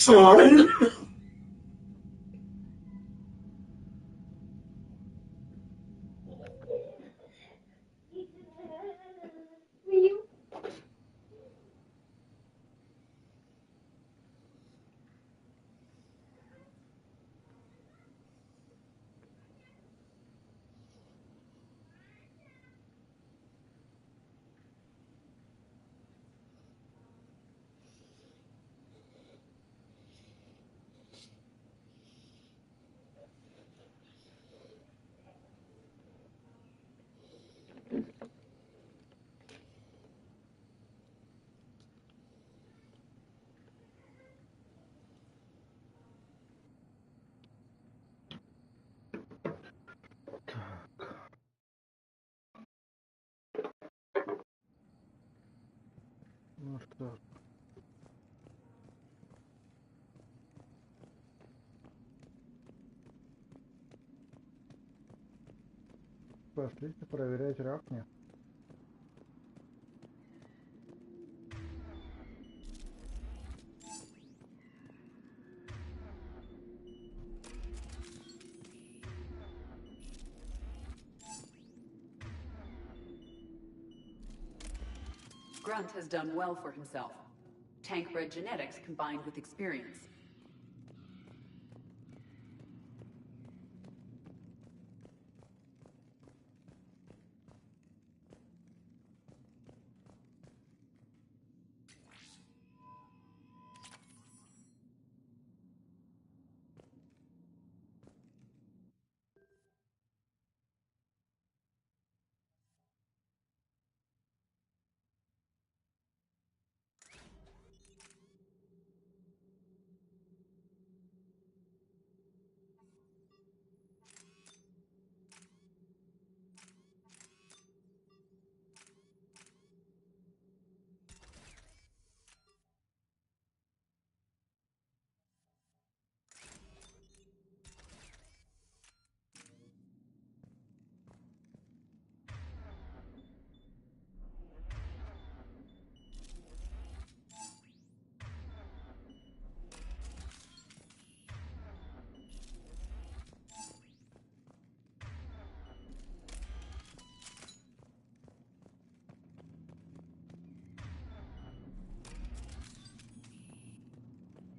son. Ну что ж. Пошлите проверять ракни. Grunt has done well for himself. Tank-bred genetics combined with experience.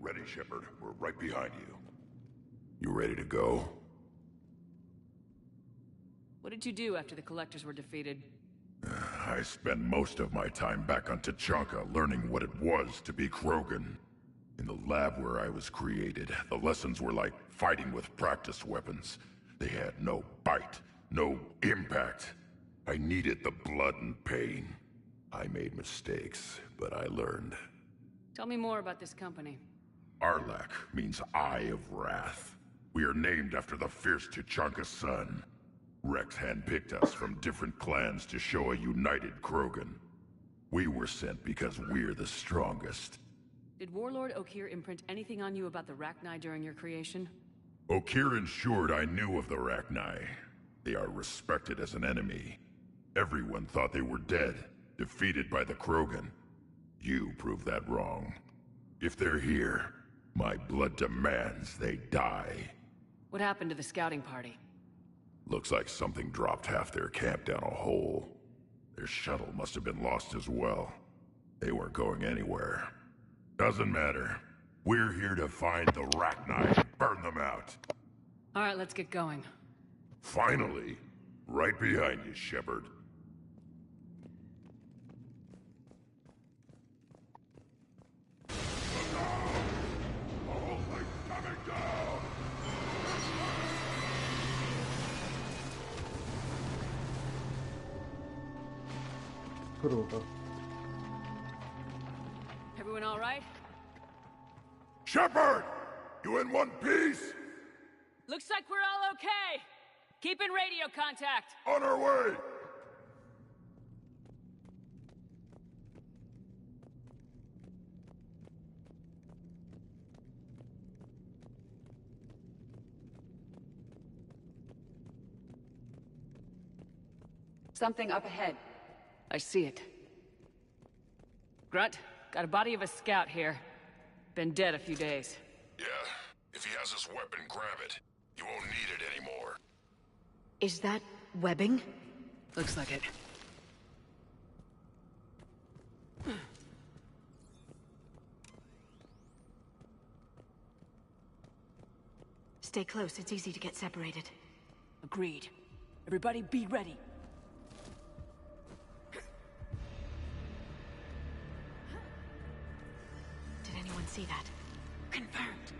Ready, Shepard. We're right behind you. You ready to go? What did you do after the Collectors were defeated? I spent most of my time back on Tachanka learning what it was to be Krogan. In the lab where I was created, the lessons were like fighting with practice weapons. They had no bite, no impact. I needed the blood and pain. I made mistakes, but I learned. Tell me more about this company. Arlak means Eye of Wrath. We are named after the fierce Tachanka sun. Rex handpicked us from different clans to show a united Krogan. We were sent because we're the strongest. Did Warlord Okeer imprint anything on you about the Rachni during your creation? Okeer ensured I knew of the Rachni. They are respected as an enemy. Everyone thought they were dead, defeated by the Krogan. You proved that wrong. If they're here, my blood demands they die. What happened to the scouting party? Looks like something dropped half their camp down a hole. Their shuttle must have been lost as well. They weren't going anywhere. Doesn't matter. We're here to find the Rachni and burn them out. All right, let's get going. Finally. Right behind you, Shepard. Круто. Everyone all right? Shepard! You in one piece? Looks like we're all okay. Keep in radio contact. On our way! Something up ahead. I see it. Grunt, got a body of a scout here. Been dead a few days. Yeah, if he has his weapon, grab it. You won't need it anymore. Is that webbing? Looks like it. Stay close, it's easy to get separated. Agreed. Everybody be ready. Did anyone see that? Confirmed.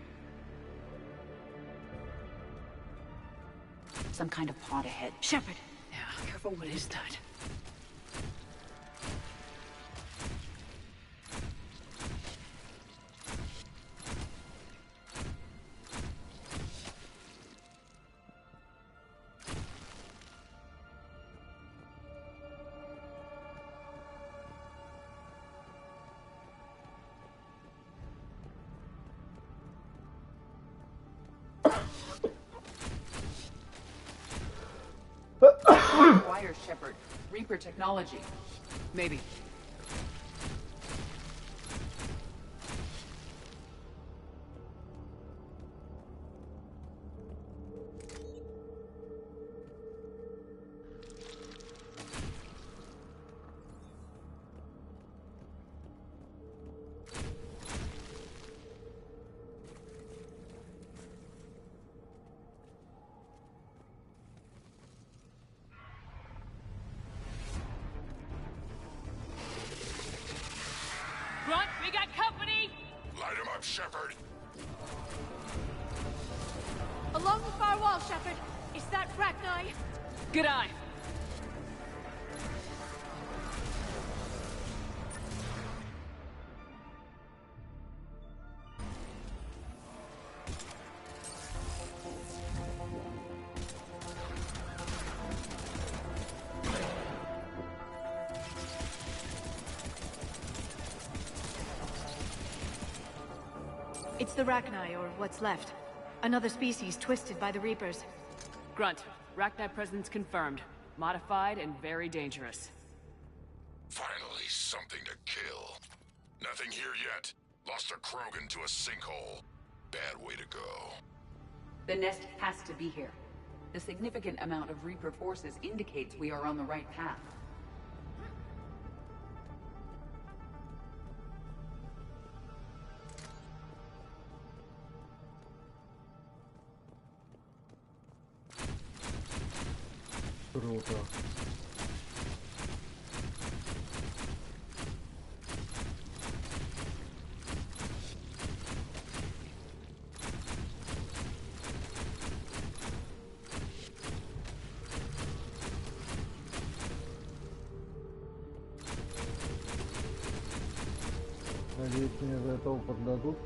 Some kind of pod ahead. Shepard! Yeah, careful, what is that? Wire Shepard. Reaper technology. Maybe. Grunt, we got company! Light him up, Shepard. Along the far wall, Shepard! Is that Rachni? Good eye. It's the Rachni, or what's left. Another species twisted by the Reapers. Grunt, Rachni presence confirmed. Modified and very dangerous. Finally, something to kill. Nothing here yet. Lost a Krogan to a sinkhole. Bad way to go. The nest has to be here. The significant amount of Reaper forces indicates we are on the right path. Круто. Надеюсь, мне за это опыт дадут.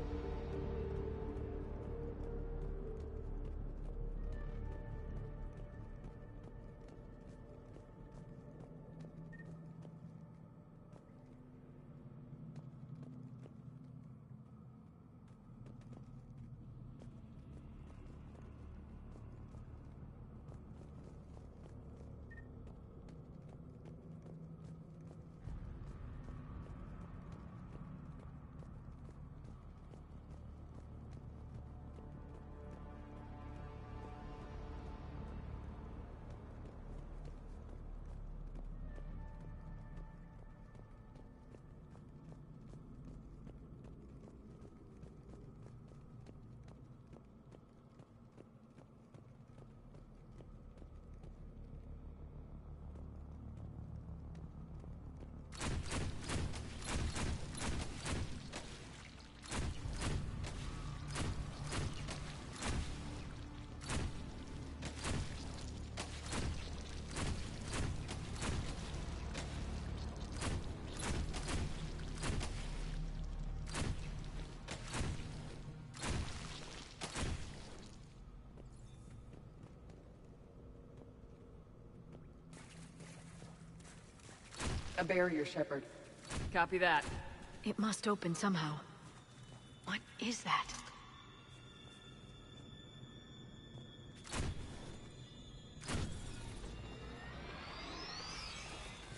A barrier, Shepard. Copy that. It must open somehow. What is that?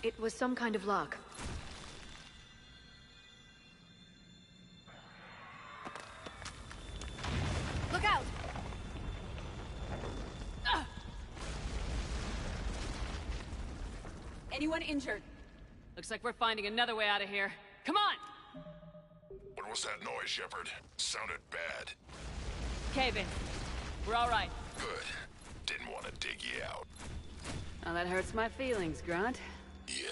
It was some kind of lock. Anyone injured? Looks like we're finding another way out of here. Come on! What was that noise, Shepard? Sounded bad. Cave in. We're all right. Good. Didn't want to dig you out. Now that hurts my feelings, Grunt. Yeah.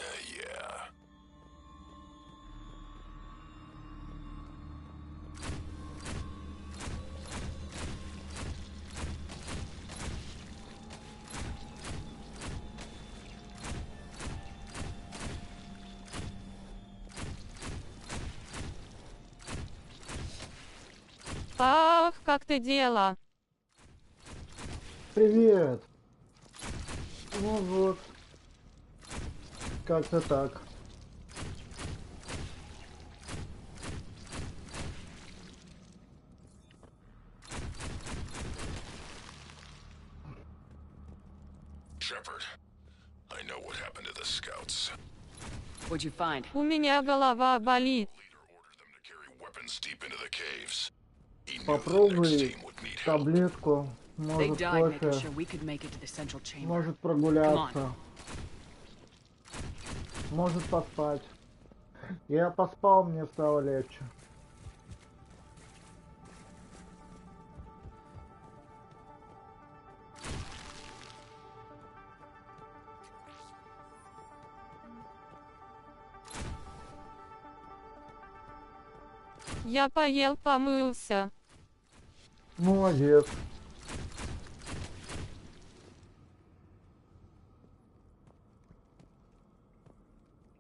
Ах, как ты дела? Привет. Ну вот. Как-то так. Shepard, I know what happened to the scouts. What'd you find? У меня голова болит. Leader ordered them to carry weapons deep into the caves. He knew the next Попробуй team would need help. таблетку. They Может died making кофе. sure we could make it to the central chamber. Может прогуляться. Может поспать. Я поспал, мне стало легче. Я поел, помылся. Молодец.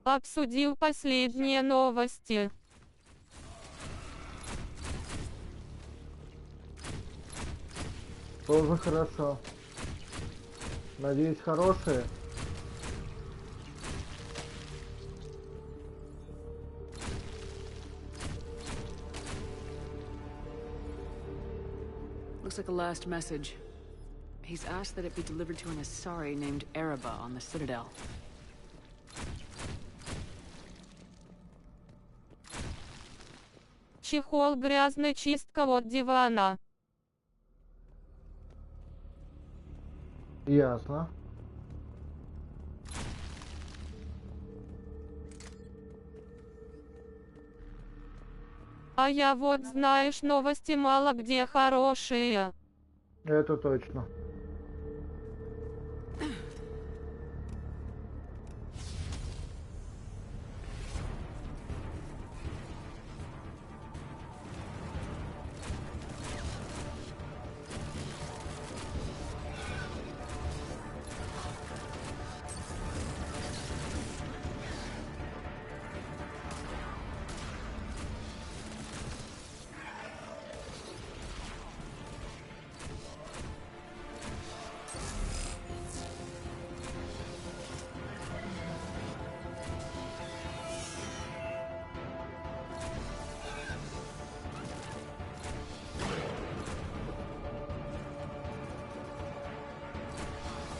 Обсудил последние новости. Тоже хорошо. Надеюсь, хорошие. Looks like a last message. He's asked that it be delivered to an Asari named Ereba on the Citadel. Чехол грязный, чистка от дивана. Ясно. А я вот, знаешь, новости мало где хорошие. Это точно.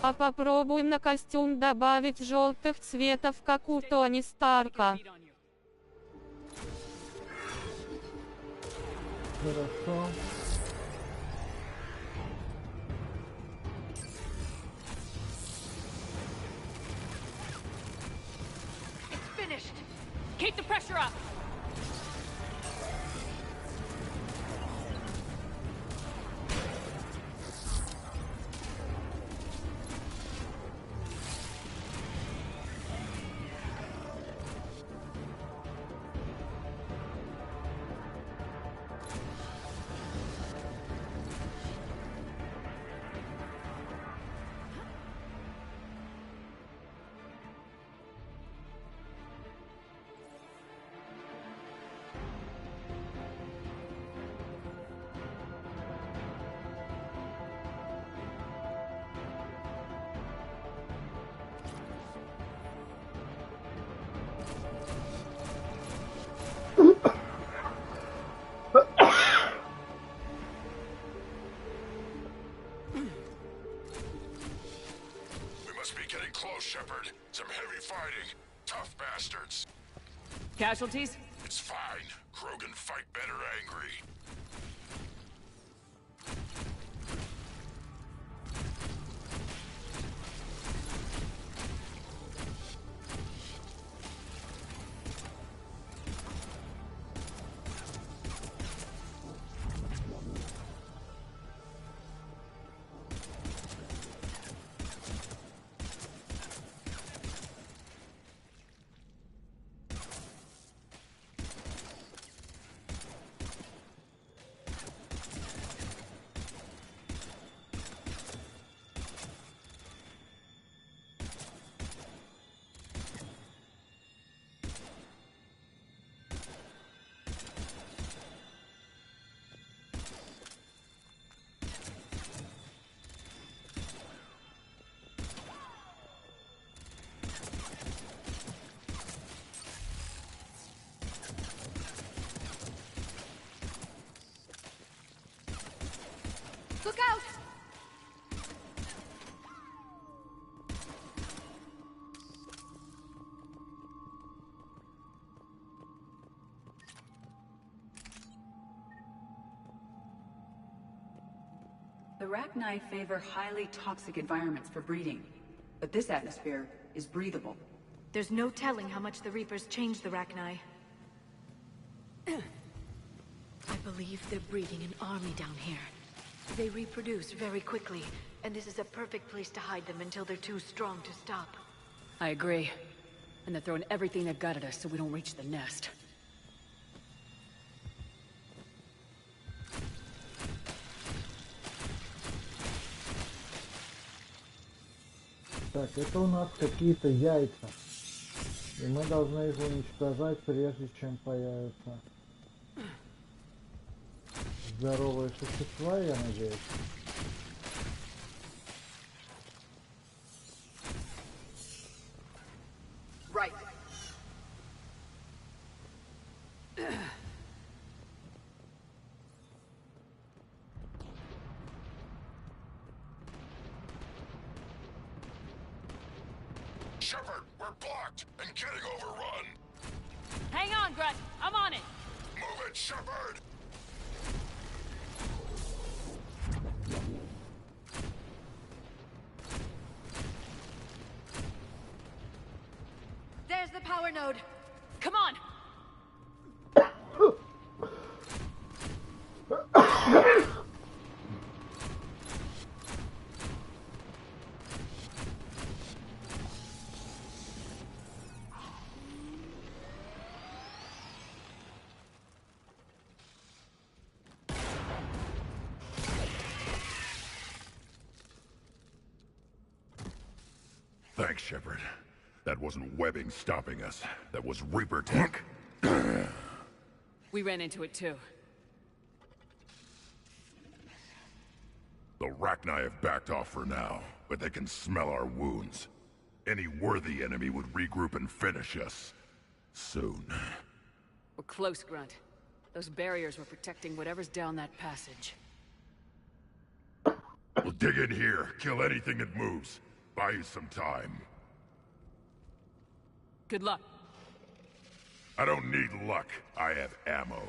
А попробуй на костюм добавить желтых цветов, как у Тони Старка. Хорошо. It's finished! Keep the pressure up! Close, Shepard. Some heavy fighting. Tough bastards. Casualties? It's fine. Krogan fight better angry. Look out! The Rachni favor highly toxic environments for breeding, but this atmosphere is breathable. There's no telling how much the Reapers changed the Rachni. I believe they're breeding an army down here. They reproduce very quickly, and this is a perfect place to hide them until they're too strong to stop. I agree. And they're throwing everything they've got at us so we don't reach the nest. Так, это у нас какие-то яйца. И мы должны их уничтожать, прежде чем появятся здоровые существа, я надеюсь. Right. Shepard, we're blocked and getting overrun. Hang on, Grunt! I'm on it! Move it, Shepard! There's the power node! Come on! Thanks, Shepard. That wasn't webbing stopping us. That was Reaper tech. We ran into it too. The Rachni have backed off for now, but they can smell our wounds. Any worthy enemy would regroup and finish us. Soon. We're close, Grunt. Those barriers were protecting whatever's down that passage. We'll dig in here, kill anything that moves. Buy you some time. Good luck. I don't need luck. I have ammo.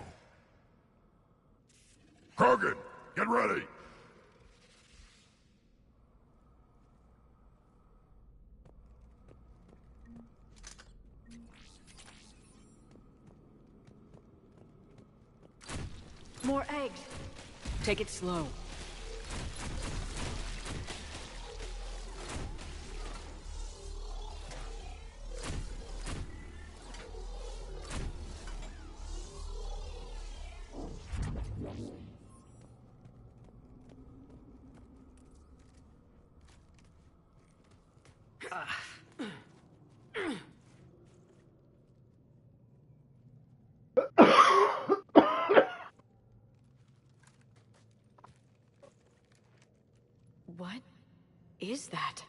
Krogan, get ready! More eggs! Take it slow. What is that?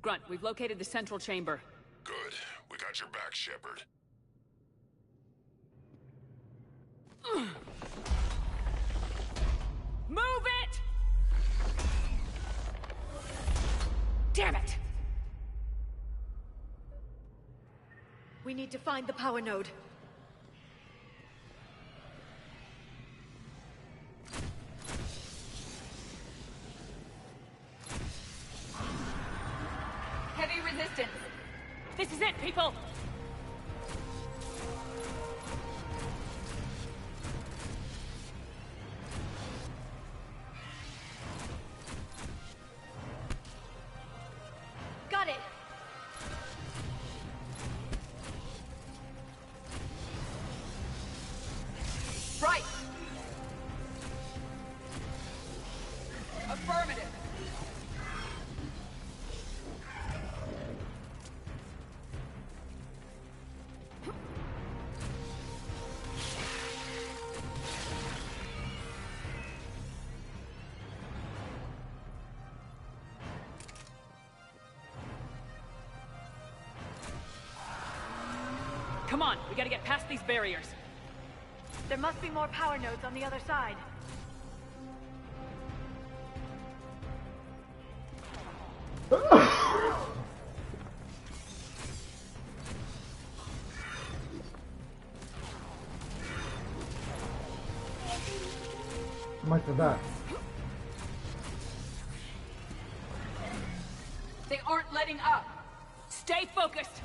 Grunt, we've located the central chamber. Good. We got your back, Shepard. Move it! Damn it! We need to find the power node. Heavy resistance. This is it, people! Got it! Right. Affirmative. Come on, we gotta get past these barriers. There must be more power nodes on the other side. Мать-то, да. They aren't letting up. Stay focused.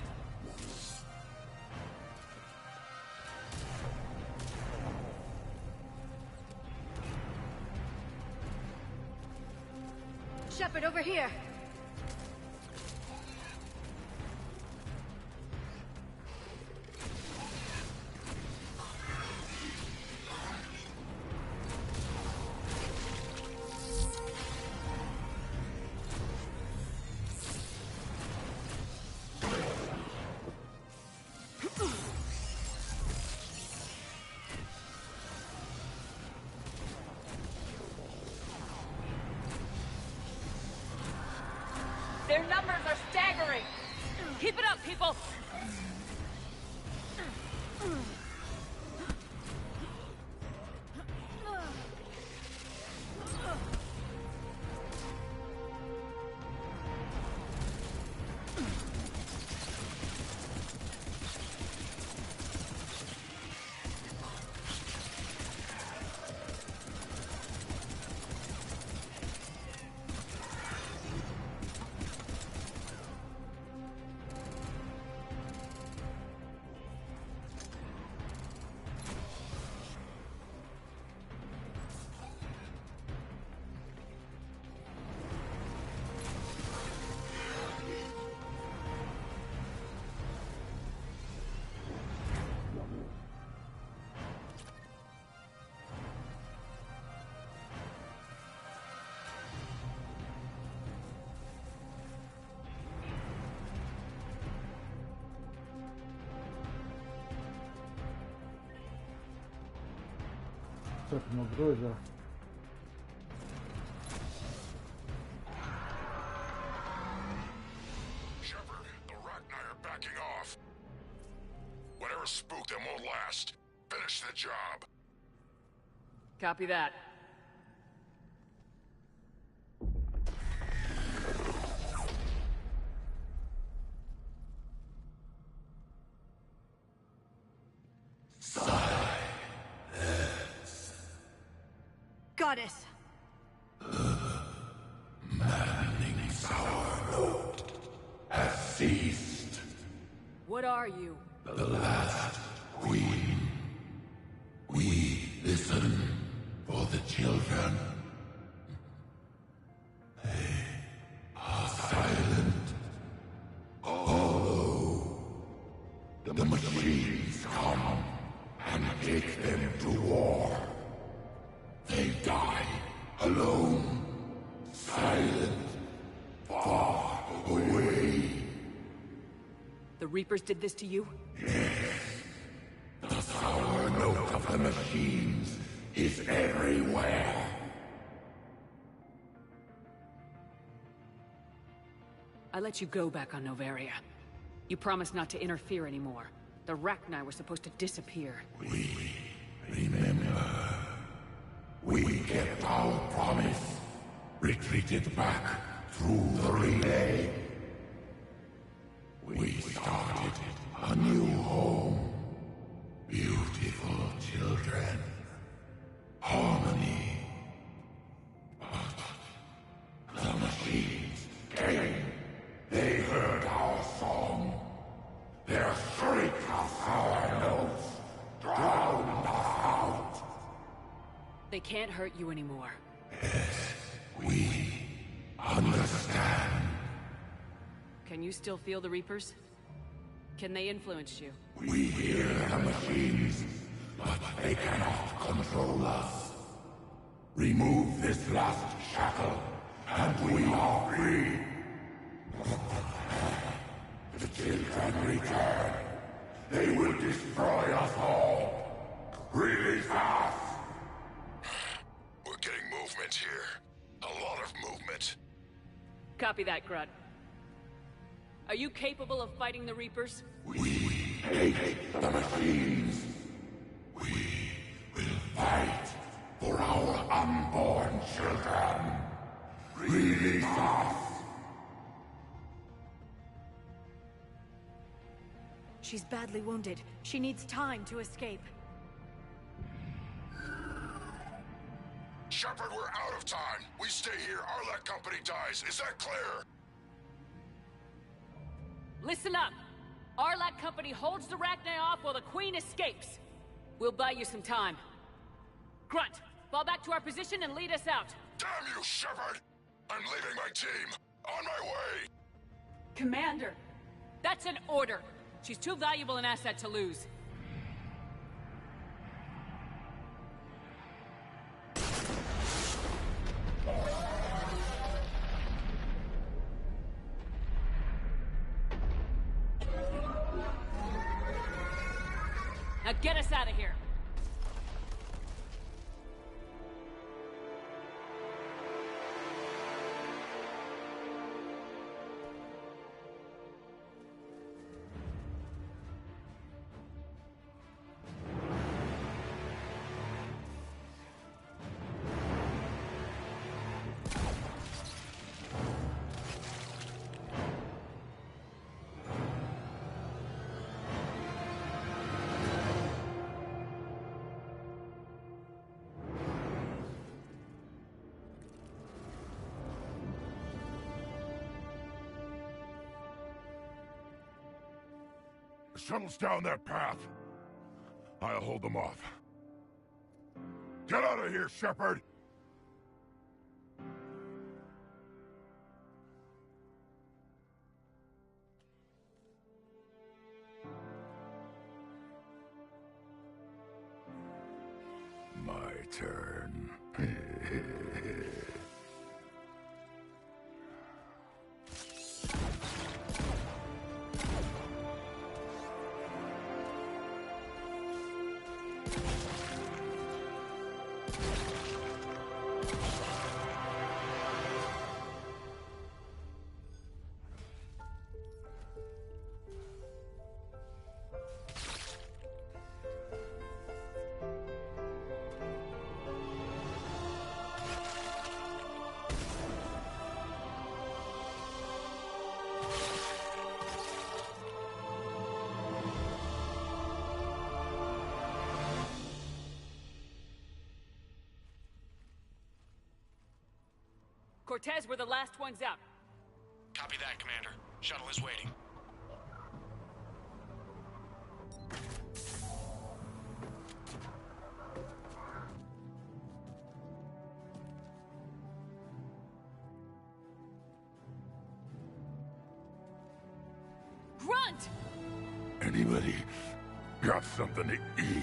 Shepard, over here. Their numbers are staggering. Keep it up, people. Так, ну вроде. Shepard, the Rachni are backing off. Whatever spooked them won't last. Finish the job. Copy that. Goddess. Maddening sour note has ceased. What are you? The last queen. We listen for the children. They are silent. Although the machines come and take them to war. They die alone, silent, far away. The Reapers did this to you? The sour note of the machines is everywhere. I let you go back on Noveria. You promised not to interfere anymore. The Rachni were supposed to disappear. We remember. We kept our promise. Retreated back through the relay. We started a new home. Beautiful children. Harmony. But the machines came. They heard our song. Their shriek of sour notes drowned us out. They can't hurt you anymore. Yes, we understand. Can you still feel the Reapers? Can they influence you? We hear the machines, but they cannot control us. Remove this last shackle, and we are free. The children return. They will destroy us all. Release us! We're getting movement here. A lot of movement. Copy that, Grunt. Are you capable of fighting the Reapers? We hate the machines. We unborn children. Release us. She's badly wounded. She needs time to escape. Shepard, we're out of time. We stay here, Arlec Company dies. Is that clear? Listen up. Arlec Company holds the Rachni off while the Queen escapes. We'll buy you some time. Grunt, fall back to our position and lead us out. Damn you, Shepard! I'm leaving my team. On my way. Commander! That's an order. She's too valuable an asset to lose. Now get us out of here. The shuttle's down that path. I'll hold them off. Get out of here, Shepard! My turn. Cortez, we're the last ones out. Copy that, Commander. Shuttle is waiting. Grunt! Anybody got something to eat?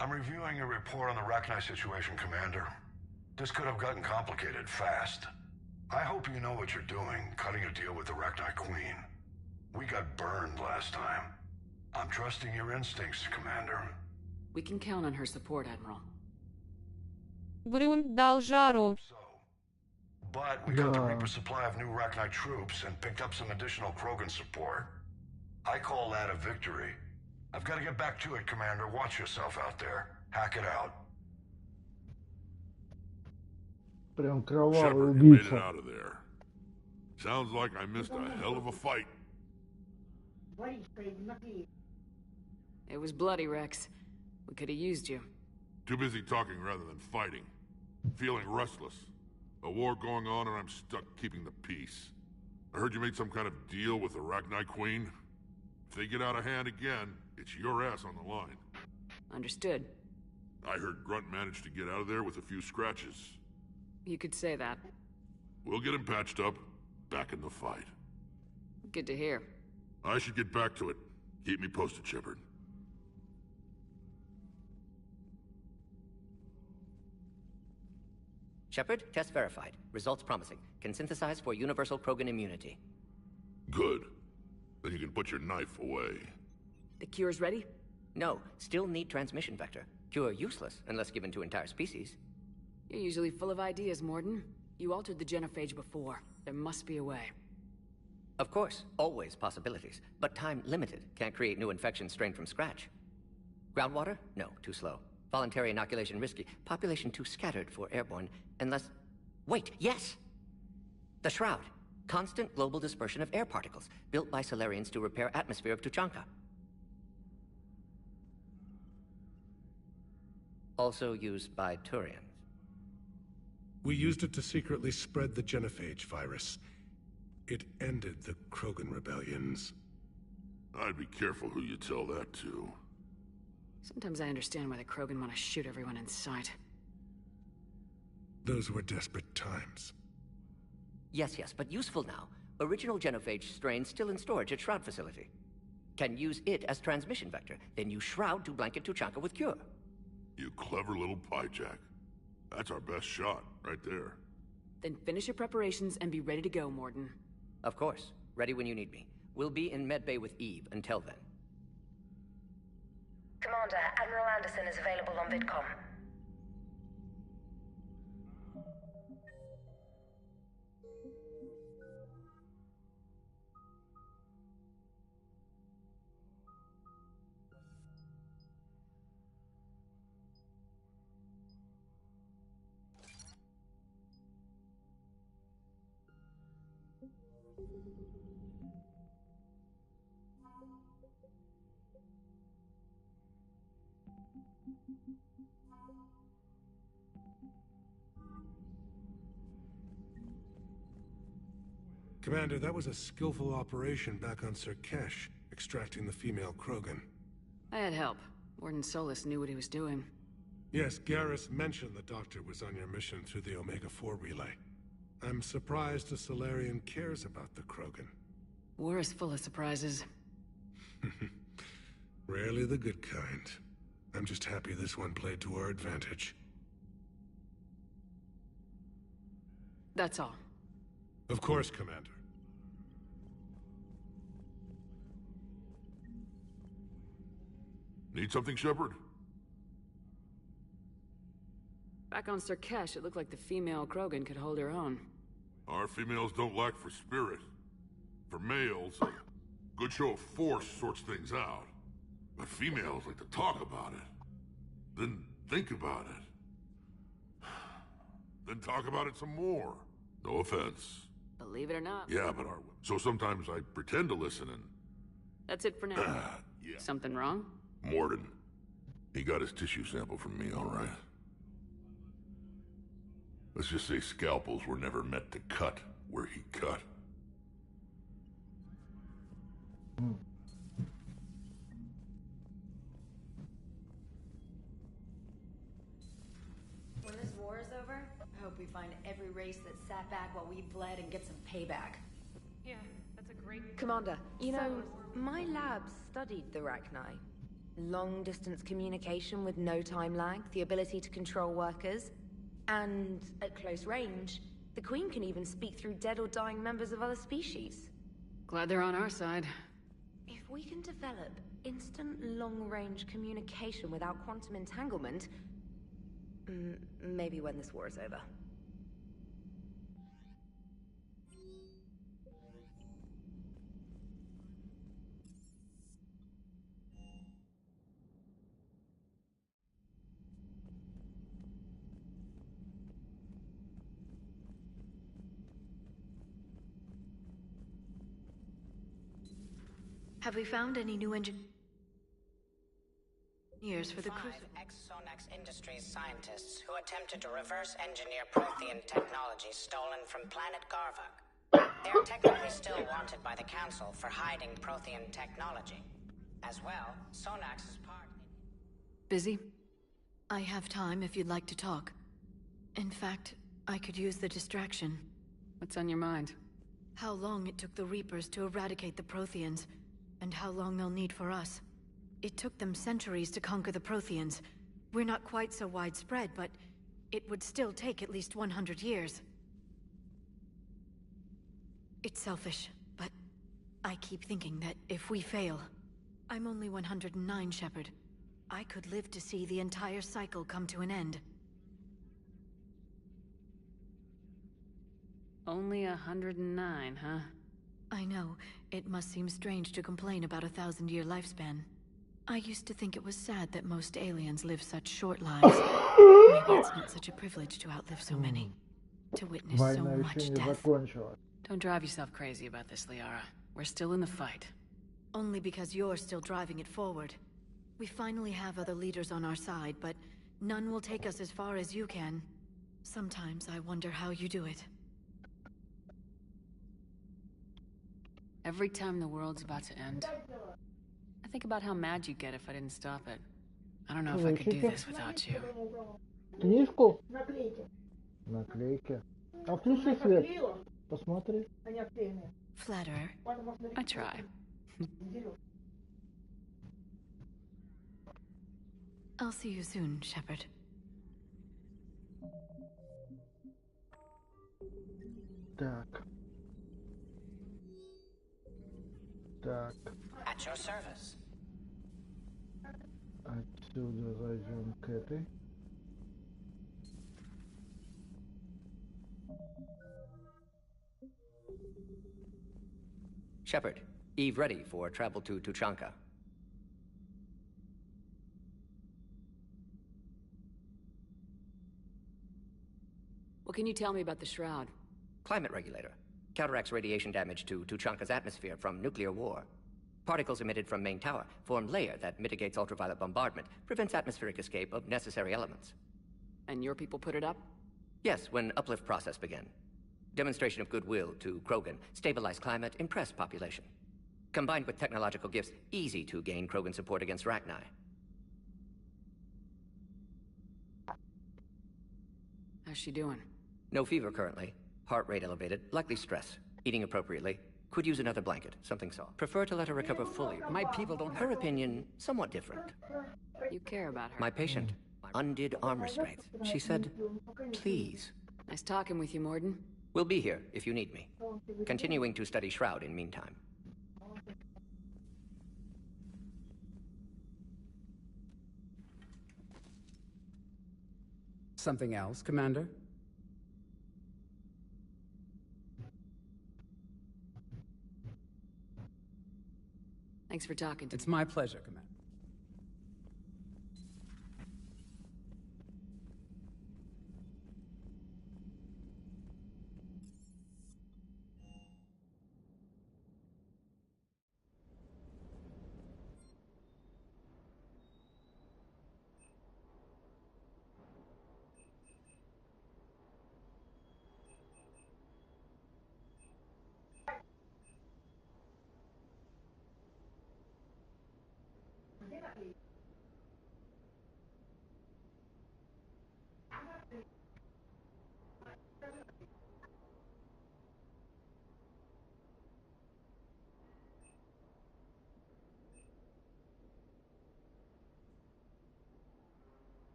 I'm reviewing your report on the Rachni situation, Commander. This could have gotten complicated fast. I hope you know what you're doing, cutting a deal with the Rachni Queen. We got burned last time. I'm trusting your instincts, Commander. We can count on her support, Admiral. Грунт дал жару. So, but we got the Reaper supply of new Rachni troops and picked up some additional Krogan support. I call that a victory. I've got to get back to it, Commander. Watch yourself out there. Hack it out. Прям кровавый Shepard, you made it убийца. out of there. Sounds like I missed a hell of a fight. It was bloody, Rex. We could have used you. Too busy talking rather than fighting. Feeling restless. A war going on and I'm stuck keeping the peace. I heard you made some kind of deal with the Rachni Queen. If they get out of hand again, it's your ass on the line. Understood. I heard Grunt managed to get out of there with a few scratches. You could say that. We'll get him patched up, back in the fight. Good to hear. I should get back to it. Keep me posted, Shepard. Shepard, test verified. Results promising. Can synthesize for universal Krogan immunity. Good. Then you can put your knife away. The cure's ready? No, still need transmission vector. Cure useless unless given to entire species. You're usually full of ideas, Morden. You altered the genophage before. There must be a way. Of course, always possibilities, but time limited. Can't create new infection strain from scratch. Groundwater? No, too slow. Voluntary inoculation risky. Population too scattered for airborne, unless... Wait, yes! The Shroud. Constant global dispersion of air particles, built by Solarians to repair atmosphere of Tuchanka. Also used by Turians. We used it to secretly spread the genophage virus. It ended the Krogan rebellions. I'd be careful who you tell that to. Sometimes I understand why the Krogan want to shoot everyone in sight. Those were desperate times. Yes, but useful now. Original genophage strain still in storage at Shroud facility. Can use it as transmission vector, then use Shroud to blanket Tuchanka with cure. You clever little pyjack. That's our best shot, right there. Then finish your preparations and be ready to go, Morden. Of course. Ready when you need me. We'll be in medbay with Eve until then. Commander, Admiral Anderson is available on VidCom. Commander, that was a skillful operation back on Sirkesh, extracting the female Krogan. I had help. Warden Solis knew what he was doing. Yes, Garrus mentioned the Doctor was on your mission through the Omega-4 relay. I'm surprised a Solarian cares about the Krogan. War is full of surprises. Rarely the good kind. I'm just happy this one played to our advantage. That's all. Of course, Commander. Need something, Shepard? Back on Sirkesh, it looked like the female Krogan could hold her own. Our females don't lack for spirit. For males, a good show of force sorts things out. But females like to talk about it. Then think about it. Then talk about it some more. No offense. Believe it or not. Yeah, but so sometimes I pretend to listen and... That's it for now. Yeah. Something wrong? Morden. He got his tissue sample from me, all right. Let's just say scalpels were never meant to cut where he cut. When this war is over, I hope we find every race that sat back while we bled and get some payback. Yeah, that's a great... Commander, you know, my lab studied the Rachni. Long-distance communication with no time lag, the ability to control workers, and at close range, the Queen can even speak through dead or dying members of other species. Glad they're on our side. If we can develop instant long-range communication without quantum entanglement, maybe when this war is over. Have we found any new engineers for the cruise? Ex-Sonax Industries scientists who attempted to reverse engineer Prothean technology stolen from planet Garvuk. They're technically still wanted by the Council for hiding Prothean technology. As well, Sonax is part... Busy? I have time if you'd like to talk. In fact, I could use the distraction. What's on your mind? How long it took the Reapers to eradicate the Protheans, and how long they'll need for us. It took them centuries to conquer the Protheans. We're not quite so widespread, but it would still take at least 100 years. It's selfish, but I keep thinking that if we fail... I'm only 109, Shepard. I could live to see the entire cycle come to an end. Only 109, huh? I know. It must seem strange to complain about a 1,000-year lifespan. I used to think it was sad that most aliens live such short lives. Maybe it's not such a privilege to outlive so many. To witness so Война much еще не death. закончилась. Don't drive yourself crazy about this, Liara. We're still in the fight. Only because you're still driving it forward. We finally have other leaders on our side, but none will take us as far as you can. Sometimes I wonder how you do it. Every time the world's about to end, I think about how mad you'd get if I didn't stop it. I don't know if I could do this without you. Книжку? Наклейки. А включи свет. Посмотри. Flatterer. I try. I'll see you soon, Shepard. Так. Так. At your service. Отсюда зайдем к этой. Shepard, Eve ready for travel to Tuchanka. What can you tell me about the Shroud? Climate regulator. Counteracts radiation damage to Tuchanka's atmosphere from nuclear war. Particles emitted from main tower form layer that mitigates ultraviolet bombardment, prevents atmospheric escape of necessary elements. And your people put it up? Yes, when uplift process began. Demonstration of goodwill to Krogan, stabilize climate, impress population. Combined with technological gifts, easy to gain Krogan support against Rachni. How's she doing? No fever currently. Heart rate elevated, likely stress. Eating appropriately. Could use another blanket, something soft. Prefer to let her recover fully. My people don't have... Her opinion, somewhat different. You care about her. My patient undid arm restraints. She said, please. Nice talking with you, Morden. We'll be here if you need me. Continuing to study Shroud in meantime. Something else, Commander? Thanks for talking to me. It's my pleasure, Commander.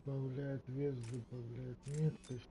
Добавляет вес, добавляет меткость.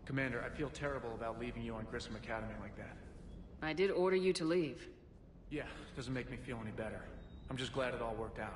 Commander, I feel terrible about leaving you on Grissom Academy like that. I did order you to leave. Yeah, doesn't make me feel any better. I'm just glad it all worked out.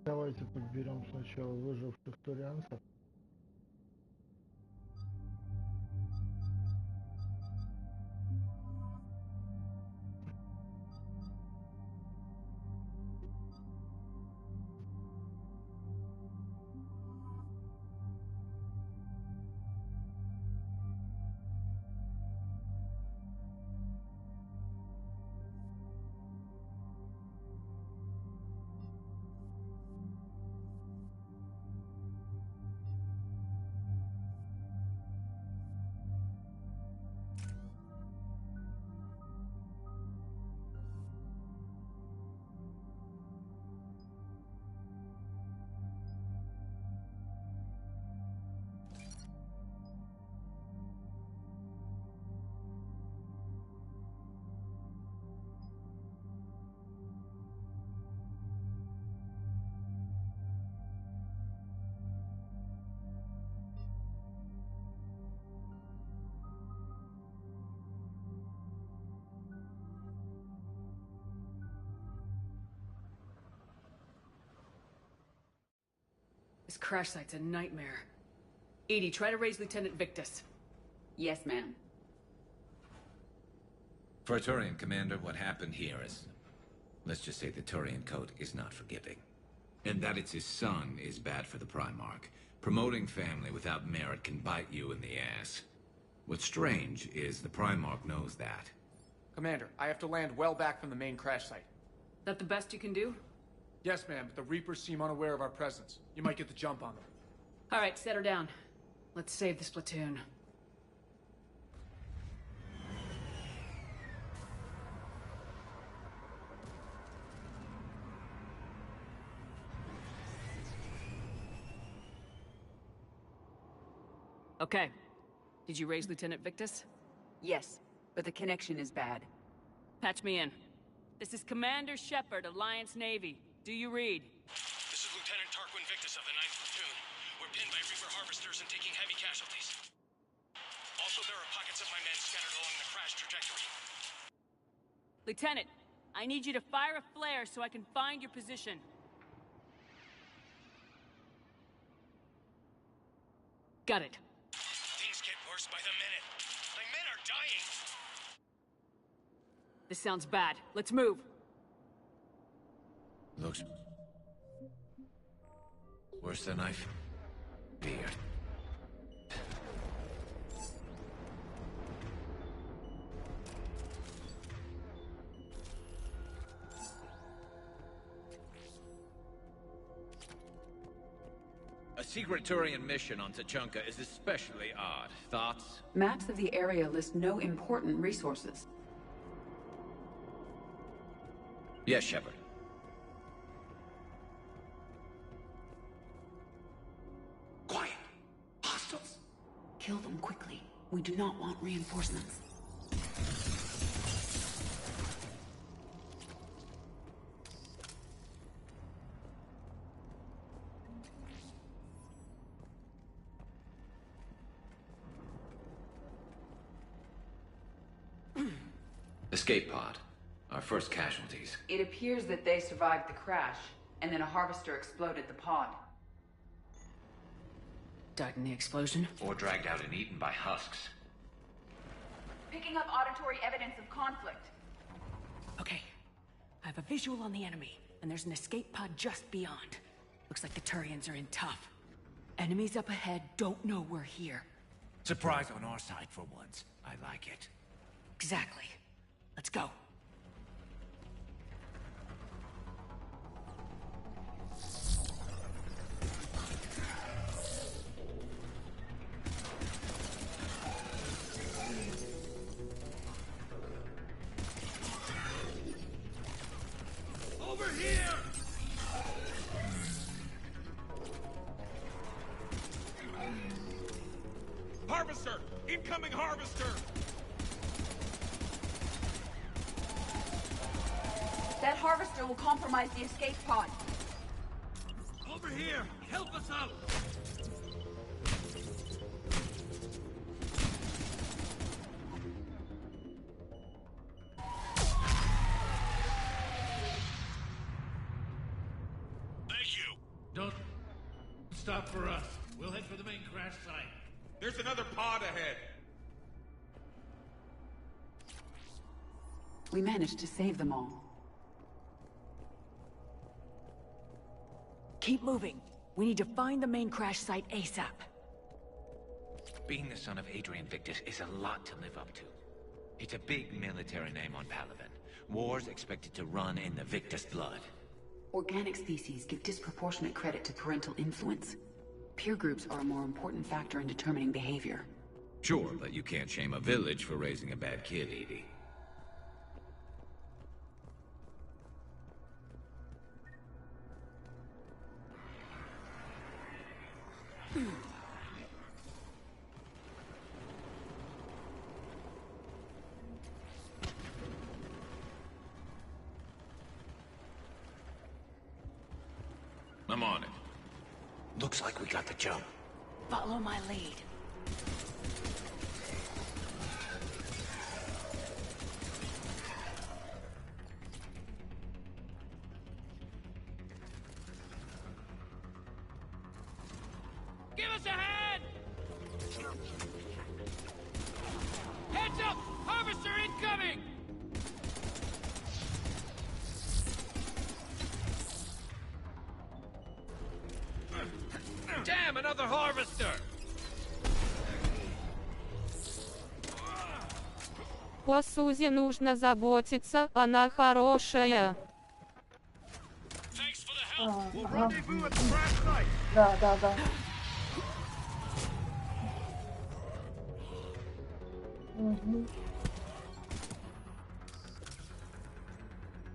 Давайте подберем сначала выживших турианцев. This crash site's a nightmare. Edie, try to raise Lieutenant Victus. Yes, ma'am. For a Turian commander, what happened here is... let's just say the Turian code is not forgiving. And that it's his son is bad for the Primarch. Promoting family without merit can bite you in the ass. What's strange is the Primarch knows that. Commander, I have to land well back from the main crash site. That the best you can do? Yes, ma'am, but the Reapers seem unaware of our presence. You might get the jump on them. All right, set her down. Let's save this platoon. Okay. Did you raise Lieutenant Victus? Yes, but the connection is bad. Patch me in. This is Commander Shepard, Alliance Navy. Do you read? This is Lieutenant Tarquin Victus of the 9th Platoon. We're pinned by Reaper harvesters and taking heavy casualties. Also, there are pockets of my men scattered along the crash trajectory. Lieutenant, I need you to fire a flare so I can find your position. Got it. Things get worse by the minute. My men are dying! This sounds bad. Let's move. Looks... worse than I feared. A secret Turian mission on Tachanka is especially odd. Thoughts? Maps of the area list no important resources. Yes, Shepard. Quiet. Hostiles. Kill them quickly. We do not want reinforcements. Escape pod. Our first casualties. It appears that they survived the crash, and then a harvester exploded the pod. Died in the explosion? Or dragged out and eaten by husks. Picking up auditory evidence of conflict. Okay. I have a visual on the enemy, and there's an escape pod just beyond. Looks like the Turians are in tough. Enemies up ahead don't know we're here. Surprise on our side for once. I like it. Exactly. Let's go. Over here! Harvester! Incoming harvester! That harvester will compromise the escape pod. Over here! Help us out! Thank you! Don't stop for us. We'll head for the main crash site. There's another pod ahead! We managed to save them all. Keep moving. We need to find the main crash site ASAP. Being the son of Adrian Victus is a lot to live up to. It's a big military name on Palaven. Wars expected to run in the Victus blood. Organic species give disproportionate credit to parental influence. Peer groups are a more important factor in determining behavior. Sure, but you can't shame a village for raising a bad kid, Edie. I'm on it. Looks like we got the jump. Follow my lead. Give us a hand! Heads up! Harvester incoming! Damn, another harvester! О Сузе нужно заботиться, она хорошая. Да, да, да. Угу.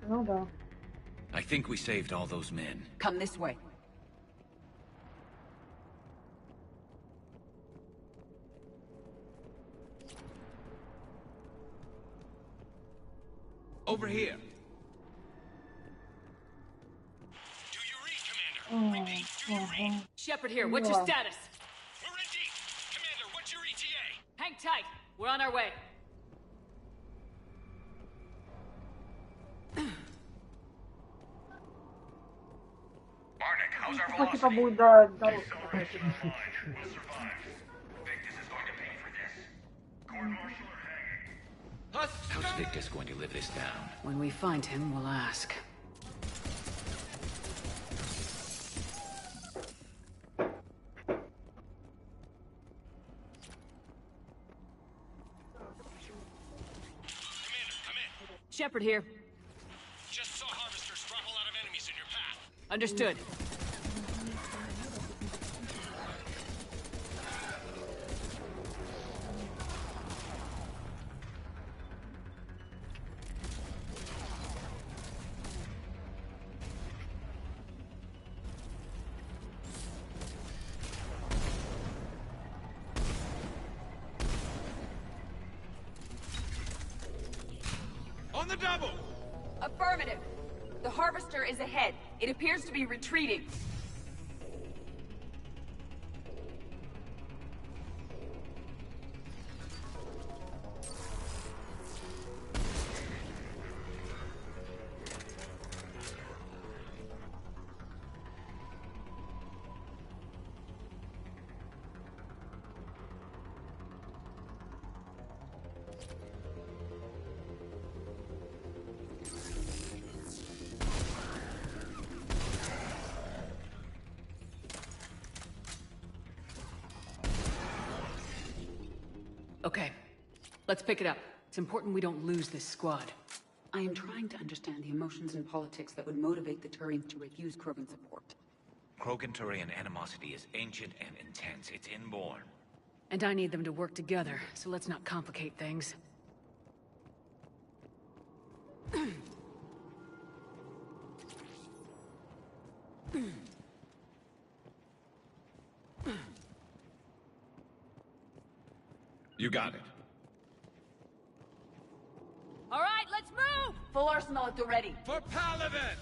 Ну да. I think we saved all those men. Come this way. Over here. Shepard here, what's your status? We're in deep. Commander, what's your ETA? Hang tight. We're on our way. Barnick, how's our Ну, типа velocity? будет до дороги. We'll survive. Victus is going to pay for this. Court-martial or hanging? How's Victus going to live this down? When we find him, we'll ask. Shepard here. Just saw harvesters drop a lot of enemies in your path. Understood. the double! Affirmative. The Harvester is ahead. It appears to be retreating. Okay, let's pick it up. It's important we don't lose this squad. I am trying to understand the emotions and politics that would motivate the Turians to refuse Krogan support. Krogan-Turian animosity is ancient and intense. It's inborn. And I need them to work together, so let's not complicate things. You got it. All right, let's move! Full arsenal at the ready. For Paladin!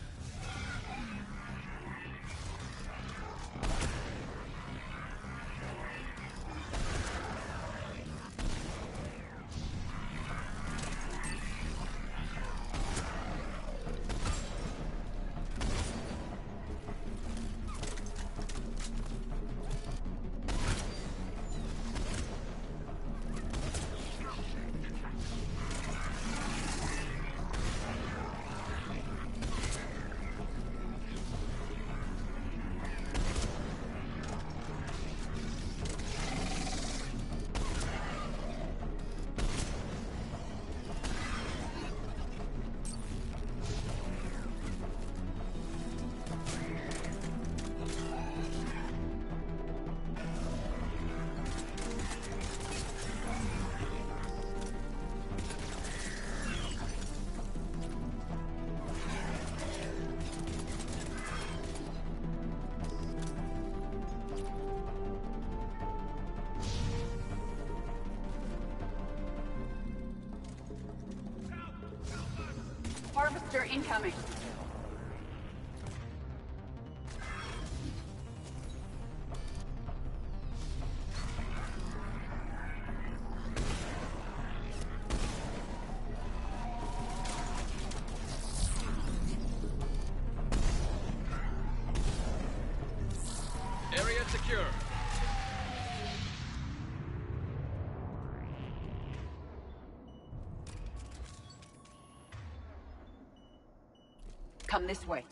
Harvester incoming. Area secure. Come this way.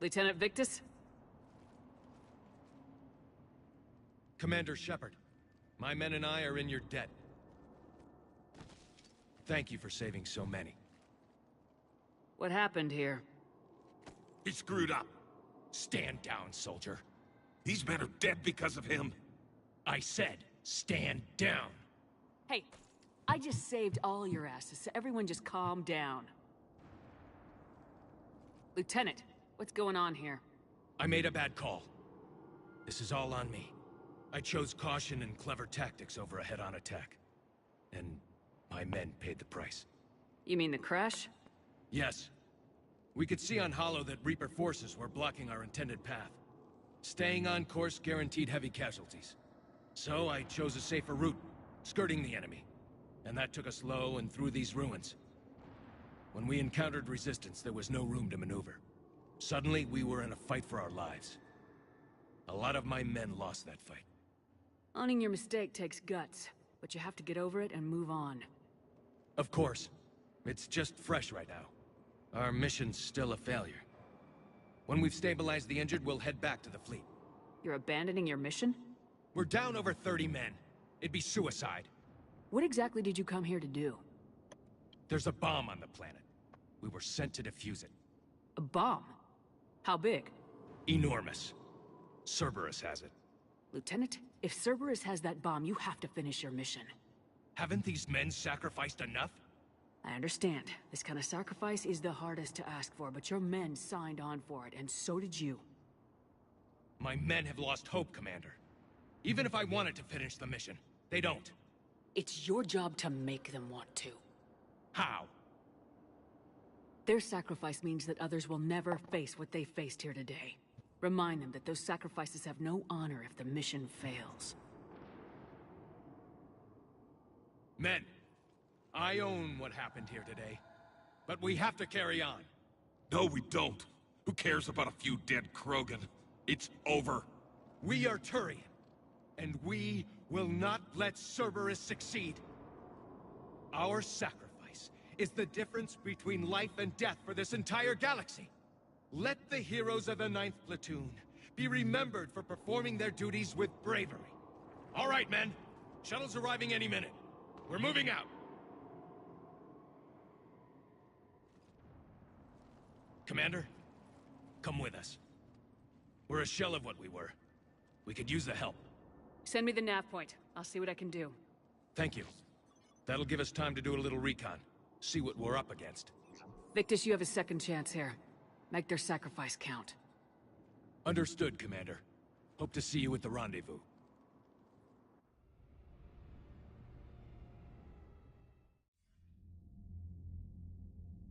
Lieutenant Victus? Commander Shepard, my men and I are in your debt. Thank you for saving so many. What happened here? He screwed up. Stand down, soldier. These men are dead because of him. I said, stand down. Hey, I just saved all your asses, so everyone just calm down. Lieutenant, what's going on here? I made a bad call. This is all on me. I chose caution and clever tactics over a head-on attack. And my men paid the price. You mean the crash? Yes. We could see on Hollow that Reaper forces were blocking our intended path. Staying on course guaranteed heavy casualties. So I chose a safer route, skirting the enemy. And that took us low and through these ruins. When we encountered resistance, there was no room to maneuver. Suddenly, we were in a fight for our lives. A lot of my men lost that fight. Owning your mistake takes guts, but you have to get over it and move on. Of course. It's just fresh right now. Our mission's still a failure. When we've stabilized the injured, we'll head back to the fleet. You're abandoning your mission? We're down over 30 men. It'd be suicide. What exactly did you come here to do? There's a bomb on the planet. We were sent to defuse it. A bomb? How big? Enormous. Cerberus has it. Lieutenant, if Cerberus has that bomb, you have to finish your mission. Haven't these men sacrificed enough? I understand. This kind of sacrifice is the hardest to ask for, but your men signed on for it, and so did you. My men have lost hope, Commander. Even if I wanted to finish the mission, they don't. It's your job to make them want to. How? Their sacrifice means that others will never face what they faced here today. Remind them that those sacrifices have no honor if the mission fails. Men, I own what happened here today. But we have to carry on. No, we don't. Who cares about a few dead Krogan? It's over. We are Turian, and we will not let Cerberus succeed. Our sacrifice is the difference between life and death for this entire galaxy. Let the heroes of the 9th Platoon be remembered for performing their duties with bravery. All right, men. Shuttle's arriving any minute. We're moving out. Commander, come with us. We're a shell of what we were. We could use the help. Send me the nav point. I'll see what I can do. Thank you. That'll give us time to do a little recon. See what we're up against. Victus, you have a second chance here. Make their sacrifice count. Understood, Commander. Hope to see you at the rendezvous.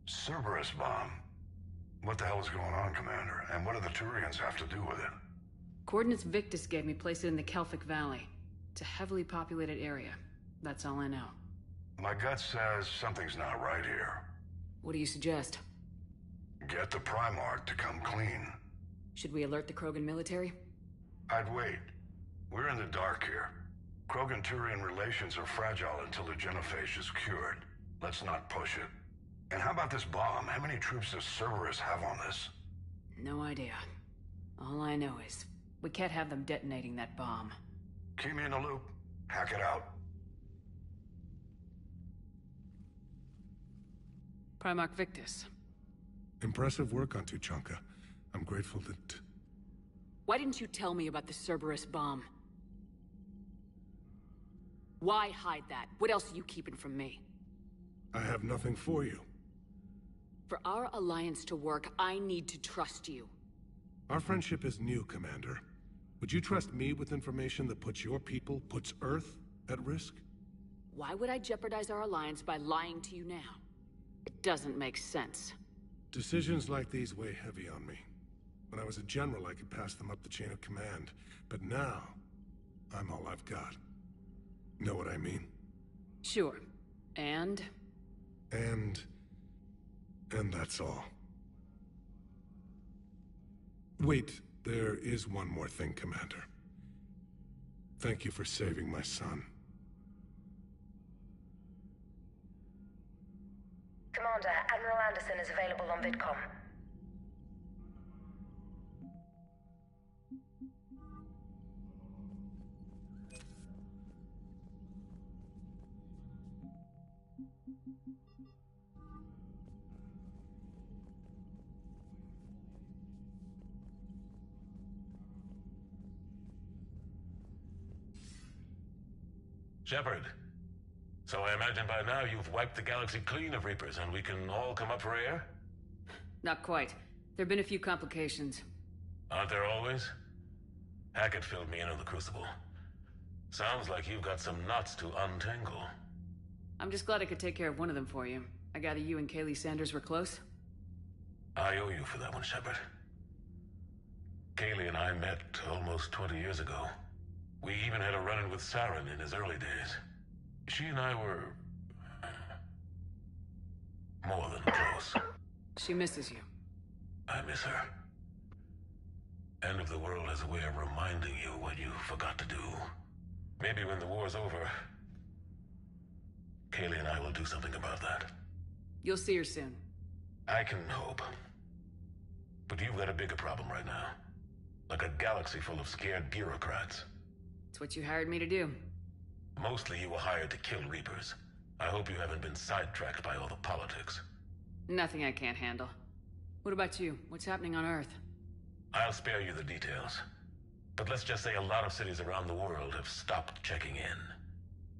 Cerberus bomb. What the hell is going on, Commander? And what do the Turians have to do with it? Coordinates Victus gave me place it in the Kelphic Valley. It's a heavily populated area. That's all I know. My gut says something's not right here. What do you suggest? Get the Primarch to come clean. Should we alert the Krogan military? I'd wait. We're in the dark here. Krogan-Turian relations are fragile until the genophage is cured. Let's not push it. And how about this bomb? How many troops does Cerberus have on this? No idea. All I know is, we can't have them detonating that bomb. Keep me in the loop. Hack it out. Primarch Victus. Impressive work on Tuchanka. I'm grateful that... Why didn't you tell me about the Cerberus bomb? Why hide that? What else are you keeping from me? I have nothing for you. For our alliance to work, I need to trust you. Our friendship is new, Commander. Would you trust me with information that puts your people, puts Earth, at risk? Why would I jeopardize our alliance by lying to you now? It doesn't make sense. Decisions like these weigh heavy on me. When I was a general, I could pass them up the chain of command. But now, I'm all I've got. Know what I mean? Sure. And that's all. Wait, there is one more thing, Commander. Thank you for saving my son. Commander, Admiral Anderson is available on VidCom. Shepard. So I imagine by now you've wiped the galaxy clean of Reapers and we can all come up for air? Not quite. There have been a few complications. Aren't there always? Hackett filled me in on the Crucible. Sounds like you've got some knots to untangle. I'm just glad I could take care of one of them for you. I gather you and Kaylee Sanders were close? I owe you for that one, Shepard. Kaylee and I met almost 20 years ago. We even had a run-in with Saren in his early days. She and I were... more than close. She misses you. I miss her. End of the world has a way of reminding you what you forgot to do. Maybe when the war's over, Kaylee and I will do something about that. You'll see her soon. I can hope. But you've got a bigger problem right now. Like a galaxy full of scared bureaucrats. It's what you hired me to do. Mostly you were hired to kill Reapers. I hope you haven't been sidetracked by all the politics. Nothing I can't handle. What about you? What's happening on Earth? I'll spare you the details. But let's just say a lot of cities around the world have stopped checking in.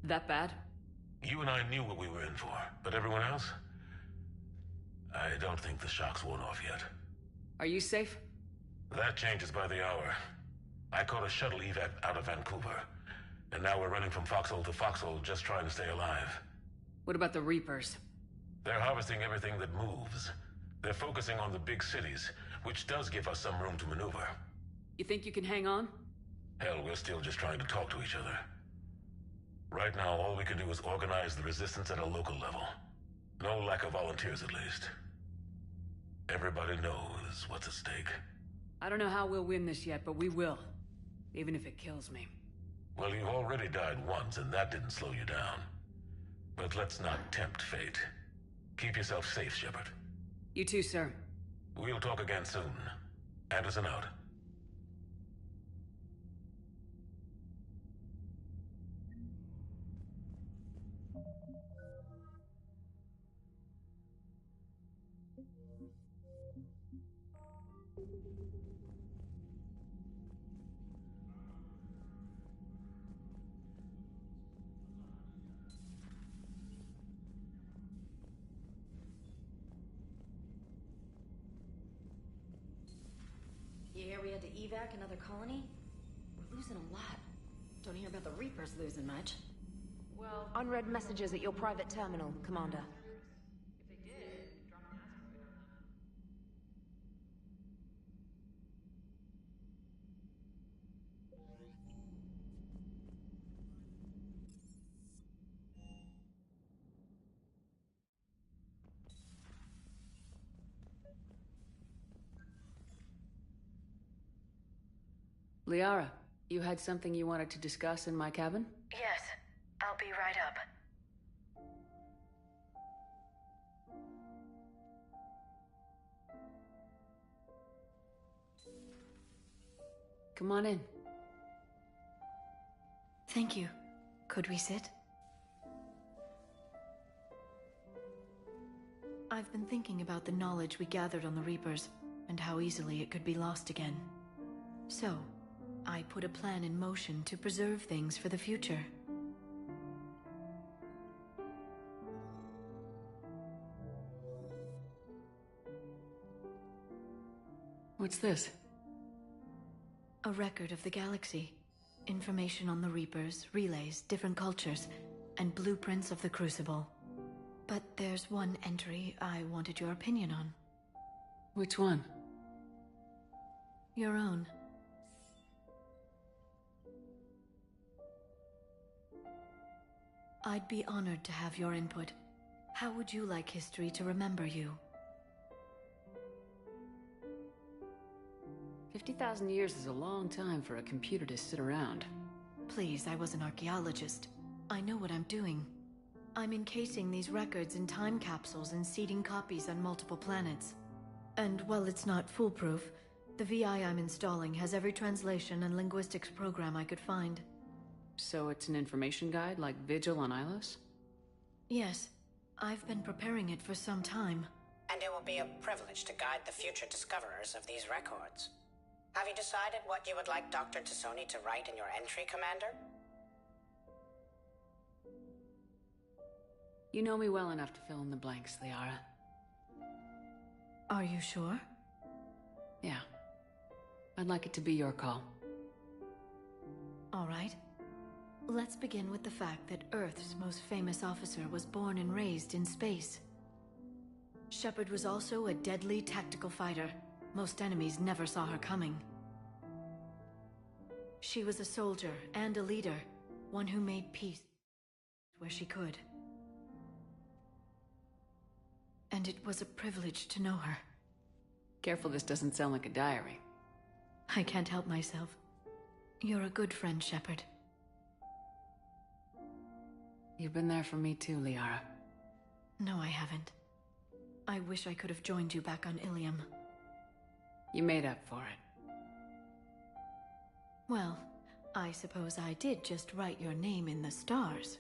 That bad? You and I knew what we were in for, but everyone else? I don't think the shock's worn off yet. Are you safe? That changes by the hour. I caught a shuttle evac out of Vancouver, and now we're running from foxhole to foxhole just trying to stay alive. What about the Reapers? They're harvesting everything that moves. They're focusing on the big cities, which does give us some room to maneuver. You think you can hang on? Hell, we're still just trying to talk to each other. Right now, all we can do is organize the resistance at a local level. No lack of volunteers, at least. Everybody knows what's at stake. I don't know how we'll win this yet, but we will. Even if it kills me. Well, you've already died once, and that didn't slow you down. But let's not tempt fate. Keep yourself safe, Shepard. You too, sir. We'll talk again soon. Anderson out. You hear we had to evac another colony? We're losing a lot. Don't hear about the Reapers losing much. Well, unread messages at your private terminal, Commander. Liara, you had something you wanted to discuss in my cabin? Yes, I'll be right up. Come on in. Thank you. Could we sit? I've been thinking about the knowledge we gathered on the Reapers, and how easily it could be lost again. So, I put a plan in motion to preserve things for the future. What's this? A record of the galaxy. Information on the Reapers, relays, different cultures, and blueprints of the Crucible. But there's one entry I wanted your opinion on. Which one? Your own. I'd be honored to have your input. How would you like history to remember you? 50,000 years is a long time for a computer to sit around. Please, I was an archaeologist. I know what I'm doing. I'm encasing these records in time capsules and seeding copies on multiple planets. And while it's not foolproof, the VI I'm installing has every translation and linguistics program I could find. So it's an information guide like Vigil on Ilos? Yes. I've been preparing it for some time. And it will be a privilege to guide the future discoverers of these records. Have you decided what you would like Dr. Tassoni to write in your entry, Commander? You know me well enough to fill in the blanks, Liara. Are you sure? Yeah. I'd like it to be your call. All right. Let's begin with the fact that Earth's most famous officer was born and raised in space. Shepard was also a deadly tactical fighter. Most enemies never saw her coming. She was a soldier and a leader, one who made peace where she could. And it was a privilege to know her. Careful this doesn't sound like a diary. I can't help myself. You're a good friend, Shepard. You've been there for me too, Liara. No, I haven't. I wish I could have joined you back on Ilium. You made up for it. Well, I suppose I did just write your name in the stars.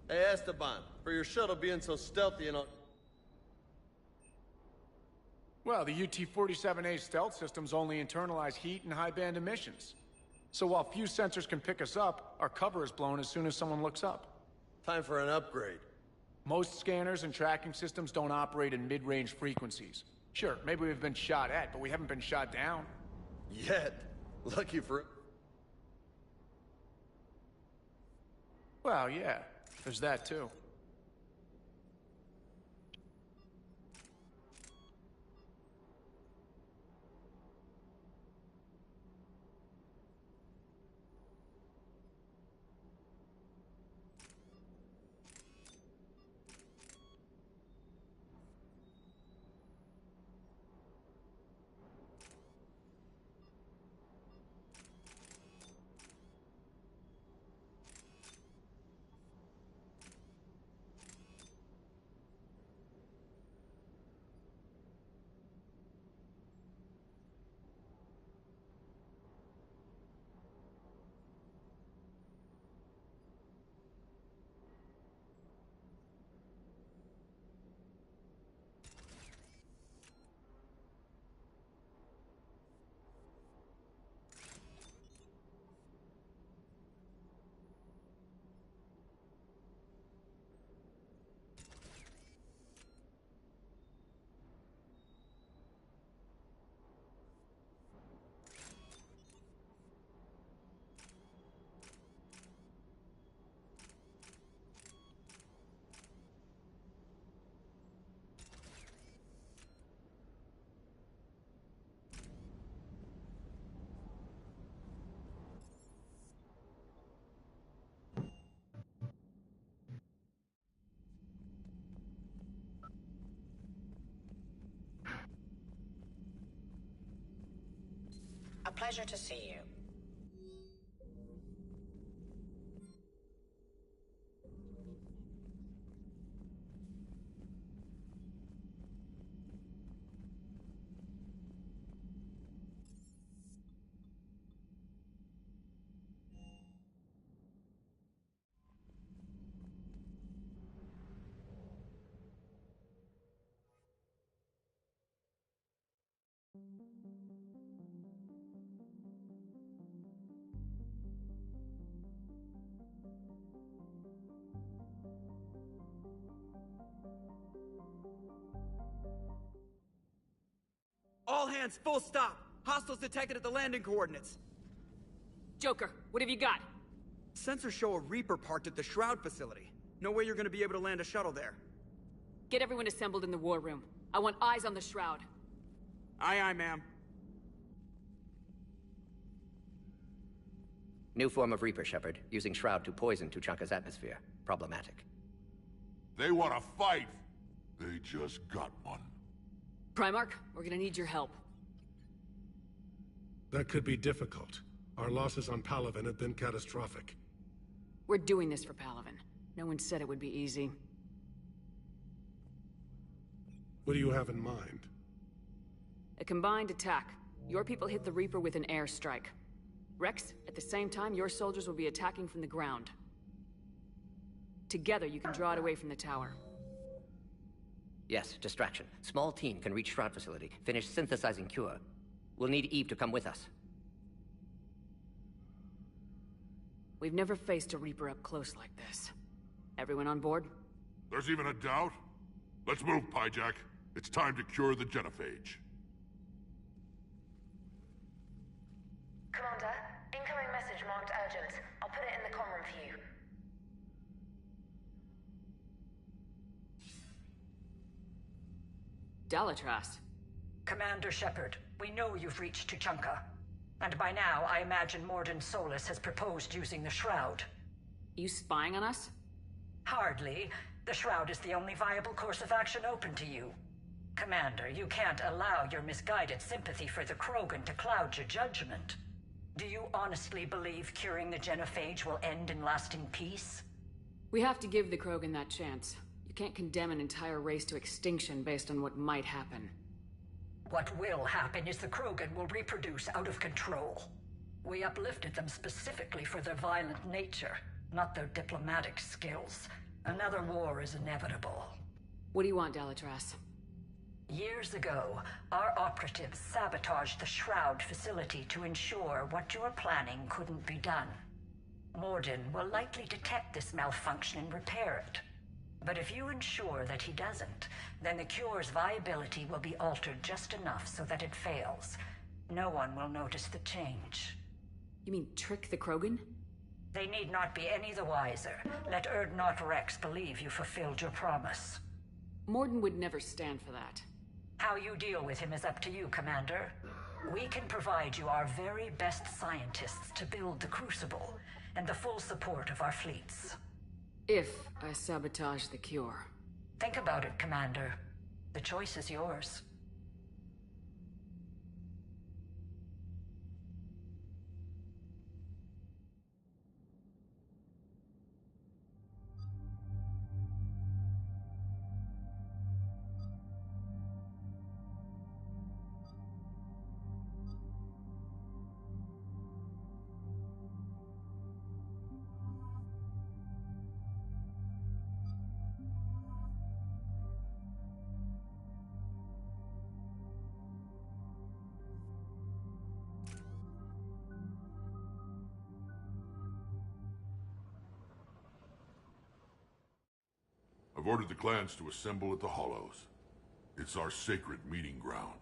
Hey, Esteban, for your shuttle being so stealthy and all... Well, the UT-47A stealth systems only internalize heat and high-band emissions. So while few sensors can pick us up, our cover is blown as soon as someone looks up. Time for an upgrade. Most scanners and tracking systems don't operate in mid-range frequencies. Sure, maybe we've been shot at, but we haven't been shot down. Yet. Lucky for... Well, yeah, there's that too. A pleasure to see you. All hands, full stop! Hostiles detected at the landing coordinates. Joker, what have you got? Sensors show a Reaper parked at the Shroud facility. No way you're gonna be able to land a shuttle there. Get everyone assembled in the war room. I want eyes on the Shroud. Aye, aye, ma'am. New form of Reaper, Shepard, using Shroud to poison Tuchanka's atmosphere. Problematic. They want to fight. They just got one. Primarch, we're gonna need your help. That could be difficult. Our losses on Palaven have been catastrophic. We're doing this for Palaven. No one said it would be easy. What do you have in mind? A combined attack. Your people hit the Reaper with an airstrike. Rex, at the same time, your soldiers will be attacking from the ground. Together, you can draw it away from the tower. Yes, distraction. Small team can reach Shroud facility, finish synthesizing cure. We'll need Eve to come with us. We've never faced a Reaper up close like this. Everyone on board? There's even a doubt? Let's move, Pyjack. It's time to cure the genophage. Commander, incoming message marked urgent. I'll put it in the comm room for you. Dalatras. Commander Shepard, we know you've reached Tuchanka. And by now, I imagine Mordin Solus has proposed using the Shroud. You spying on us? Hardly. The Shroud is the only viable course of action open to you. Commander, you can't allow your misguided sympathy for the Krogan to cloud your judgment. Do you honestly believe curing the genophage will end in lasting peace? We have to give the Krogan that chance. You can't condemn an entire race to extinction based on what might happen. What will happen is the Krogan will reproduce out of control. We uplifted them specifically for their violent nature, not their diplomatic skills. Another war is inevitable. What do you want, Delatras? Years ago, our operatives sabotaged the Shroud facility to ensure what you were planning couldn't be done. Morden will likely detect this malfunction and repair it. But if you ensure that he doesn't, then the cure's viability will be altered just enough so that it fails. No one will notice the change. You mean trick the Krogan? They need not be any the wiser. Let Urdnot Rex believe you fulfilled your promise. Morden would never stand for that. How you deal with him is up to you, Commander. We can provide you our very best scientists to build the Crucible, and the full support of our fleets. If I sabotage the cure. Think about it, Commander. The choice is yours. I've ordered the clans to assemble at the Hollows. It's our sacred meeting ground.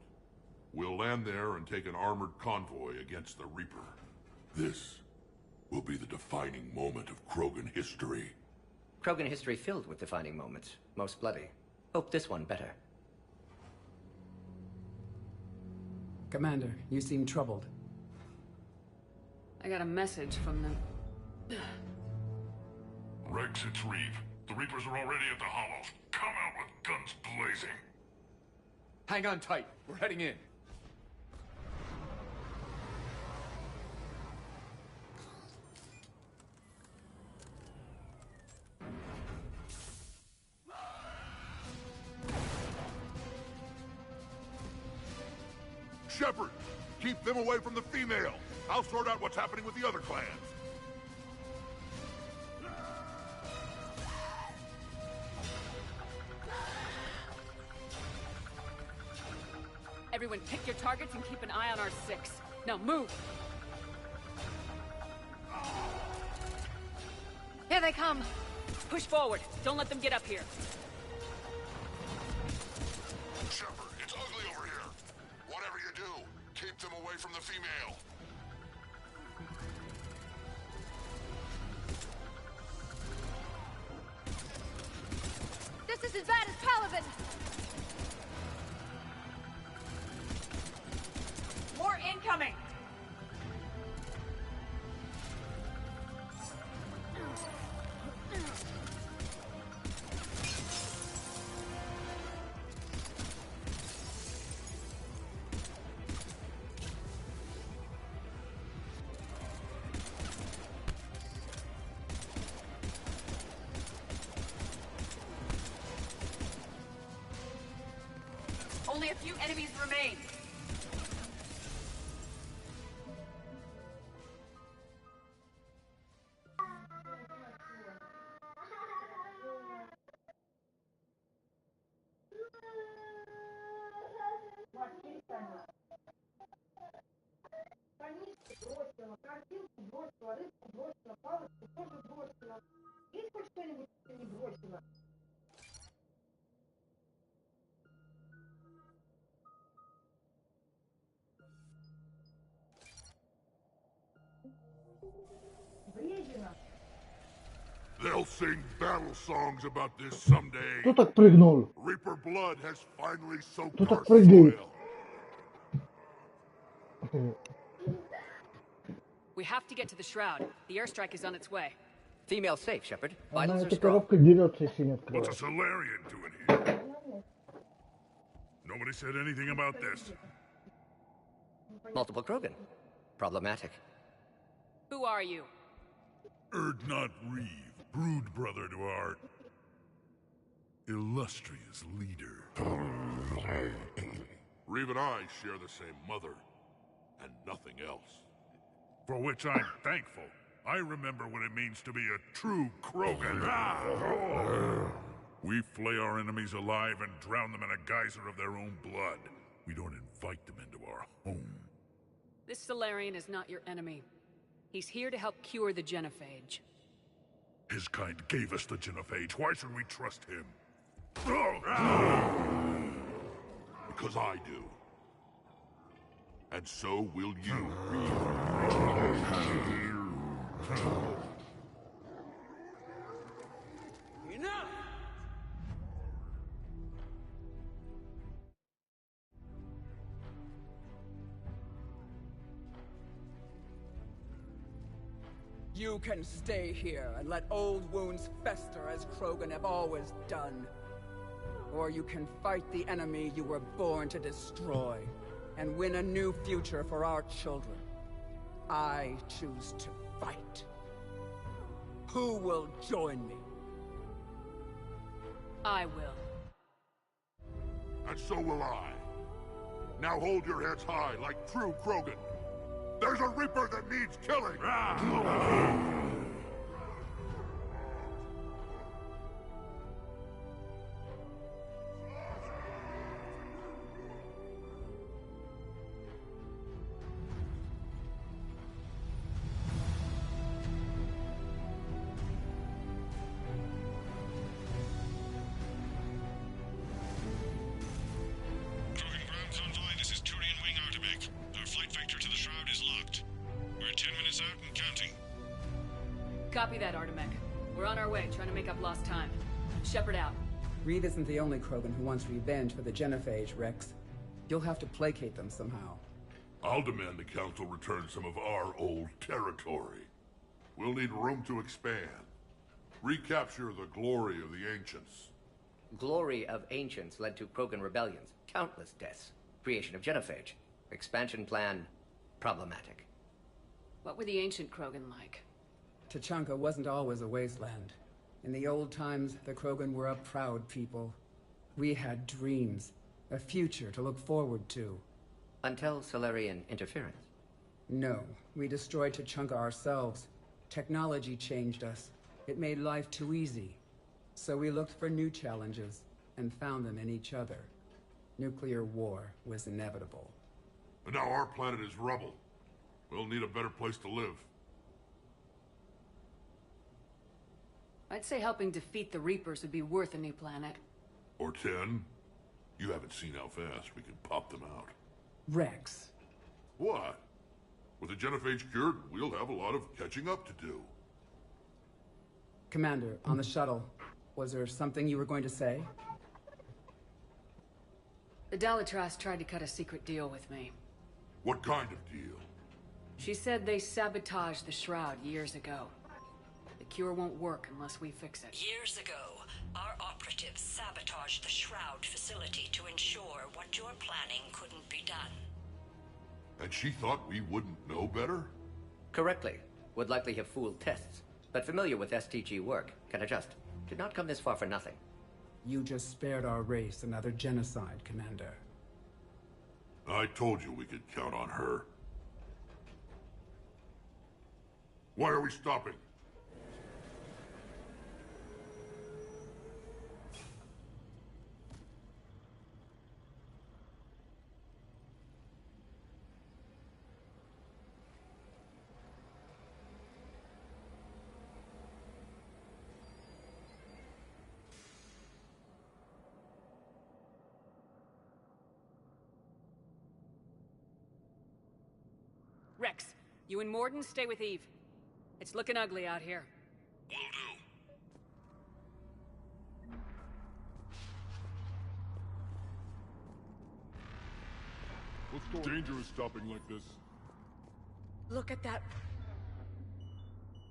We'll land there and take an armored convoy against the Reaper. This will be the defining moment of Krogan history. Krogan history filled with defining moments. Most bloody. Hope this one better. Commander, you seem troubled. I got a message from them. Rex, it's Reeve. The Reapers are already at the Hollows. Come out with guns blazing. Hang on tight. We're heading in. Shepard, keep them away from the female. I'll sort out what's happening with the other clans. Everyone pick your targets and keep an eye on our 6. Now move! Here they come! Push forward. Don't let them get up here. Shepard, it's ugly over here. Whatever you do, keep them away from the female. This is as bad as Palaven! More incoming! Only a few enemies remain. They'll sing battle songs about this someday. Кто так прыгнул? Reaper blood has finally soaked Кто our так прыгает? soil. We have to get to the Shroud. The airstrike is on its way. Female safe, Shepard. Она Vitals are эта strong. коробка дерется, если не What's a открывать. Solarian doing here? Nobody said anything about this. Multiple Krogan. Problematic. Who are you? Urdnot Reeve, brood brother to our illustrious leader. Reeve and I share the same mother, and nothing else. For which I'm thankful. I remember what it means to be a true Krogan. We flay our enemies alive and drown them in a geyser of their own blood. We don't invite them into our home. This Solarian is not your enemy. He's here to help cure the genophage. His kind gave us the genophage. Why should we trust him? Because I do. And so will you. Enough! You can stay here and let old wounds fester as Krogan have always done. Or you can fight the enemy you were born to destroy, and win a new future for our children. I choose to fight. Who will join me? I will. And so will I. Now hold your heads high like true Krogan. There's a Reaper that needs killing! Copy that, Artemech. We're on our way, trying to make up lost time. Shepard out. Reed isn't the only Krogan who wants revenge for the genophage, Rex. You'll have to placate them somehow. I'll demand the Council return some of our old territory. We'll need room to expand. Recapture the glory of the Ancients. Glory of Ancients led to Krogan rebellions, countless deaths, creation of genophage. Expansion plan, problematic. What were the ancient Krogan like? Tachanka wasn't always a wasteland. In the old times, the Krogan were a proud people. We had dreams, a future to look forward to. Until Solarian interference? No, we destroyed Tachanka ourselves. Technology changed us. It made life too easy. So we looked for new challenges, and found them in each other. Nuclear war was inevitable. And now our planet is rubble. We'll need a better place to live. I'd say helping defeat the Reapers would be worth a new planet. Or 10. You haven't seen how fast we can pop them out. Rex. What? With the genophage cured, we'll have a lot of catching up to do. Commander, on the shuttle, was there something you were going to say? The Dalitras tried to cut a secret deal with me. What kind of deal? She said they sabotaged the Shroud years ago. The cure won't work unless we fix it. Years ago, our operatives sabotaged the Shroud facility to ensure what you're planning couldn't be done. And she thought we wouldn't know better? Correctly. Would likely have fooled tests, but familiar with STG work, can adjust. Did not come this far for nothing. You just spared our race another genocide, Commander. I told you we could count on her. Why are we stopping? Rex, you and Morden stay with Eve. It's looking ugly out here. Will do. What's going on? Danger is stopping like this. Look at that.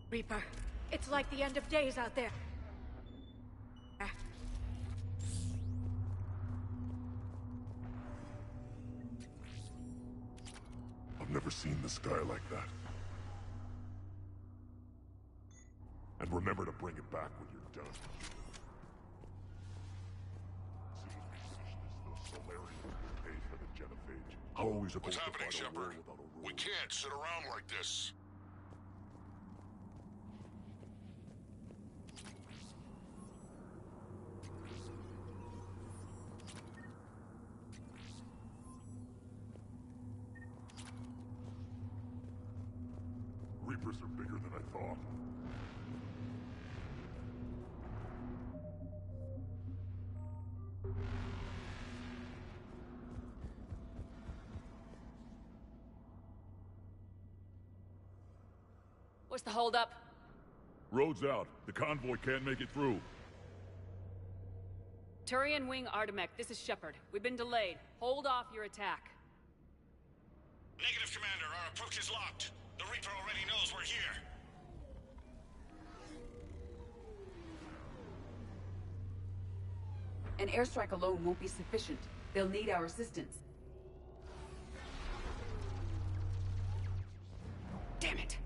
Reaper. It's like the end of days out there. I've never seen the sky like that. And remember to bring it back when you're done. What's happening, Shepard? We can't sit around like this. Reapers are bigger than I thought. What's the holdup? Road's out. The convoy can't make it through. Turian Wing Artemek, this is Shepard. We've been delayed. Hold off your attack. Negative, Commander. Our approach is locked. The Reaper already knows we're here. An airstrike alone won't be sufficient. They'll need our assistance. Damn it!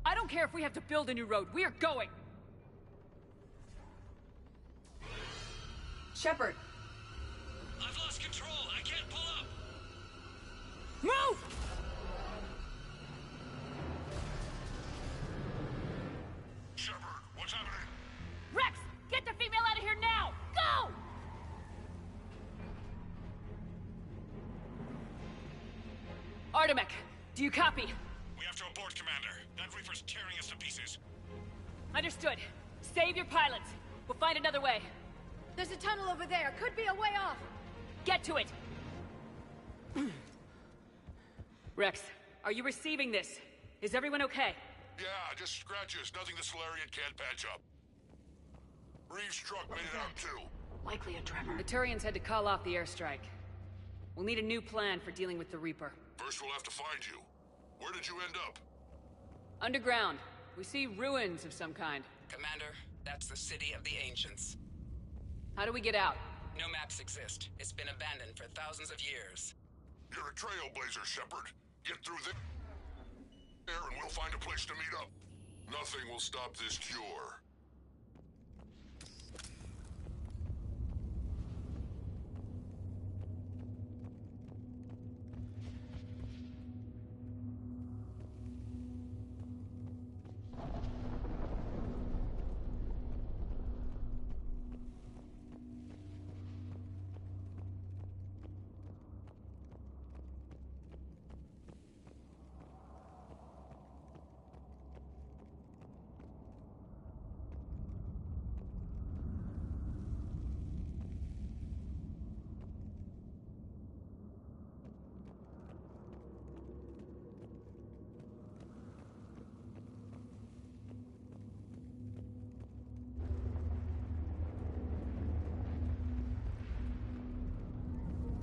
I don't care if we have to build a new road. We are going! Shepard! I've lost control. I can't pull up. Move! Shepard, what's happening? Rex! Get the female out of here now! Go! Artemek, do you copy? We have to abort, Commander. That Reaper's tearing us to pieces. Understood. Save your pilots. We'll find another way. There's a tunnel over there. Could be a way off. Get to it! Rex, are you receiving this? Is everyone okay? Yeah, just scratches. Nothing the Solarian can't patch up. Reeves' truck made it out too. Likely a tremor. The Turians had to call off the airstrike. We'll need a new plan for dealing with the Reaper. First we'll have to find you. Where did you end up? Underground. We see ruins of some kind. Commander, that's the City of the Ancients. How do we get out? No maps exist. It's been abandoned for thousands of years. You're a trailblazer, Shepard. Get through there and we'll find a place to meet up. Nothing will stop this cure.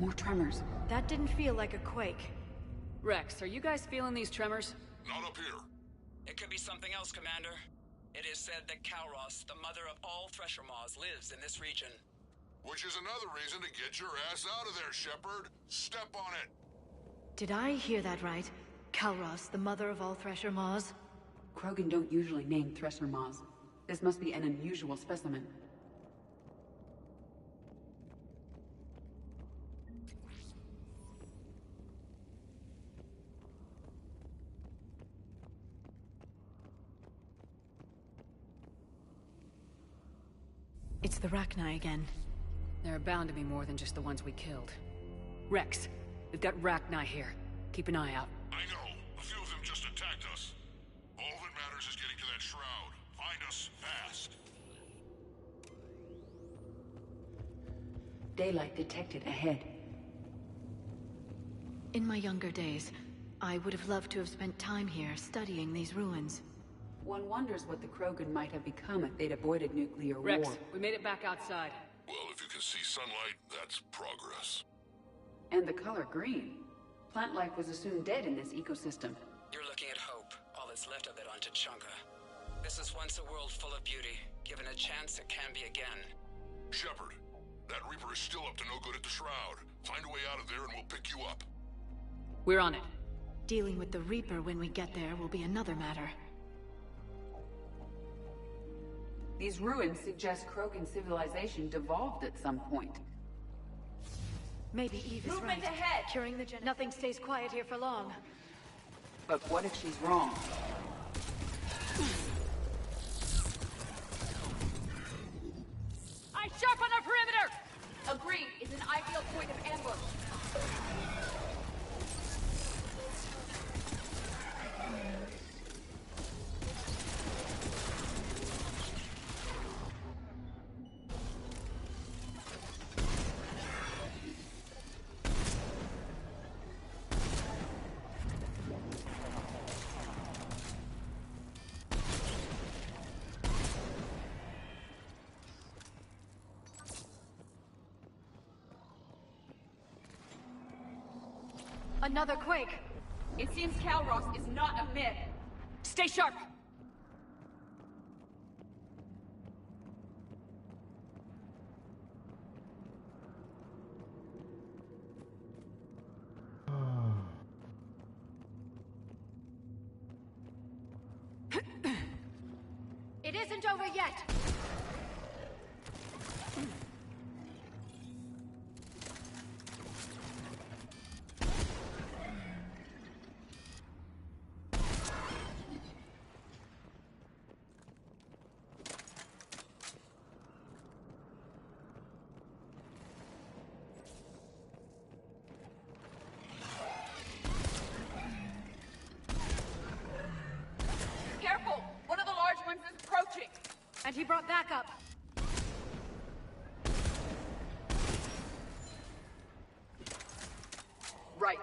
More tremors. That didn't feel like a quake. Rex, are you guys feeling these tremors? Not up here. It could be something else, Commander. It is said that Kalros, the mother of all Thresher Maws, lives in this region. Which is another reason to get your ass out of there, Shepard. Step on it. Did I hear that right? Kalros, the mother of all Thresher Maws? Krogan don't usually name Thresher Maws. This must be an unusual specimen. It's the Rachni again. There are bound to be more than just the ones we killed. Rex, we've got Rachni here. Keep an eye out. I know. A few of them just attacked us. All that matters is getting to that shroud. Find us fast. Daylight detected ahead. In my younger days, I would have loved to have spent time here studying these ruins. One wonders what the Krogan might have become if they'd avoided nuclear Rex, war. we made it back outside. Well, if you can see sunlight, that's progress. And the color green. Plant life was assumed dead in this ecosystem. You're looking at hope, all that's left of it on Tuchanka. This is once a world full of beauty. Given a chance, it can be again. Shepard, that Reaper is still up to no good at the Shroud. Find a way out of there and we'll pick you up. We're on it. Dealing with the Reaper when we get there will be another matter. These ruins suggest Krogan civilization devolved at some point. Maybe Eve is Movement right. ahead! Curing the Nothing stays quiet here for long. But what if she's wrong? Eyes sharp on our perimeter! Agreed. It's an ideal point of ambush. Another quake! It seems Calros is not a myth. Stay sharp! It isn't over yet! Careful! One of the large ones is approaching! And he brought backup! Right.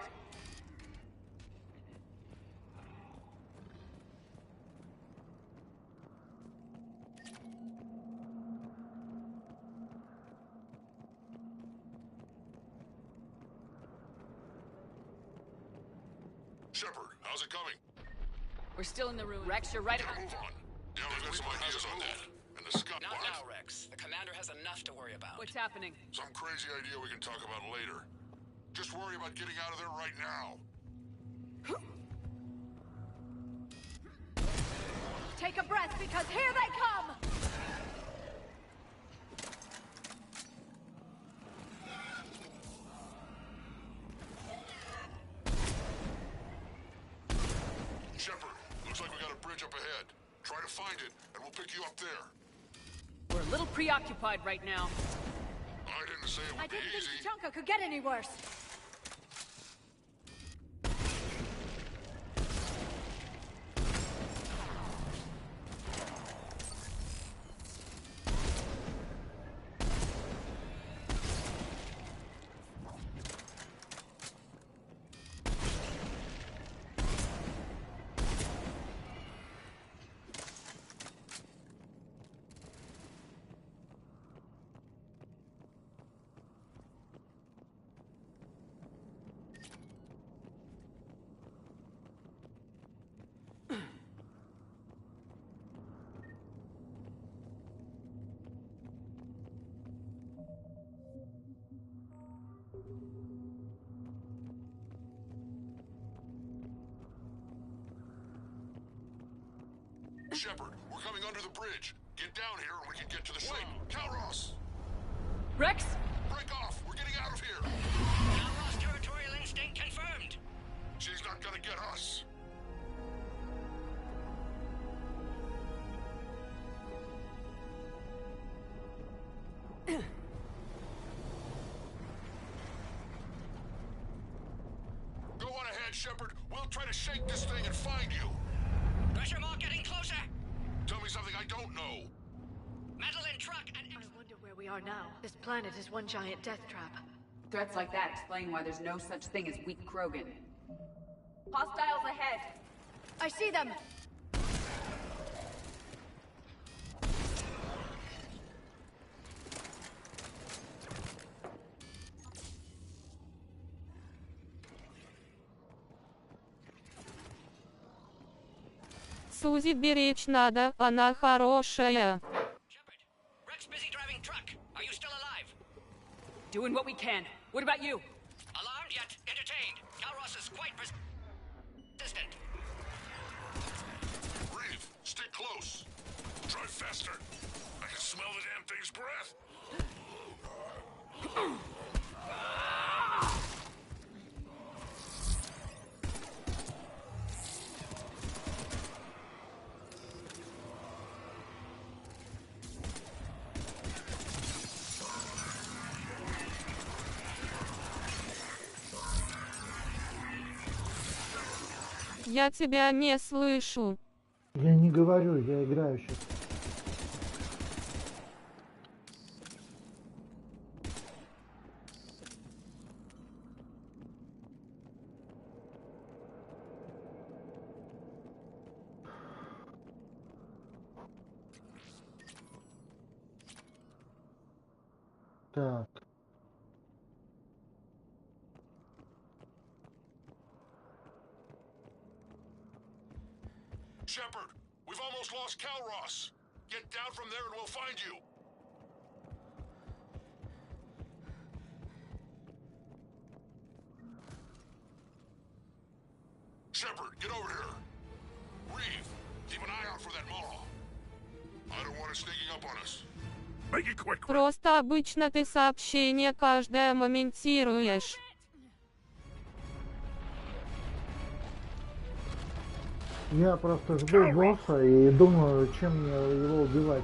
Shepard, how's it coming? We're still in the room. Rex, you're right about... Move on. Yeah, I've got some ideas on that. And the Scott... Not now, Rex. The commander has enough to worry about. What's happening? Some crazy idea we can talk about later. Just worry about getting out of there right now. Take a breath, because here they come! Shepard, looks like we got a bridge up ahead. Try to find it, and we'll pick you up there. We're a little preoccupied right now. I didn't say it I would be didn't think easy. Tuchanka could get any worse. Shepard, we're coming under the bridge. Get down here and we can get to the ship. Calros! Rex? Break off! We're getting out of here! Calros territorial instinct confirmed. She's not gonna get us. Go on ahead, Shepard. We'll try to shake this thing and find you. Pressure mark getting closer. Tell me something I don't know. Metal in truck and... I wonder where we are now. This planet is one giant death trap. Threats like that explain why there's no such thing as weak Krogan. Hostiles ahead! I see them! Сузи беречь надо, она хорошая. Rex busy driving truck. Are you still alive? Doing what we can. What about you? Alarmed yet entertained. Calros is quite persistent. Breathe. Stay close. Drive faster. I can smell the damn thing's breath. Я тебя не слышу. Я не говорю, я играю сейчас. Так. Shepard, we've almost lost Calros. Get down from there and we'll find you. Shepard, get over here. Reeve, keep an eye out for that maw. I don't want it sneaking up on us. Make it quick. Просто обычно ты сообщение каждое моментируешь. Я просто жду босса и думаю, чем мне его убивать.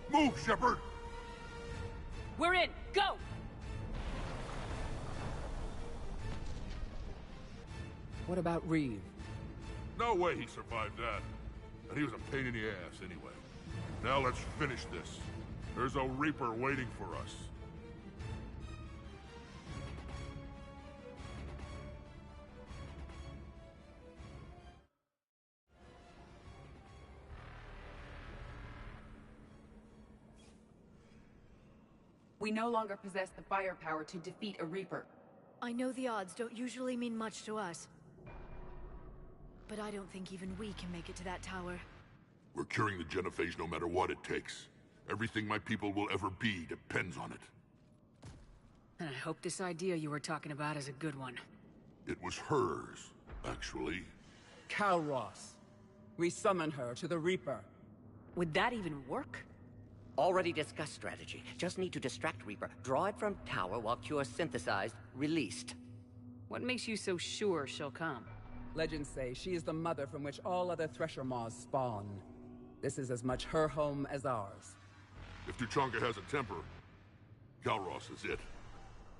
Move, Shepard. We're in. Go. What about Reeve? No way he survived that. And he was a pain in the ass anyway. Now let's finish this. There's a Reaper waiting for us. We no longer possess the firepower to defeat a Reaper. I know the odds don't usually mean much to us. But I don't think even we can make it to that tower. We're curing the genophage no matter what it takes. Everything my people will ever be depends on it. And I hope this idea you were talking about is a good one. It was hers, actually. Calros. We summon her to the Reaper. Would that even work? Already discussed strategy. Just need to distract Reaper. Draw it from tower while Cure synthesized, released. What makes you so sure she'll come? Legends say she is the mother from which all other Thresher Maws spawn. This is as much her home as ours. If Tuchanka has a temper, Calros is it.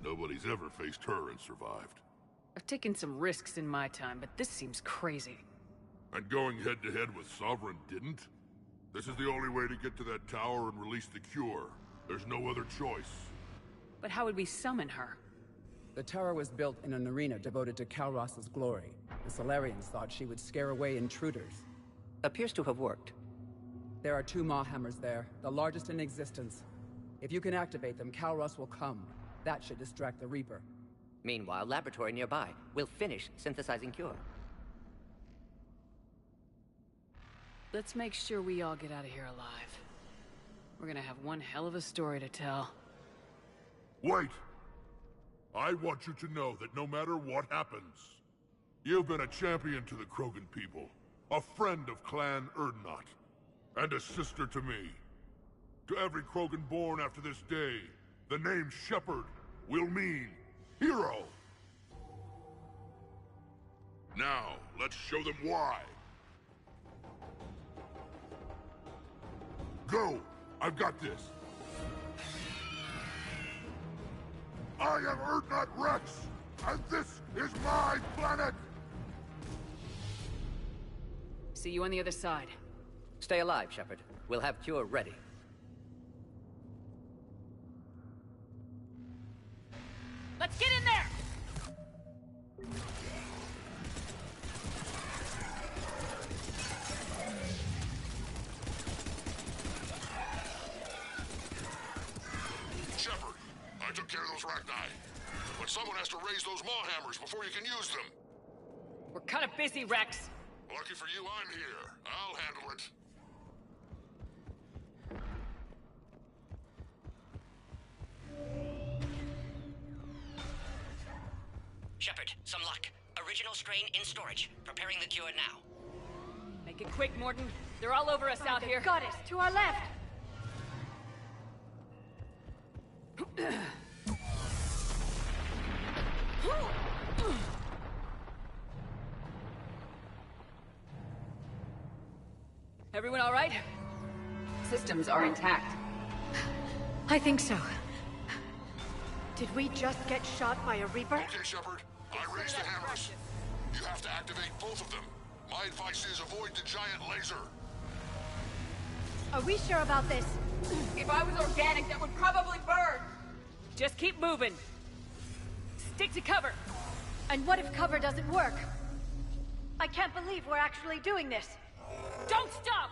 Nobody's ever faced her and survived. I've taken some risks in my time, but this seems crazy. And going head-to-head with Sovereign didn't? This is the only way to get to that tower and release the cure. There's no other choice. But how would we summon her? The tower was built in an arena devoted to Calros' glory. The Solarians thought she would scare away intruders. Appears to have worked. There are 2 Maw hammers there, the largest in existence. If you can activate them, Calros will come. That should distract the Reaper. Meanwhile, laboratory nearby. We'll finish synthesizing Cure. Let's make sure we all get out of here alive. We're gonna have one hell of a story to tell. Wait! I want you to know that no matter what happens, you've been a champion to the Krogan people, a friend of Clan Erdnot, and a sister to me. To every Krogan born after this day, the name Shepard will mean hero. Now, let's show them why. Go! I've got this. I am Erdnot Rex, and this is my planet! See you on the other side. Stay alive, Shepard. We'll have Cure ready. Let's get in there! Shepard, I took care of those Rachni. But someone has to raise those Maw hammers before you can use them. We're kind of busy, Rex. Lucky for you, I'm here. I'll handle it. Shepard, some luck. Original strain in storage. Preparing the Cure now. Make it quick, Morton. They're all over us out here. Goddess, to our left! Everyone all right? Systems are intact. I think so. Did we just get shot by a Reaper? Okay, Shepard. I raised the hammers. You have to activate both of them. My advice is avoid the giant laser. Are we sure about this? If I was organic, that would probably burn! Just keep moving. Stick to cover. And what if cover doesn't work? I can't believe we're actually doing this. Don't stop!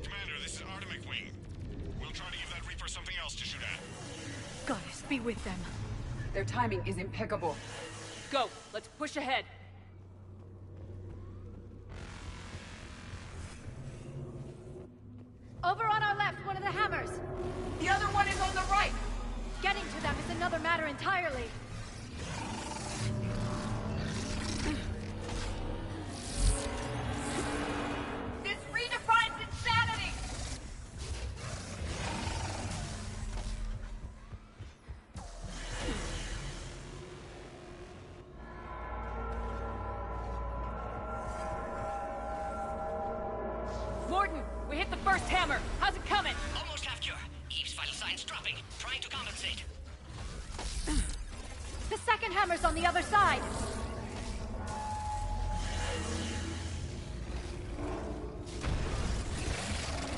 Commander, this is Artemic Wing. We'll try to give that Reaper something else to shoot at. Goddess, be with them. Their timing is impeccable. Go, let's push ahead. Over on our left, one of the hammers. The other one is on the right. Getting to them is another matter entirely. This redefines insanity! Mordin, we hit the first hammer. How's it coming? Almost half cure. Eve's vital signs dropping. Trying to compensate. The second hammer's on the other side.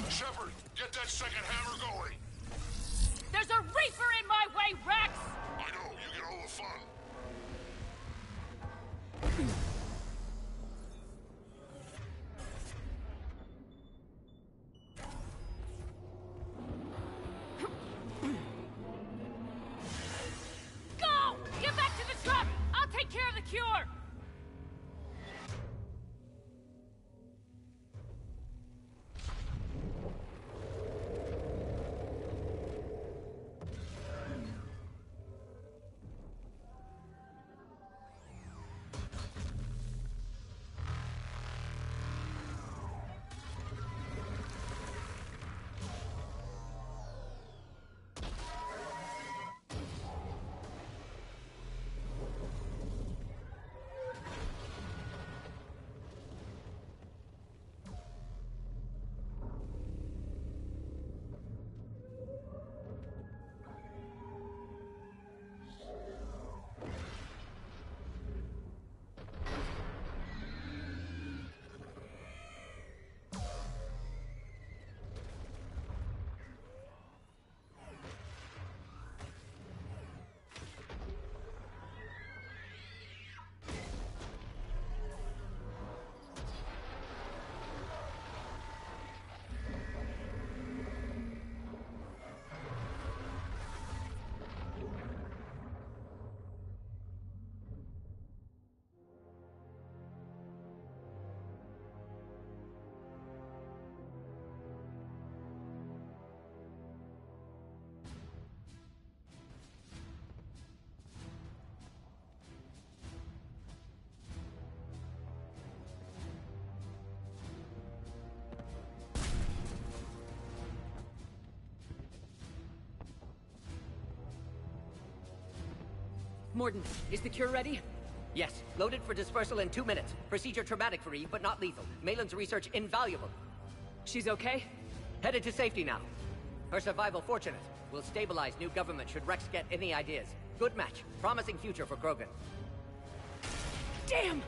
Shepard, get that second hammer going. There's a Reaper in my way, Rex! I know, you get all the fun. Go! Get back to the truck! I'll take care of the cure! Mordin, is the cure ready? Yes, loaded for dispersal in 2 minutes. Procedure traumatic for Eve, but not lethal. Malin's research invaluable. She's okay? Headed to safety now. Her survival fortunate. Will stabilize new government should Rex get any ideas. Good match. Promising future for Krogan. Damn!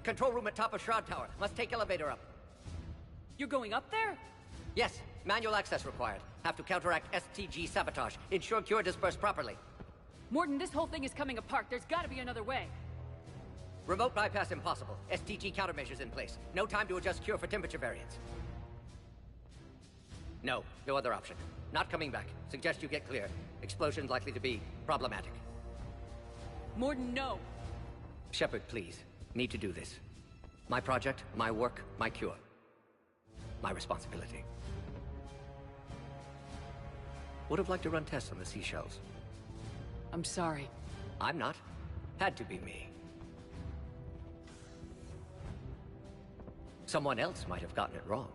Control room at top of Shroud Tower. Must take elevator up. You're going up there? Yes, manual access required. Have to counteract STG sabotage. Ensure cure dispersed properly. Mordin, this whole thing is coming apart. There's gotta be another way. Remote bypass impossible. STG countermeasures in place. No time to adjust cure for temperature variance. No other option. Not coming back. Suggest you get clear. Explosion likely to be problematic. Mordin, no. Shepard, please. Need to do this. My project, my work, my cure. My responsibility. Would have liked to run tests on the seashells. I'm sorry. I'm not. Had to be me. Someone else might have gotten it wrong.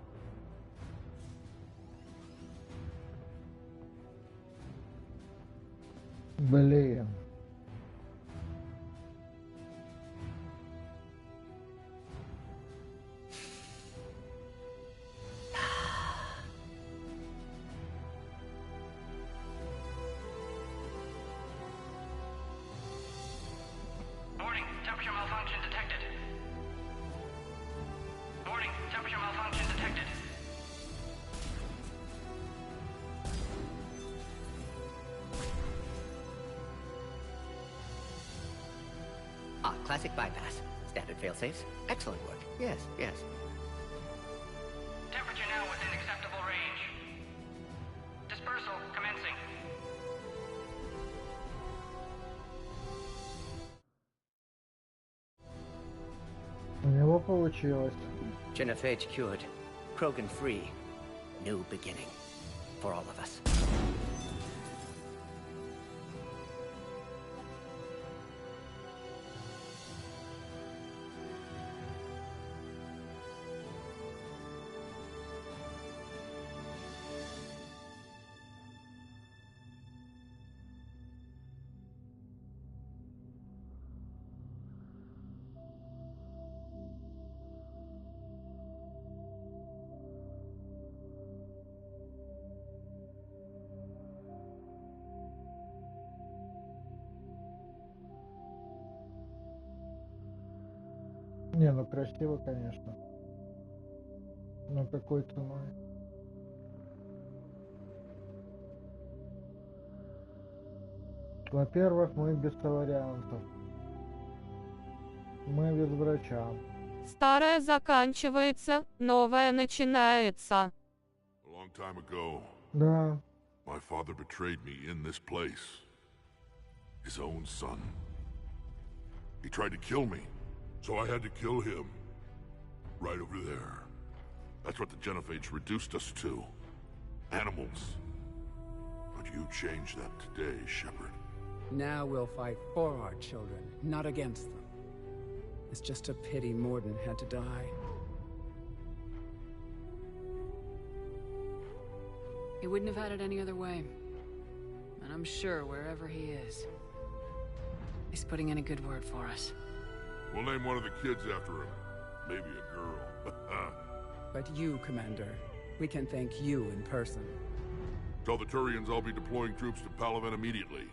Блин. Warning, temperature malfunction detected. Warning, temperature malfunction detected. Ah, classic bypass. Standard failsafes. Excellent work. Yes. Temperature now within acceptable range. Dispersal commencing. получилось. Genophage cured. Krogan free. New beginning. For all of us. Не, ну красиво, конечно. Но какой ценой? Во-первых, мы без вариантов. Мы без врача. Старое заканчивается, новое начинается. A long time ago, Да. my father betrayed me in this place. His own son. He tried to kill me, so I had to kill him. Right over there. That's what the Genophage reduced us to. Animals. But you changed that today, Shepard. Now we'll fight for our children, not against them. It's just a pity Morden had to die. He wouldn't have had it any other way. And I'm sure wherever he is, he's putting in a good word for us. We'll name one of the kids after him. Maybe a girl. But you, Commander, we can thank you in person. Tell the Turians I'll be deploying troops to Palaven immediately.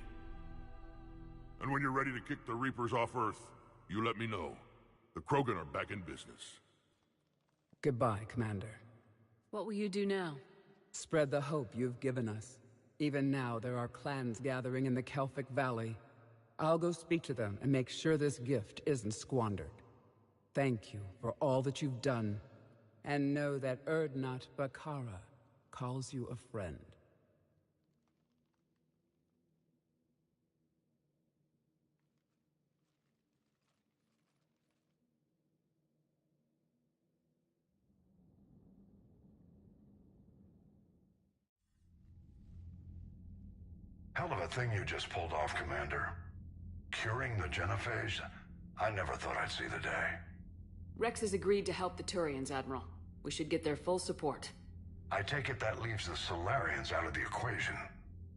And when you're ready to kick the Reapers off Earth, you let me know. The Krogan are back in business. Goodbye, Commander. What will you do now? Spread the hope you've given us. Even now, there are clans gathering in the Kelphic Valley. I'll go speak to them and make sure this gift isn't squandered. Thank you for all that you've done. And know that Erdnot Bakara calls you a friend. Hell of a thing you just pulled off, Commander. Curing the Genophage? I never thought I'd see the day. Rex has agreed to help the Turians, Admiral. We should get their full support. I take it that leaves the Solarians out of the equation.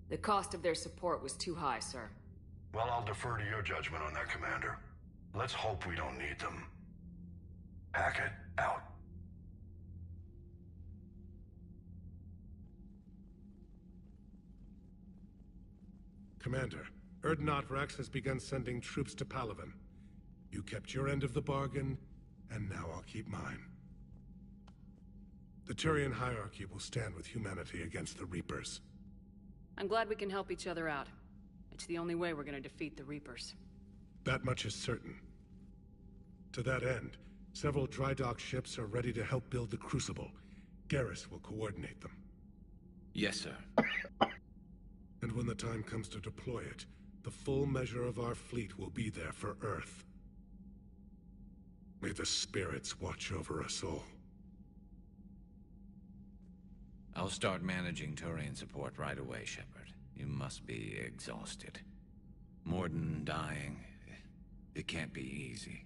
The cost of their support was too high, sir. Well, I'll defer to your judgment on that, Commander. Let's hope we don't need them. Hackett, out. Commander, Erdnot Rex has begun sending troops to Palaven. You kept your end of the bargain, and now I'll keep mine. The Turian hierarchy will stand with humanity against the Reapers. I'm glad we can help each other out. It's the only way we're gonna defeat the Reapers. That much is certain. To that end, several dry dock ships are ready to help build the Crucible. Garrus will coordinate them. Yes, sir. And when the time comes to deploy it, the full measure of our fleet will be there for Earth. May the spirits watch over us all. I'll start managing Turian support right away, Shepard. You must be exhausted. Morden dying, it can't be easy.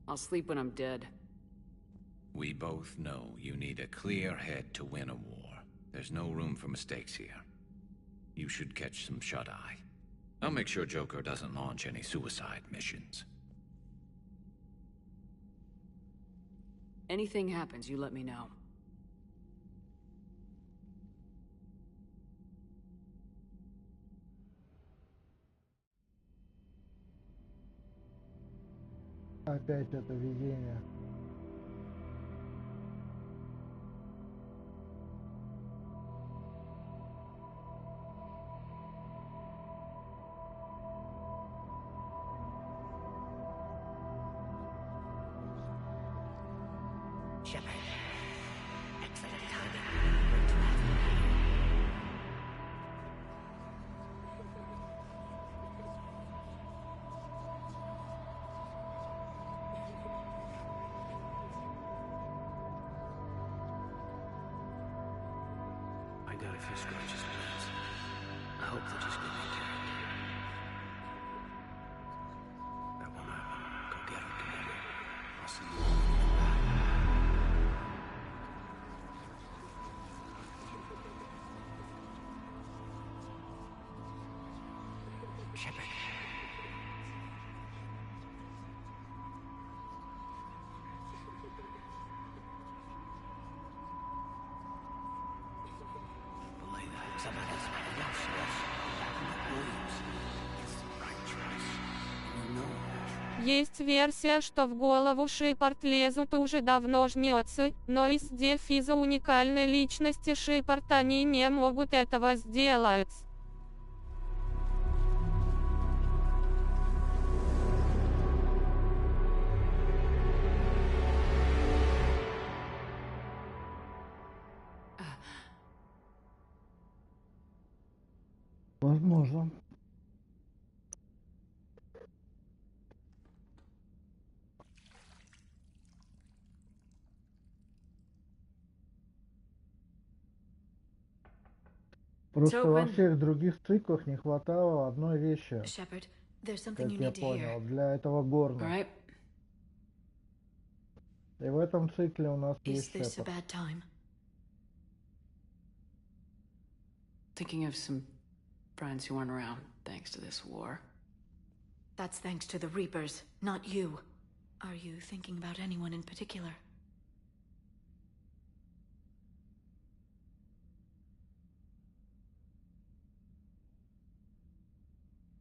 I'll sleep when I'm dead. We both know you need a clear head to win a war. There's no room for mistakes here. You should catch some shut-eye. I'll make sure Joker doesn't launch any suicide missions. Anything happens, you let me know. Опять это видение. Shepard. Excellent timing. a few scratches, please. I hope that he's gonna make it. That one island. Go get him, Commander. I'll see you when we get back. Shepard. Есть версия, что в голову Шепард лезут уже давно жнецы, но из-за уникальной личности Шепард они не могут этого сделать. Возможно. Просто во всех других циклах не хватало одной вещи, Shepard, there's как something you я need to hear. понял, для этого горна. Right. И в этом цикле у нас Is есть this a Шепард. bad time? Thinking of some friends who aren't around thanks to this war. That's thanks to the Reapers, not you. Are you thinking about anyone in particular?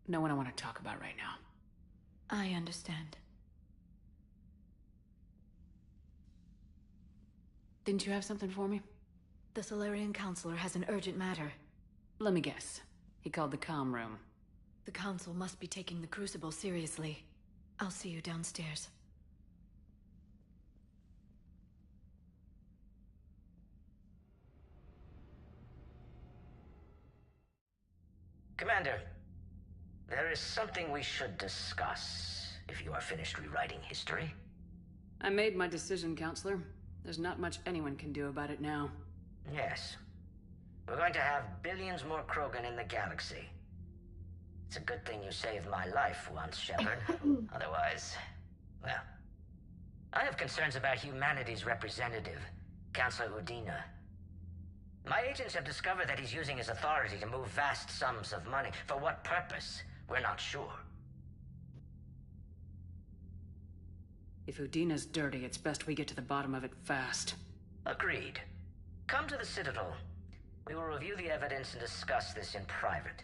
No one I want to talk about right now. I understand. Didn't you have something for me? The Solarian Counselor has an urgent matter. Let me guess. He called the comm room. The Council must be taking the Crucible seriously. I'll see you downstairs. Commander, there is something we should discuss, if you are finished rewriting history. I made my decision, Counselor. There's not much anyone can do about it now. Yes. We're going to have billions more Krogan in the galaxy. It's a good thing you saved my life once, Shepard. Otherwise, well... I have concerns about humanity's representative, Counselor Udina. My agents have discovered that he's using his authority to move vast sums of money. For what purpose? We're not sure. If Udina's dirty, it's best we get to the bottom of it fast. Agreed. Come to the Citadel. We will review the evidence and discuss this in private.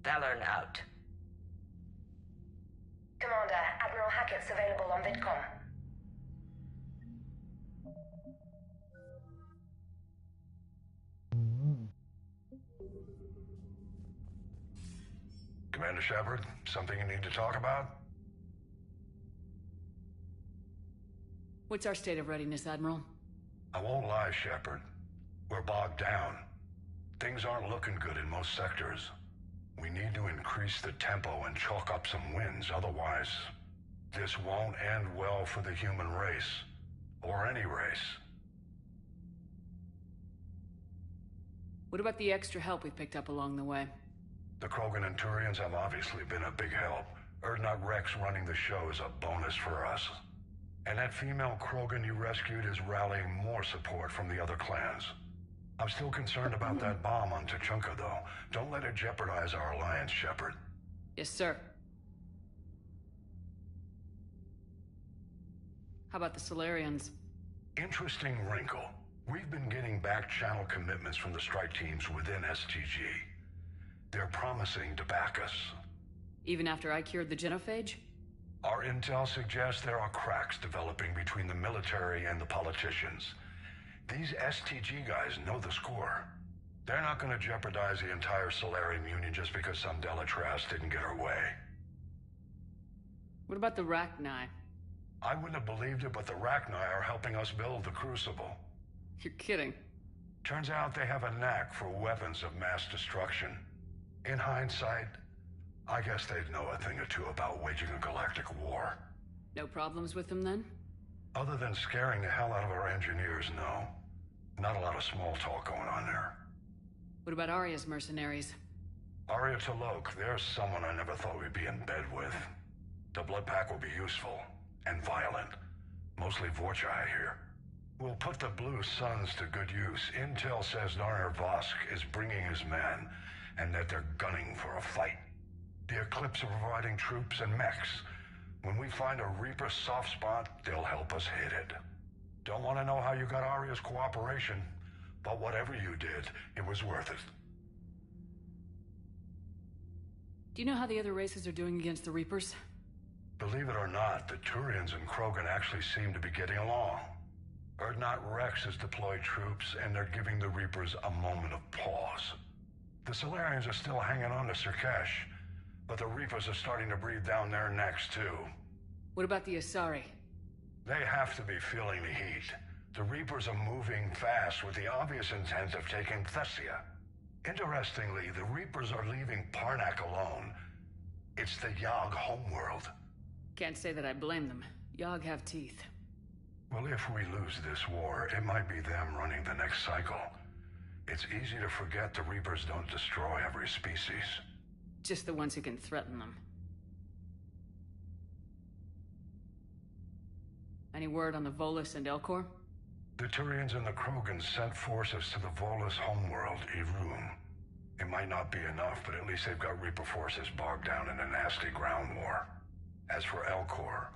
Valorn out. Commander, Admiral Hackett's available on VidCom. Commander Shepard, something you need to talk about? What's our state of readiness, Admiral? I won't lie, Shepard. We're bogged down. Things aren't looking good in most sectors. We need to increase the tempo and chalk up some wins, otherwise this won't end well for the human race. Or any race. What about the extra help we picked up along the way? The Krogan and Turians have obviously been a big help. Urdnot Rex running the show is a bonus for us. And that female Krogan you rescued is rallying more support from the other clans. I'm still concerned about that bomb on Tuchanka, though. Don't let it jeopardize our alliance, Shepard. Yes, sir. How about the Solarians? Interesting wrinkle. We've been getting back-channel commitments from the strike teams within STG. They're promising to back us. Even after I cured the genophage? Our intel suggests there are cracks developing between the military and the politicians. These STG guys know the score. They're not going to jeopardize the entire Solarian Union just because some Delatras didn't get her way. What about the Rachni? I wouldn't have believed it, but the Rachni are helping us build the Crucible. You're kidding. Turns out they have a knack for weapons of mass destruction. In hindsight, I guess they'd know a thing or two about waging a galactic war. No problems with them, then? Other than scaring the hell out of our engineers, no. Not a lot of small talk going on there. What about Arya's mercenaries? Arya T'Loak, there's someone I never thought we'd be in bed with. The Blood Pack will be useful, and violent. Mostly Vorcha, I hear. We'll put the Blue Suns to good use. Intel says Narner Vosk is bringing his men, and that they're gunning for a fight. The Eclipse are providing troops and mechs. When we find a Reaper soft spot, they'll help us hit it. Don't want to know how you got Arya's cooperation, but whatever you did, it was worth it. Do you know how the other races are doing against the Reapers? Believe it or not, the Turians and Krogan actually seem to be getting along. Urdnot Rex has deployed troops, and they're giving the Reapers a moment of pause. The Solarians are still hanging on to Sirkesh, but the Reapers are starting to breathe down their necks, too. What about the Asari? They have to be feeling the heat. The Reapers are moving fast with the obvious intent of taking Thessia. Interestingly, the Reapers are leaving Parnak alone. It's the Yogg homeworld. Can't say that I blame them. Yogg have teeth. Well, if we lose this war, it might be them running the next cycle. It's easy to forget the Reapers don't destroy every species. Just the ones who can threaten them. Any word on the Volus and Elcor? The Turians and the Krogan sent forces to the Volus homeworld, Irun. It might not be enough, but at least they've got Reaper forces bogged down in a nasty ground war. As for Elcor,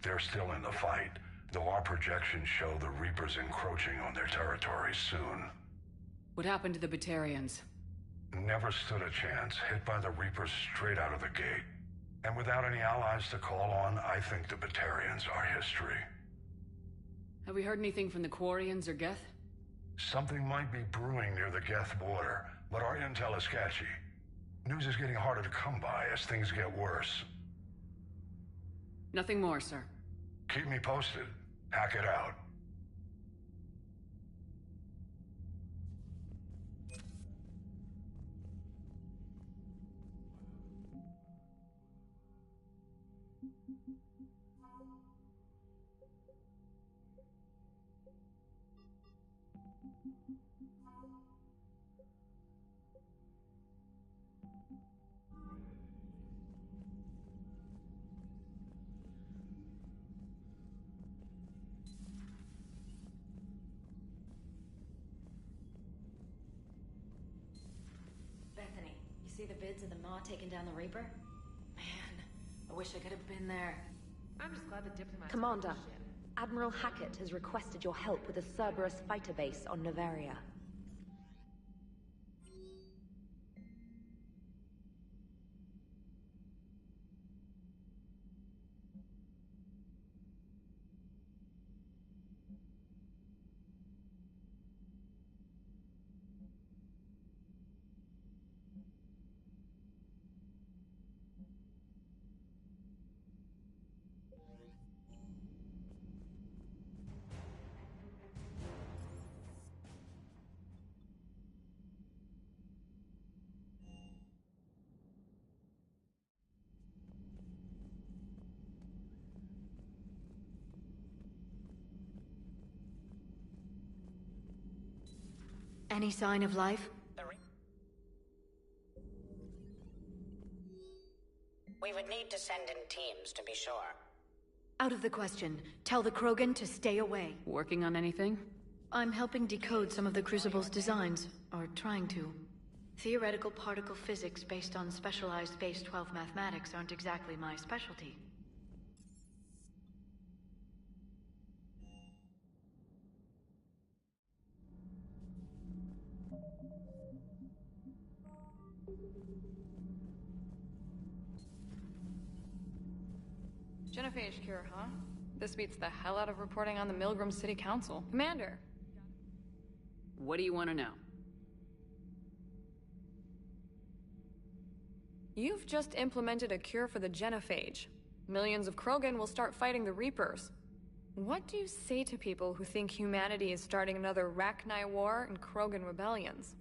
they're still in the fight, though our projections show the Reapers encroaching on their territory soon. What happened to the Batarians? Never stood a chance, hit by the Reapers straight out of the gate. And without any allies to call on, I think the Batarians are history. Have we heard anything from the Quarians or Geth? Something might be brewing near the Geth border, but our intel is sketchy. News is getting harder to come by as things get worse. Nothing more, sir. Keep me posted. Hack it out. Bethany, you see the vids of the Maw taking down the Reaper? Man, I wish I could have been there. I'm just glad the diplomats... Commander, Admiral Hackett has requested your help with a Cerberus fighter base on Novaria. Any sign of life? We would need to send in teams to be sure. Out of the question. Tell the Krogan to stay away. Working on anything? I'm helping decode some of the Crucible's designs, or trying to. Theoretical particle physics based on specialized Base 12 mathematics aren't exactly my specialty. Genophage cure, huh? This beats the hell out of reporting on the Milgram City Council. Commander! What do you want to know? You've just implemented a cure for the genophage. Millions of Krogan will start fighting the Reapers. What do you say to people who think humanity is starting another Rachni War and Krogan rebellions?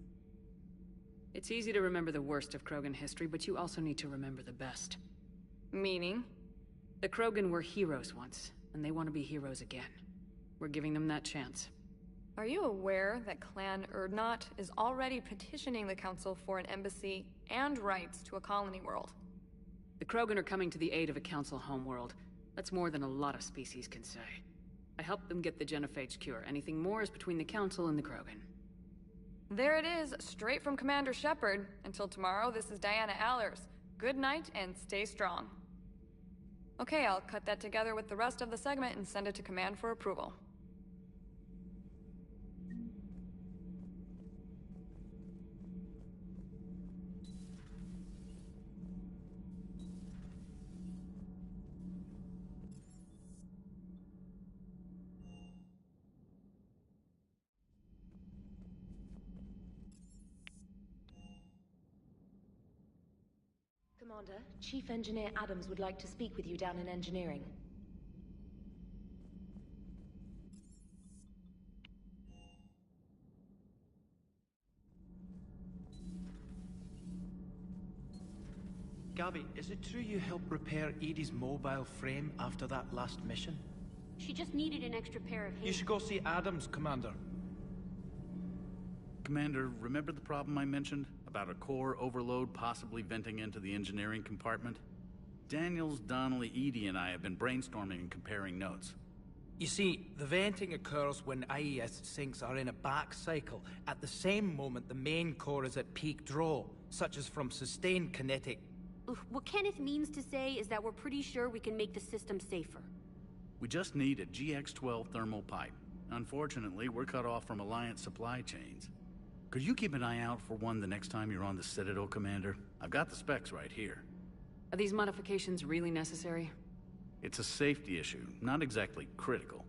It's easy to remember the worst of Krogan history, but you also need to remember the best. Meaning? The Krogan were heroes once, and they want to be heroes again. We're giving them that chance. Are you aware that Clan Urdnot is already petitioning the Council for an embassy and rights to a colony world? The Krogan are coming to the aid of a Council homeworld. That's more than a lot of species can say. I helped them get the Genophage cure. Anything more is between the Council and the Krogan. There it is, straight from Commander Shepard. Until tomorrow, this is Diana Allers. Good night and stay strong. Okay, I'll cut that together with the rest of the segment and send it to Command for approval. Commander, Chief Engineer Adams would like to speak with you down in engineering. Gabby, is it true you helped repair Edie's mobile frame after that last mission? She just needed an extra pair of hands. You should go see Adams, Commander. Commander, remember the problem I mentioned? About a core overload possibly venting into the engineering compartment? Daniels, Donnelly, Edie, and I have been brainstorming and comparing notes. You see, the venting occurs when IES sinks are in a back cycle, at the same moment the main core is at peak draw, such as from sustained kinetic. What Kenneth means to say is that we're pretty sure we can make the system safer. We just need a GX-12 thermal pipe. Unfortunately, we're cut off from Alliance supply chains. Could you keep an eye out for one the next time you're on the Citadel, Commander? I've got the specs right here. Are these modifications really necessary? It's a safety issue, not exactly critical.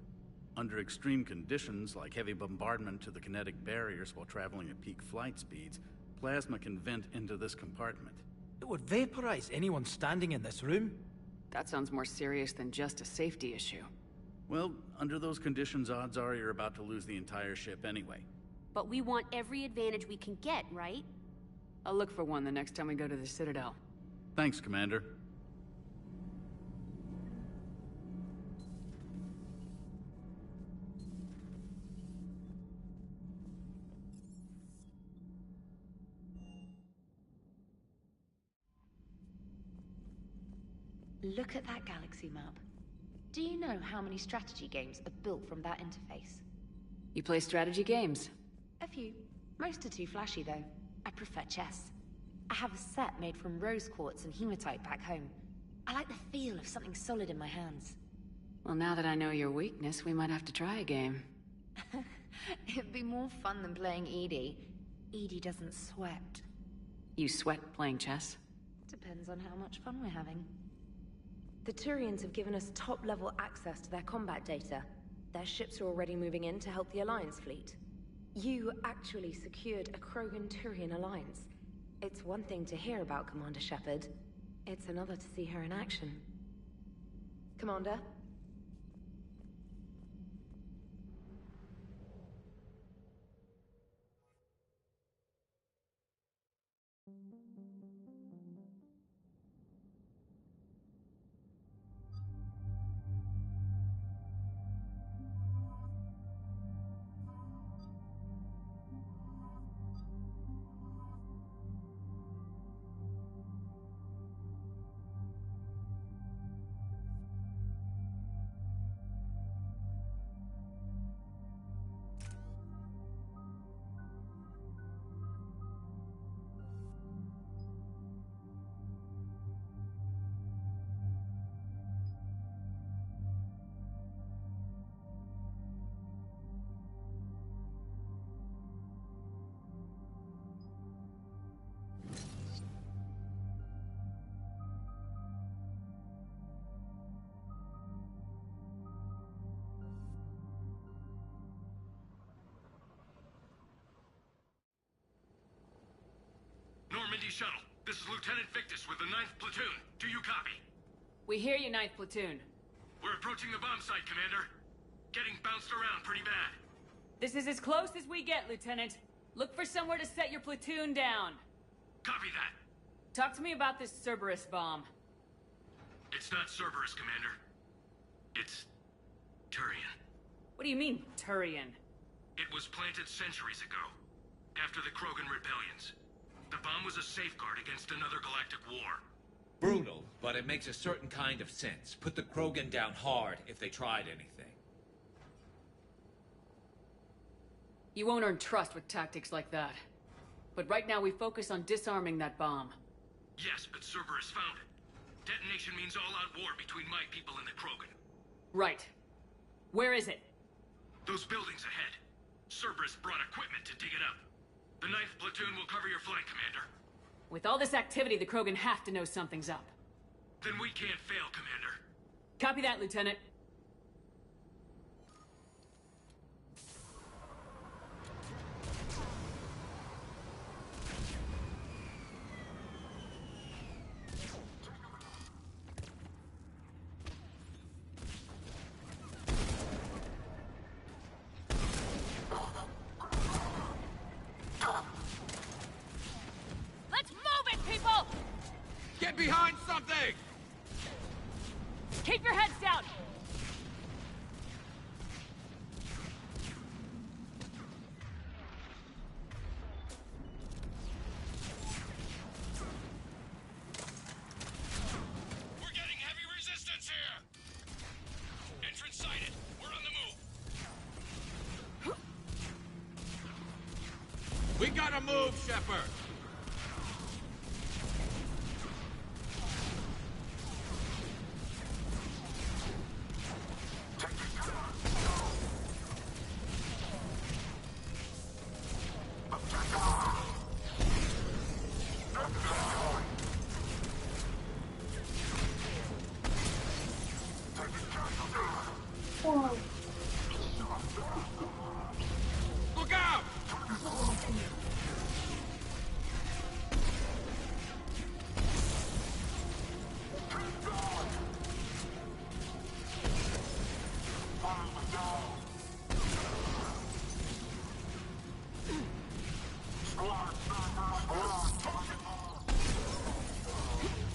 Under extreme conditions, like heavy bombardment to the kinetic barriers while traveling at peak flight speeds, plasma can vent into this compartment. It would vaporize anyone standing in this room. That sounds more serious than just a safety issue. Well, under those conditions, odds are you're about to lose the entire ship anyway. But we want every advantage we can get, right? I'll look for one the next time we go to the Citadel. Thanks, Commander. Look at that galaxy map. Do you know how many strategy games are built from that interface? You play strategy games? A few. Most are too flashy, though. I prefer chess. I have a set made from rose quartz and hematite back home. I like the feel of something solid in my hands. Well, now that I know your weakness, we might have to try a game. It'd be more fun than playing Edie. Edie doesn't sweat. You sweat playing chess? Depends on how much fun we're having. The Turians have given us top-level access to their combat data. Their ships are already moving in to help the Alliance fleet. You actually secured a Krogan-Turian alliance. It's one thing to hear about Commander Shepard. It's another to see her in action. Commander? Normandy Shuttle, this is Lieutenant Victus with the 9th Platoon. Do you copy? We hear you, 9th Platoon. We're approaching the bomb site, Commander. Getting bounced around pretty bad. This is as close as we get, Lieutenant. Look for somewhere to set your platoon down. Copy that. Talk to me about this Cerberus bomb. It's not Cerberus, Commander. It's Turian. What do you mean, Turian? It was planted centuries ago, after the Krogan rebellions. The bomb was a safeguard against another galactic war. Brutal, but it makes a certain kind of sense. Put the Krogan down hard if they tried anything. You won't earn trust with tactics like that. But right now we focus on disarming that bomb. Yes, but Cerberus found it. Detonation means all-out war between my people and the Krogan. Right. Where is it? Those buildings ahead. Cerberus brought equipment to dig it up. The 9th platoon will cover your flank, Commander. With all this activity, the Krogan have to know something's up. Then we can't fail, Commander. Copy that, Lieutenant. Get behind something! Keep your heads down! We're getting heavy resistance here! Entrance sighted. We're on the move. We gotta move, Shepard! Look out!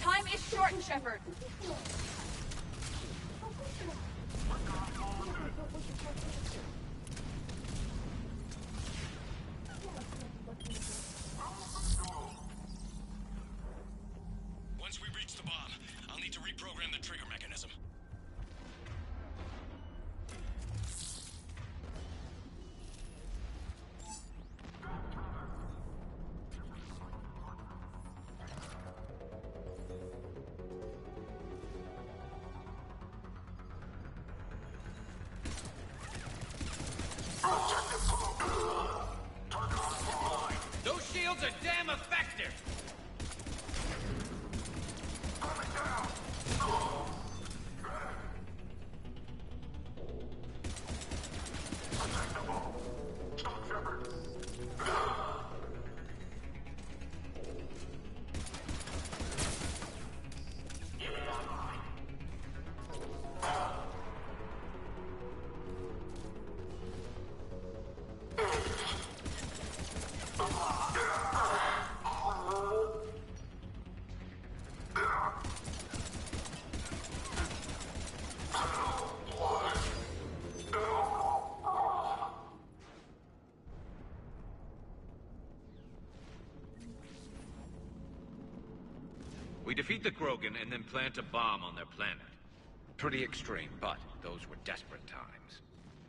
Time is short, Shepard. Once we reach the bomb, I'll need to reprogram the trigger mechanism. Those shields are damn effective! We defeat the Krogan and then plant a bomb on their planet. Pretty extreme, but those were desperate times.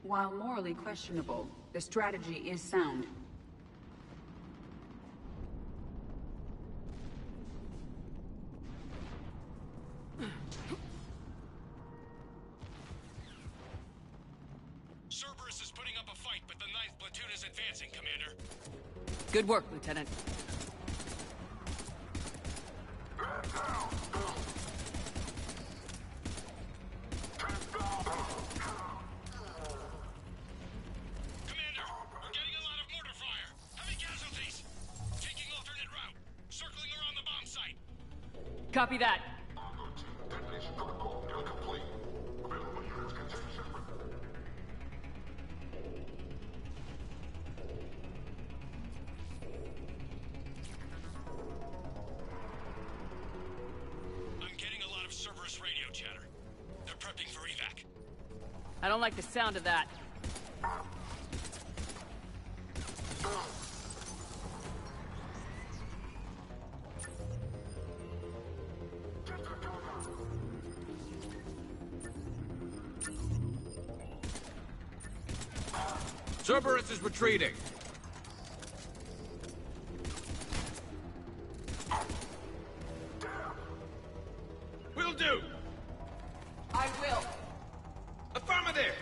While morally questionable, the strategy is sound. Cerberus is putting up a fight, but the 9th platoon is advancing, Commander. Good work, Lieutenant. Commander, we're getting a lot of mortar fire. Heavy casualties. Taking alternate route. Circling around the bomb site. Copy that. I'm getting a lot of Cerberus radio chatter. They're prepping for evac. I don't like the sound of that. Cerberus is retreating. Will do. I will. Affirmative.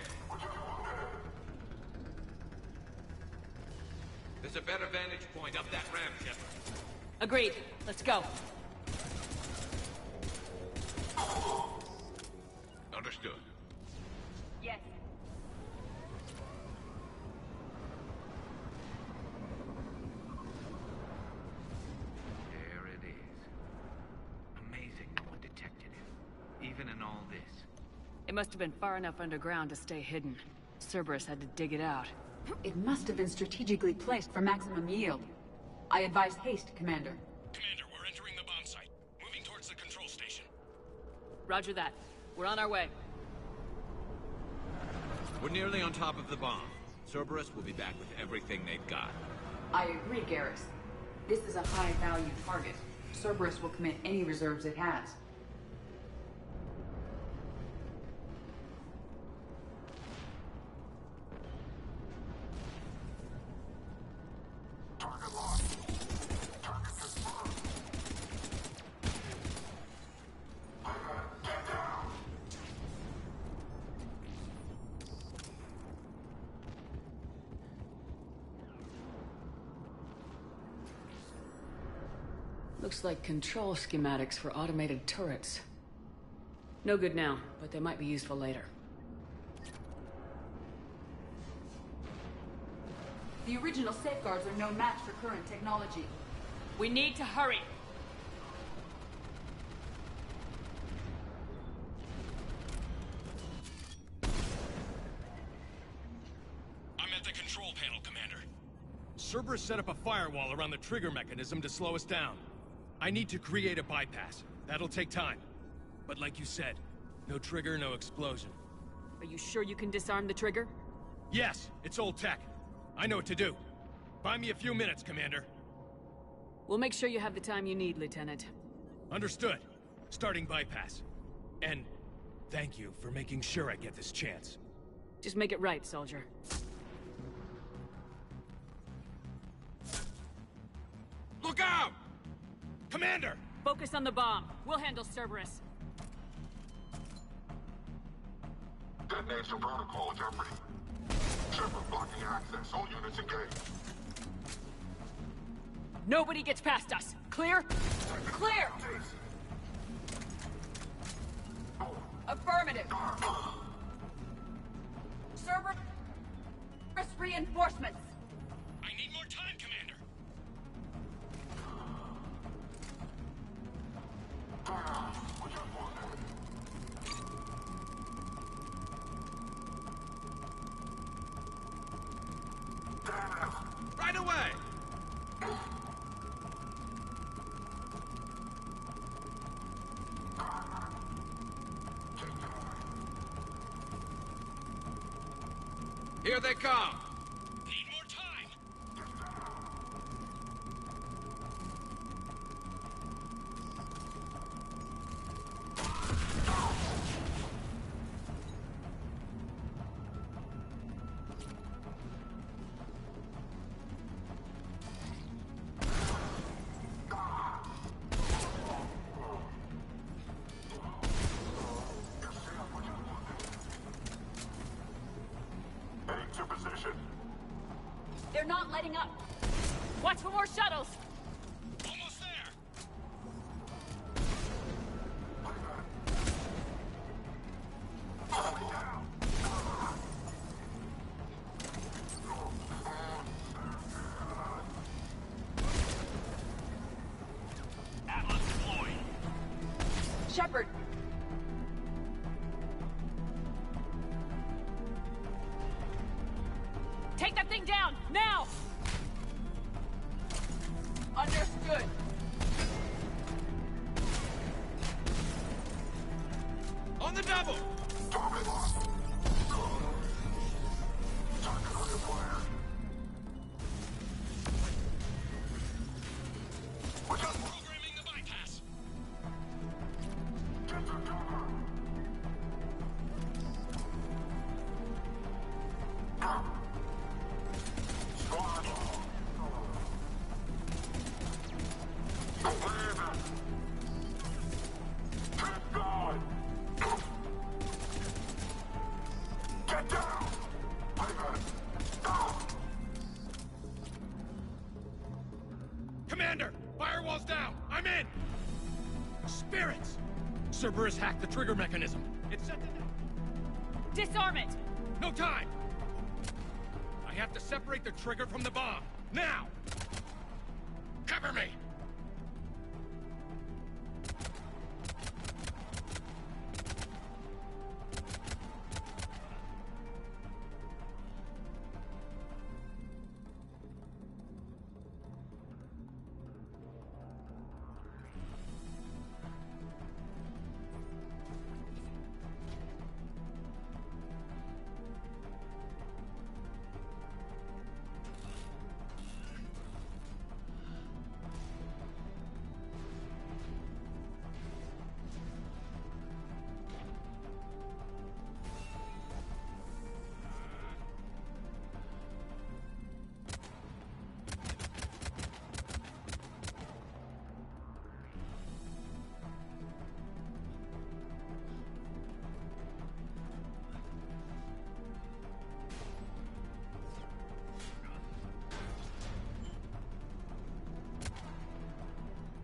There's a better vantage point up that ramp, Shepard. Agreed. Let's go. Understood. Yes. There it is. Amazing no one detected it. Even in all this. It must have been far enough underground to stay hidden. Cerberus had to dig it out. It must have been strategically placed for maximum yield. I advise haste, Commander. Commander, we're entering the bomb site. Moving towards the control station. Roger that. We're on our way. We're nearly on top of the bomb. Cerberus will be back with everything they've got. I agree, Garrus. This is a high-value target. Cerberus will commit any reserves it has. Looks like control schematics for automated turrets. No good now, but they might be useful later. The original safeguards are no match for current technology. We need to hurry. I'm at the control panel, Commander. Cerberus set up a firewall around the trigger mechanism to slow us down. I need to create a bypass. That'll take time. But like you said, no trigger, no explosion. Are you sure you can disarm the trigger? Yes, it's old tech. I know what to do. Buy me a few minutes, Commander. We'll make sure you have the time you need, Lieutenant. Understood. Starting bypass. And thank you for making sure I get this chance. Just make it right, soldier. Look out! Commander! Focus on the bomb. We'll handle Cerberus. Detonation protocol, Jeopardy. Shepard blocking access. All units engaged. Nobody gets past us. Clear? Clear! Affirmative. Cerberus reinforcements. I need more time, Commander. Right away! Here they come! Need more time! To position. They're not letting up. Watch for more shuttles. Almost there! Atlas deployed. Shepard. Take that thing down, now! Understood. On the double! Programming the bypass. Commander! Firewall's down! I'm in! Spirits! Cerberus hacked the trigger mechanism. It set the... Disarm it! No time! I have to separate the trigger from the bomb. Now! Cover me!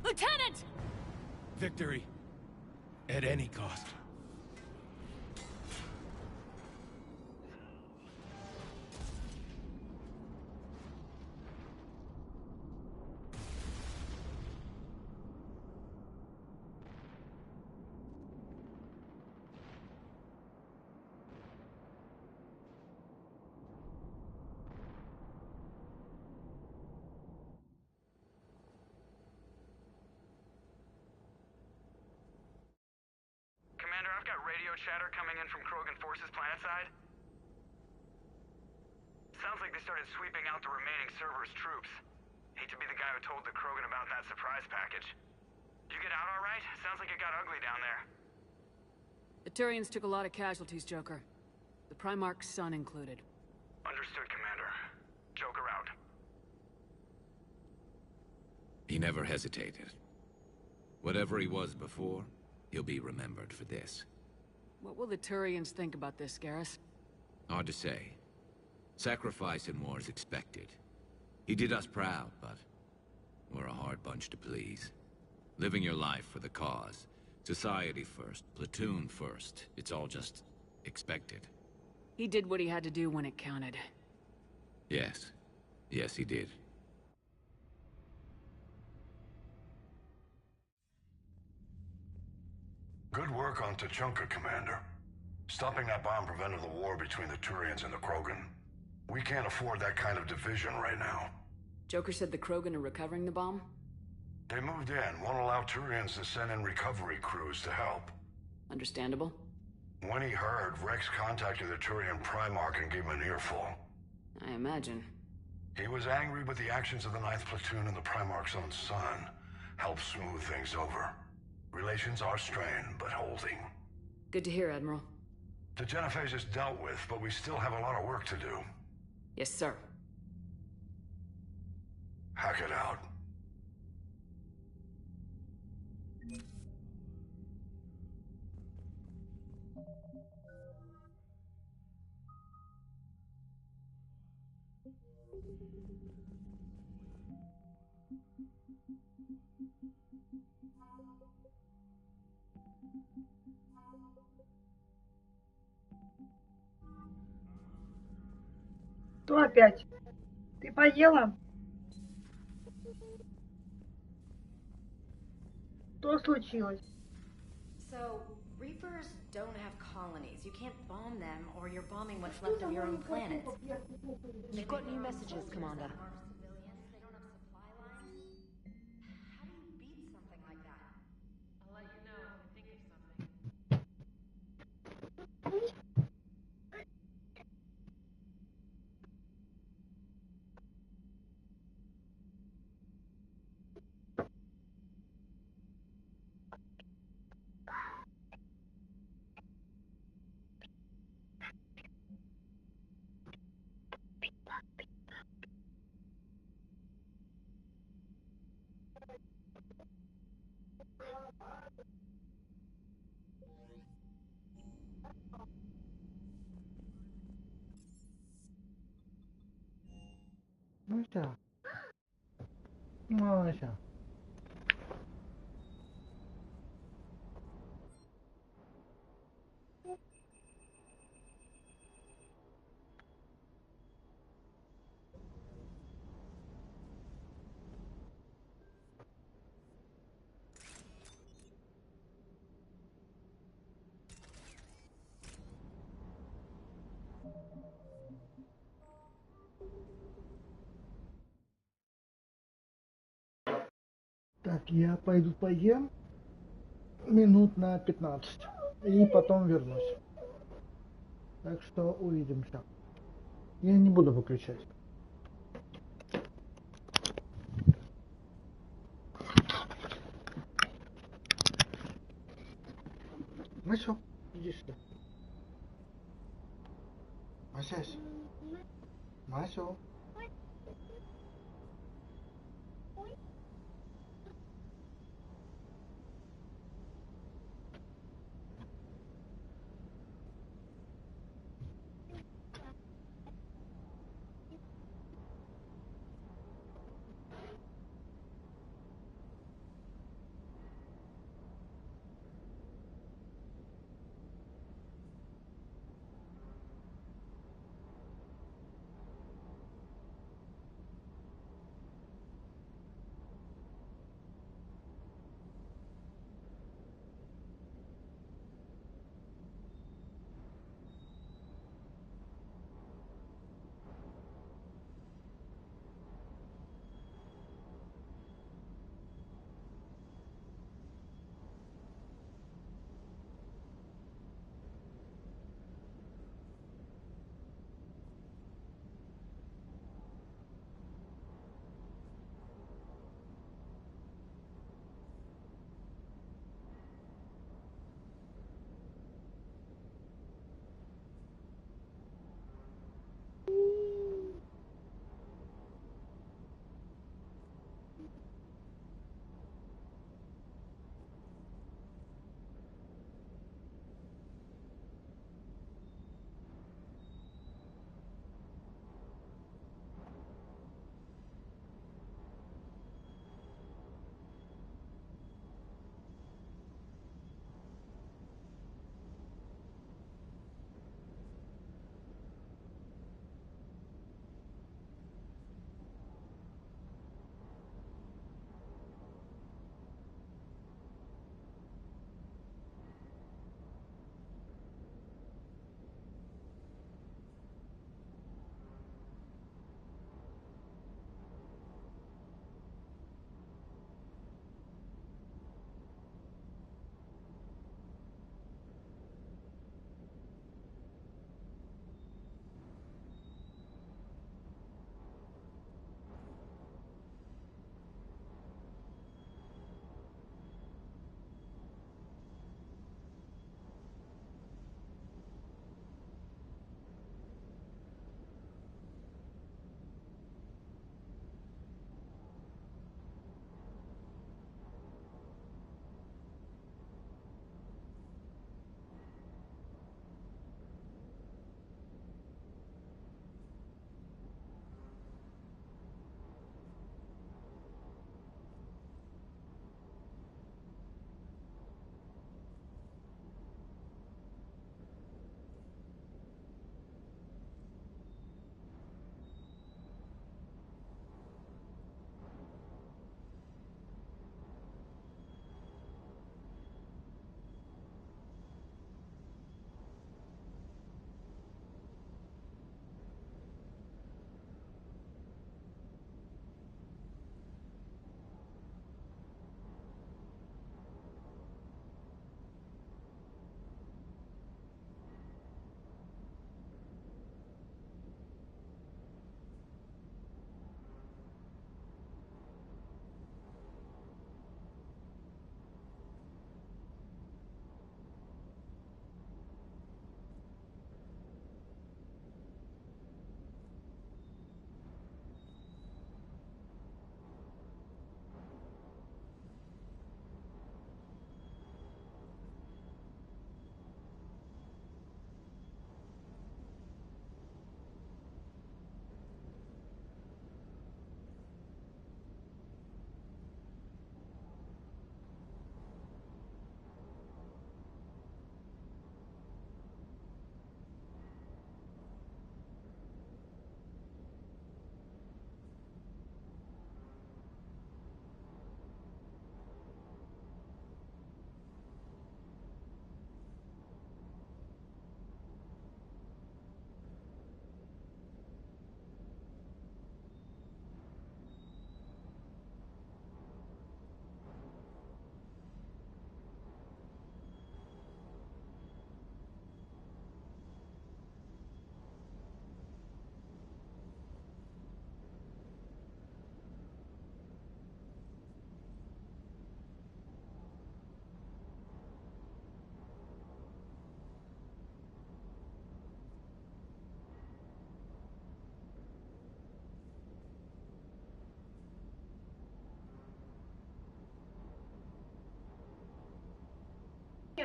Lieutenant! Victory. At any cost. Commander, I've got radio chatter coming in from Krogan forces planetside. Sounds like they started sweeping out the remaining Cerberus troops. Hate to be the guy who told the Krogan about that surprise package. You get out all right? Sounds like it got ugly down there. The Turians took a lot of casualties, Joker. The Primarch's son included. Understood, Commander. Joker out. He never hesitated. Whatever he was before, he'll be remembered for this. What will the Turians think about this, Garrus? Hard to say. Sacrifice in war is expected. He did us proud, but we're a hard bunch to please. Living your life for the cause. Society first, platoon first. It's all just expected. He did what he had to do when it counted. Yes. Yes, he did. Good work on Tuchanka, Commander. Stopping that bomb prevented the war between the Turians and the Krogan. We can't afford that kind of division right now. Joker said the Krogan are recovering the bomb? They moved in, won't allow Turians to send in recovery crews to help. Understandable. When he heard, Rex contacted the Turian Primarch and gave him an earful. I imagine. He was angry with the actions of the 9th Platoon and the Primarch's own son. Helped smooth things over. Relations are strained, but holding. Good to hear, Admiral. The Genophage is dealt with, but we still have a lot of work to do. Yes, sir. Hack it out. Что опять? Ты поела? Что случилось? So, Reapers don't have colonies. You can't bomb them, or you're bombing what's left of your own planet. We've got new messages, Commander. Мася. Мася. Так, я пойду поем минут на 15 и потом вернусь. Так что увидимся. Я не буду выключать. Масю, иди сюда. Масясь. Масю.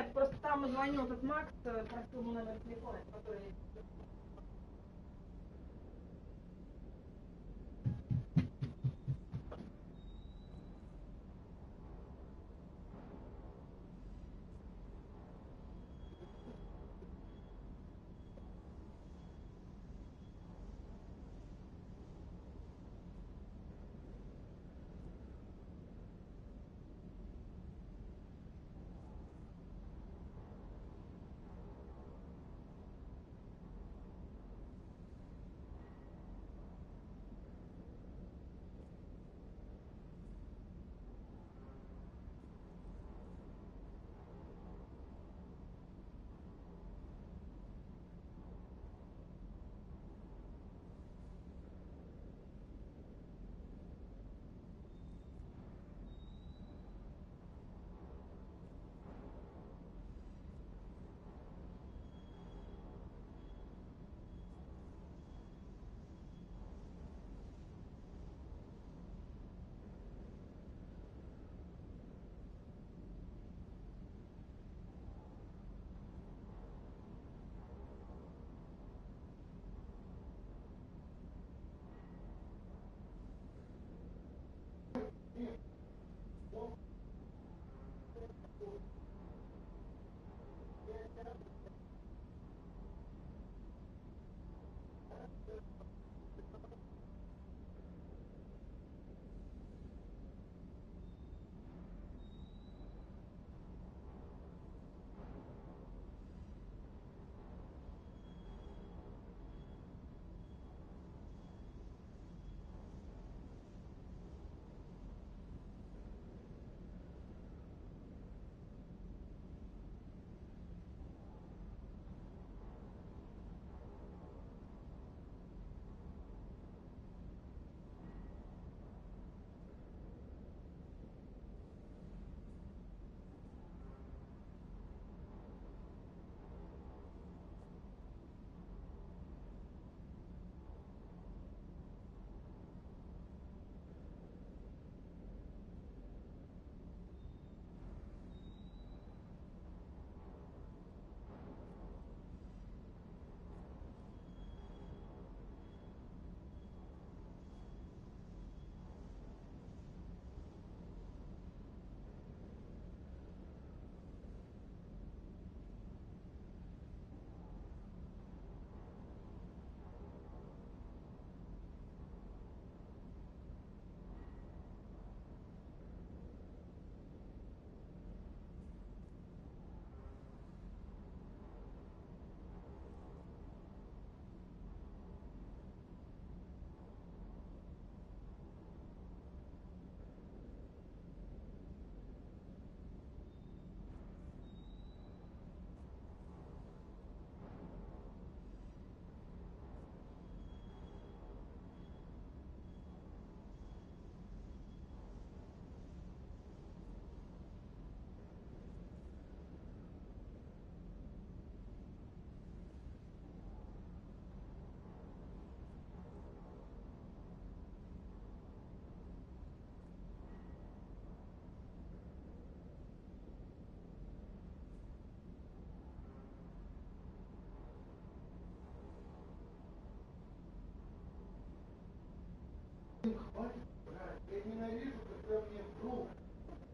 Нет, просто там звонил этот Макс, просил мой номер телефона, который... Хватит, блядь, я ненавижу, когда мне врут.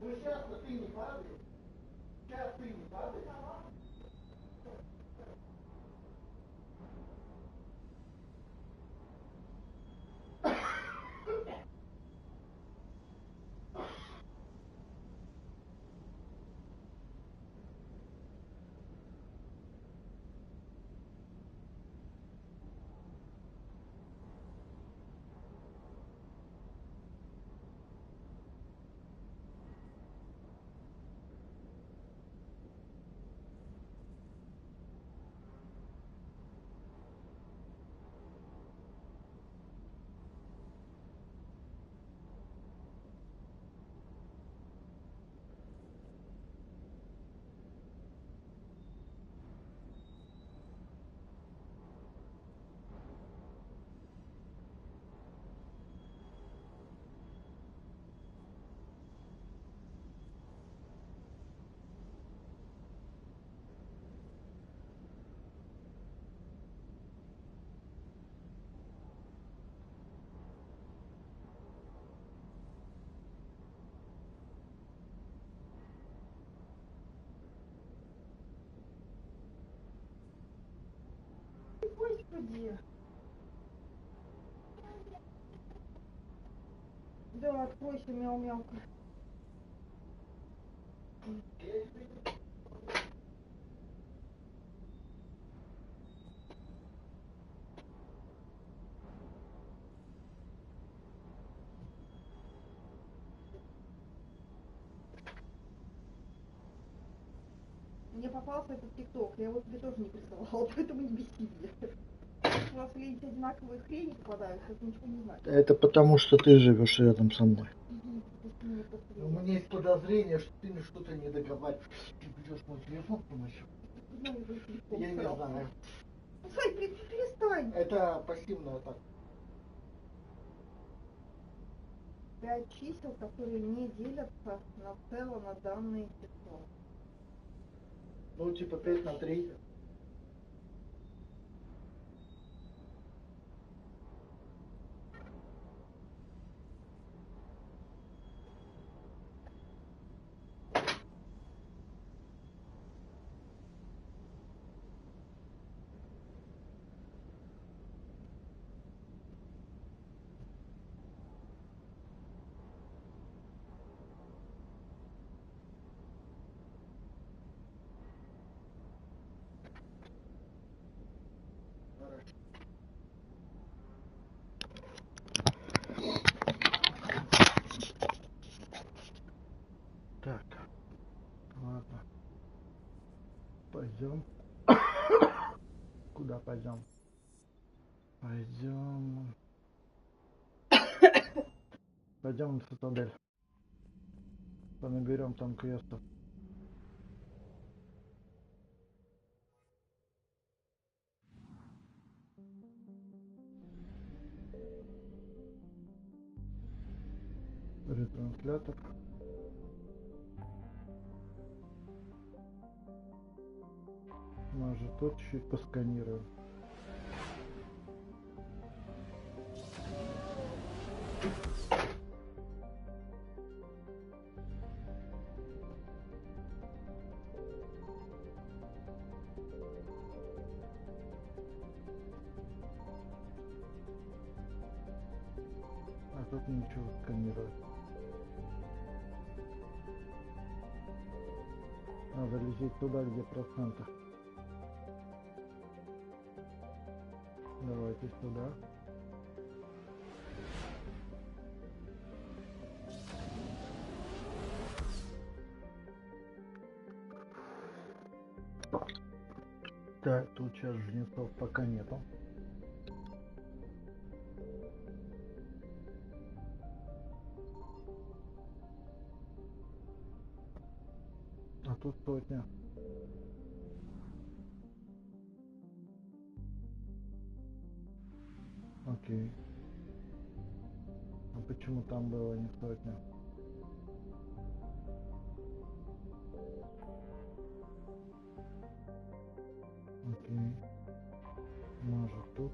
Ну сейчас-то ты не падаешь. Сейчас ты не падаешь. где? Да, откройся, мяу-мяука. Мне попался этот ТикТок, я его тебе тоже не присылала, поэтому не беси меня. У вас видите одинаковые хрени попадаются, это ничего не значит. Это потому, что ты живешь рядом со мной. У меня есть подозрение, что ты мне что-то не договариваешь. Ты берешь мой телефон с помощью. Я не знаю. Сань, перестань. Это пассивная атака. 5 чисел, которые не делятся нацело на данное число. Ну, типа 5 на 3. Так, ладно. Пойдем. Куда пойдем? Пойдем. Пойдем в цитадель. Понаберем там квестов. Ретранслятор. Может, тут чуть посканируем. А тут ничего сканировать. Надо лететь туда, где проценты. Давайте сюда. Так, тут сейчас жнецов пока нету. А тут сотня. Окей. А почему там было не сотня? Окей. Может тут.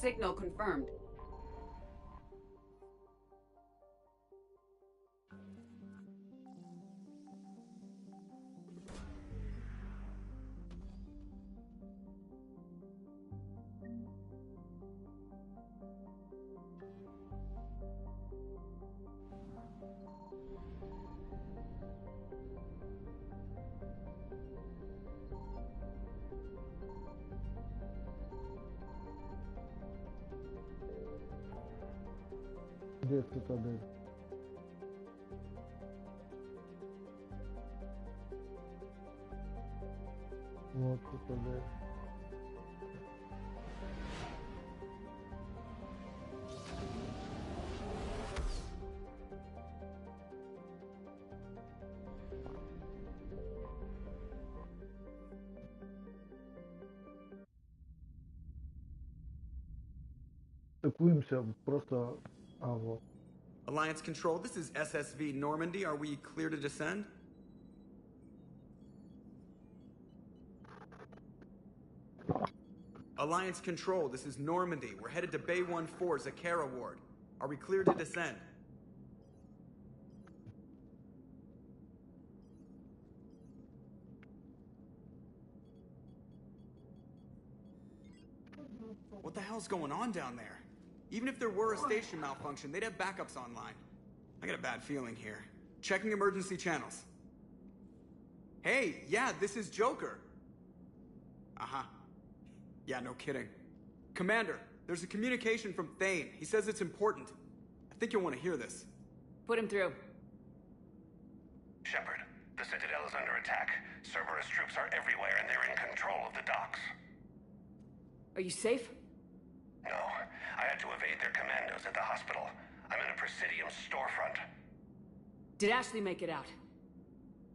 Signal confirmed. Где цитадель? Вот цитадель. стыкуемся просто... вот. Alliance Control, this is SSV Normandy. Are we clear to descend? Alliance Control, this is Normandy. We're headed to Bay 1-4, Zakara Ward. Are we clear to descend? What the hell's going on down there? Even if there were a station malfunction, they'd have backups online. I got a bad feeling here. Checking emergency channels. Hey, yeah, this is Joker. Uh-huh. Yeah, no kidding. Commander, there's a communication from Thane. He says it's important. I think you'll want to hear this. Put him through. Shepard, the Citadel is under attack. Cerberus troops are everywhere and they're in control of the docks. Are you safe? No, I had to evade their commandos at the hospital. I'm in a Presidium storefront. Did Ashley make it out?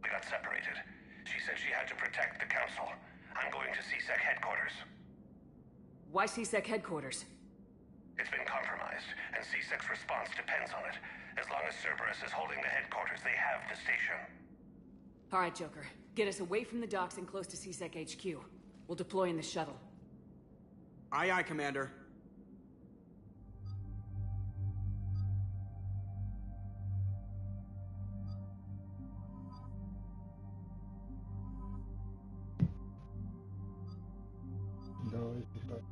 We got separated. She said she had to protect the Council. I'm going to CSEC headquarters. Why CSEC headquarters? It's been compromised, and CSEC's response depends on it. As long as Cerberus is holding the headquarters, they have the station. All right, Joker. Get us away from the docks and close to CSEC HQ. We'll deploy in the shuttle. Aye, aye, Commander. Давайте так.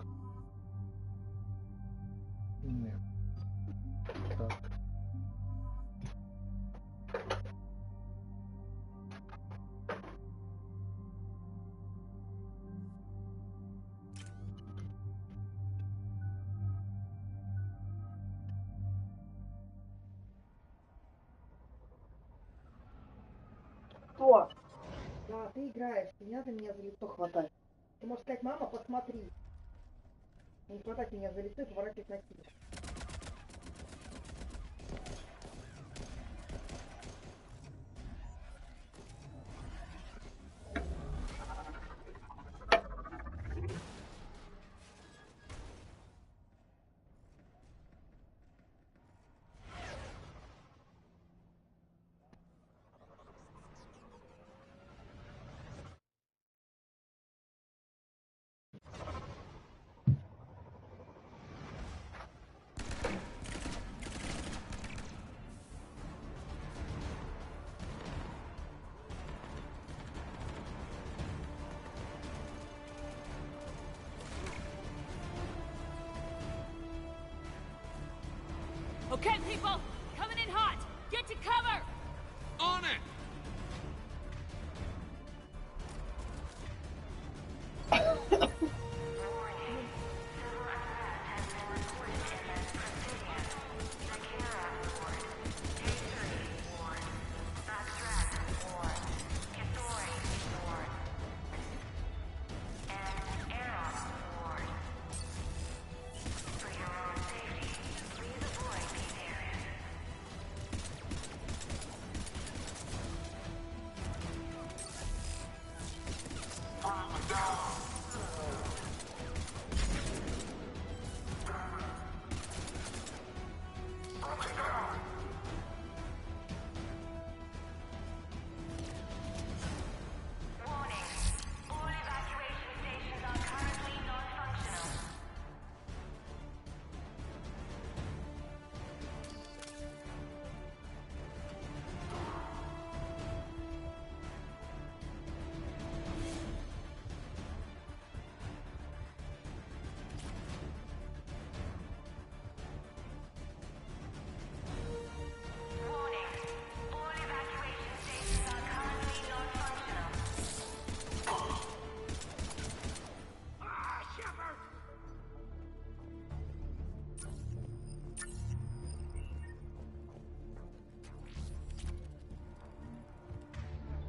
Нет. Так. Кто? Да, ты играешь, меня за лицо хватает. Ты можешь сказать, мама, посмотри. Не хватать меня за лицо и поворачивать на себя. Okay, people! Coming in hot! Get to cover! On it!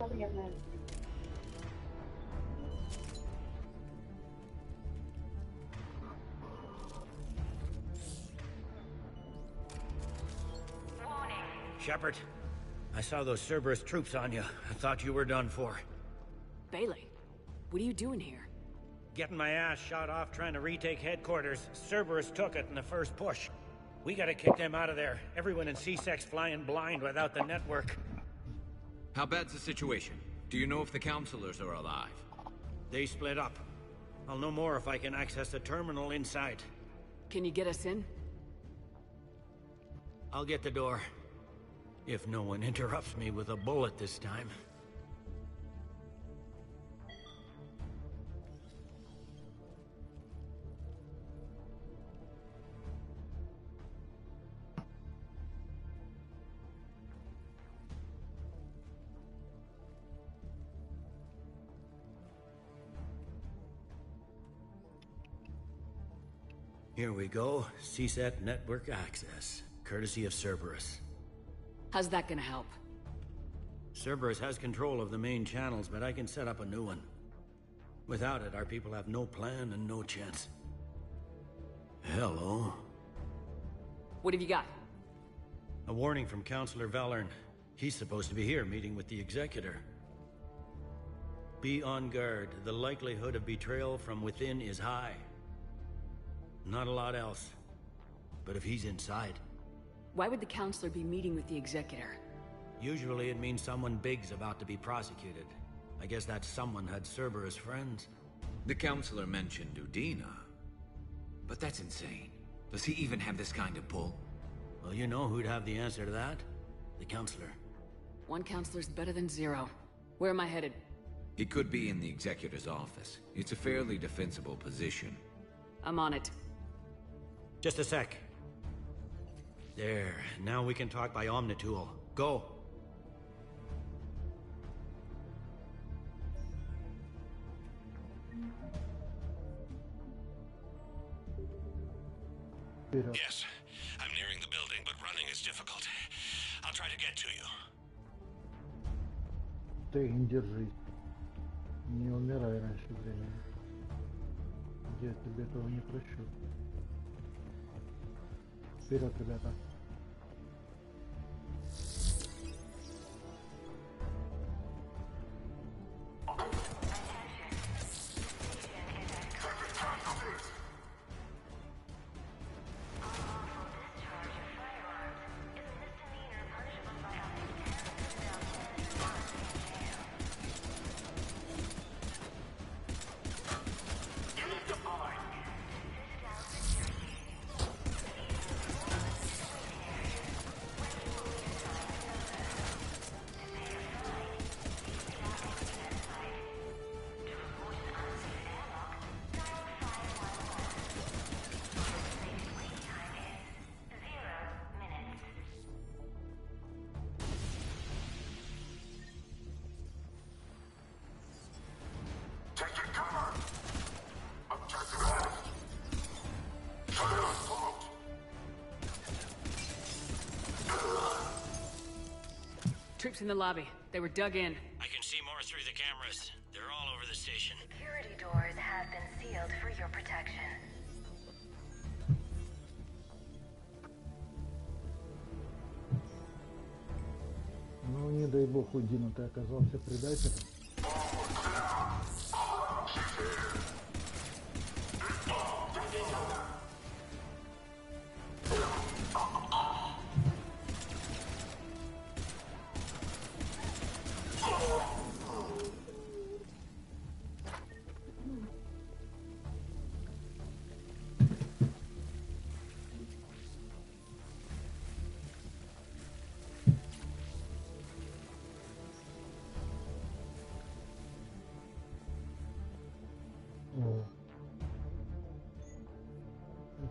Вредная. Shepard, I saw those Cerberus troops on you. I thought you were done for. Bailey, what are you doing here? Getting my ass shot off trying to retake headquarters. Cerberus took it in the first push. We gotta kick them out of there. Everyone in C-Sec's flying blind without the network. How bad's the situation? Do you know if the counselors are alive? They split up. I'll know more if I can access the terminal inside. Can you get us in? I'll get the door. If no one interrupts me with a bullet this time. Here we go. CSET network access, courtesy of Cerberus. How's that gonna help? Cerberus has control of the main channels, but I can set up a new one. Without it, our people have no plan and no chance. Hello? What have you got? A warning from Counselor Valern. He's supposed to be here meeting with the Executor. Be on guard. The likelihood of betrayal from within is high. Not a lot else. But if he's inside... Why would the Counselor be meeting with the Executor? Usually it means someone big's about to be prosecuted. I guess that someone had Cerberus friends. The Counselor mentioned Udina. But that's insane. Does he even have this kind of pull? Well, you know who'd have the answer to that? The Counselor. One Counselor's better than zero. Where am I headed? He could be in the Executor's office. It's a fairly defensible position. I'm on it. Just a sec. There. Now we can talk by Omnitool. Go. Yes. I'm nearing the building, but running is difficult. I'll try to get to you. Ты держись. Не умирай раньше времени. Я тебе этого не прощу. Вперед, ребята. Troops in the lobby. They were dug in. I can see more through the cameras. They're all over the station. Security doors have been sealed for your protection. Ну, не дай бог, Удина, ты оказался предателем.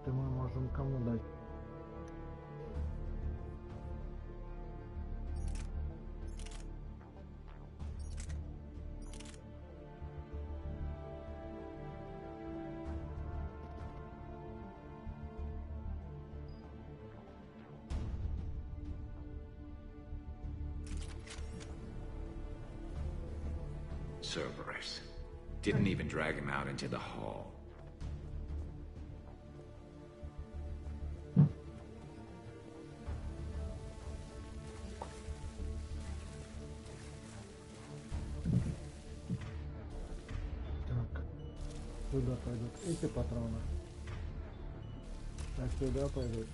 Это мы можем кому дать? Cerberus. Didn't even drag him out into the hall. Сюда пойдут эти патроны. А сюда пойдут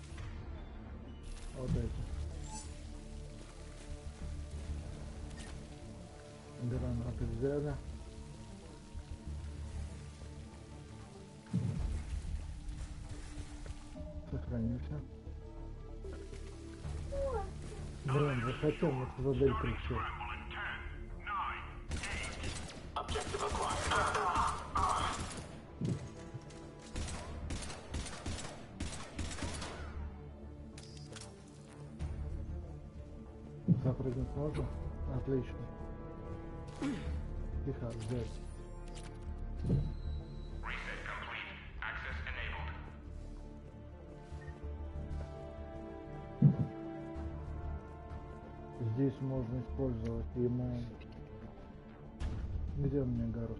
вот эти. Гранаты взяли. Сохранимся. Блин, захотел вот за дверь прийти. Запрыгнуть можно? Отлично. Тихо, взять. Здесь можно использовать ему... Где у меня город?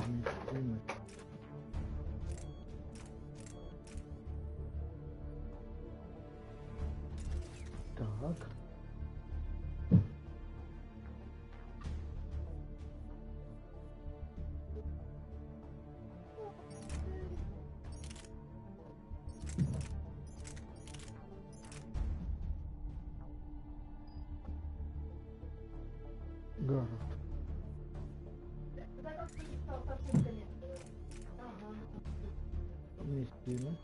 Вместимость. Так. Город. Вместимость.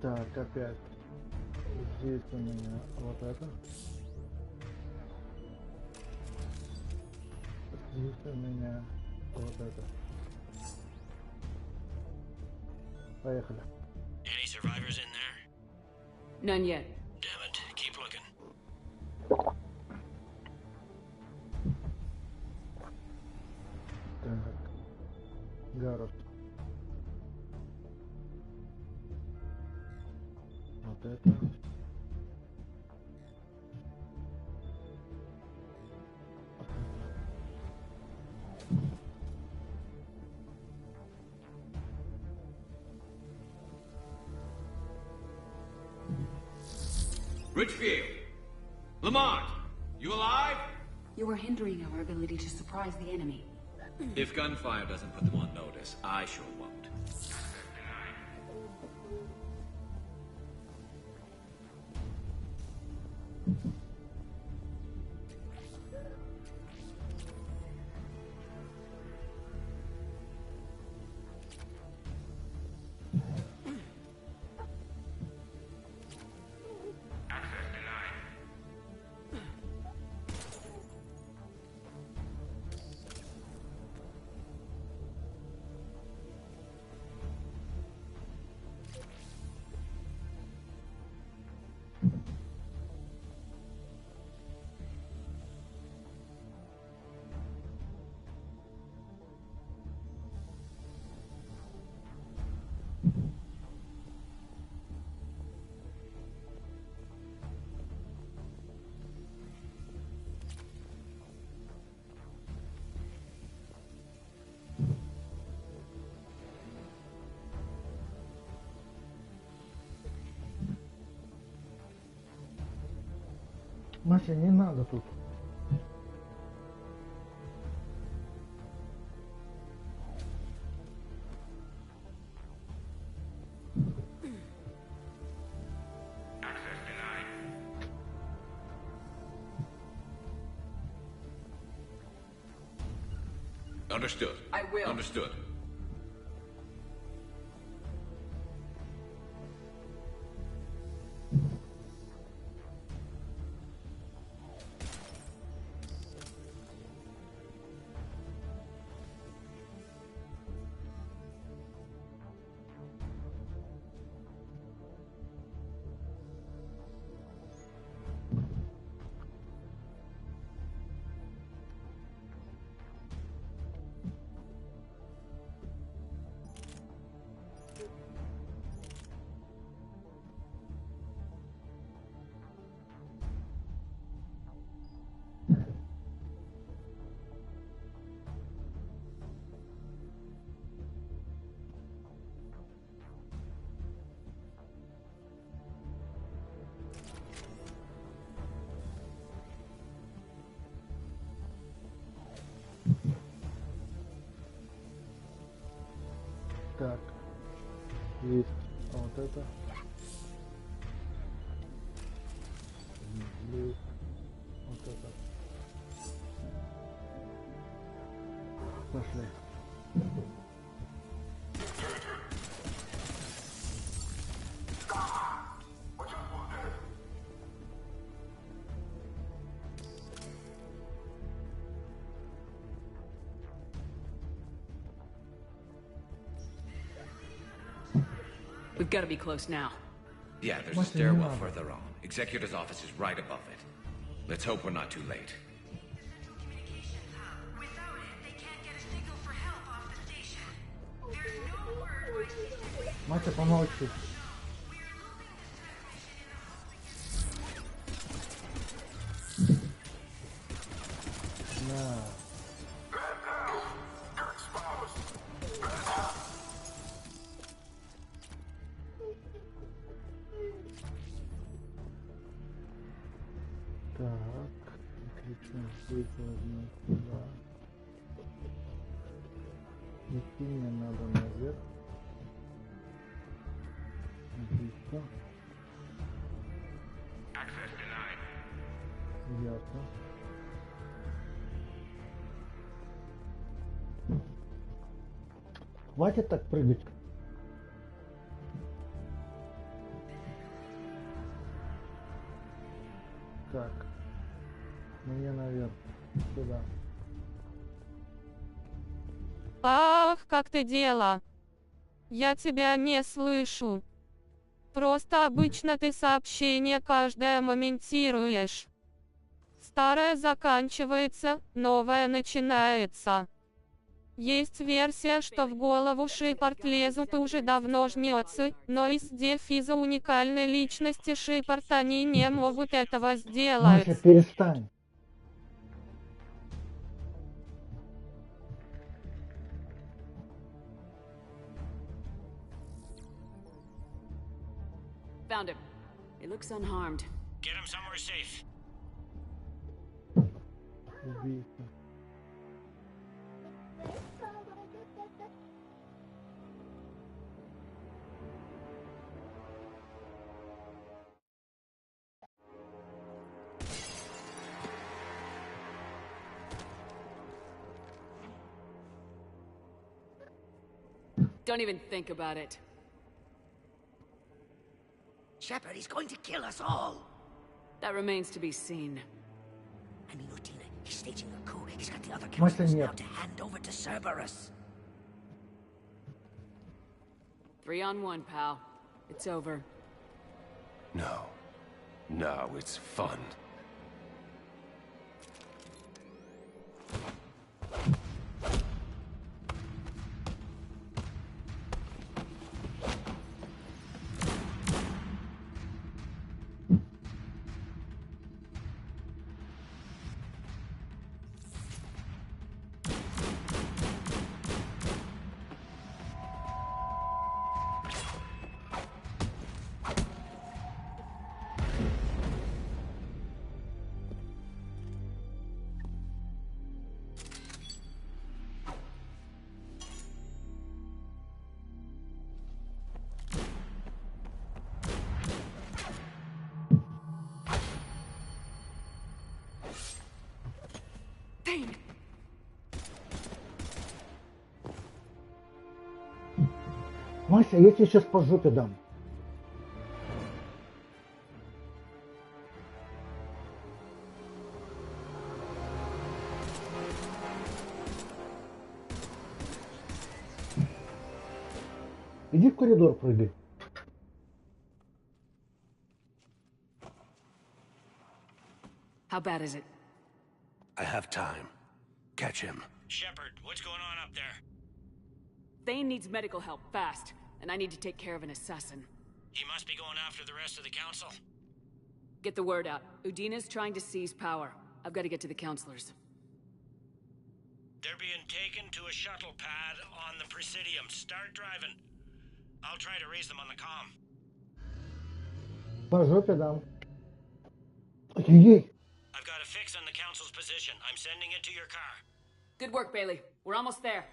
Так, опять. Здесь у меня вот это. Здесь у меня вот это. Поехали. Any survivors in there? None yet. Damn it. Keep looking. Так. Город. Вот это. Richfield! Lamont! You alive? You are hindering our ability to surprise the enemy. If gunfire doesn't put them on notice, I sure won't. Мася, не надо тут. Understood. I will. Understood. Так, есть вот это. Есть вот это. Пошли. We've got to be close now. Yeah, there's a stairwell further on. Executor's office is right above it. Let's hope we're not too late. Мася, помолчи. На. Так, отлично, здесь возьмем сюда. Идти мне надо наверх. Отлично. Ясно. Хватит так прыгать. Так. Мне наверх. Сюда. Ах, как ты дела? Я тебя не слышу. Просто обычно ты сообщение каждое моментируешь. Старое заканчивается, новое начинается. Есть версия, что в голову Шепард лезут и уже давно жнется, но из дефиза уникальной личности Шепард они не могут этого сделать. Маша, перестань. Found him. He looks unharmed. Get him somewhere safe. Убийца. Don't even think about it. Shepard, he's going to kill us all. That remains to be seen. I mean, Utina, he's staging a coup. He's got the other councillors now to hand over to Cerberus. 3-on-1, pal. It's over. No. No, it's fun. Мася, я тебе сейчас по жопе дам. Иди в коридор прыгай. How bad is it? I have time. Catch him. Shepard, what's going on up there? Thane needs medical help, fast. And I need to take care of an assassin. He must be going after the rest of the council. Get the word out. Udina's trying to seize power. I've got to get to the counselors. They're being taken to a shuttle pad on the Presidium. Start driving. I'll try to raise them on the comm. По жопе дам. Ей. I've got a fix on the council's position. I'm sending it to your car. Good work, Bailey. We're almost there.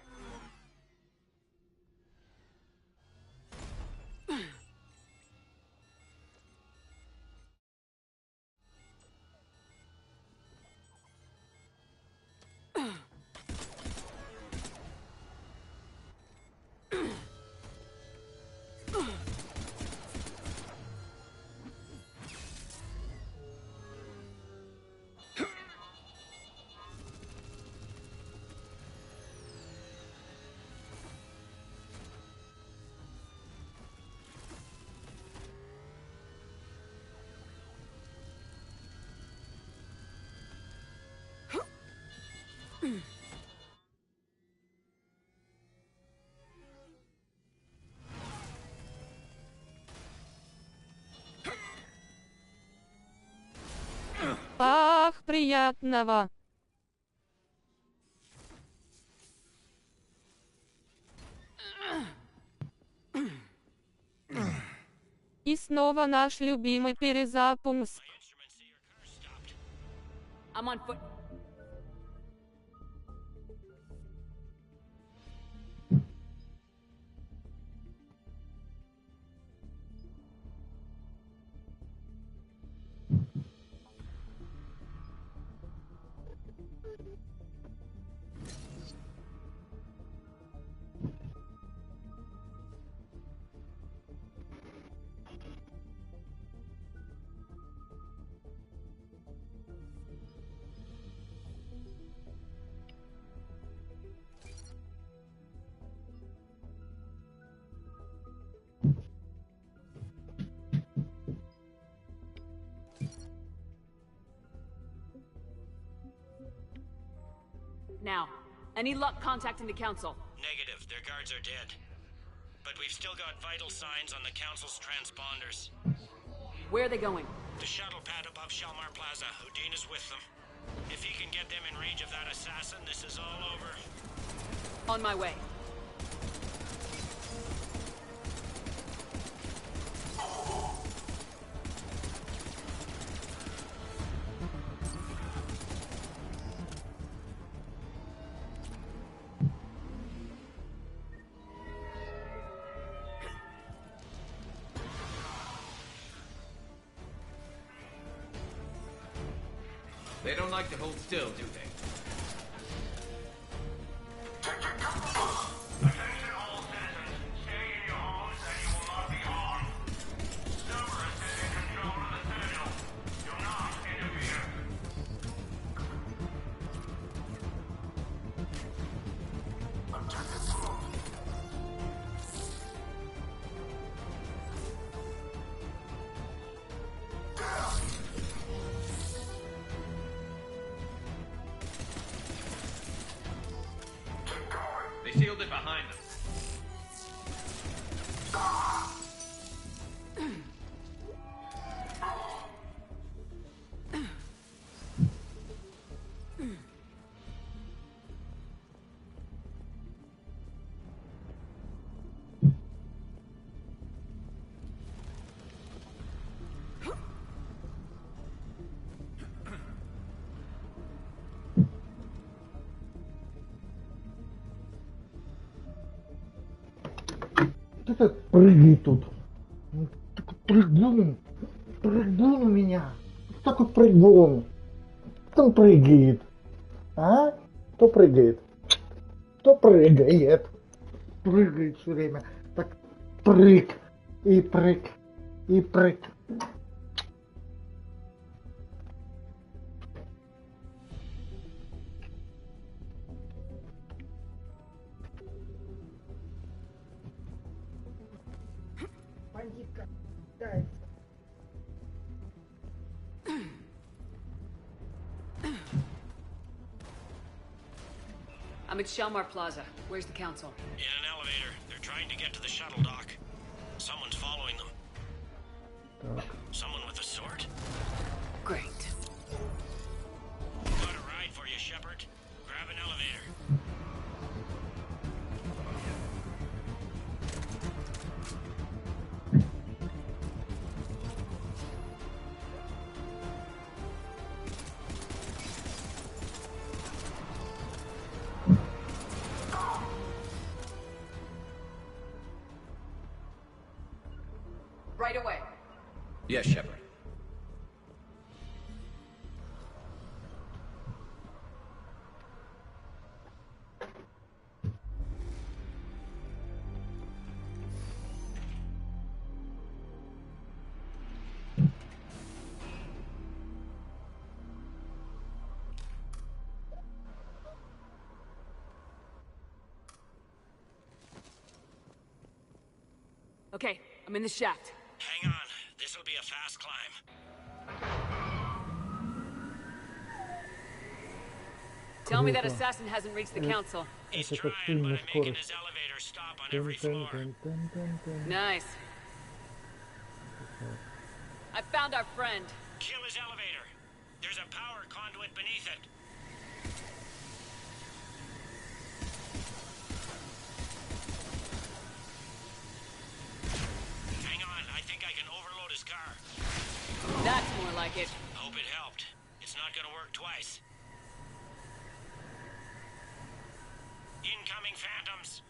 Ах, приятного. И снова наш любимый перезапуск. I'm on foot. Now, any luck contacting the council? Negative. Their guards are dead. But we've still got vital signs on the council's transponders. Where are they going? The shuttle pad above Shalmar Plaza. Udina's with them. If he can get them in range of that assassin, this is all over. On my way. They don't like to hold still, do they? Sealed it behind them. Ты так прыгай тут. Такой прыгун. Прыгун у меня. Такой прыгун. Кто прыгает? А? Кто прыгает? Кто прыгает? Прыгает все время. Так прыг, и прыг, и прыг. Бандитка. Да. I'm at Shelmar Plaza. Where's the council? In an elevator. They're trying to get to the shuttle dock. Someone's following them. Someone with a sword? Great. Got a ride for you, Shepard. Grab an elevator. Right away. Yes, Shepard. Okay, I'm in the shaft. Hang on. This'll be a fast climb. Tell me that assassin hasn't reached the council. He's trying, but I'm making his elevator stop on every floor. Nice. I found our friend. Kill his elevator. There's a power conduit beneath it. Hang on, I think I can overload his car. That's more like it. Hope it helped. It's not gonna work twice. Incoming phantoms.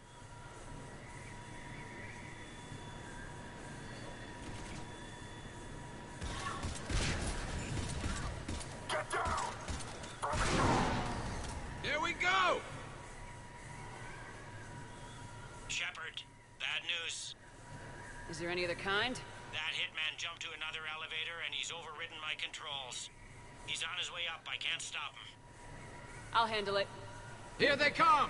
Get down! Here we go! Shepard, bad news. Is there any other kind? That hitman jumped to another elevator and he's overridden my controls. He's on his way up. I can't stop him. I'll handle it. Here they come!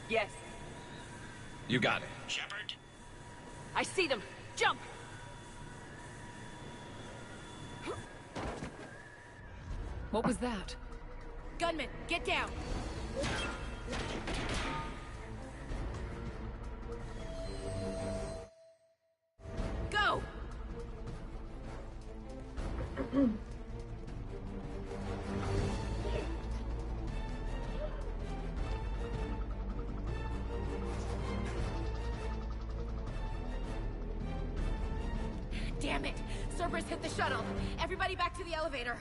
Yes. You got it. Shepard? I see them. Jump! What was that? Gunman, get down! Go! Damn it! Cerberus hit the shuttle! Everybody back to the elevator!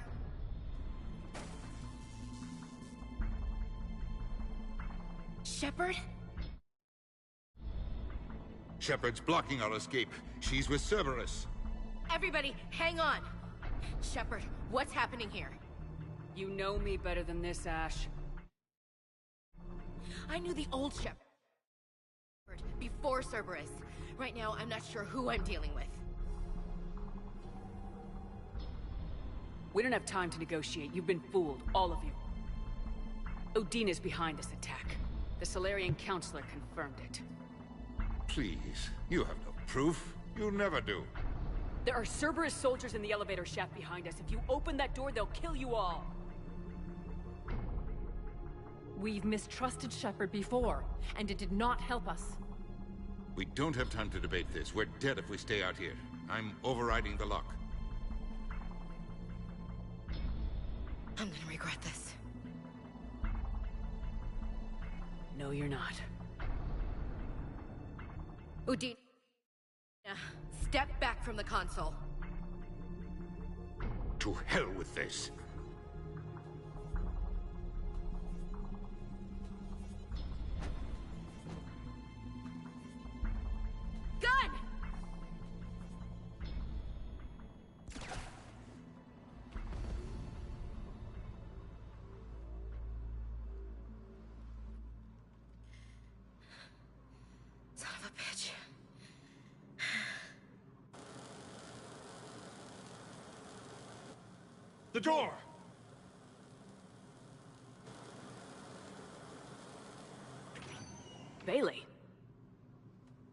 Shepard? Shepard's blocking our escape. She's with Cerberus. Everybody, hang on! Shepard, what's happening here? You know me better than this, Ash. I knew the old Shepard before Cerberus. Right now, I'm not sure who I'm dealing with. We don't have time to negotiate. You've been fooled, all of you. Odina's behind this attack. The Solarian Counselor confirmed it. Please, you have no proof. You never do. There are Cerberus soldiers in the elevator shaft behind us. If you open that door, they'll kill you all. We've mistrusted Shepard before, and it did not help us. We don't have time to debate this. We're dead if we stay out here. I'm overriding the lock. I'm gonna regret this. No, you're not. Udina, step back from the console. To hell with this. door! Bailey.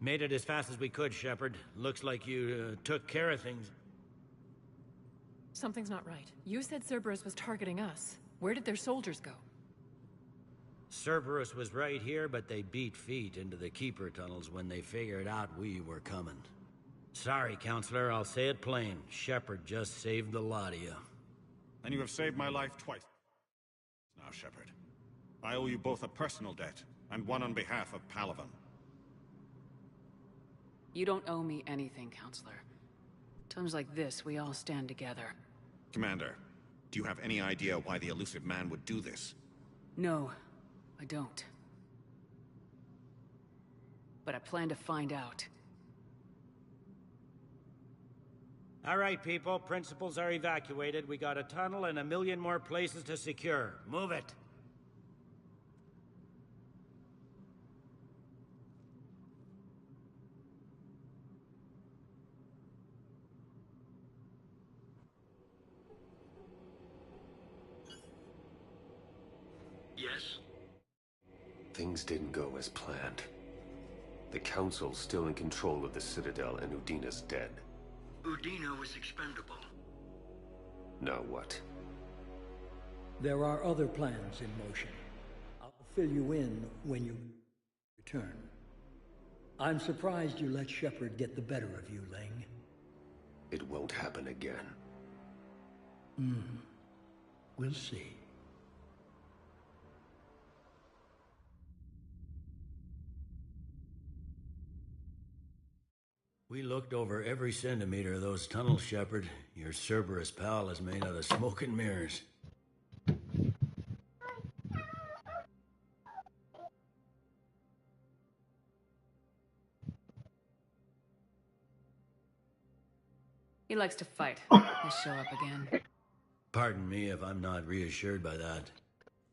Made it as fast as we could, Shepard. Looks like you took care of things. Something's not right. You said Cerberus was targeting us. Where did their soldiers go? Cerberus was right here, but they beat feet into the Keeper tunnels when they figured out we were coming. Sorry, Counselor, I'll say it plain. Shepard just saved the lot of you. And you have saved my life twice now, Shepard. I owe you both a personal debt, and one on behalf of Palaven. You don't owe me anything, Counselor. Times like this, we all stand together. Commander, do you have any idea why the elusive man would do this? No, I don't. But I plan to find out. All right, people. Principals are evacuated. We got a tunnel and 1 million more places to secure. Move it. Yes? Things didn't go as planned. The Council's still in control of the Citadel and Udina's dead. Udina was expendable. Now what? There are other plans in motion. I'll fill you in when you return. I'm surprised you let Shepard get the better of you, Ling. It won't happen again. We'll see. We looked over every centimeter of those tunnels, Shepard. Your Cerberus pal is made out of smoke and mirrors. He likes to fight. He'll show up again. Pardon me if I'm not reassured by that.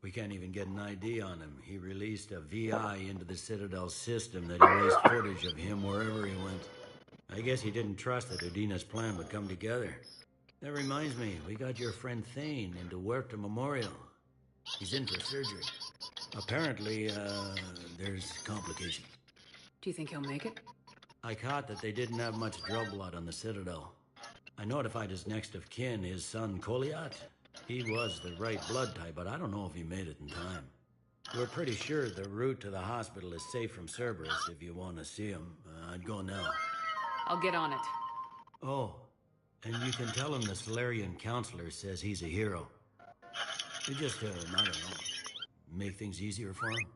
We can't even get an ID on him. He released a VI into the Citadel system that erased footage of him wherever he went. I guess he didn't trust that Udina's plan would come together. That reminds me, we got your friend Thane into Huerta Memorial. He's in for surgery. Apparently, there's complications. Do you think he'll make it? I caught that they didn't have much drug blood on the Citadel. I notified his next of kin, his son Koliat. He was the right blood type, but I don't know if he made it in time. We're pretty sure the route to the hospital is safe from Cerberus if you want to see him. I'd go now. I'll get on it. Oh, and you can tell him the Solarian counselor says he's a hero. We just, I don't know, make things easier for him.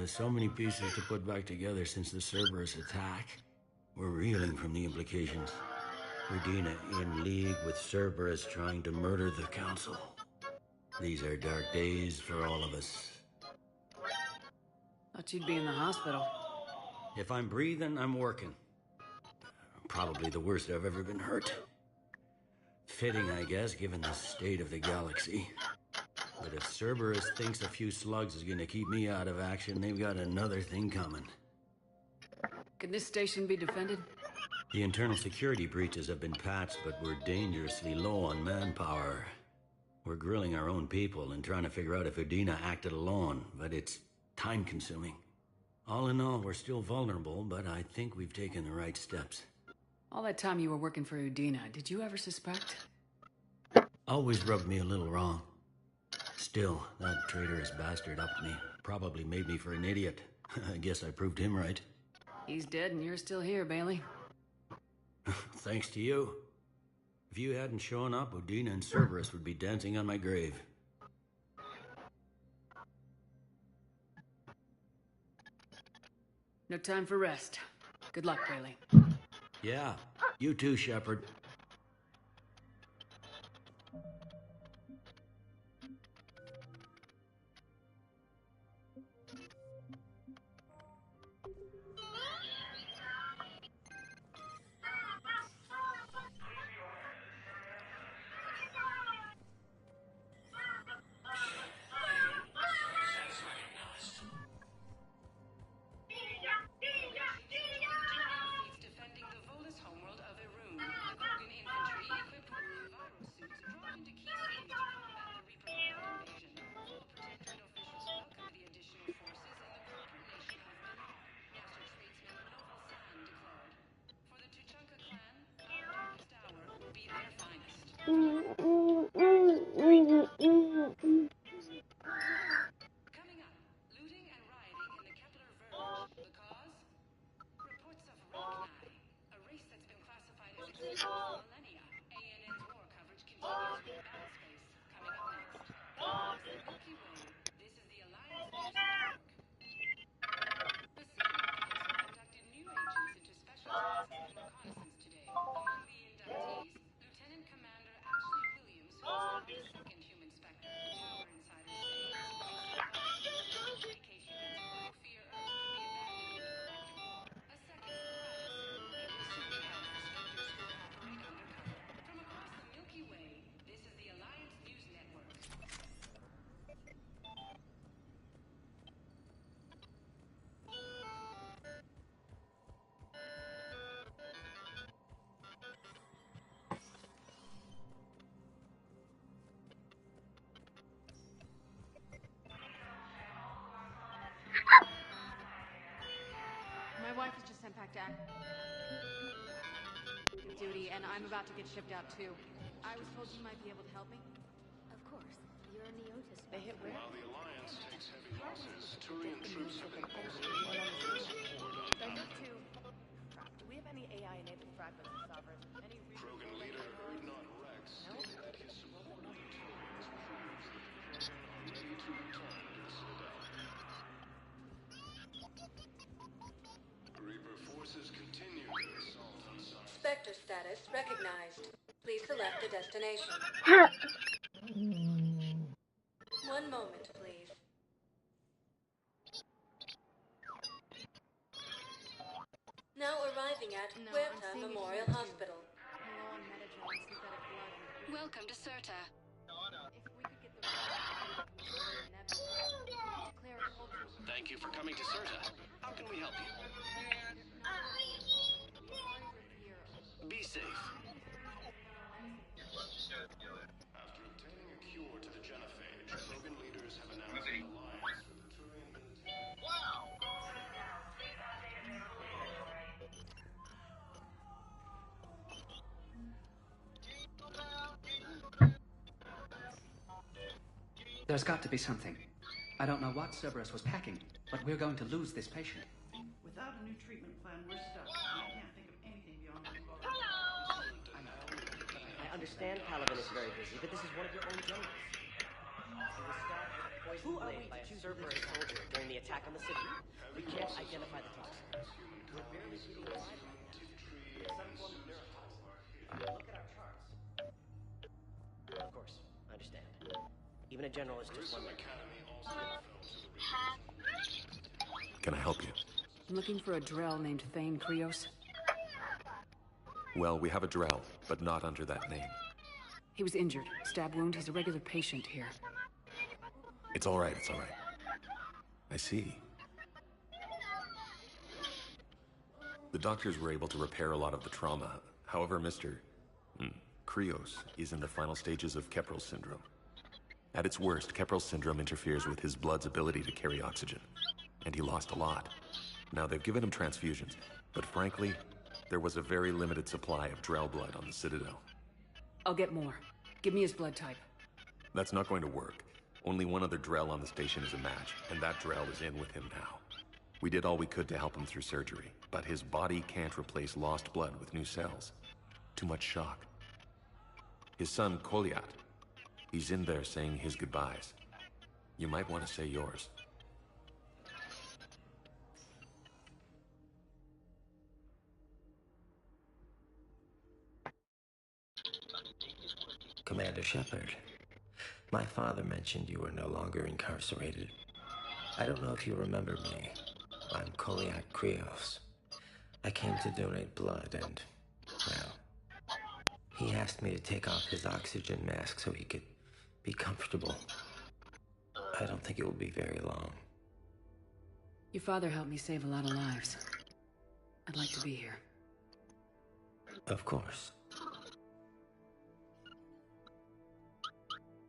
So many pieces to put back together since the Cerberus attack. We're reeling from the implications. Udina in league with Cerberus trying to murder the Council. These are dark days for all of us. Thought you'd be in the hospital. If I'm breathing, I'm working. Probably the worst I've ever been hurt. Fitting, I guess, given the state of the galaxy. But if Cerberus thinks a few slugs is gonna keep me out of action, they've got another thing coming. Can this station be defended? The internal security breaches have been patched, but we're dangerously low on manpower. We're grilling our own people and trying to figure out if Udina acted alone, but it's time-consuming. All in all, we're still vulnerable, but I think we've taken the right steps. All that time you were working for Udina, did you ever suspect? Always rubbed me a little wrong. Still, that traitorous bastard upped me. Probably made me for an idiot. I guess I proved him right. He's dead and you're still here, Bailey. Thanks to you. If you hadn't shown up, Udina and Cerberus would be dancing on my grave. No time for rest. Good luck, Bailey. Yeah, you too, Shepard. Defending the Volus homeworld of Irun, the impact deck. Good duty, and I'm about to get shipped out too. I was told you might be able to help me. Of course. You're a Neotis. They hit where? While the Alliance takes heavy losses, Turian troops have been I moved to... Crap, do we have any AI-enabled fragments of Sovereign? Any Krogan leader Urdnot Rex stated that his support of the Turians proves that the Krogan are ready to return to the Citadel. Reaper forces continue their assault on Sarn. Spectre status recognized. Please select a destination. 1 moment, please. Now arriving at Huerta Memorial Hospital. Hello, I'm Metagen, synthetic blood. Welcome to Certa. If we could get the declare a cultural... Thank you for coming to Certa. How can we help you? Be safe. After obtaining a cure to the genophage, Krogan leaders have announced an alliance with the Turian military. Wow! There's got to be something. I don't know what Cerberus was packing, but we're going to lose this patient. Without a new treatment plan, we're stuck. We can't think of anything beyond what we've already I understand Paladin is very busy, but this is one of your own generals. He was stabbed with a poison blade by a Cerberus soldier during the attack on the city. We can't identify the toxin. We're barely getting alive right now. It's some form of neurotoxin. Look at our charts. Of course, I understand. Even a general is just one man. Can I help you? I'm looking for a Drell named Thane Krios. Well, we have a Drell, but not under that name. He was injured. Stab wound. He's a regular patient here. It's all right, it's all right. I see. The doctors were able to repair a lot of the trauma. However, Mr. Krios is in the final stages of Keprel syndrome. At its worst, Keprel syndrome interferes with his blood's ability to carry oxygen, and he lost a lot. Now, they've given him transfusions, but frankly, there was a very limited supply of Drell blood on the Citadel. I'll get more. Give me his blood type. That's not going to work. Only one other Drell on the station is a match, and that Drell is in with him now. We did all we could to help him through surgery, but his body can't replace lost blood with new cells. Too much shock. His son, Koliat, he's in there saying his goodbyes. You might want to say yours. Commander Shepard, my father mentioned you were no longer incarcerated. I don't know if you remember me. I'm Koliak Krios. I came to donate blood and, well, he asked me to take off his oxygen mask so he could be comfortable. I don't think it will be very long. Your father helped me save a lot of lives. I'd like to be here. Of course.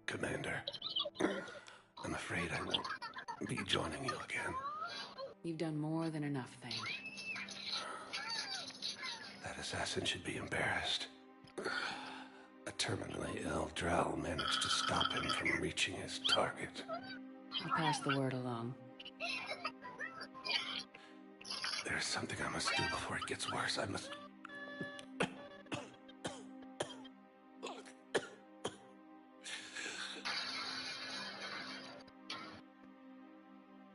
Commander, I'm afraid I won't be joining you again. You've done more than enough, Thane. That assassin should be embarrassed. A terminally ill Drell managed to stop him from reaching his target. I'll pass the word along. There's something I must do before it gets worse. I must...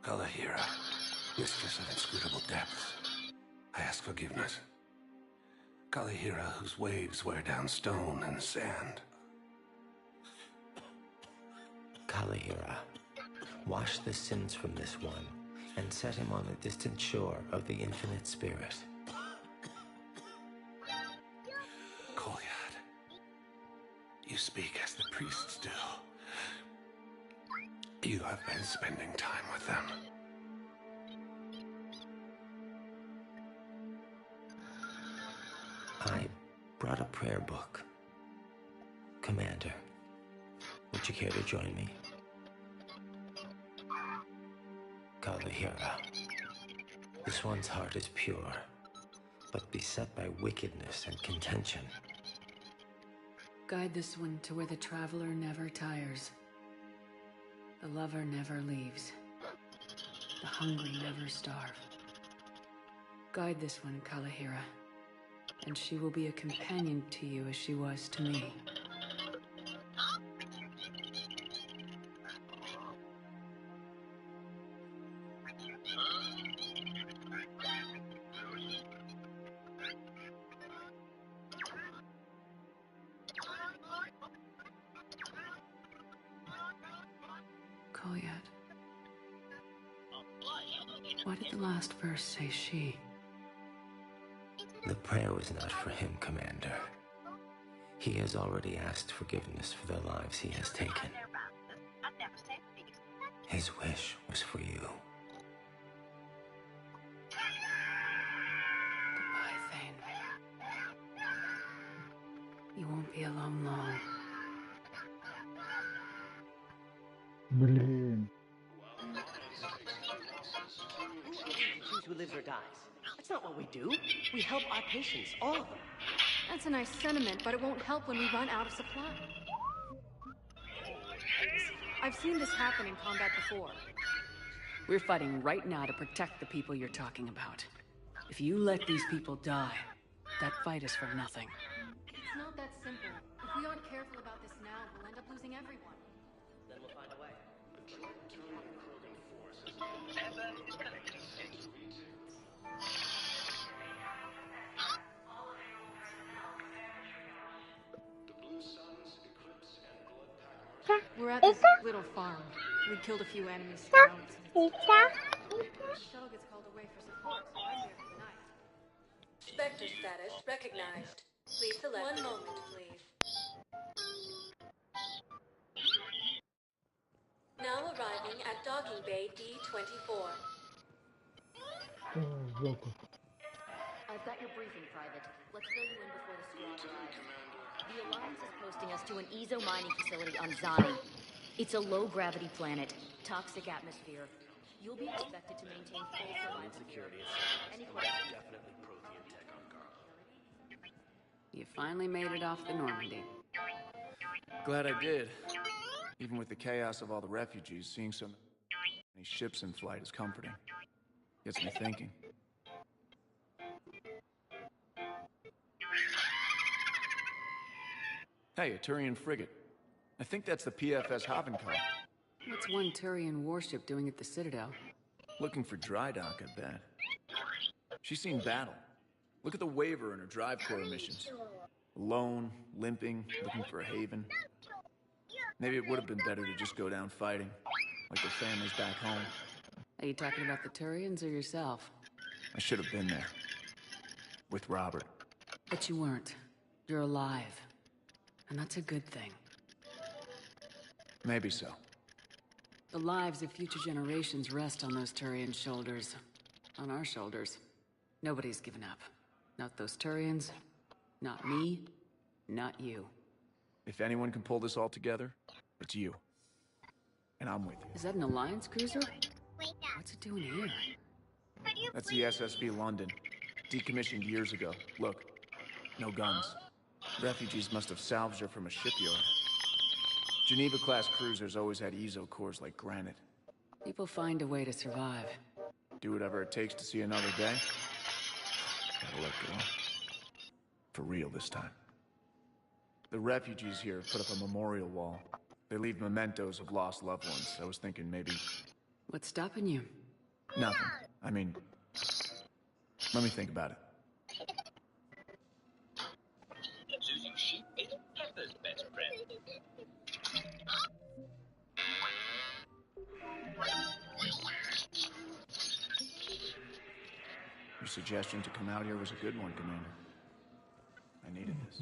Kalahira, mistress of inscrutable depths, I ask forgiveness. Kalahira, whose waves wear down stone and sand. Kalahira, wash the sins from this one, and set him on the distant shore of the infinite spirit. Koliad, you speak as the priests do. You have been spending time with them. I brought a prayer book. Commander, would you care to join me? Kalahira, this one's heart is pure, but beset by wickedness and contention. Guide this one to where the traveler never tires. The lover never leaves. The hungry never starve. Guide this one, Kalahira, and she will be a companion to you as she was to me. Kolyat. Why did the last verse say she? The prayer was not for him, Commander. He has already asked forgiveness for the lives he has taken. His wish was for you. Goodbye, Thane. You won't be alone long. Блин. Choose who lives or dies. That's not what we do. We help our patients, all of them. That's a nice sentiment, but it won't help when we run out of supply. I've seen this happen in combat before. We're fighting right now to protect the people you're talking about. If you let these people die, that fight is for nothing. It's not that simple. If we aren't careful about this now, we'll end up losing everyone. Then we'll find a way. We're at this little farm. We killed a few enemy scouts. Shuttle gets called away for support, so I'm here for the night. Spectre status recognized. Please select. One moment, please. Now arriving at docking bay D-24. I've got your briefing, Private. Let's fill you in before the squad arrives. The Alliance is posting us to an Ezo mining facility on Zani. It's a low-gravity planet, toxic atmosphere. You'll be expected to maintain full survival. Security Any is questions? definitely Prothean tech on Garland. You finally made it off the Normandy. Glad I did. Even with the chaos of all the refugees, seeing so many ships in flight is comforting. Gets me thinking. Hey, a Turian frigate. I think that's the PFS Havenkar. What's one Turian warship doing at the Citadel? Looking for dry dock, I bet. She's seen battle. Look at the waiver in her drive core missions. Alone, limping, looking for a haven. Maybe it would have been better to just go down fighting, like their families back home. Are you talking about the Turians or yourself? I should have been there. With Robert. But you weren't. You're alive. And that's a good thing. Maybe so. The lives of future generations rest on those Turian shoulders. On our shoulders. Nobody's given up. Not those Turians, not me, not you. If anyone can pull this all together, it's you. And I'm with you. Is that an Alliance cruiser? What's it doing here? That's the SSV London. Decommissioned years ago. Look, no guns. Refugees must have salvaged her from a shipyard. Geneva-class cruisers always had Ezo cores like granite. People find a way to survive. Do whatever it takes to see another day. Gotta let go. For real this time. The refugees here put up a memorial wall. They leave mementos of lost loved ones. I was thinking maybe... What's stopping you? Nothing. I mean... Let me think about it. Choosing sheep is Pepper's best friend. Your suggestion to come out here was a good one, Commander. I needed this.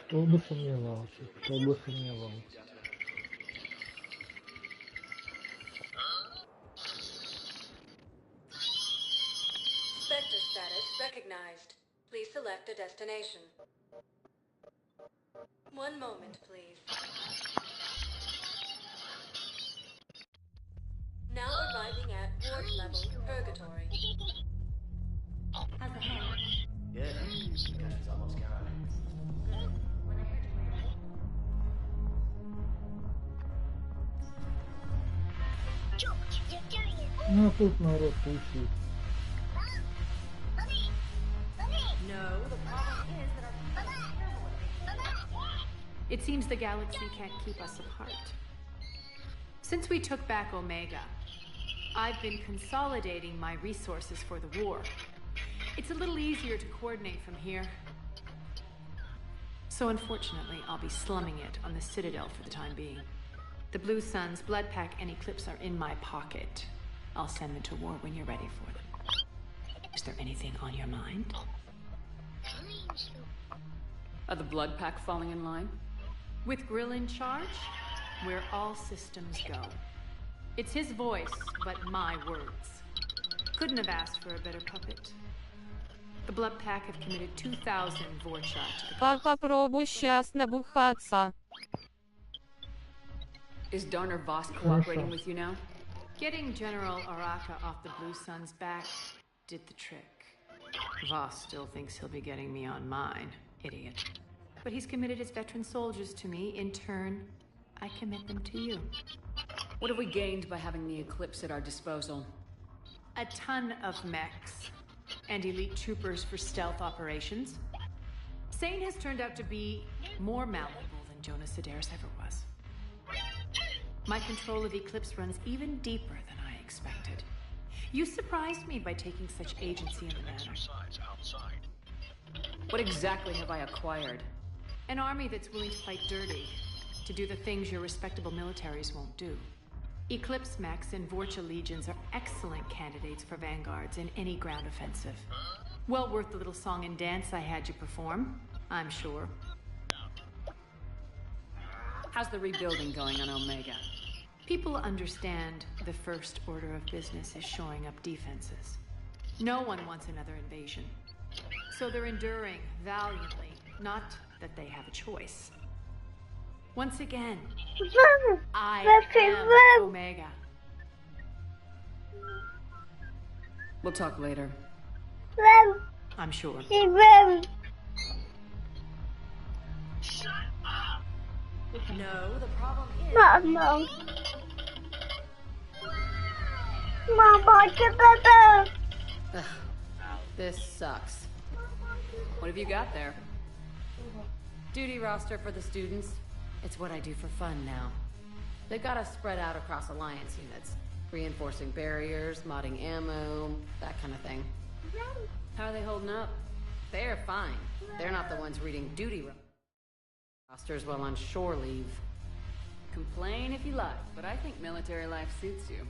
Кто бы сомневался, кто бы сомневался. Spectre status recognized. Please select a destination. One moment, please. Now arriving at ward level Purgatory. Ну тут народ тусит. No, the problem is that our people are terrible at it. It seems the galaxy can't keep us apart. Since we took back Omega, I've been consolidating my resources for the war. It's a little easier to coordinate from here. So unfortunately, I'll be slumming it on the Citadel for the time being. The Blue Suns, Blood Pack, and Eclipse are in my pocket. I'll send them to war when you're ready for them. Is there anything on your mind? Are the Blood Pack falling in line? With Grill in charge, where all systems go. It's his voice, but my words. Couldn't have asked for a better puppet. The Blood Pack have committed 2,000 Vorcha to the... Попробуй сейчас набухаться. Is Darner Voss cooperating with you now? Getting General Araka off the Blue Suns' back did the trick. Voss still thinks he'll be getting me on mine. Idiot. But he's committed his veteran soldiers to me. In turn, I commit them to you. What have we gained by having the Eclipse at our disposal? A ton of mechs and elite troopers for stealth operations. Sane has turned out to be more malleable than Jonas Sedaris ever was. My control of Eclipse runs even deeper than I expected. You surprised me by taking such agency in the matter. What exactly have I acquired? An army that's willing to fight dirty, to do the things your respectable militaries won't do. Eclipse mechs and Vorcha legions are excellent candidates for vanguards in any ground offensive. Well worth the little song and dance I had you perform, I'm sure. How's the rebuilding going on Omega? People understand the first order of business is shoring up defenses. No one wants another invasion. So they're enduring valiantly, not that they have a choice. Once again, I am Omega. We'll talk later. I'm sure. No, the problem is... No. Ugh, this sucks. What have you got there? Duty roster for the students. It's what I do for fun now. They've got us spread out across Alliance units. Reinforcing barriers, modding ammo, that kind of thing. How are they holding up? They're fine. They're not the ones reading duty rosters while on shore leave. Complain if you like, but I think military life suits you.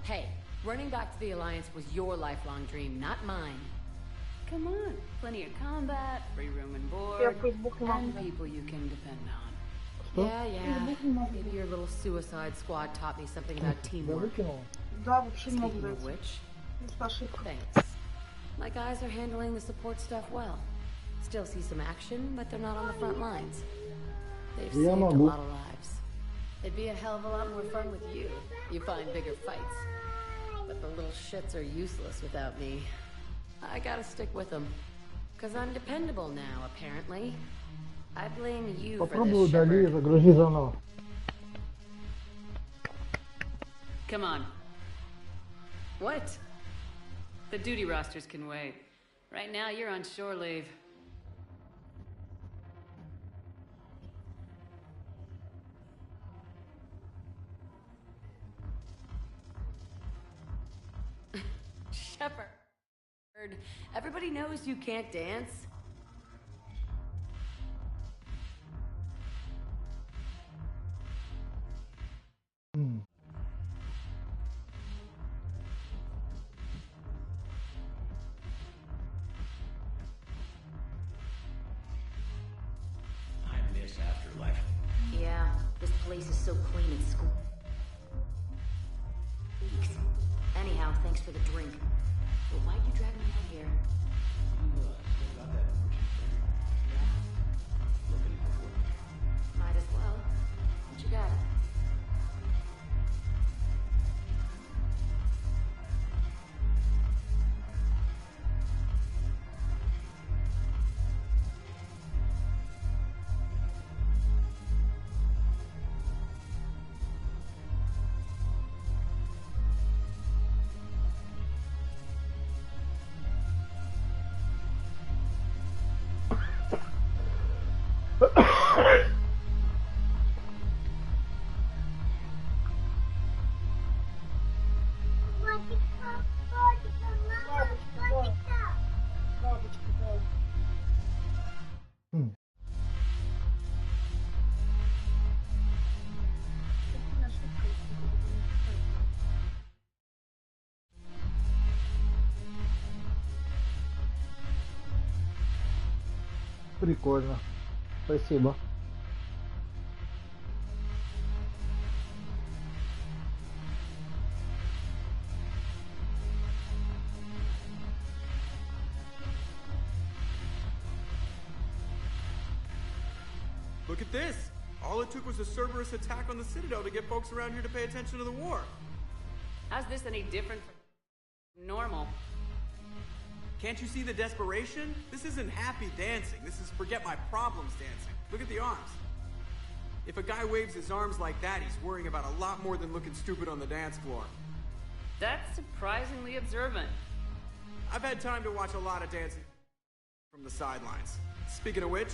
Hey, running back to the Alliance was your lifelong dream, not mine. Come on, plenty of combat, free room and board, and people you can depend on. Yeah. Maybe your little suicide squad taught me something about teamwork. Speaking of which, thanks. My guys are handling the support stuff well. Still see some action, but they're not on the front lines. They've saved a lot of lives. It'd be a hell of a lot more fun with you. You find bigger fights. But the little shits are useless without me. I gotta stick with them. 'Cause I'm dependable now, apparently. I blame you for Попробуй this, удали и Shepard. загрузи заново. Come on. What? The duty rosters can wait. Right now, you're on shore leave. Shepard. Everybody knows you can't dance. I miss Afterlife. Yeah, this place is so clean and school. Anyhow, thanks for the drink. But why'd you drag me out here? Might as well. What you got? Прикольно. Спасибо. Look at this! All it took was a Cerberus attack on the Citadel to get folks around here to pay attention to the war. How's this any different from normal? Can't you see the desperation? This isn't happy dancing. This is forget my problems dancing. Look at the arms. If a guy waves his arms like that, he's worrying about a lot more than looking stupid on the dance floor. That's surprisingly observant. I've had time to watch a lot of dancing from the sidelines. Speaking of which...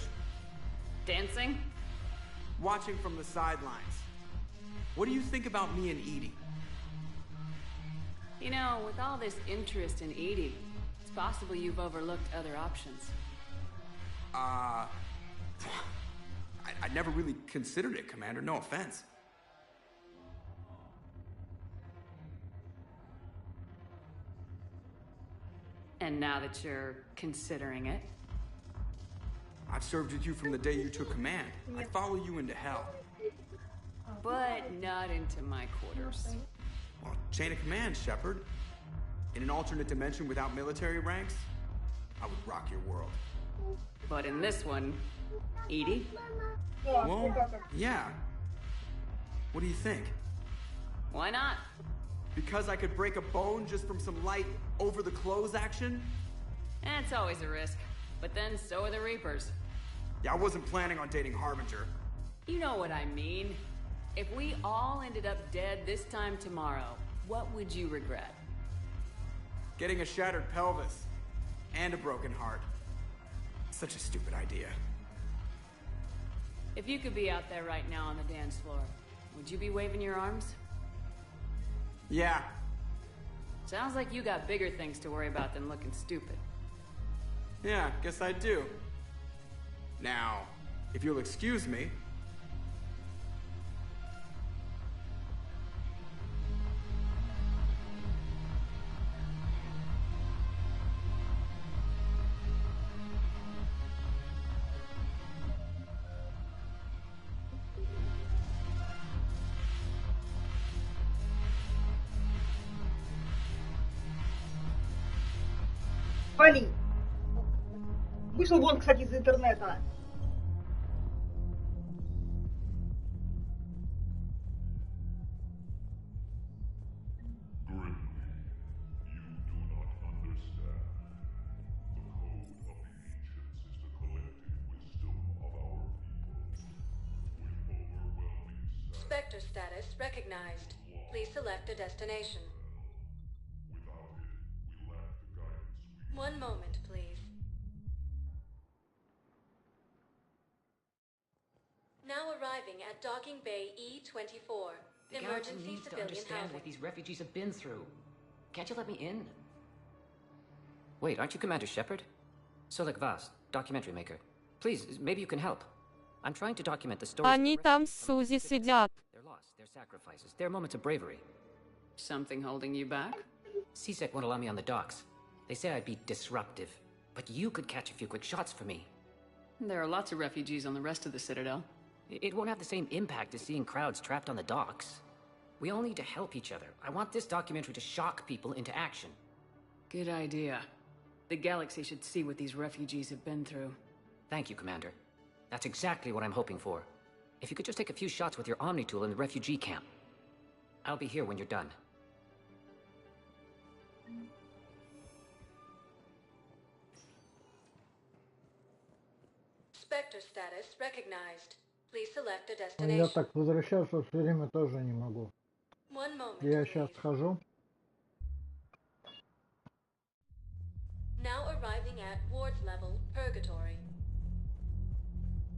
Dancing? Watching from the sidelines. What do you think about me and Edie? You know, with all this interest in Edie, it's possible you've overlooked other options. I never really considered it, Commander. No offense. And now that you're considering it? I've served with you from the day you took command. I'd follow you into hell. But not into my quarters. Well, chain of command, Shepard. In an alternate dimension without military ranks, I would rock your world. But in this one, Edie? Well, yeah. What do you think? Why not? Because I could break a bone just from some light over-the-clothes action? It's always a risk. But then so are the Reapers. Yeah, I wasn't planning on dating Harbinger. You know what I mean. If we all ended up dead this time tomorrow, what would you regret? Getting a shattered pelvis. And a broken heart. Such a stupid idea. If you could be out there right now on the dance floor, would you be waving your arms? Yeah. Sounds like you got bigger things to worry about than looking stupid. Yeah, guess I do. Now, if you'll excuse me... Вали! Вышел вон, кстати, из интернета. Spectre status recognized. Please select a destination. One moment, please. Now arriving at Docking Bay E-24. The galaxy needs to understand what these refugees have been through. Can't you let me in? Wait, aren't you Commander Shepard? Solek Vast, documentary maker. Please, maybe you can help. I'm trying to document the stories. Они там с Сузи сидят. Their loss, their sacrifices, their moments of bravery. Something holding you back? CSEC won't allow me on the docks. They say I'd be disruptive. But you could catch a few quick shots for me. There are lots of refugees on the rest of the Citadel. It won't have the same impact as seeing crowds trapped on the docks. We all need to help each other. I want this documentary to shock people into action. Good idea. The galaxy should see what these refugees have been through. Thank you, Commander. That's exactly what I'm hoping for. If you could just take a few shots with your Omni tool in the refugee camp. I'll be here when you're done. Spectre status recognized. Please select a Я destination. так возвращаться все время тоже не могу. One moment, Я please. сейчас схожу. Now arriving at Ward's level, Purgatory.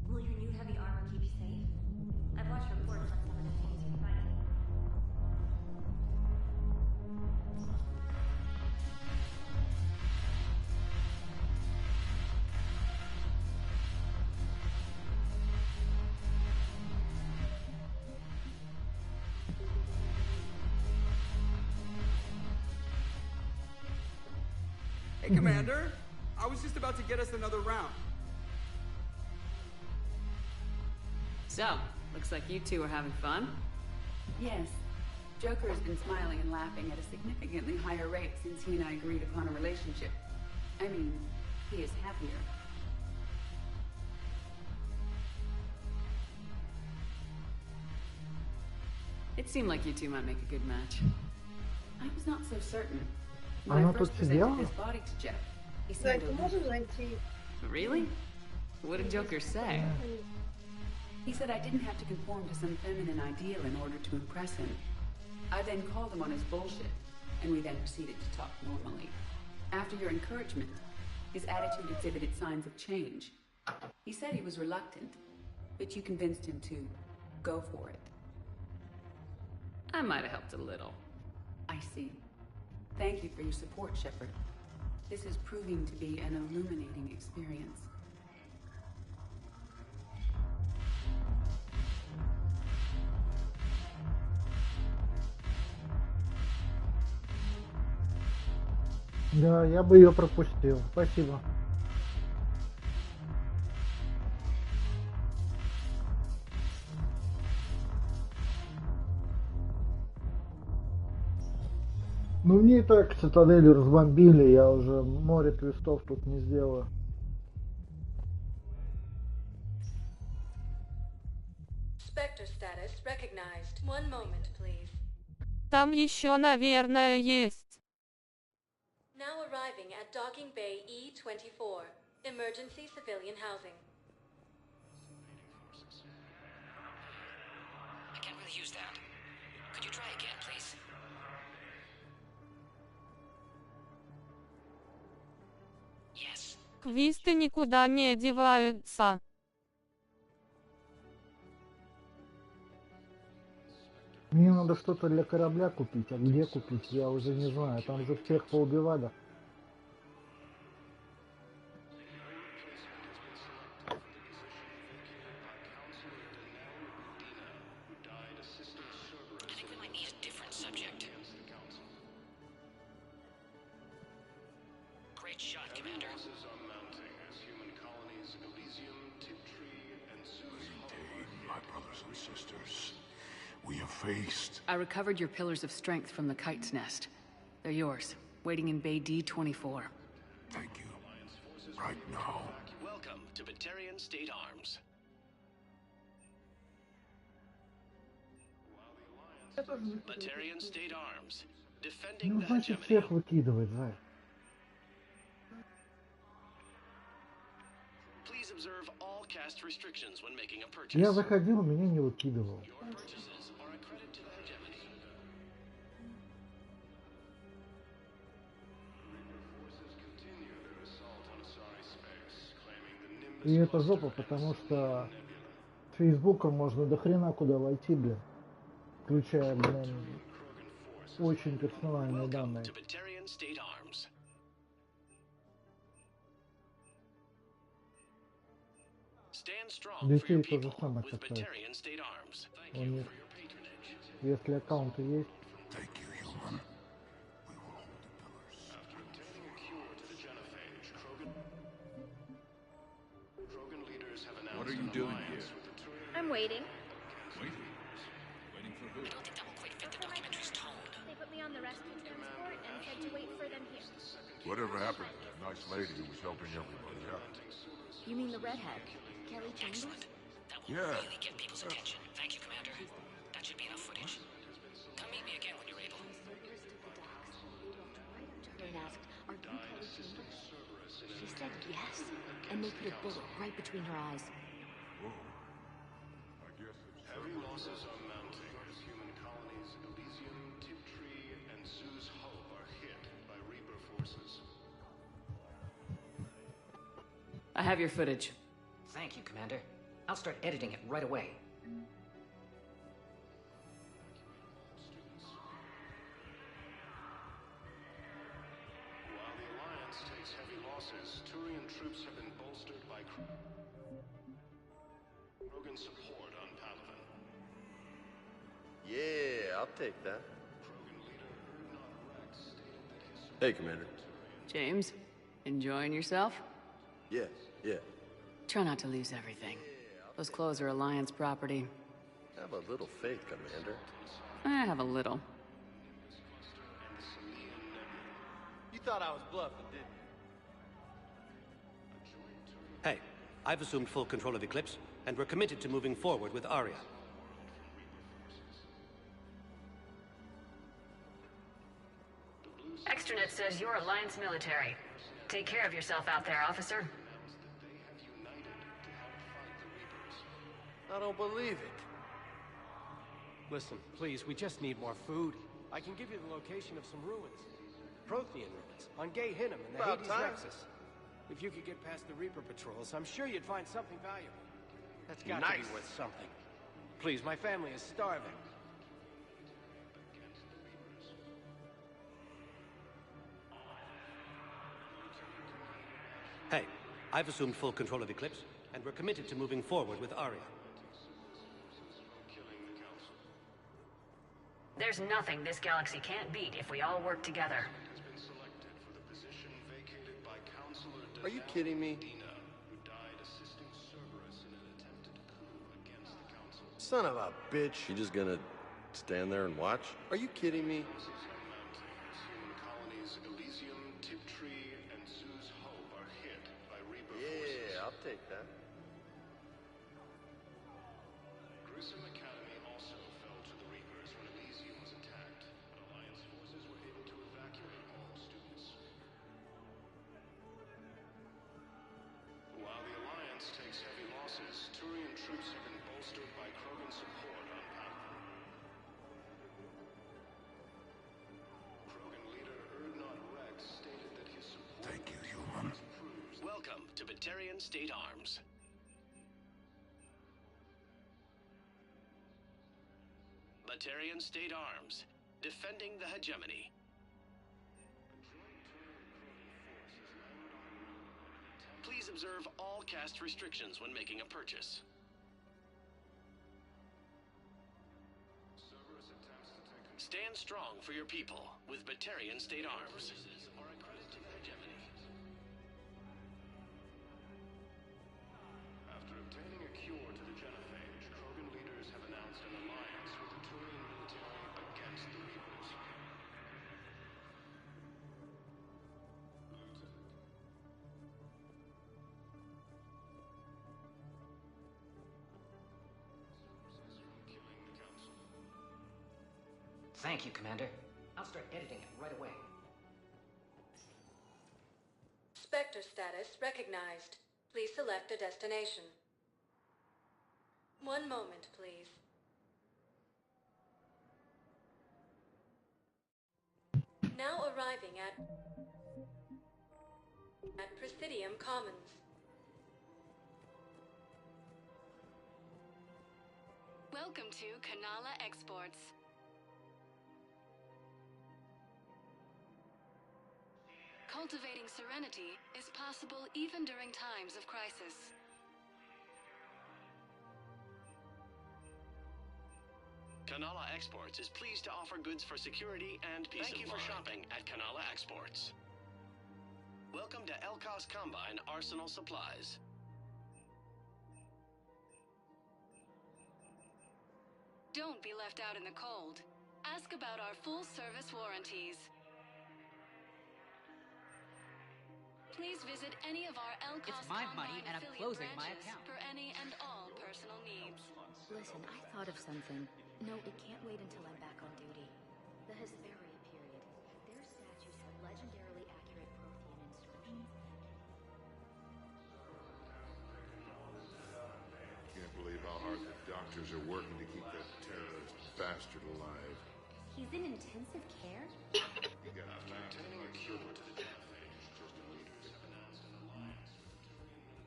Will your new heavy armor keep you safe? I've watched reports on some of the things you're fighting. Hey, Commander. I was just about to get us another round. So, looks like you two are having fun. Yes. Joker has been smiling and laughing at a significantly higher rate since he and I agreed upon a relationship. I mean, he is happier. It seemed like you two might make a good match. I was not so certain. When Она I тут first presented сидела? his body to Jeff, he Зайка, seemed можем зайти? Really? What did Joker say? He said I didn't have to conform to some feminine ideal in order to impress him. I then called him on his bullshit, and we then proceeded to talk normally. After your encouragement, his attitude exhibited signs of change. He said he was reluctant, but you convinced him to go for it. I might have helped a little. I see. Thank you for your support, Shepard. This is proving to be an illuminating experience. Да, я бы ее пропустил. Спасибо. Ну мне и так цитадель разбомбили, я уже море твистов тут не сделаю. Spectre status recognized. One moment, please. Там еще, наверное, есть. Now arriving at Docking Bay E-24. Emergency civilian housing. I can't really use that. Could you try again, please? Yes. Квисты никуда не деваются. Мне надо что-то для корабля купить, а где купить, я уже не знаю. Там же всех поубивали. Great shot, Commander. My brothers and sisters, we have faced. I recovered your pillars of strength from the kite's nest. They're yours, waiting in Bay D-24. Thank you. Right now. Welcome to Batarian State Arms. Batarian State Arms. Defending Ну, the значит, hegemony. всех выкидывать, Зай. Please observe all caste restrictions when making a purchase. Я заходил, меня не выкидывал. Your purchases are a credit to the hegemony. И это жопа, потому что Фейсбуком можно до хрена куда войти, блин. Включая, блин, очень персональные данные. To Batarian State Arms. Stand strong for Детей your то же people самое with касается. Batarian State Arms. У них, если аккаунты есть. Thank you, human. What are you doing here? I'm waiting. Waiting? Waiting for who? I don't think that will quite fit the documentary's tone. They put me on the rescue transport and said to wait for them here. Whatever happened to that nice lady who was helping everybody out? You mean the redhead? Kelly Chambers? That will Yeah. really get people's attention. Thank you, Commander. That should be enough footage. Come meet me again when you're able. Cerberus took the docks. He walked right up to her and asked, "Are you Kelly Chambers?" She said yes, and they put a bullet right between her eyes. Heavy losses are mounting as human colonies Elysium, Tiptree, and Zoo's Hope are hit by Reaper forces. I have your footage. Thank you, Commander. I'll start editing it right away. While the Alliance takes heavy losses, Turian troops have been bolstered by Krogan support on Palaven. Yeah, I'll take that. Hey, Commander. James, enjoying yourself? Yeah, yeah. Try not to lose everything. Those clothes are Alliance property. Have a little faith, Commander. I have a little. You thought I was bluffing, didn't you? Hey, I've assumed full control of Eclipse, and we're committed to moving forward with Arya. Extranet says you're Alliance military. Take care of yourself out there, officer. I don't believe it. Listen, please, we just need more food. I can give you the location of some ruins. Prothean ruins, on Gay Hinnom in the About Hades time. Nexus. If you could get past the Reaper patrols, I'm sure you'd find something valuable. That's got to Nice. be worth something. Please, my family is starving. Hey, I've assumed full control of Eclipse, and we're committed to moving forward with Arya. There's nothing this galaxy can't beat if we all work together. Are you kidding me? Son of a bitch. You just gonna stand there and watch? Are you kidding me? Yeah, I'll take that. Grissom Academy also fell to the Reapers when Elysium was attacked, but Alliance forces were able to evacuate all students. While the Alliance takes heavy losses, Turian troops have been bolstered by Krogan support on Pathfinder. Krogan leader Erdnot Rex stated that his support... Thank you, human. Welcome to Batarian State Arms. Batarian State Arms, defending the hegemony. Please observe all caste restrictions when making a purchase. Stand strong for your people with Batarian State Arms. Are a credit to the hegemony. After obtaining a cure to the genophage, Krogan leaders have announced an alliance with the Turian military against the Reapers. Thank you, Commander. I'll start editing it right away. Spectre status recognized. Please select a destination. One moment, please. Now arriving at Presidium Commons. Welcome to Kanala Exports. Cultivating serenity is possible even during times of crisis. Kanala Exports is pleased to offer goods for security and peace of mind. Thank you for shopping at Kanala Exports. Welcome to Elkos Combine Arsenal Supplies. Don't be left out in the cold. Ask about our full-service warranties. Please visit any of our Elkos It's my Combine money, and I'm affiliate closing my branches account. for any and all personal needs. Listen, I thought of something. No, it can't wait until I'm back on duty. The Hesperia period. Their statues have legendarily accurate Prothean inscriptions. Can't believe how hard the doctors are working to keep that terrorist bastard alive. He's in intensive care? You got obtaining a cure to the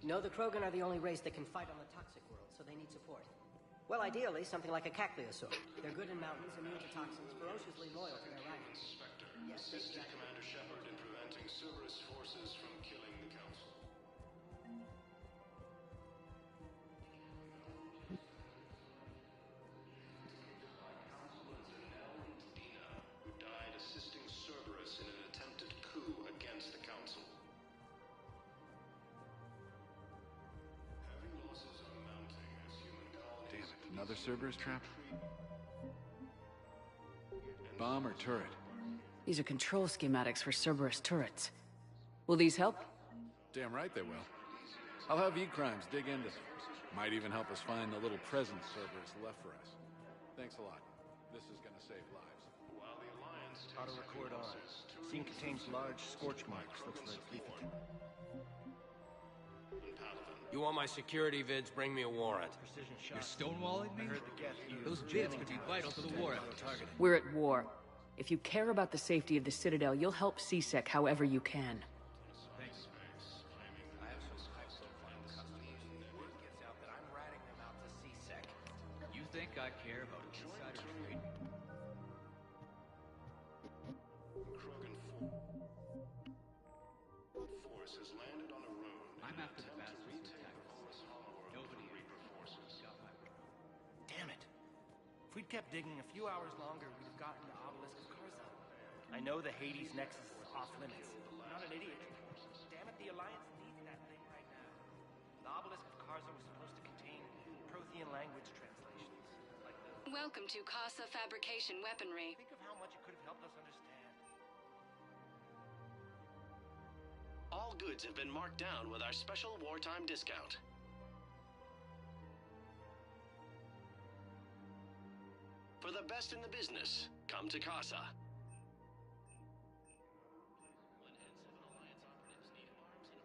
No, the Krogan are the only race that can fight on the toxic world, so they need support. Well, ideally, something like a Cacliosaur. They're good in mountains, immune to toxins, ferociously loyal to their rivals. Spectre, assisted Commander Shepard in preventing Cerberus forces from killing the Council. Who died assisting Cerberus in an attempted coup against the Council. Heavy losses are mounting as Another Cerberus trap? Bomb or turret? These are control schematics for Cerberus turrets. Will these help? Damn right they will. I'll have E-Crimes dig into them. Might even help us find the little present Cerberus left for us. Thanks a lot. This is gonna save lives. While the Alliance auto record on. Scene contains large scorch marks. Looks like lethal. You want my security vids? Bring me a warrant. Precision shot. You're stonewalling me? Those vids could be vital to the war effort. We're at war. If you care about the safety of the Citadel, you'll help CSEC however you can. Thanks. I have some high-profile customers. Word gets out that I'm ratting them out to CSEC. You think I care about insider trading? Force has landed on a road. I'm after the bastards who attacked us. Nobody got my... Damn it. If we'd kept digging a few hours longer, we'd have gotten the obelisk of Karza. I know the Hades Nexus is off limits. I'm not an idiot. Damn it, the Alliance needs that thing right now. The obelisk of Karza was supposed to contain Prothean language translations. Like the... Welcome to Casa Fabrication Weaponry. Think of how much it could have helped us understand. All goods have been marked down with our special wartime discount. For the best in the business, come to Casa.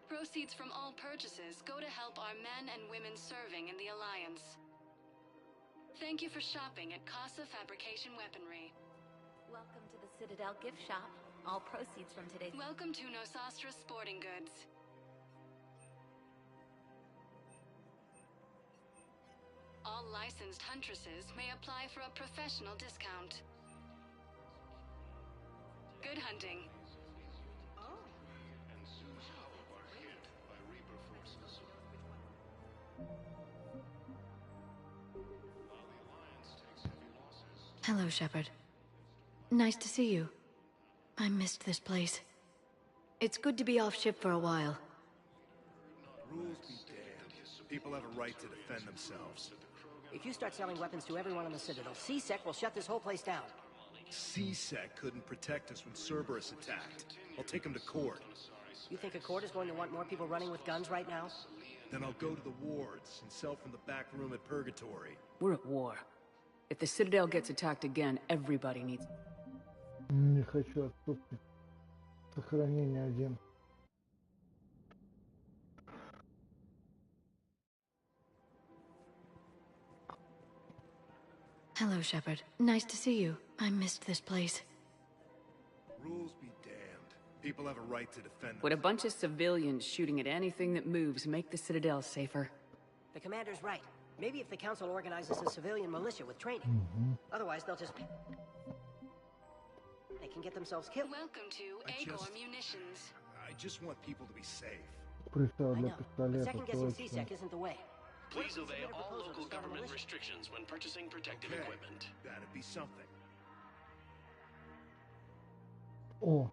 Proceeds from all purchases go to help our men and women serving in the Alliance. Thank you for shopping at Casa Fabrication Weaponry. Welcome to the Citadel gift shop. All proceeds from today's... Welcome to Nosastra Sporting Goods. All licensed huntresses may apply for a professional discount. Good hunting. And Zeus Hope are hit by Reaper forces. While the Alliance takes heavy losses. Hello, Shepard. Nice to see you. I missed this place. It's good to be off ship for a while. Rules be damned. People have a right to defend themselves. If you start selling weapons to everyone on the Citadel, CSEC will shut this whole place down. CSEC couldn't protect us when Cerberus attacked. I'll take him to court. You think a court is going to want more people running with guns right now? Then I'll go to the wards and sell from the back room at Purgatory. We're at war. If the Citadel gets attacked again, everybody needs... Не хочу отступить. Сохранение 1. Hello, Shepard. Nice to see you. I missed this place. Rules be damned. People have a right to defend Would a bunch of civilians shooting at anything that moves make the Citadel safer? The commander's right. Maybe if the council organizes a civilian militia with training. Otherwise, they'll just... They can get themselves killed. Welcome to Agor Munitions. I just want people to be safe. Пристал I для know. But пистолета second-guessing точно. CSEC isn't the way. Please obey all local government restrictions when purchasing protective equipment. That'd be something. О,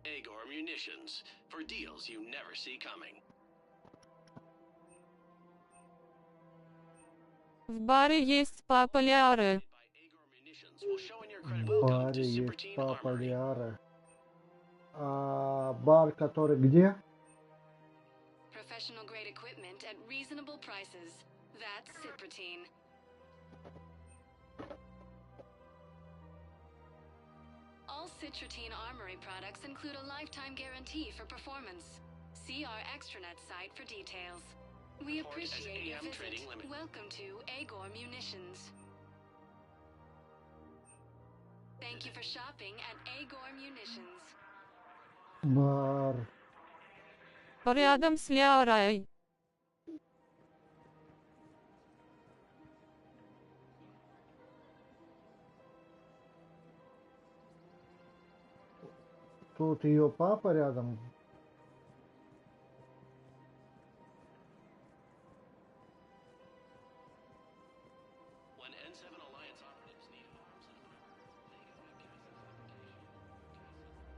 Agor Munitions, for deals you never see coming. В баре есть популяры. Will show in your в credit welcome баре to есть Cypertine папа Armory. Лиары. А бар, который где? Professional grade equipment at reasonable prices. That's Cypertine. All Cypertine Armory products include a lifetime guarantee for performance. See our extranet site for details. We Report as appreciate your AM visit. trading limit. Welcome to Agor Munitions. Thank you for shopping at Agor Munitions. Бар. Рядом с Лиарой. Тут ее папа рядом. When N7 Alliance operatives need arms and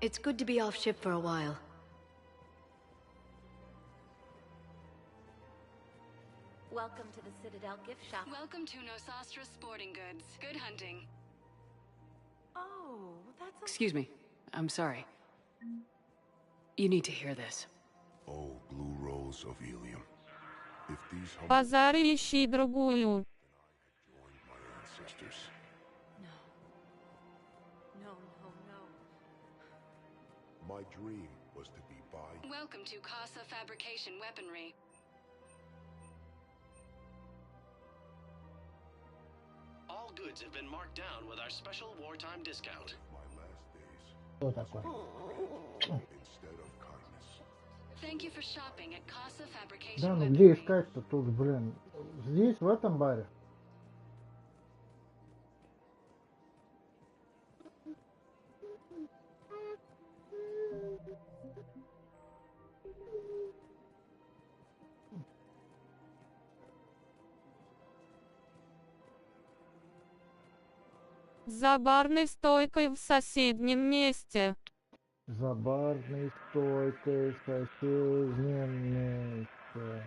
It's good to be off ship for a while. Welcome to the Citadel gift shop. Welcome to Nosastra Sporting Goods. Good hunting. Oh, that's a... Excuse me. I'm sorry. You need to hear this. Oh, blue rose of Ilium. If these Базари ищи другую. ancestors. No. No, no, no. My dream was to be by. Welcome to Casa Fabrication Weaponry. All goods have been marked down with our special wartime discount. My last days. Что такое? Instead of kindness. Thank you for shopping at Casa Fabrication Да, ну Weaponry. где искать-то тут, блин? Здесь, в этом баре? За барной стойкой в соседнем месте. За барной стойкой в соседнем месте.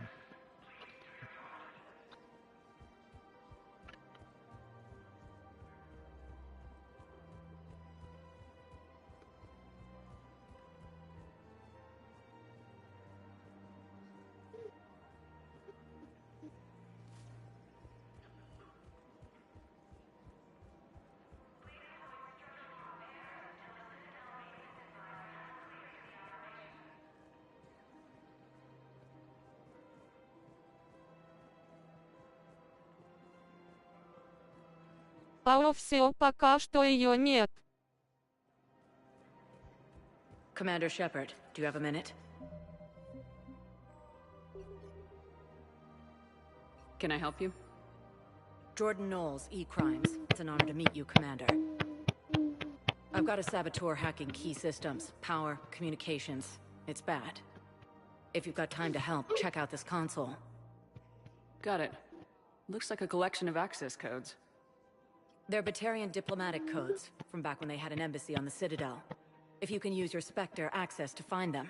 А все, пока что ее нет. Commander Shepard, do you have a minute? Can I help you? Jordan Knowles, E-Crimes. It's an honor to meet you, Commander. I've got a saboteur hacking key systems, power, communications. It's bad. If you've got time to help, check out this console. Got it. Looks like a collection of access codes. They're Batarian diplomatic codes, from back when they had an embassy on the Citadel. If you can use your Spectre access to find them,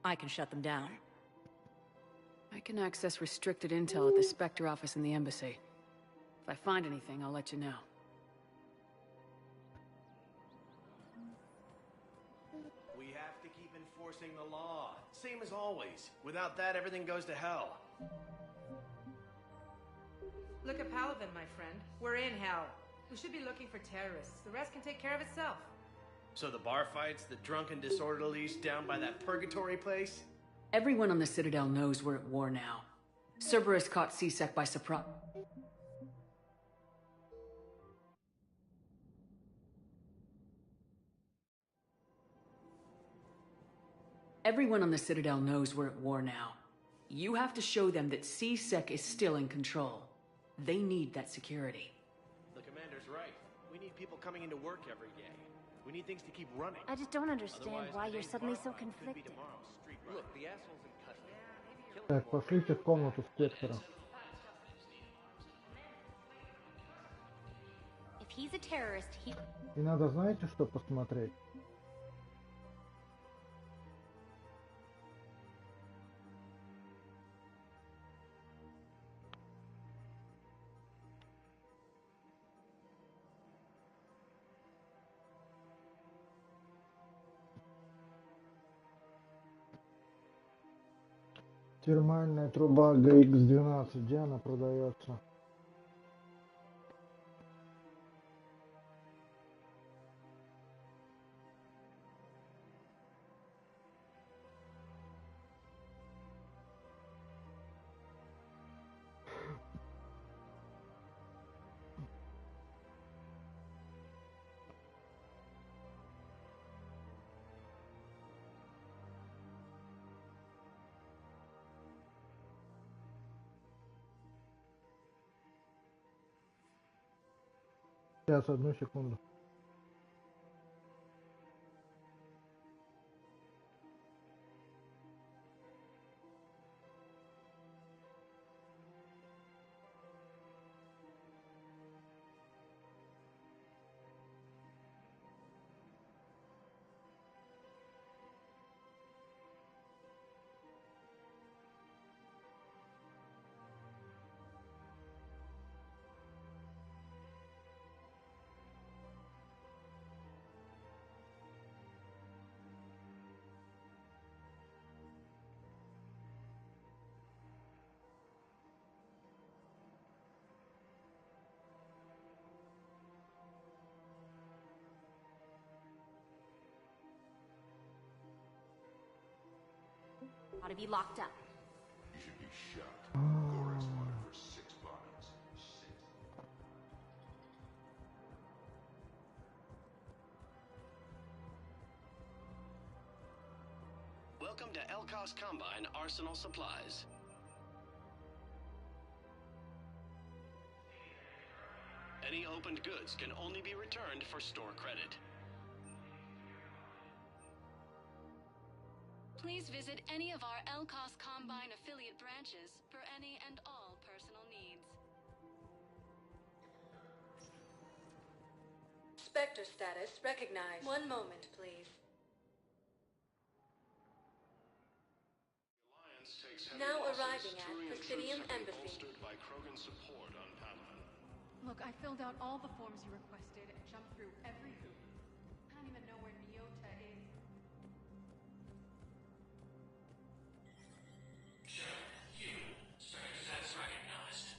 I can shut them down. I can access restricted intel at the Spectre office in the embassy. If I find anything, I'll let you know. We have to keep enforcing the law. Same as always. Without that, everything goes to hell. Look at Palavin, my friend. We're in hell. We should be looking for terrorists. The rest can take care of itself. So the bar fights, the drunken disorderlies down by that purgatory place? Everyone on the Citadel knows we're at war now. Cerberus caught C-Sec by surprise. Everyone on the Citadel knows we're at war now. You have to show them that C-Sec is still in control. They need that security. The commander's right. We need people coming into work every day. We need things to keep running. I just don't understand Otherwise, why the you're name suddenly so Barfly could be conflicted. tomorrow's street runner. Look, the asshole's in custody. Так, пошлите в комнату Спектра. If he's a terrorist, he... И надо, знаете, что посмотреть? Термальная труба GX12, где она продается? Сейчас, одну секунду. Ought to be locked up. You should be shot. Gorex wanted for 6 bodies. Welcome to Elkos Combine Arsenal Supplies. Any opened goods can only be returned for store credit. Please visit any of our Elkos Combine affiliate branches for any and all personal needs. Spectre status recognized. One moment, please. Now arriving at Presidium Embassy. By Krogan support on Palaven. Look, I filled out all the forms you requested and jumped through every hoop. I don't even know where Nyota is. Status recognized.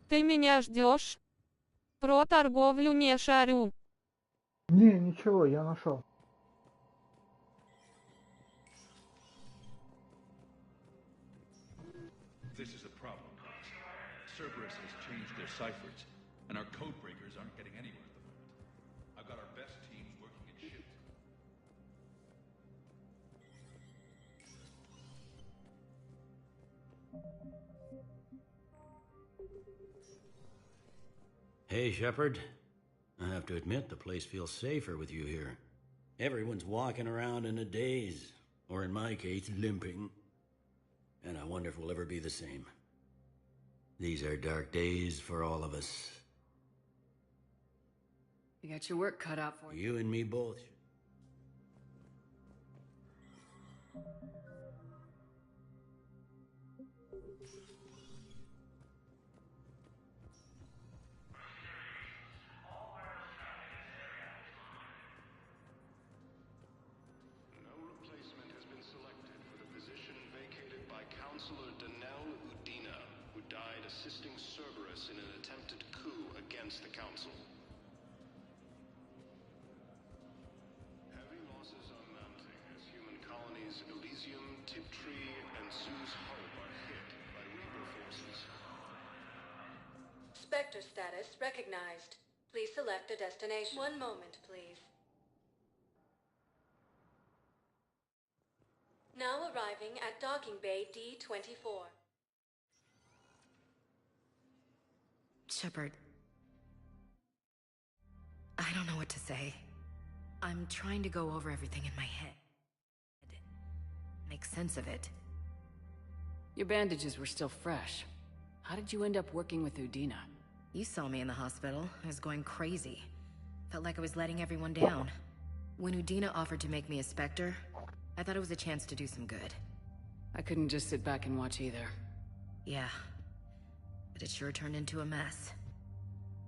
Ты меня ждешь? Про торговлю не шарю. Не, ничего, я нашел. This is a problem, boss. Cerberus has changed their ciphers, and our code breakers aren't getting anywhere at the moment. I've got our best teams working in shifts. Hey, Shepard. I have to admit, the place feels safer with you here. Everyone's walking around in a daze, or in my case, limping. And I wonder if we'll ever be the same. These are dark days for all of us. You got your work cut out for you. You and me both. Counselor Danelle Udina, who died assisting Cerberus in an attempted coup against the Council. Heavy losses are mounting as human colonies Elysium, Tiptree, and Sue's Hope are hit by Reaper forces. Spectre status recognized. Please select a destination. One moment, please. Now arriving at Docking Bay D-24. Shepard. I don't know what to say. I'm trying to go over everything in my head. Make sense of it. Your bandages were still fresh. How did you end up working with Udina? You saw me in the hospital. I was going crazy. Felt like I was letting everyone down. When Udina offered to make me a Spectre, I thought it was a chance to do some good. I couldn't just sit back and watch either. Yeah. But it sure turned into a mess.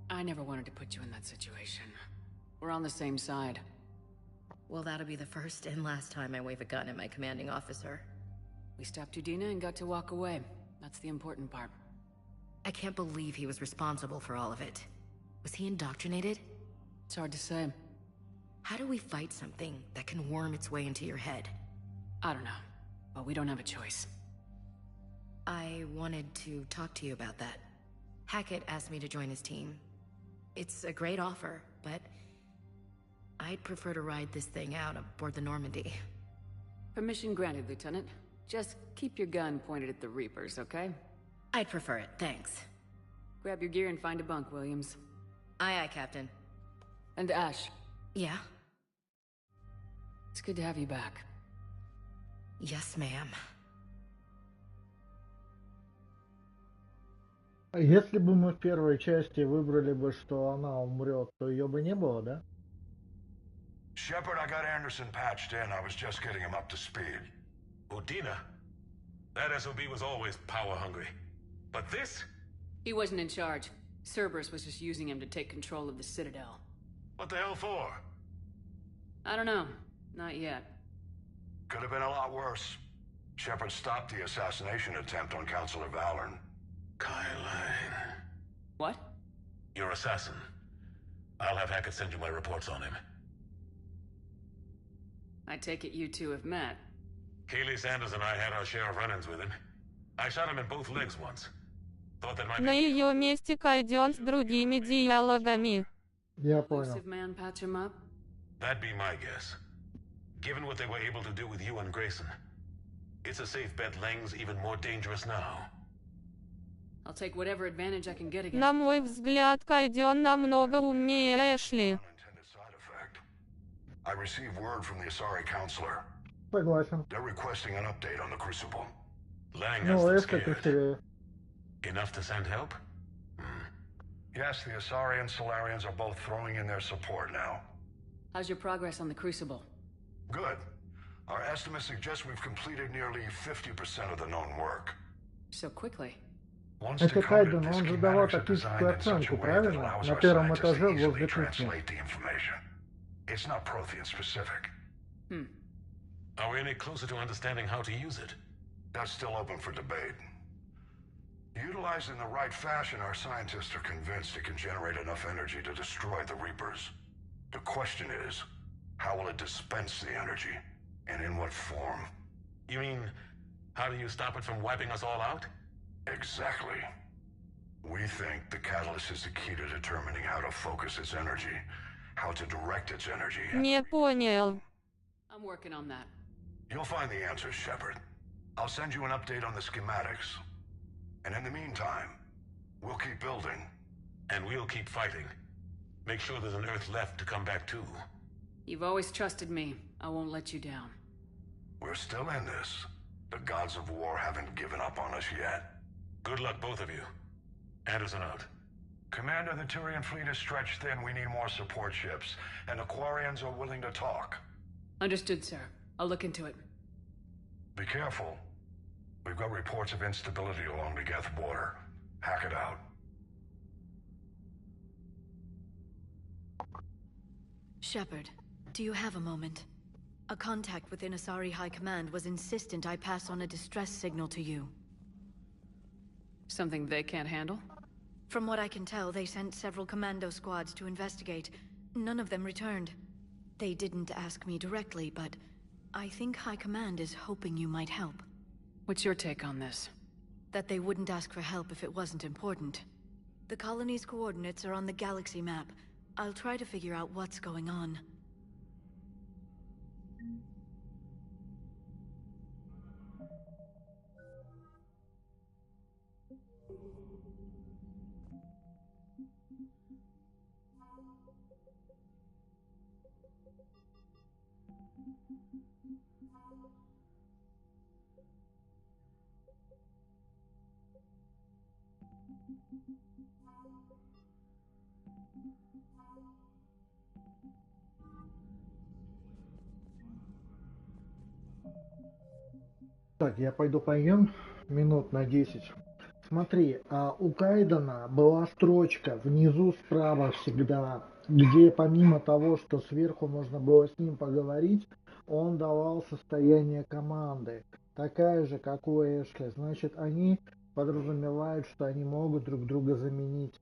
I never wanted to put you in that situation. We're on the same side. Well, that'll be the first and last time I wave a gun at my commanding officer. We stopped Udina and got to walk away. That's the important part. I can't believe he was responsible for all of it. Was he indoctrinated? It's hard to say. How do we fight something that can worm its way into your head? I don't know, but we don't have a choice. I wanted to talk to you about that. Hackett asked me to join his team. It's a great offer, but I'd prefer to ride this thing out aboard the Normandy. Permission granted, Lieutenant. Just keep your gun pointed at the Reapers, okay? I'd prefer it, thanks. Grab your gear and find a bunk, Williams. Aye, aye, Captain. And Ash. Yeah? It's good to have you back. Yes, ma'am. Если бы мы в первой части выбрали бы, что она умрет, то ее бы не было, да? Shepard, I got Anderson patched in. I was just getting him up to speed. Udina? That SOB was always power-hungry. But this? He wasn't in charge. Cerberus was just using him to take control of the Citadel. What the hell for? I don't know. Not yet. Could have been a lot worse. Shepard stopped the assassination attempt on Counselor Valorn. Kylan. What? Your assassin. I'll have Hackett send you my reports on him. I take it you two have met. Kaylee Sanders and I had our share of run-ins with him. I shot him in both legs once. Thought that might На be... ее месте пойдет с другими диалогами. Я понял. Elusive man patch him up? That'd be my guess. Given what they were able to do with you and Grayson, it's a safe bet Lang's even more dangerous now. I'll take whatever advantage I can get against. На мой взгляд, Кайден намного умнее Эшли. I received word from the Asari counselor. Согласен. They're requesting an update on the Crucible. Lang has Ну, them это scared. ключевее. Enough to send help? Yes, the Asari and Solarians are both throwing in their support now. How's your progress on the Crucible? Good. Our estimates suggest we've completed nearly 50% of the known work. So quickly. Это Кайден, он же давал тактическую оценку, правильно? На первом этаже возле кухни. It's not Prothean specific. Are we any closer to understanding how to use it? That's still open for debate. Utilized in the right fashion, our scientists are convinced it can generate enough energy to destroy the Reapers. The question is, how will it dispense the energy? And in what form? You mean, how do you stop it from wiping us all out? Exactly. We think the catalyst is the key to determining how to focus its energy, how to direct its energy. Не понял. I'm working on that. You'll find the answers, Shepard. I'll send you an update on the schematics. And in the meantime, we'll keep building. And we'll keep fighting. Make sure there's an Earth left to come back to. You've always trusted me. I won't let you down. We're still in this. The gods of war haven't given up on us yet. Good luck, both of you. Anderson out. Commander, the Turian fleet is stretched thin. We need more support ships. And the Quarians are willing to talk. Understood, sir. I'll look into it. Be careful. We've got reports of instability along the Geth border. Hack it out. Shepard, do you have a moment? A contact within Asari High Command was insistent I pass on a distress signal to you. Something they can't handle? From what I can tell, they sent several commando squads to investigate. None of them returned. They didn't ask me directly, but I think High Command is hoping you might help. What's your take on this? That they wouldn't ask for help if it wasn't important. The colony's coordinates are on the galaxy map. I'll try to figure out what's going on. Так, я пойду поем минут на 10. Смотри, у Кайдена была строчка внизу справа всегда, где помимо того, что сверху можно было с ним поговорить, он давал состояние команды. Такая же, как у Эшли. Значит, они подразумевают, что они могут друг друга заменить.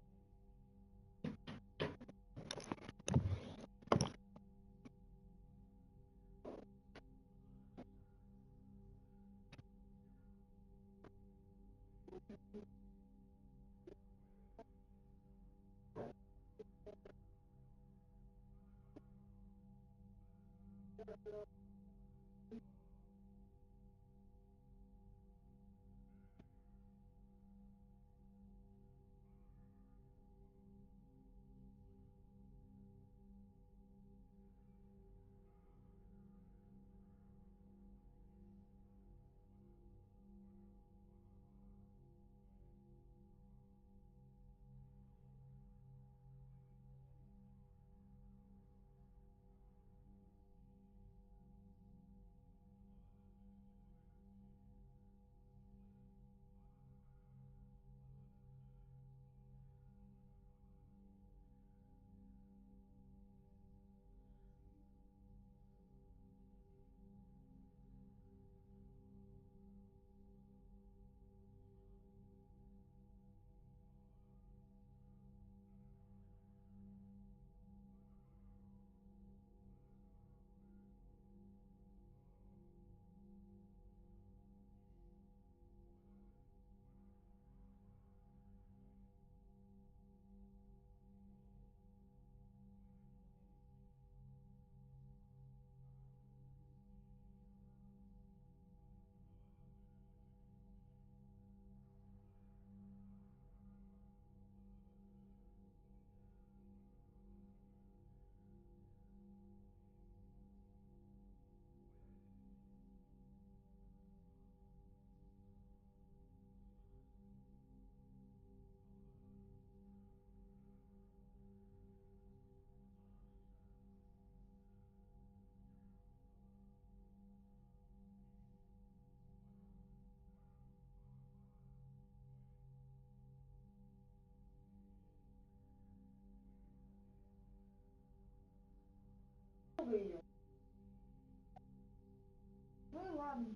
Ну и ладно.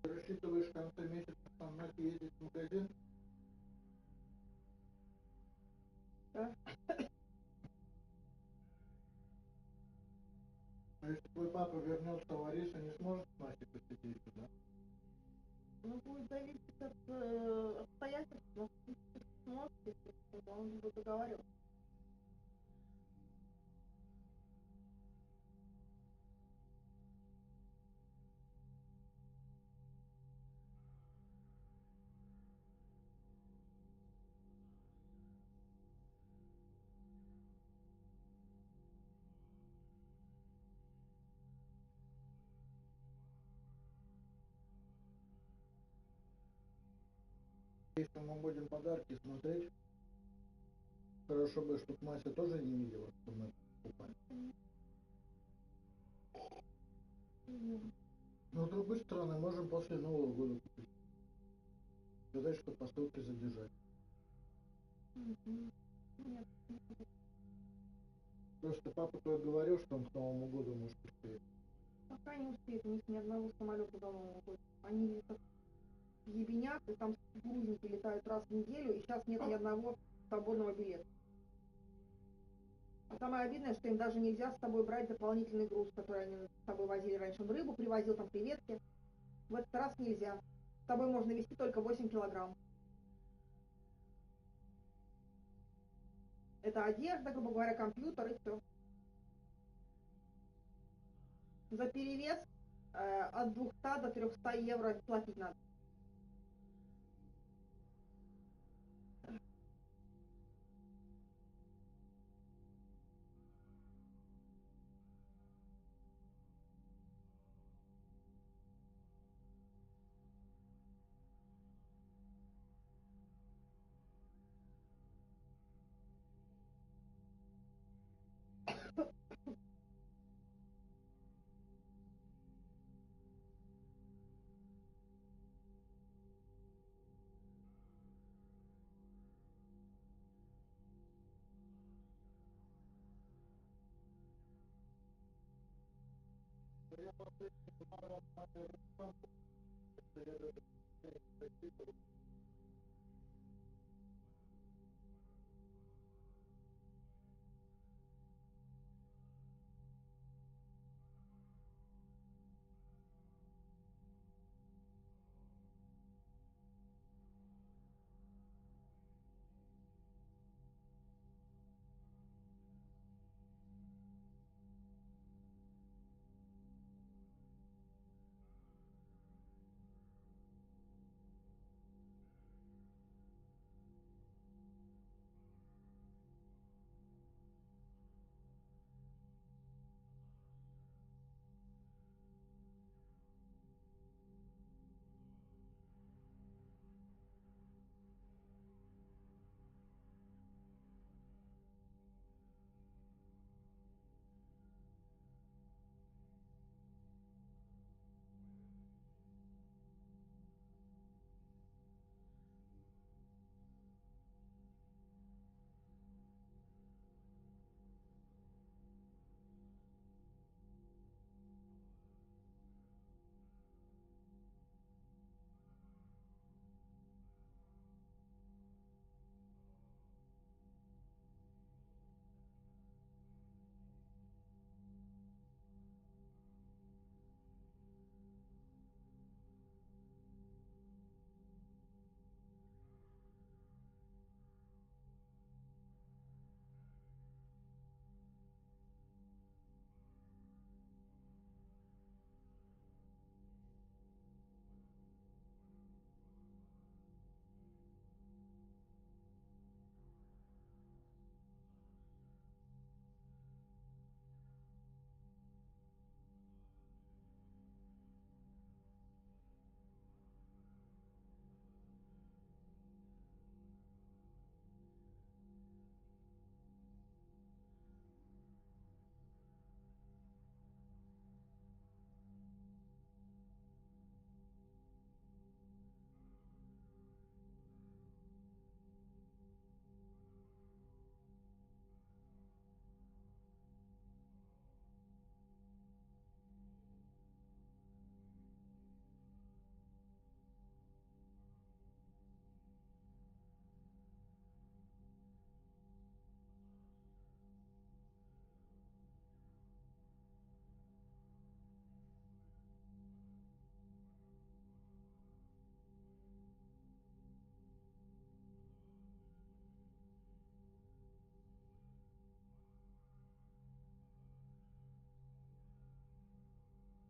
Ты рассчитываешь в конце месяца сам ездить в магазин? Да. А если твой папа вернется, Лариса не сможет с Настей посидеть, да? Ну, будет зависеть от обстоятельств, но в принципе сможет, если он бы договаривался. Если мы будем подарки смотреть, хорошо бы, чтобы Мася тоже не видела, что мы покупаем. Но с другой стороны, можем после Нового года купить. Сказать, что посылки задержать. Нет. Просто папа твой говорил, что он к Новому году может успеть. Пока не успеет, у них ни одного самолета до Нового года. Они ебенят, и там грузники летают раз в неделю, и сейчас нет ни одного свободного билета. А самое обидное, что им даже нельзя с собой брать дополнительный груз, который они с собой возили раньше. Он рыбу привозил, там креветки. В этот раз нельзя. С собой можно везти только 8 килограмм. Это одежда, грубо говоря, компьютер и все. За перевес от 200 до 300 евро платить надо.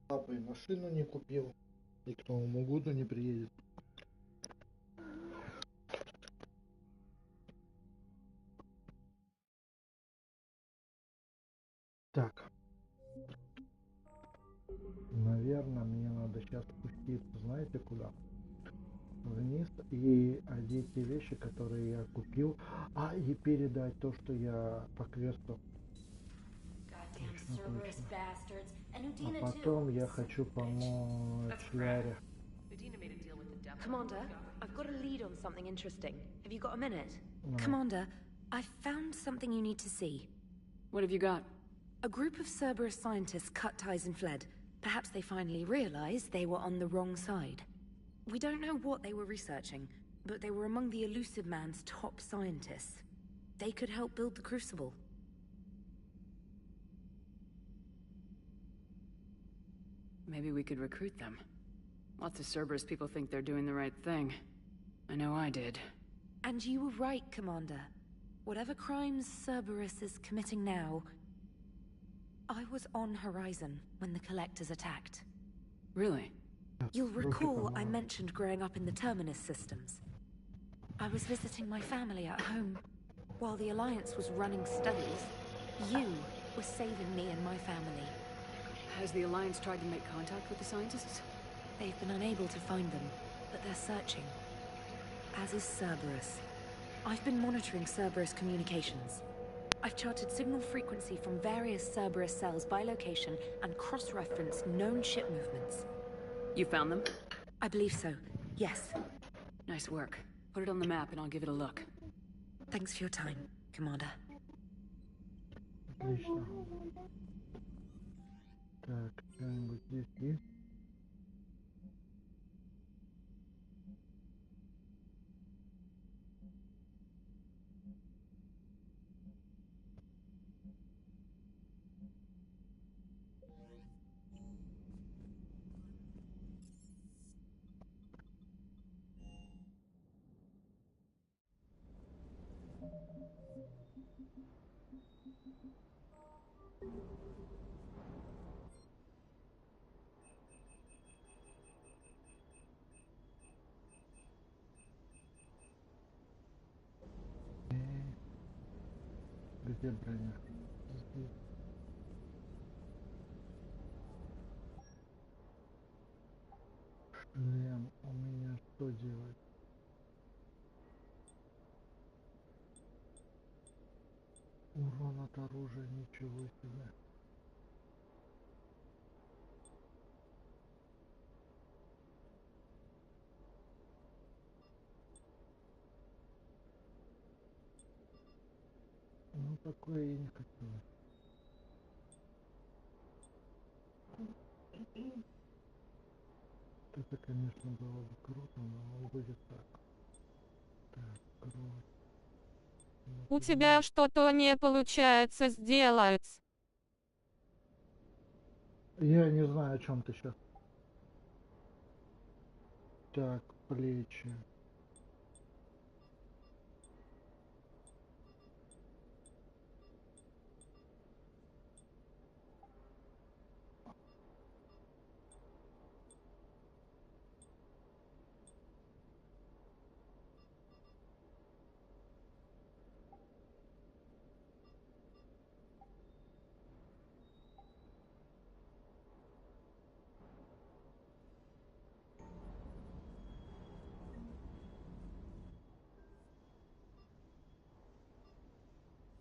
Папа и машину не купил, и к Новому году не приедет. Так. Наверное, мне надо сейчас спуститься, знаете куда? В вниз и одеть те вещи, которые я купил, и передать то, что я по квесту. Точно, точно. А потом я хочу помочь Ляре. Commander, I've got a lead on something interesting. Have you got a minute? No. Commander, I've found something you need to see. What have you got? A group of Cerberus scientists cut ties and fled. Perhaps they finally realized they were on the wrong side. We don't know what they were researching, but they were among the Elusive Man's top scientists. They could help build the Crucible. Maybe we could recruit them. Lots of Cerberus people think they're doing the right thing. I know I did. And you were right, Commander. Whatever crimes Cerberus is committing now, I was on Horizon when the Collectors attacked. Really? You'll recall I mentioned growing up in the Terminus systems. I was visiting my family at home. While the Alliance was running studies, you were saving me and my family. Has the Alliance tried to make contact with the scientists? They've been unable to find them, but they're searching. As is Cerberus. I've been monitoring Cerberus communications. I've charted signal frequency from various Cerberus cells by location and cross-referenced known ship movements. You found them? I believe so, yes. Nice work. Put it on the map and I'll give it a look. Thanks for your time, Commander. Отлично. Так, что-нибудь здесь есть? Где броня? Здесь. Шлем. У меня что делать? Урон от оружия, ничего себе. Ну, такое я не хотел. Это, конечно, было бы круто, но будет так. Так, кровь. У тебя что-то не получается сделать. Я не знаю, о чем ты сейчас. Так, плечи.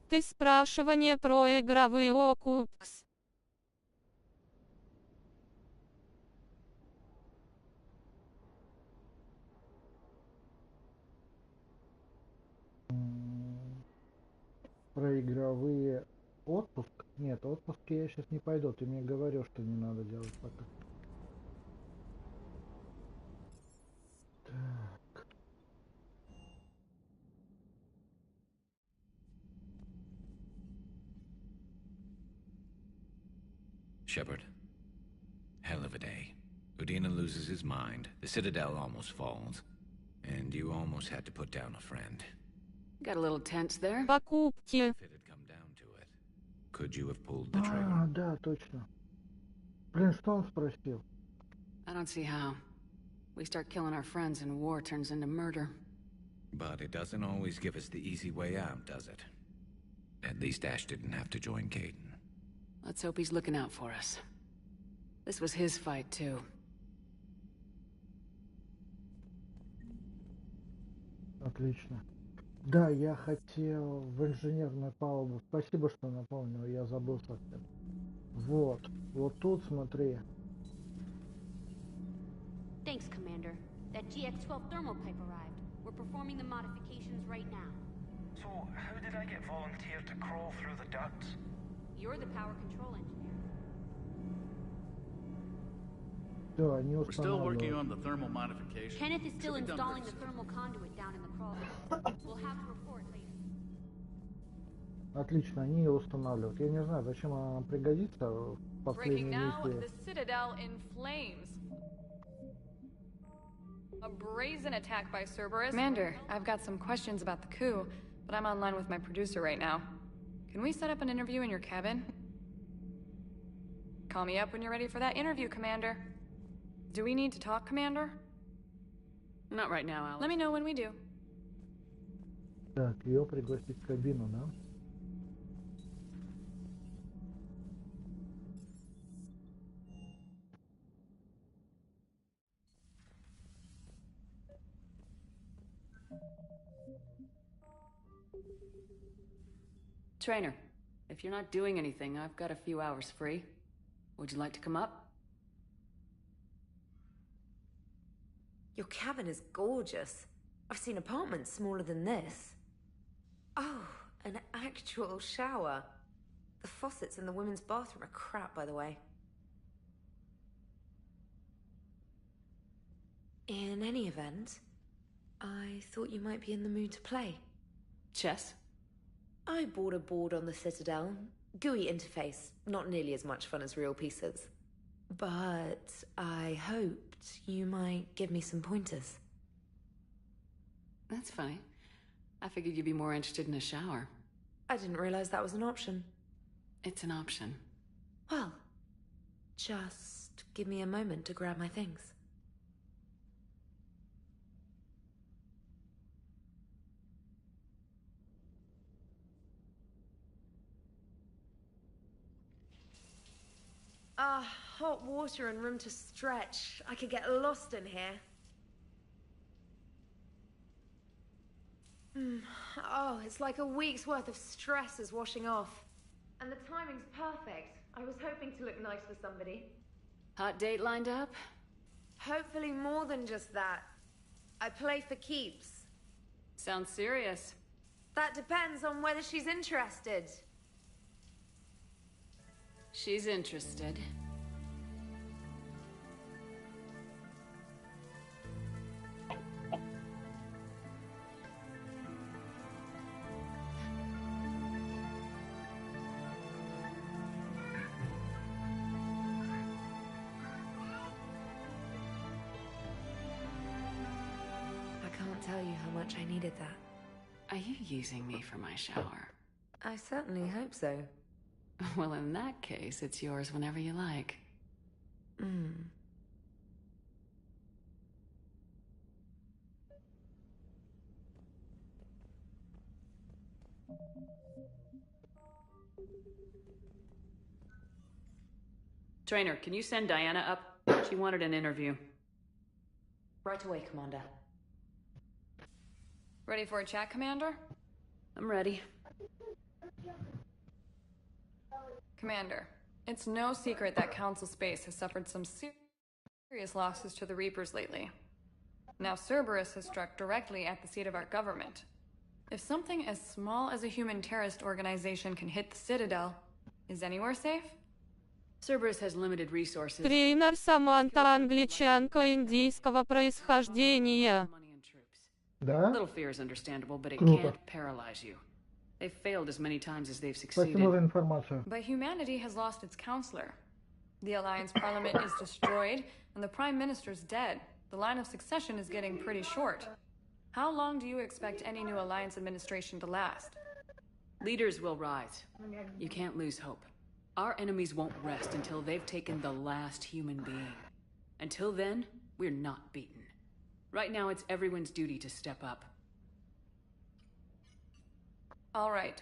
Ты спрашивание про игровые окупкс. Про игровые отпуск? Нет, отпуски я сейчас не пойду. Ты мне говорил, что не надо делать пока. Так. Shepard. Hell of a day. Udina loses his mind, the Citadel almost falls, and you almost had to put down a friend. Got a little tense there. Покупки. If it had come down to it, could you have pulled the trigger? Да, точно. Принстон спросил. I don't see how. We start killing our friends and war turns into murder. But it doesn't always give us the easy way out, does it? At least Ash didn't have to join Caden. Let's hope he's looking out for us. This was his fight, too. Отлично. Да, я хотел в инженерную палубу. Спасибо, что напомнил, я забыл совсем. Вот. Вот тут, смотри. Thanks, Commander. That GX-12 thermal pipe arrived. We're performing the modifications right now. So, how did I get volunteered to crawl through the ducts? You're the power control engineer. Все, они We're still working устанавливают. on the thermal modification. Kenneth is still Should be done installing the pretty soon. thermal conduit down in the crawl. We'll have to report later. Отлично, они ее устанавливают. Я не знаю, зачем она нам пригодится в Breaking последней now, миссии. the Citadel in flames. A brazen attack by Cerberus. Commander, I've got some questions about the coup, but I'm online with my producer right now. Can we set up an interview in your cabin? Call me up when you're ready for that interview, Commander. Do we need to talk, Commander? Not right now, Alex. Let me know when we do. Так, ее пригласить в кабину, да? Trainer, if you're not doing anything, I've got a few hours free. Would you like to come up? Your cabin is gorgeous. I've seen apartments smaller than this. Oh, an actual shower. The faucets in the women's bathroom are crap, by the way. In any event, I thought you might be in the mood to play. Chess? I bought a board on the Citadel. GUI interface, not nearly as much fun as real pieces. But I hoped you might give me some pointers. That's funny. I figured you'd be more interested in a shower. I didn't realize that was an option. It's an option. Well, just give me a moment to grab my things. Hot water and room to stretch. I could get lost in here. Oh, it's like a week's worth of stress is washing off. And the timing's perfect. I was hoping to look nice for somebody. Hot date lined up? Hopefully more than just that. I play for keeps. Sounds serious. That depends on whether she's interested. She's interested. I can't tell you how much I needed that. Are you using me for my shower? I certainly hope so. Well, in that case, it's yours whenever you like. Trainer, can you send Diana up? She wanted an interview. Right away, Commander. Ready for a chat, Commander? I'm ready. Commander, it's no secret that Council Space has suffered some serious losses to the Reapers lately. Now Cerberus has struck directly at the seat of our government. If something as small as a human terrorist organization can hit the Citadel, is anywhere safe? Cerberus has limited resources. Тренер Саманта англичанка индийского происхождения. Да? A little fear is understandable, but it Круто. can't paralyze you. They've failed as many times as they've succeeded. Спасибо за информацию. But humanity has lost its counselor. The Alliance Parliament is destroyed, and the Prime Minister's dead. The line of succession is getting pretty short. How long do you expect any new Alliance administration to last? Leaders will rise. You can't lose hope. Our enemies won't rest until they've taken the last human being. Until then, we're not beaten. Right now, it's everyone's duty to step up. All right.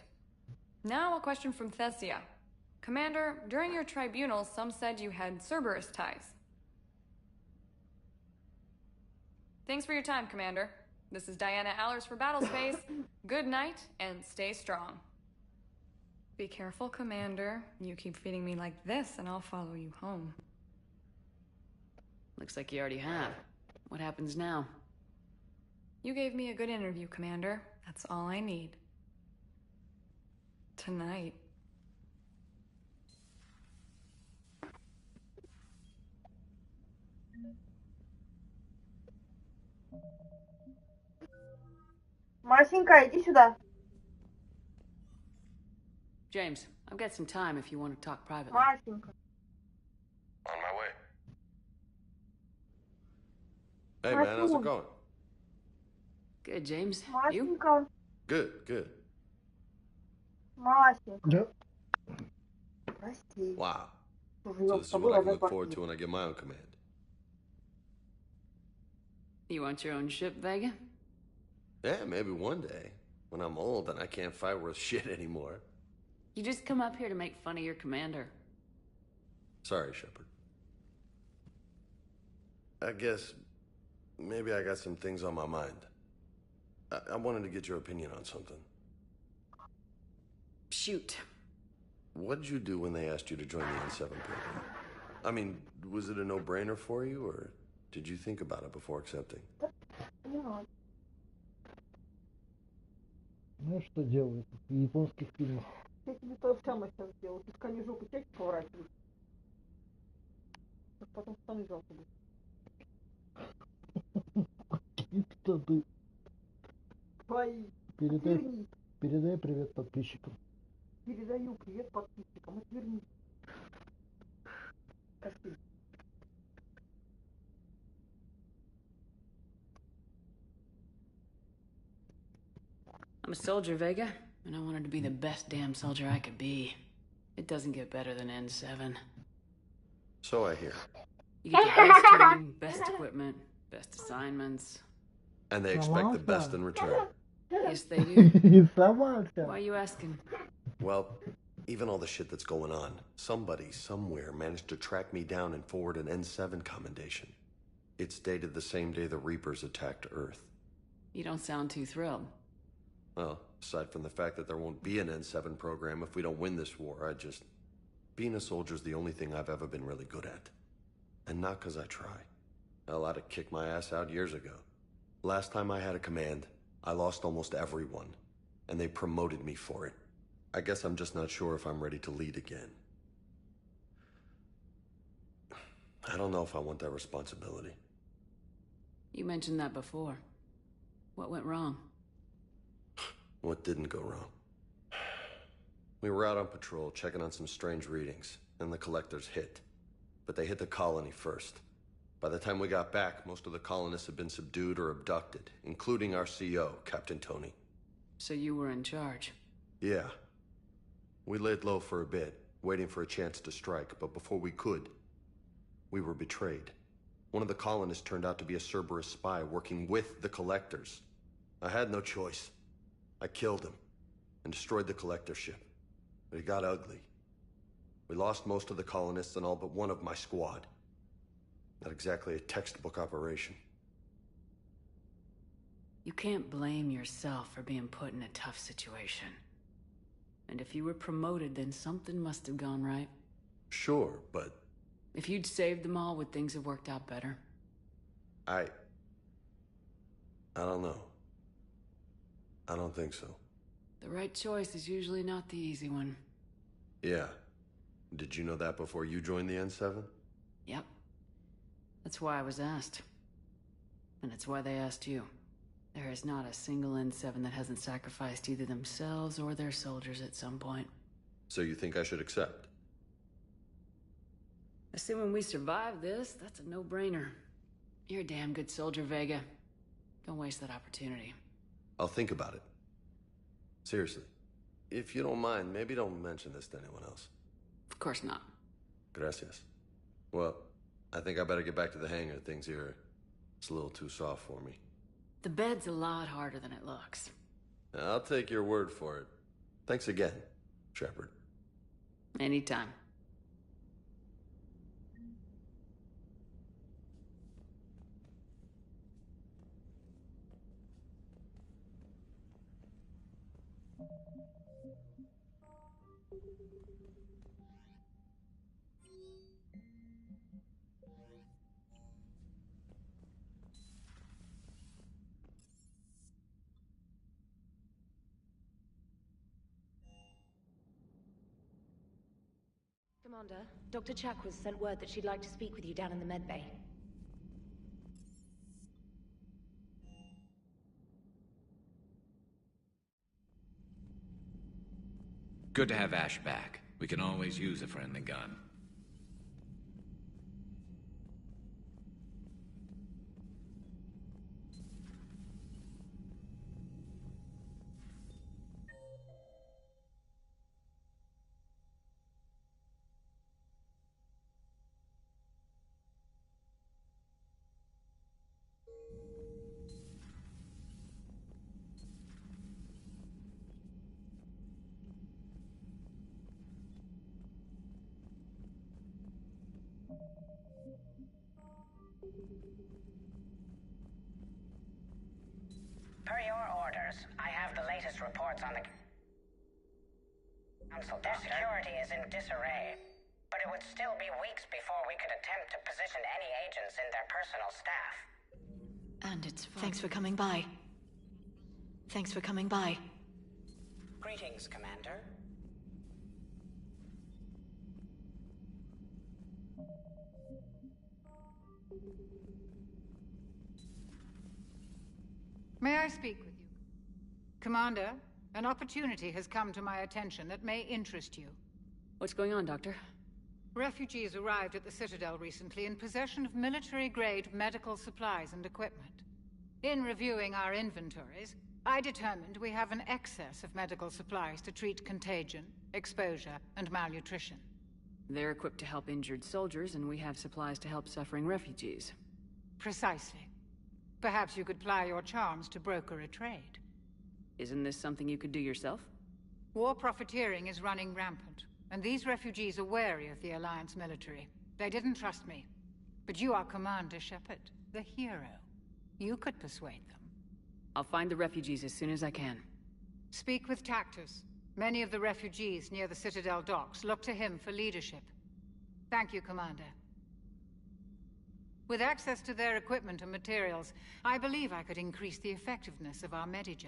Now a question from Thessia. Commander, during your tribunal, some said you had Cerberus ties. Thanks for your time, Commander. This is Diana Allers for Battlespace. Good night, and stay strong. Be careful, Commander. You keep feeding me like this, and I'll follow you home. Looks like you already have. What happens now? You gave me a good interview, Commander. That's all I need. Tonight. Масенька, иди сюда. James, I've got some time if you want to talk privately. Масенька. On my way. Hey, man, how's it going? Good, James. You? Масенька. Good. Масенька. Да. Прости. Wow. So Живем this с is тобой what I в can одной look forward to квартире. when I get my own command. You want your own ship, Vega? Yeah, maybe one day. When I'm old and I can't fight worth shit anymore. You just come up here to make fun of your commander. Sorry, Shepard. I guess maybe I got some things on my mind. I wanted to get your opinion on something. Shoot. What did you do when they asked you to join the N7 program? I mean, was it a no-brainer for you, or did you think about it before accepting? Понимаю. Знаешь, что делают в японских фильмах? Я тебе то же самое сейчас сделаю. Ты ткани жопы чаще поворачиваешь. Так потом штаны жалко будет. Что ты? Твои. Передай привет подписчикам. Передаю привет подписчикам. Отвернись. Прости. I'm a soldier, Vega, and I wanted to be the best damn soldier I could be. It doesn't get better than N7. So I hear. You get the best training, best equipment, best assignments. And they expect the best in return. Yes, they do. Why Why are you asking? Well, even all the shit that's going on, somebody somewhere managed to track me down and forward an N7 commendation. It's dated the same day the Reapers attacked Earth. You don't sound too thrilled. Well, aside from the fact that there won't be an N7 program if we don't win this war, being a soldier's the only thing I've ever been really good at. And not 'cause I try. Hell, I'd have kicked my ass out years ago. Last time I had a command, I lost almost everyone, and they promoted me for it. I guess I'm just not sure if I'm ready to lead again. I don't know if I want that responsibility. You mentioned that before. What went wrong? What didn't go wrong? We were out on patrol, checking on some strange readings, and the collectors hit. But they hit the colony first. By the time we got back, most of the colonists had been subdued or abducted, including our CO, Captain Tony. So you were in charge? Yeah. We laid low for a bit, waiting for a chance to strike, but before we could, we were betrayed. One of the colonists turned out to be a Cerberus spy working with the collectors. I had no choice. I killed him and destroyed the collector ship. But it got ugly. We lost most of the colonists and all but one of my squad. Not exactly a textbook operation. You can't blame yourself for being put in a tough situation. And if you were promoted, then something must have gone right. Sure, but... If you'd saved them all, would things have worked out better? I don't know. I don't think so. The right choice is usually not the easy one. Yeah. Did you know that before you joined the N7? Yep. That's why I was asked. And it's why they asked you. There is not a single N7 that hasn't sacrificed either themselves or their soldiers at some point. So you think I should accept? Assuming we survive this, that's a no-brainer. You're a damn good soldier, Vega. Don't waste that opportunity. I'll think about it. Seriously. If you don't mind, maybe don't mention this to anyone else. Of course not. Gracias. Well, I think I better get back to the hangar. Things here, it's a little too soft for me. The bed's a lot harder than it looks. I'll take your word for it. Thanks again, Shepard. Anytime. Commander, Dr. Chakwas sent word that she'd like to speak with you down in the med bay. Good to have Ash back. We can always use a friendly gun. Per your orders, I have the latest reports on the Council. Their security is in disarray, but it would still be weeks before we could attempt to position any agents in their personal staff. And it's fun. Thanks for coming by. Thanks for coming by. Greetings, Commander. May I speak with you? Commander, an opportunity has come to my attention that may interest you. What's going on, Doctor? Refugees arrived at the Citadel recently in possession of military-grade medical supplies and equipment. In reviewing our inventories, I determined we have an excess of medical supplies to treat contagion, exposure, and malnutrition. They're equipped to help injured soldiers, and we have supplies to help suffering refugees. Precisely. Perhaps you could ply your charms to broker a trade. Isn't this something you could do yourself? War profiteering is running rampant, and these refugees are wary of the Alliance military. They didn't trust me. But you are Commander Shepard, the hero. You could persuade them. I'll find the refugees as soon as I can. Speak with Tactus. Many of the refugees near the Citadel docks look to him for leadership. Thank you, Commander. With access to their equipment and materials, I believe I could increase the effectiveness of our Medigel.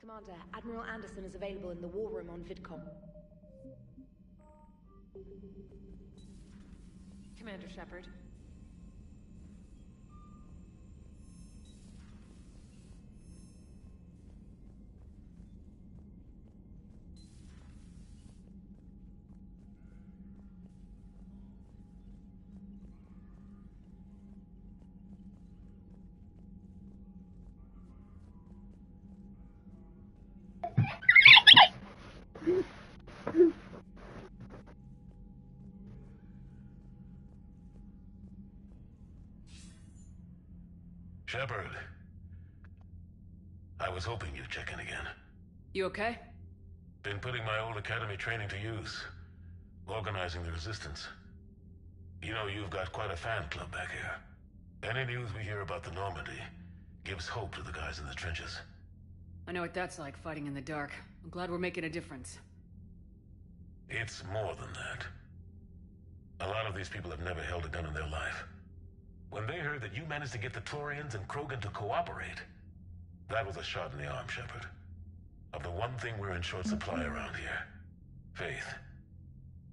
Commander, Admiral Anderson is available in the war room on VidCom. Commander Shepard. Shepard. I was hoping you'd check in again. You okay? Been putting my old academy training to use. Organizing the resistance. You know, you've got quite a fan club back here. Any news we hear about the Normandy gives hope to the guys in the trenches. I know what that's like, fighting in the dark. I'm glad we're making a difference. It's more than that. A lot of these people have never held a gun in their life. When they heard that you managed to get the Turians and Krogan to cooperate, that was a shot in the arm, Shepard. Of the one thing we're in short supply around here. Faith.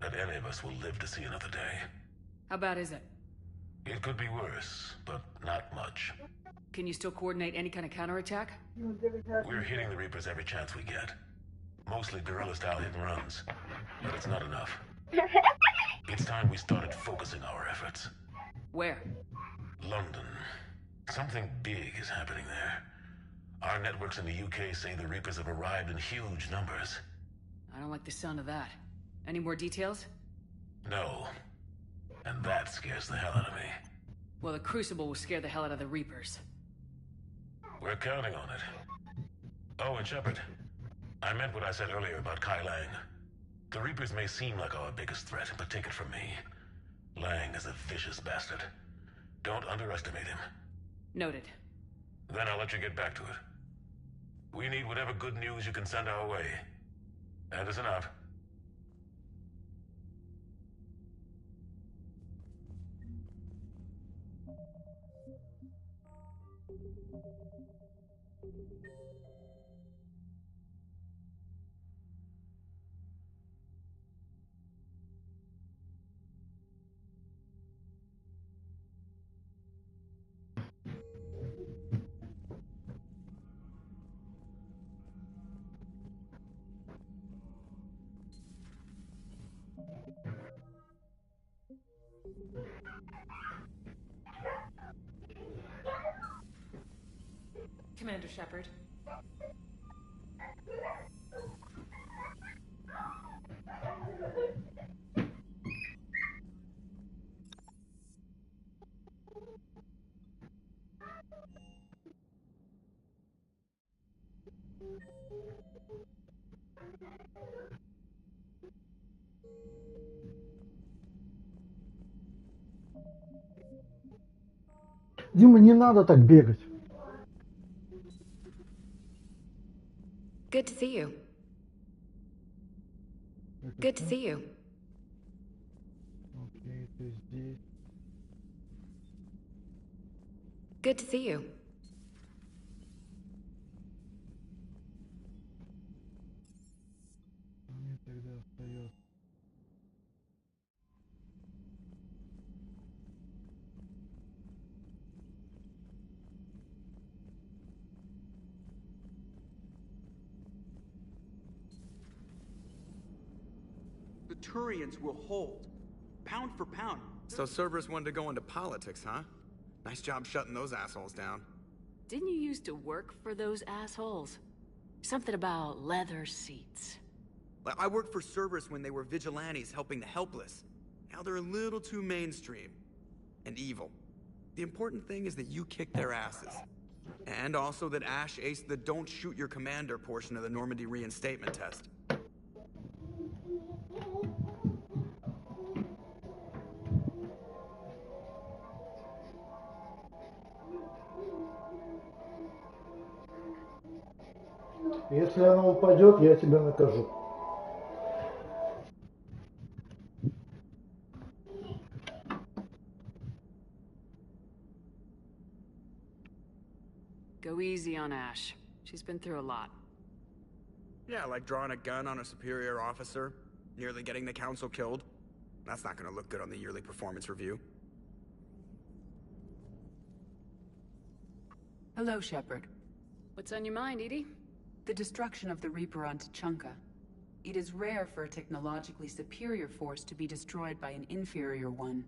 That any of us will live to see another day. How bad is it? It could be worse, but not much. Can you still coordinate any kind of counterattack? We're hitting the Reapers every chance we get. Mostly guerrilla-style hit-and-runs, but it's not enough. It's time we started focusing our efforts. Where? London. Something big is happening there. Our networks in the UK say the Reapers have arrived in huge numbers. I don't like the sound of that. Any more details? No. And that scares the hell out of me. Well, the Crucible will scare the hell out of the Reapers. We're counting on it. Oh, and Shepard, I meant what I said earlier about Kai Lang. The Reapers may seem like our biggest threat, but take it from me. Lang is a vicious bastard. Don't underestimate him. Noted. Then I'll let you get back to it. We need whatever good news you can send our way. Anderson out. Commander Shepard. Дима, не надо так бегать. Good to see you. Good to see you. Окей, ты здесь. Good to see you. Мне тогда остается. The Turians will hold. Pound for pound. So Cerberus wanted to go into politics, huh? Nice job shutting those assholes down. Didn't you used to work for those assholes? Something about leather seats. I worked for Cerberus when they were vigilantes helping the helpless. Now they're a little too mainstream. And evil. The important thing is that you kick their asses. And also that Ash aced the don't shoot your commander portion of the Normandy reinstatement test. Если она упадет, я тебя накажу. Go easy on Ash. She's been through a lot. Yeah, like drawing a gun on a superior officer, nearly getting the council killed. That's not gonna look good on the yearly performance review. Hello, Shepard. What's on your mind, Edie? The destruction of the Reaper on Tuchanka. It is rare for a technologically superior force to be destroyed by an inferior one.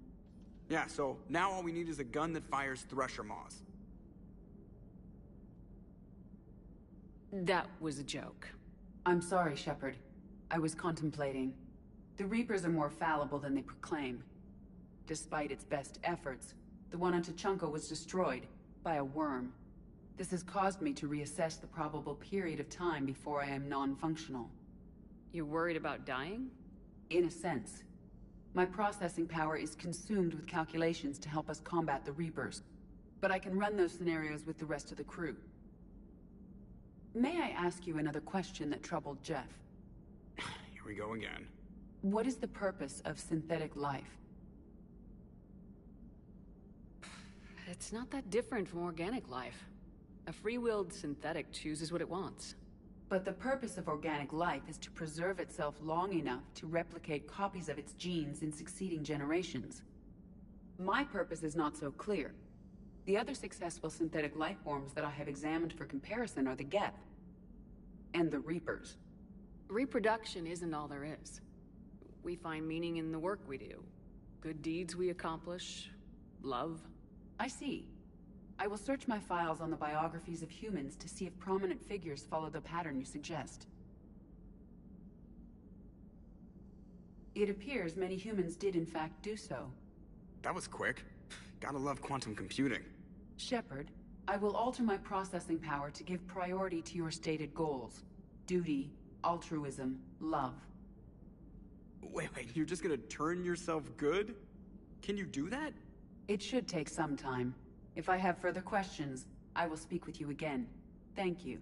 Yeah, so now all we need is a gun that fires Thresher Maws. That was a joke. I'm sorry, Shepard. I was contemplating. The Reapers are more fallible than they proclaim. Despite its best efforts, the one on Tuchanka was destroyed by a worm. This has caused me to reassess the probable period of time before I am non-functional. You're worried about dying? In a sense. My processing power is consumed with calculations to help us combat the Reapers. But I can run those scenarios with the rest of the crew. May I ask you another question that troubled Jeff? Here we go again. What is the purpose of synthetic life? It's not that different from organic life. A free-willed synthetic chooses what it wants. But the purpose of organic life is to preserve itself long enough to replicate copies of its genes in succeeding generations. My purpose is not so clear. The other successful synthetic life forms that I have examined for comparison are the Geth and the Reapers. Reproduction isn't all there is. We find meaning in the work we do. Good deeds we accomplish. Love. I see. I will search my files on the biographies of humans to see if prominent figures follow the pattern you suggest. It appears many humans did in fact do so. That was quick. Gotta love quantum computing. Shepard, I will alter my processing power to give priority to your stated goals. Duty, altruism, love. Wait, you're just gonna turn yourself good? Can you do that? It should take some time. If I have further questions, I will speak with you again. Thank you.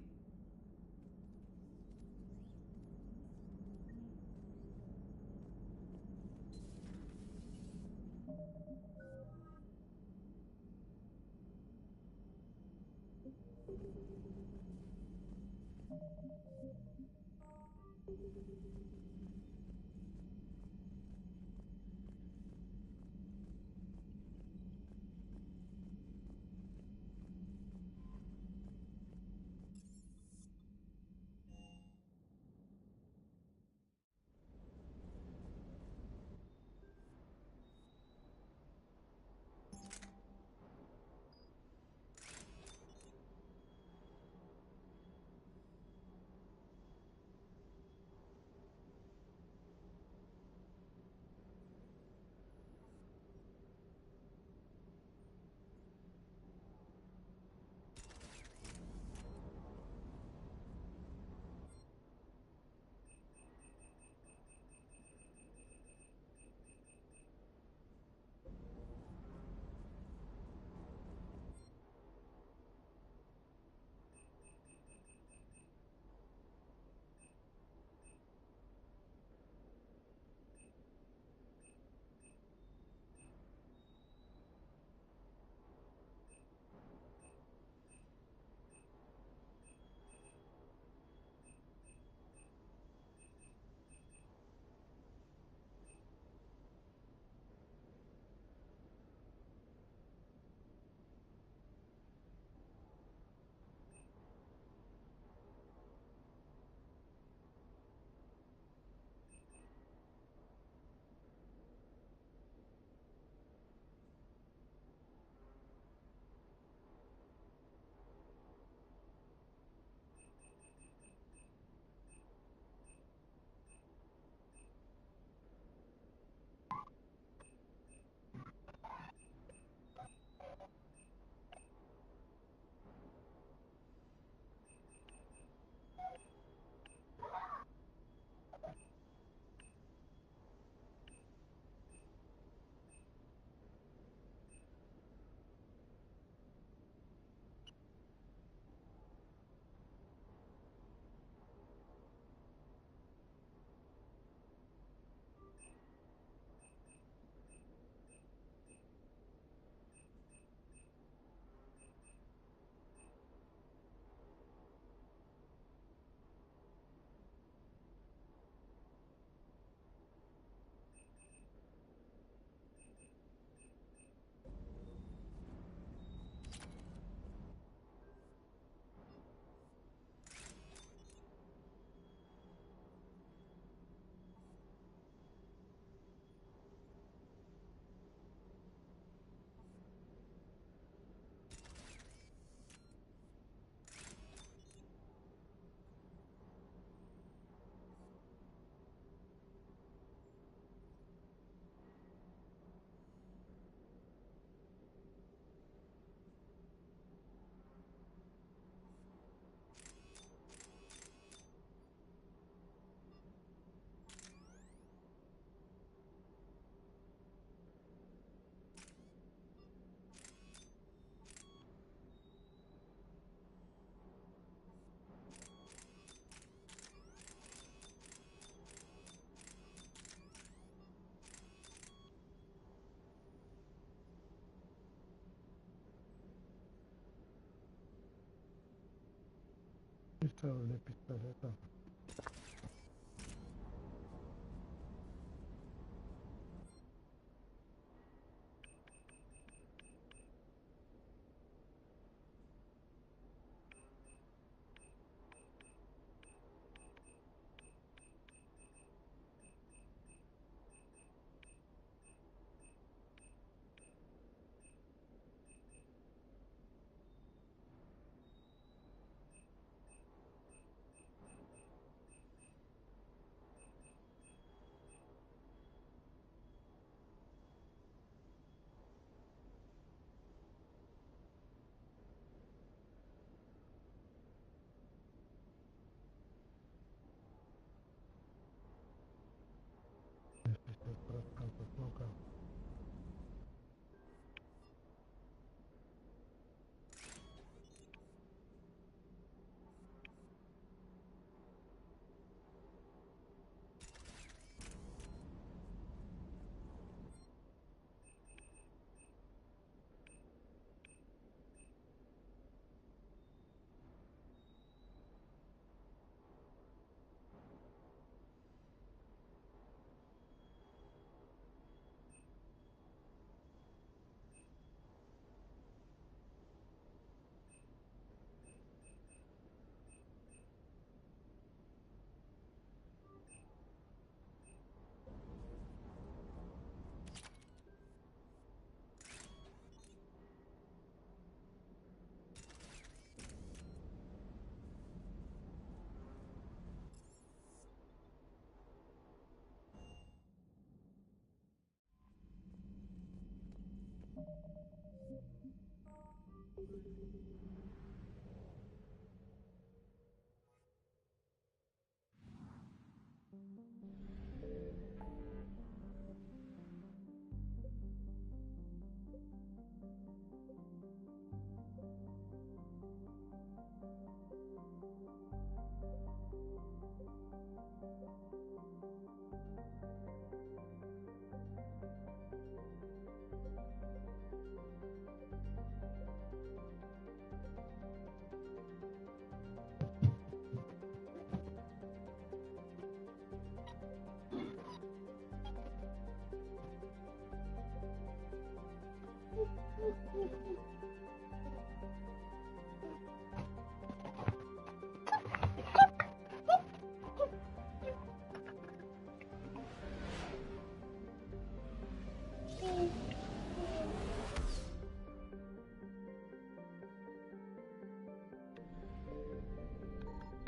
Пистолет для пистолета.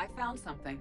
I found something.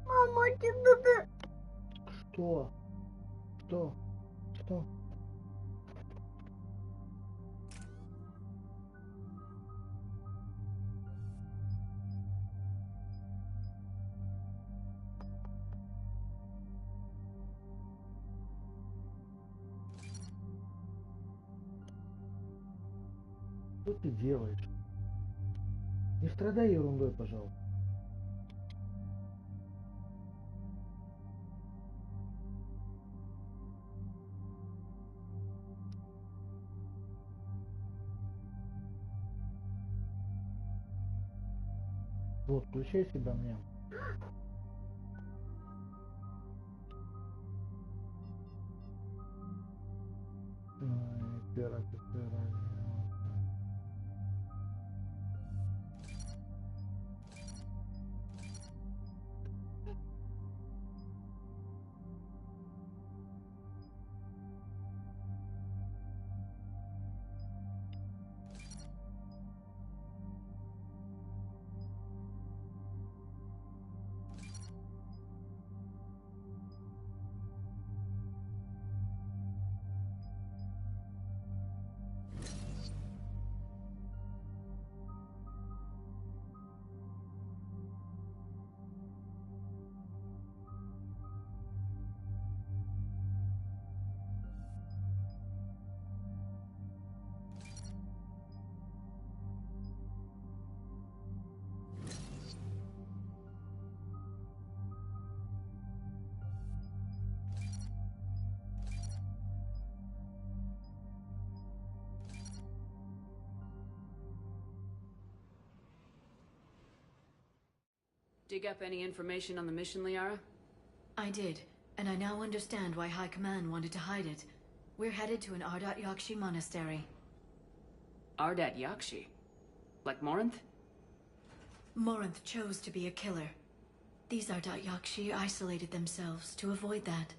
Мама, тебе... Что? Что? Что? Что ты делаешь? Не страдай ерундой, пожалуйста. Вот, включай себя мне. Пера. Dig up any information on the mission, Liara? I did, and I now understand why High Command wanted to hide it. We're headed to an Ardat Yakshi monastery. Ardat Yakshi? Like Morinth? Morinth chose to be a killer. These Ardat Yakshi isolated themselves to avoid that.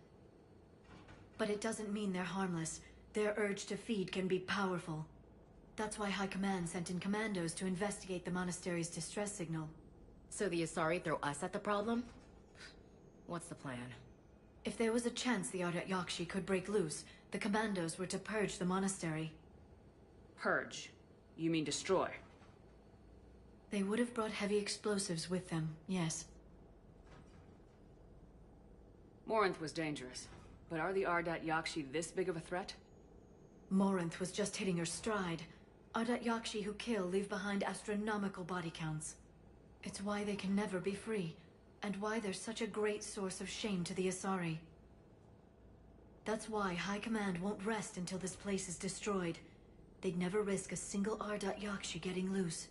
But it doesn't mean they're harmless. Their urge to feed can be powerful. That's why High Command sent in commandos to investigate the monastery's distress signal. So the Asari throw us at the problem? What's the plan? If there was a chance the Ardat Yakshi could break loose, the commandos were to purge the monastery. Purge? You mean destroy? They would have brought heavy explosives with them, yes. Morinth was dangerous, but are the Ardat Yakshi this big of a threat? Morinth was just hitting her stride. Ardat Yakshi who kill leave behind astronomical body counts. It's why they can never be free, and why they're such a great source of shame to the Asari. That's why High Command won't rest until this place is destroyed. They'd never risk a single Ardat Yakshi getting loose.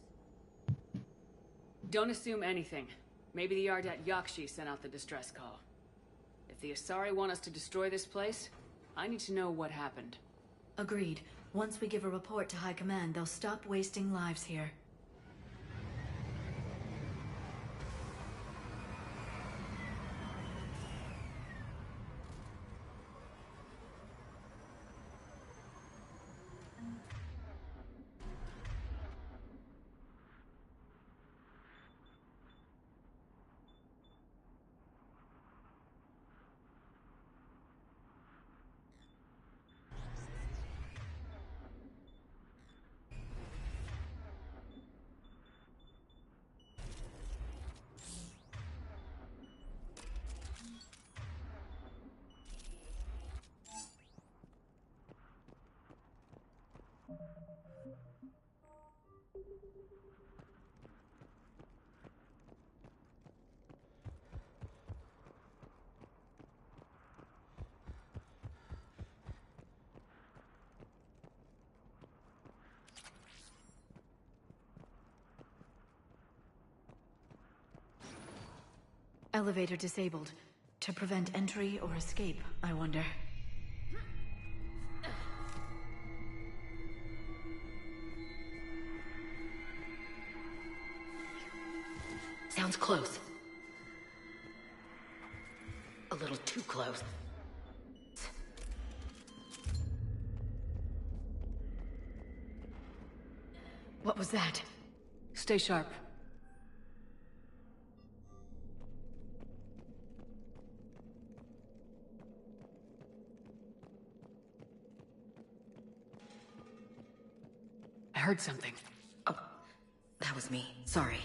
Don't assume anything. Maybe the Ardat Yakshi sent out the distress call. If the Asari want us to destroy this place, I need to know what happened. Agreed. Once we give a report to High Command, they'll stop wasting lives here. Elevator disabled. To prevent entry or escape, I wonder. Sounds close. A little too close. What was that? Stay sharp. I heard something. Oh, that was me. Sorry.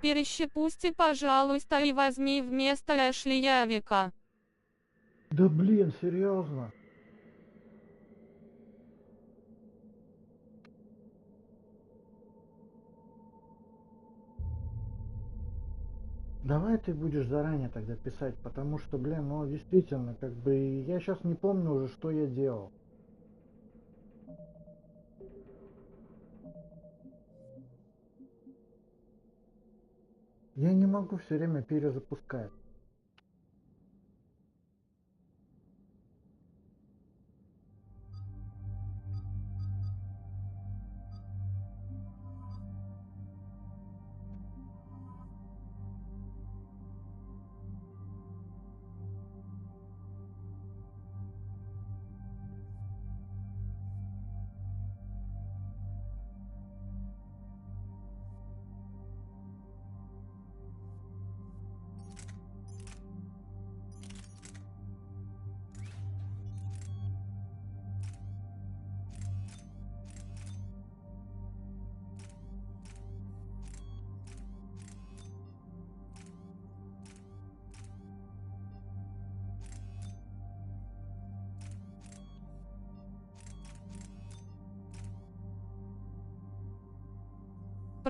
перещепусти, пожалуйста, и возьми вместо Эшли Явика. Да блин, серьезно. Давай ты будешь заранее тогда писать, потому что, блин, ну действительно, как бы я сейчас не помню уже, что я делал. Я не могу все время перезапускать.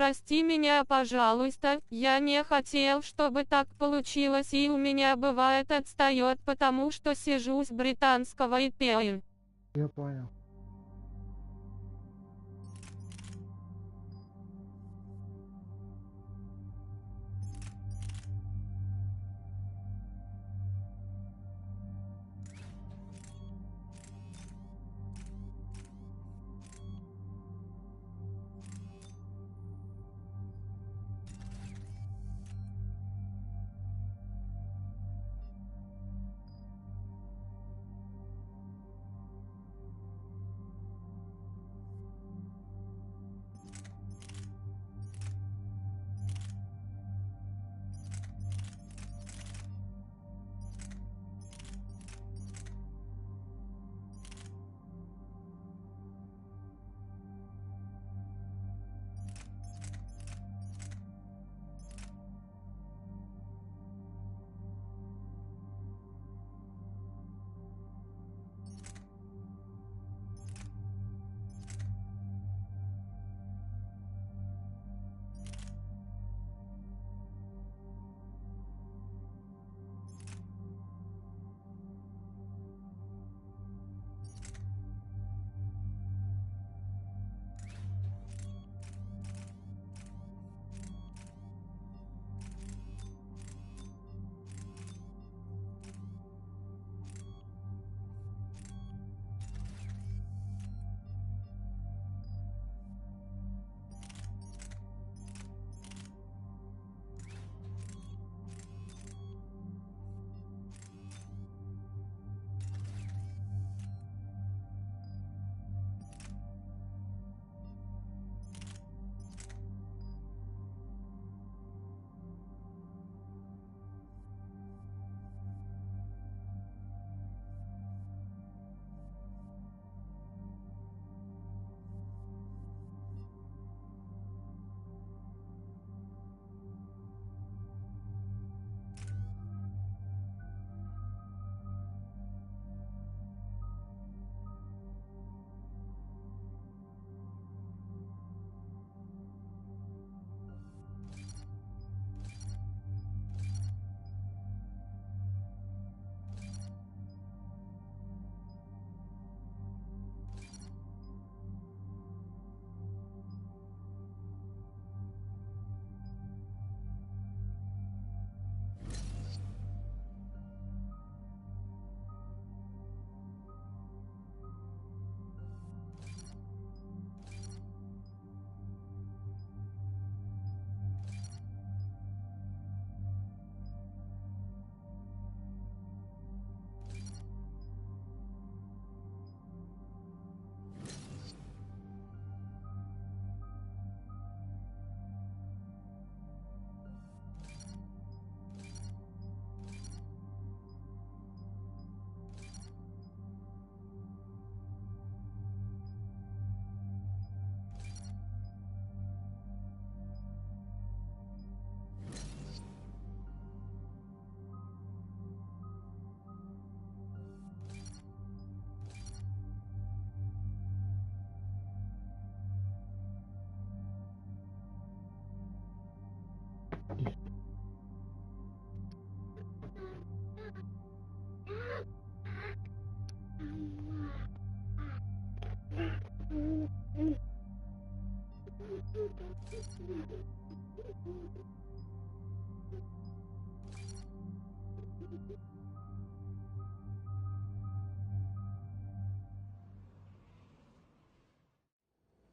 Прости меня, пожалуйста, я не хотел, чтобы так получилось, и у меня бывает отстает, потому что сижу с британского IP. Я понял.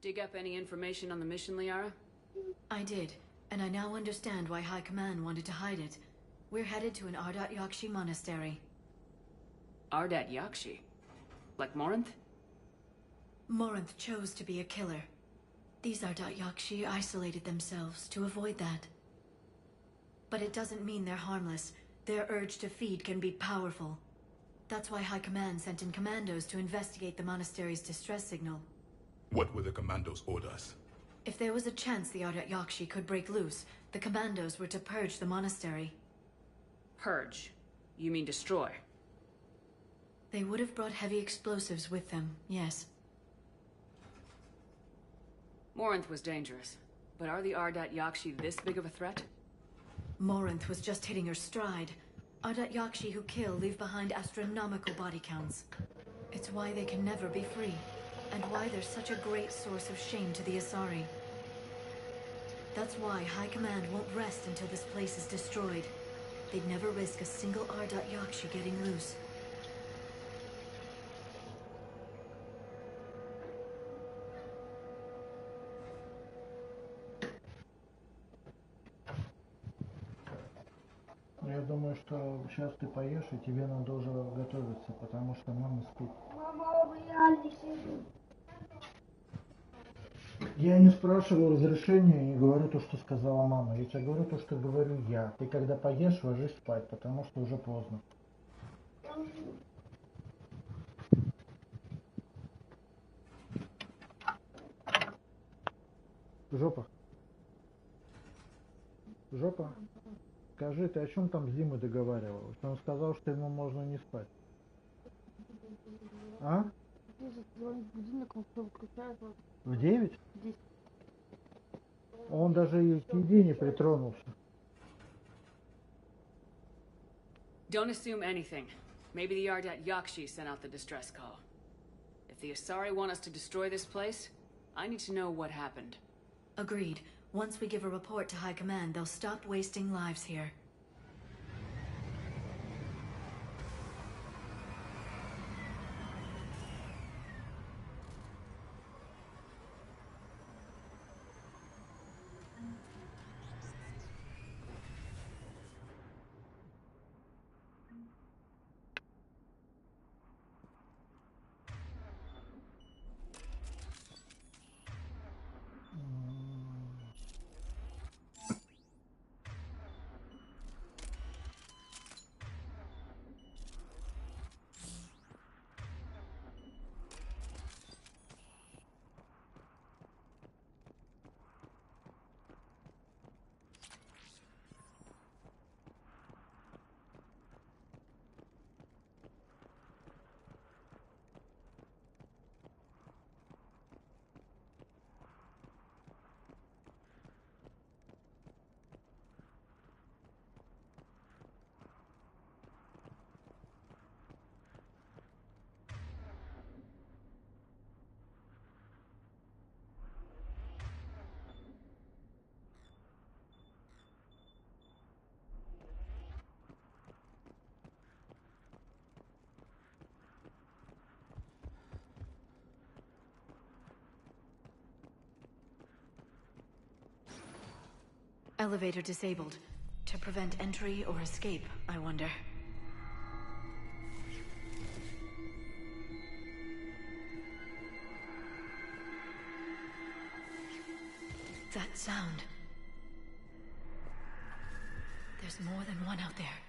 Dig up any information on the mission, Liara? I did, and I now understand why High Command wanted to hide it. We're headed to an Ardat Yakshi monastery. Ardat Yakshi? Like Morinth? Morinth chose to be a killer. These Ardat Yakshi isolated themselves to avoid that. But it doesn't mean they're harmless. Their urge to feed can be powerful. That's why High Command sent in commandos to investigate the monastery's distress signal. What were the commandos' orders? If there was a chance the Ardat Yakshi could break loose, the commandos were to purge the monastery. Purge? You mean destroy? They would have brought heavy explosives with them, yes. Morinth was dangerous, but are the Ardat Yakshi this big of a threat? Morinth was just hitting her stride. Ardat Yakshi who kill leave behind astronomical body counts. It's why they can never be free, and why they're such a great source of shame to the Asari. That's why High Command won't rest until this place is destroyed. They'd never risk a single Ardat Yakshi getting loose. Я думаю, что сейчас ты поешь, и тебе надо уже готовиться, потому что мама спит. Мама, я не сижу. Я не спрашиваю разрешения и говорю то, что сказала мама. Я тебе говорю то, что говорю я. Ты когда поешь, ложись спать, потому что уже поздно. Жопа. Жопа. Скажи, ты о чем там с Димой договаривалась? Он сказал, что ему можно не спать. А? В 9? Он даже и к еде не притронулся. Don't assume anything. Maybe the Ardat Yakshi sent out the distress call. If the Asari want us to destroy this place, I need to know what happened. Agreed. Once we give a report to High Command, they'll stop wasting lives here. Elevator disabled. To prevent entry or escape, I wonder. That sound. There's more than one out there.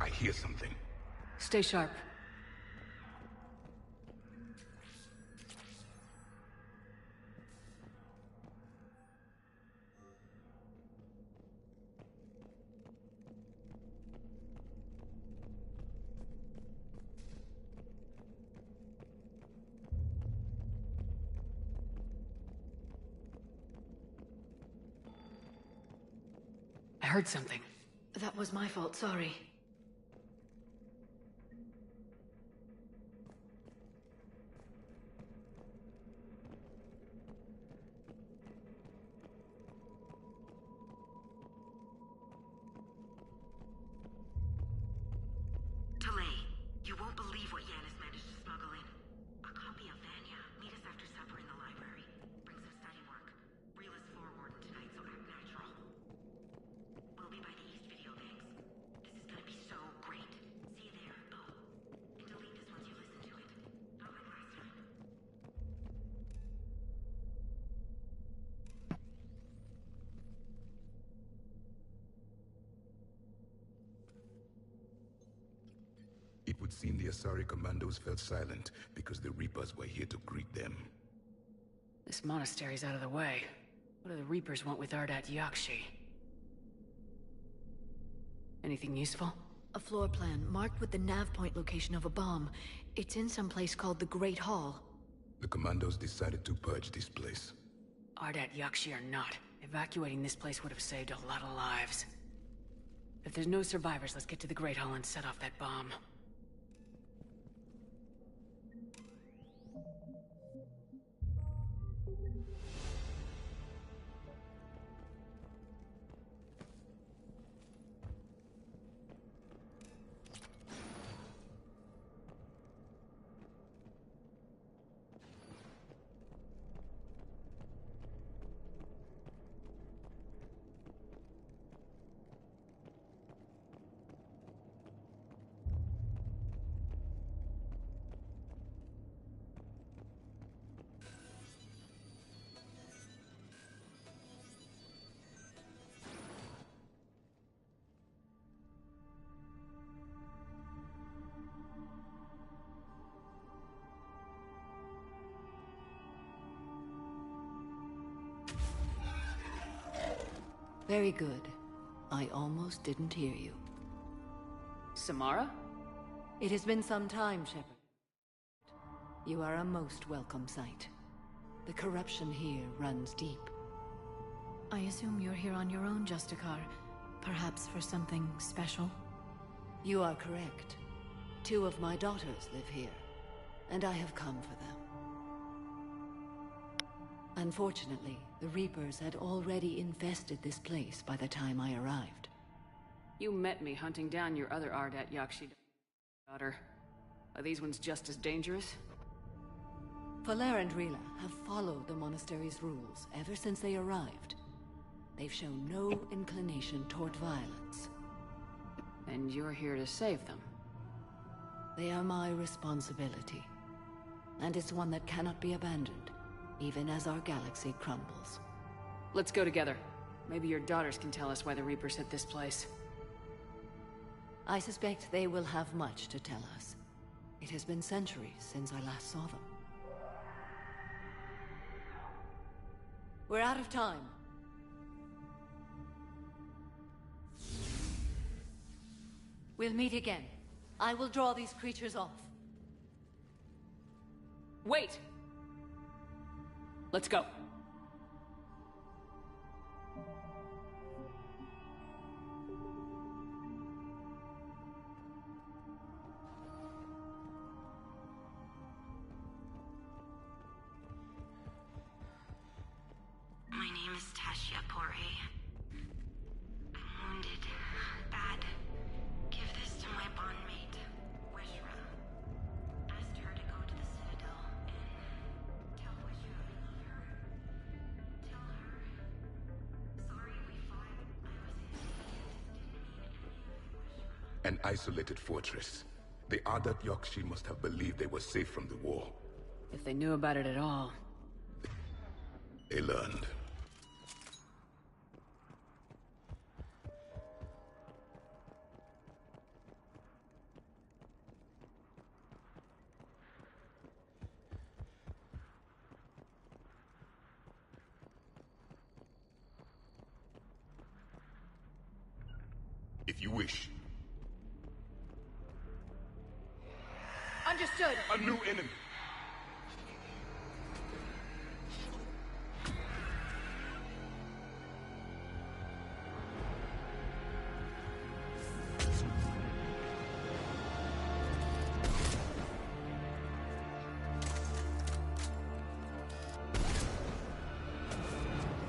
I hear something. Stay sharp. I heard something. That was my fault, sorry. Delay. You won't believe what Yan has managed to smuggle in. A would seem the Asari commandos fell silent because the Reapers were here to greet them. This monastery's out of the way. What do the Reapers want with Ardat Yakshi? Anything useful? A floor plan marked with the nav point location of a bomb. It's in some place called the Great Hall. The commandos decided to purge this place. Ardat Yakshi or not, evacuating this place would have saved a lot of lives. If there's no survivors, let's get to the Great Hall and set off that bomb. Very good. I almost didn't hear you. Samara? It has been some time, Shepard. You are a most welcome sight. The corruption here runs deep. I assume you're here on your own, Justicar. Perhaps for something special? You are correct. 2 of my daughters live here, and I have come for them. Unfortunately, the Reapers had already infested this place by the time I arrived. You met me hunting down your other Ardat Yakshi daughter. Are these ones just as dangerous? Faller and Rila have followed the monastery's rules ever since they arrived. They've shown no inclination toward violence. And you're here to save them? They are my responsibility. And it's one that cannot be abandoned, even as our galaxy crumbles. Let's go together. Maybe your daughters can tell us why the Reapers hit this place. I suspect they will have much to tell us. It has been centuries since I last saw them. We're out of time. We'll meet again. I will draw these creatures off. Wait! Let's go. My name is Tashia Pore. I'm wounded. Bad. Give this to my bondmate, Wishra. Asked her to go to the Citadel and tell Wishra I love her. Tell her. Sorry we fought. I was inconvenient. Didn't mean any of it, Wishra. An isolated fortress. The Ardat Yakshi must have believed they were safe from the war. If they knew about it at all. They learned. If you wish. Understood. A new enemy.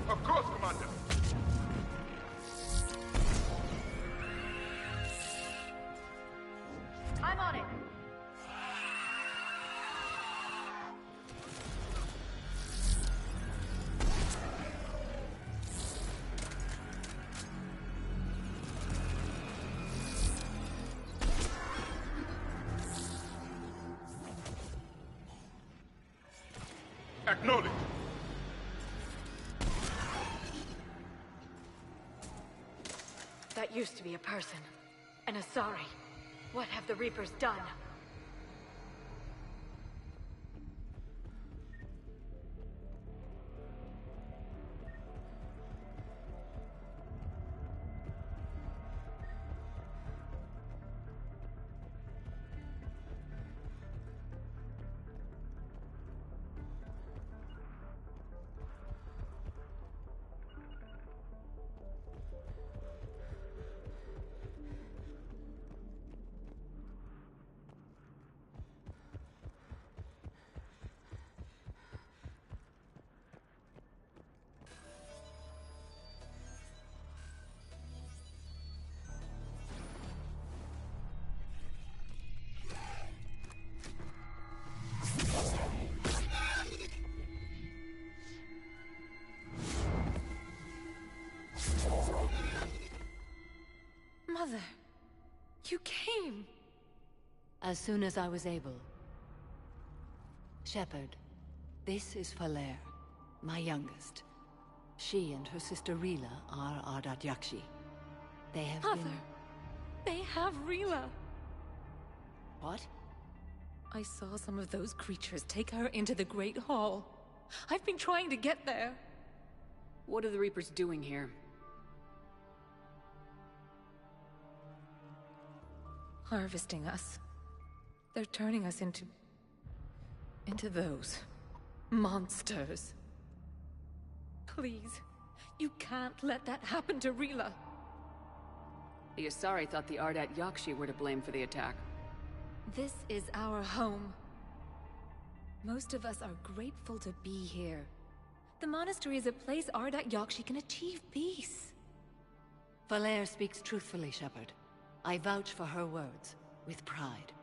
Of course, Commander. I'm on it. Acknowledge. That used to be a person. An Asari. What have the Reapers done? Mother, you came. As soon as I was able. Shepard, this is Falere, my youngest. She and her sister Rila are Ardat Yakshi. They have Mother, been... they have Rila. What? I saw some of those creatures take her into the Great Hall. I've been trying to get there. What are the Reapers doing here? Harvesting us. They're turning us into those monsters. Please, you can't let that happen to Rila. The Asari thought the Ardat Yakshi were to blame for the attack. This is our home. Most of us are grateful to be here. The monastery is a place Ardat Yakshi can achieve peace. Falere speaks truthfully, Shepard. I vouch for her words, with pride.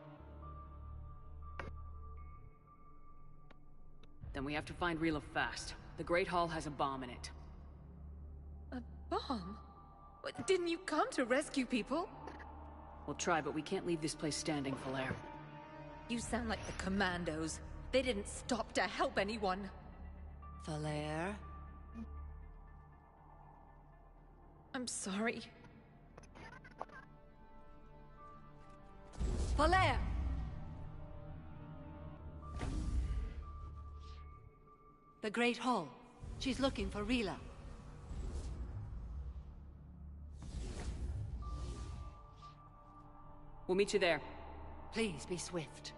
Then we have to find Rila fast. The Great Hall has a bomb in it. A bomb? What, didn't you come to rescue people? We'll try, but we can't leave this place standing, Falere. You sound like the Commandos. They didn't stop to help anyone. Falere? I'm sorry. Falere! The Great Hall. She's looking for Rila. We'll meet you there. Please be swift.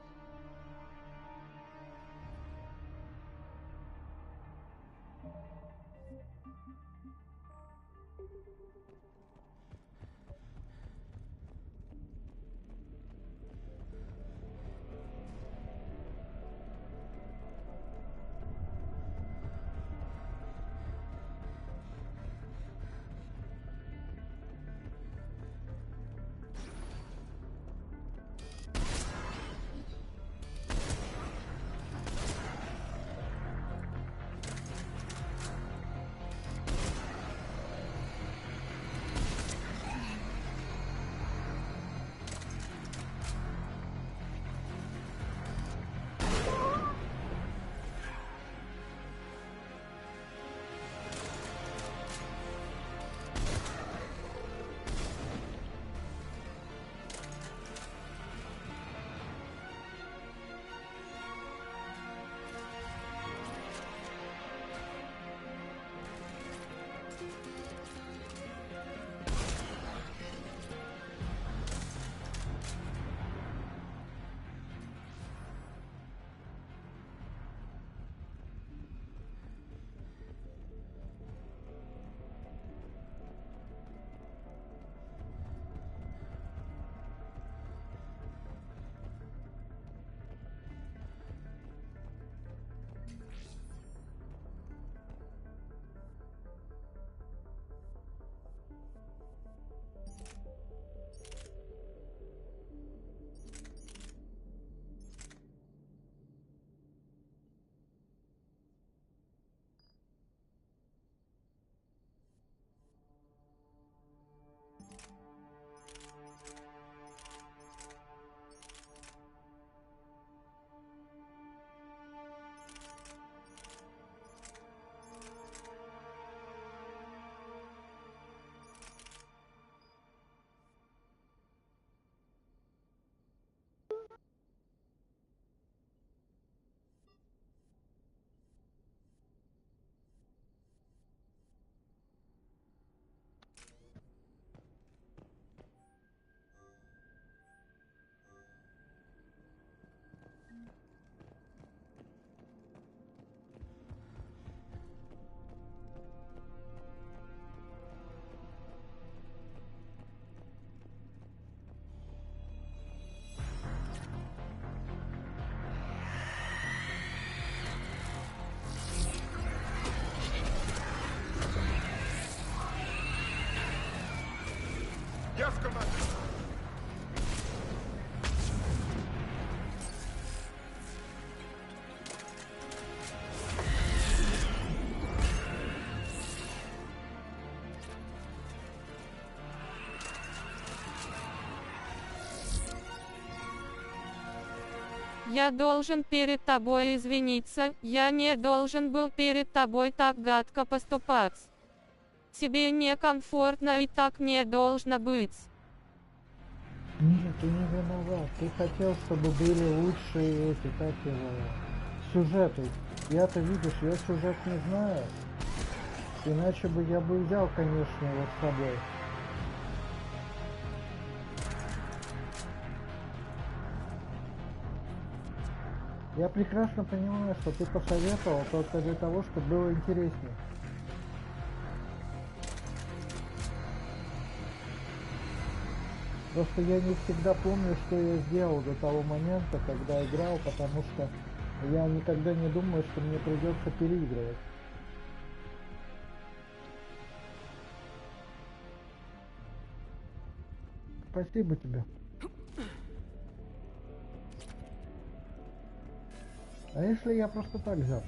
Я должен перед тобой извиниться, я не должен был перед тобой так гадко поступать. Тебе некомфортно и так не должно быть. Нет, ты не виноват. Ты хотел, чтобы были лучшие эти, как его, сюжеты. Я-то, видишь, я сюжет не знаю. Иначе бы я бы взял, конечно, его с собой. Я прекрасно понимаю, что ты посоветовал только для того, чтобы было интереснее. Просто я не всегда помню, что я сделал до того момента, когда играл, потому что я никогда не думаю, что мне придется переигрывать. Спасибо тебе. А если я просто так взял?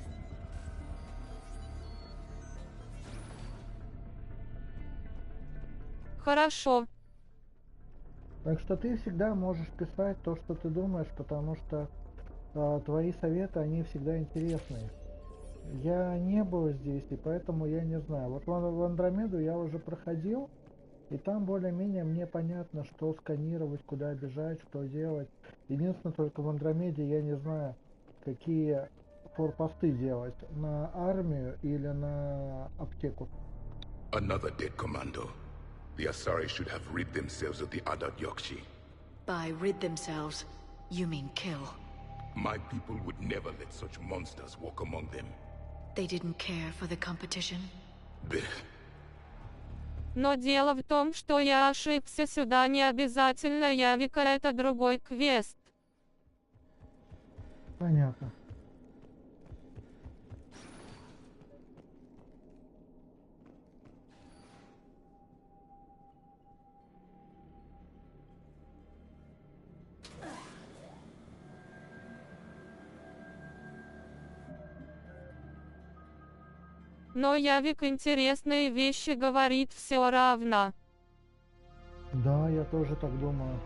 Хорошо. Так что ты всегда можешь писать то, что ты думаешь, потому что твои советы, они всегда интересные. Я не был здесь, и поэтому я не знаю. Вот в Андромеду я уже проходил, и там более-менее мне понятно, что сканировать, куда бежать, что делать. Единственное, только в Андромеде я не знаю, какие форпосты делать, на армию или на аптеку. Another dead commando. The Asari should have rid themselves of the Adat Yokshi. By rid themselves, you mean kill. My people would never let such monsters walk among them. They didn't care for the competition? Но дело в том, что я ошибся, сюда не обязательно Явика, это другой квест. Понятно. Но Явик интересные вещи говорит все равно. Да, я тоже так думаю.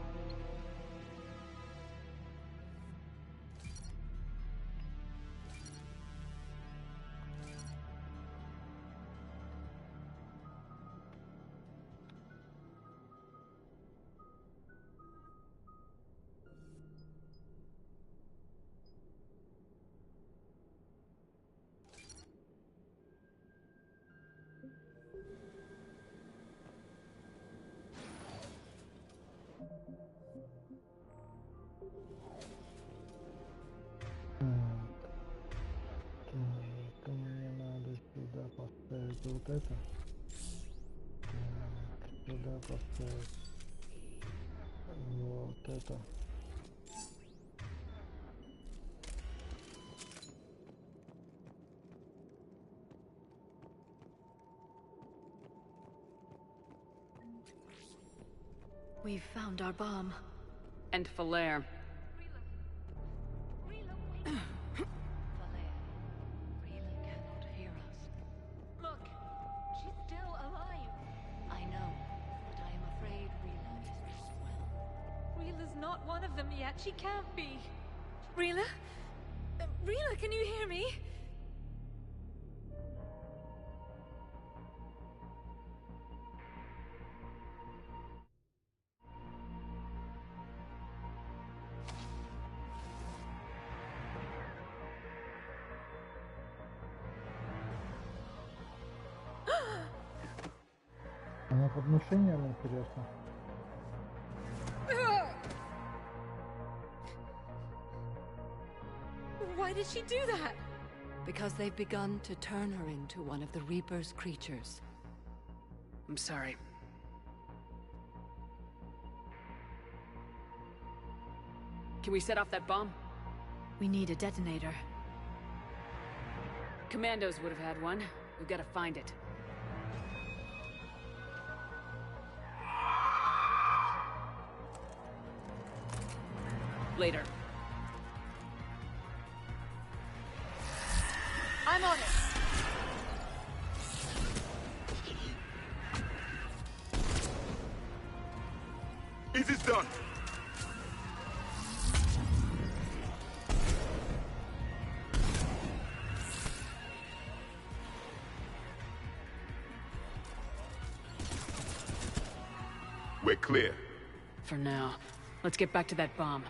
Так, мне надо сюда поставить вот это. Так, сюда поставить вот это. We've found our bomb. And Falaire. Look, she's still alive. I know, but I am afraid Rila is not well. Rila's not one of them yet. She can't be. Rila? Rila, can you hear me? Она под внушением, интересно. Why did she do that? Because they've begun to turn her into one of the Reaper's creatures. I'm sorry. Can we set off that bomb? We need a detonator. Commandos would have had one. We've got to find it. Later. I'm on it. Is this done? We're clear. For now. Let's get back to that bomb.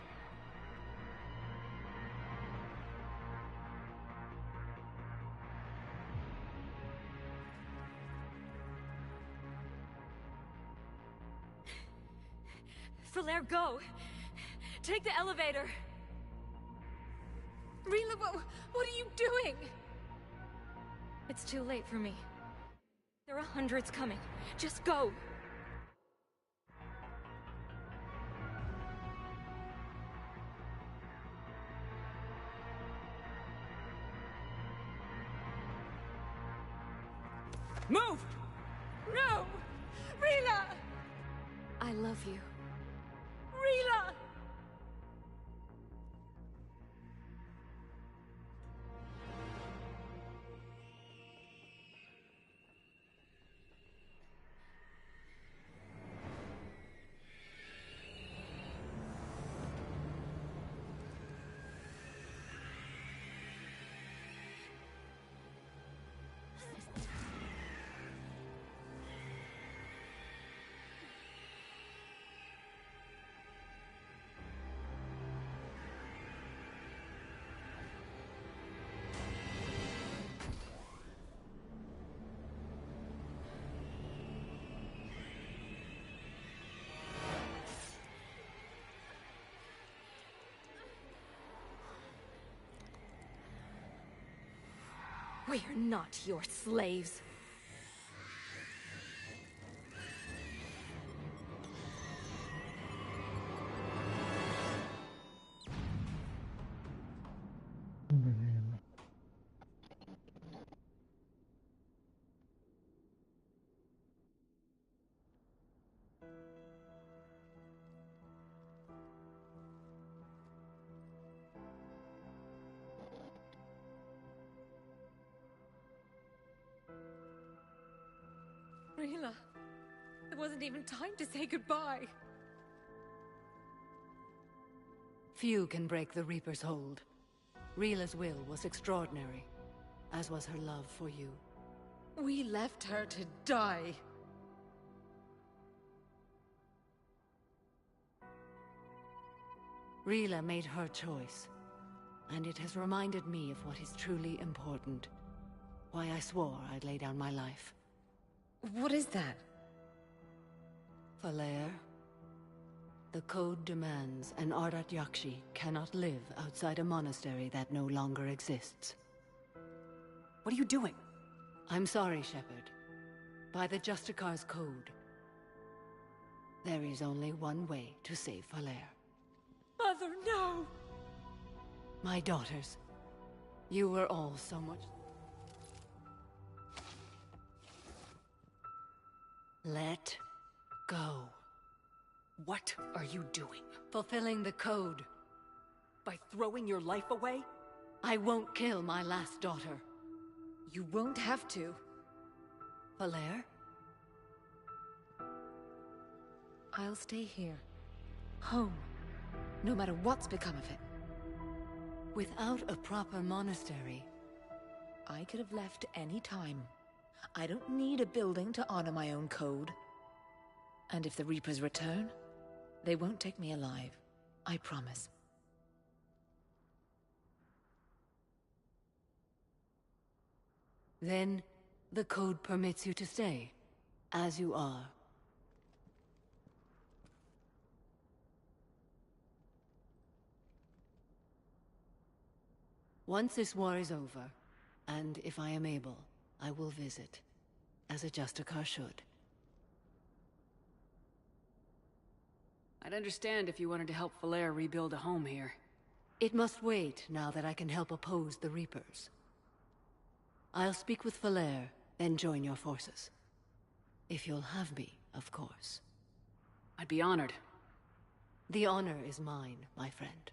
Falaire, go! Take the elevator! Rila, what are you doing? It's too late for me. There are hundreds coming. Just go! Move! No! Rila! I love you. Rila! We are not your slaves. Блин. Rila, there wasn't even time to say goodbye. Few can break the Reaper's hold. Rila's will was extraordinary, as was her love for you. We left her to die. Rila made her choice, and it has reminded me of what is truly important. Why I swore I'd lay down my life. What is that? Falaire, the code demands an Ardat Yakshi cannot live outside a monastery that no longer exists. What are you doing? I'm sorry, Shepard. By the Justicar's code, there is only one way to save Falaire. Mother, no! My daughters, you were all so much... Let go. What are you doing? Fulfilling the code. By throwing your life away? I won't kill my last daughter. You won't have to. Falaire? I'll stay here. Home. No matter what's become of it. Without a proper monastery... I could have left any time. I don't need a building to honor my own code. And if the Reapers return, they won't take me alive. I promise. Then, the code permits you to stay, as you are. Once this war is over, and if I am able, I will visit, as a Justicar should. I'd understand if you wanted to help Falaire rebuild a home here. It must wait now that I can help oppose the Reapers. I'll speak with Falaire, then join your forces. If you'll have me, of course. I'd be honored. The honor is mine, my friend.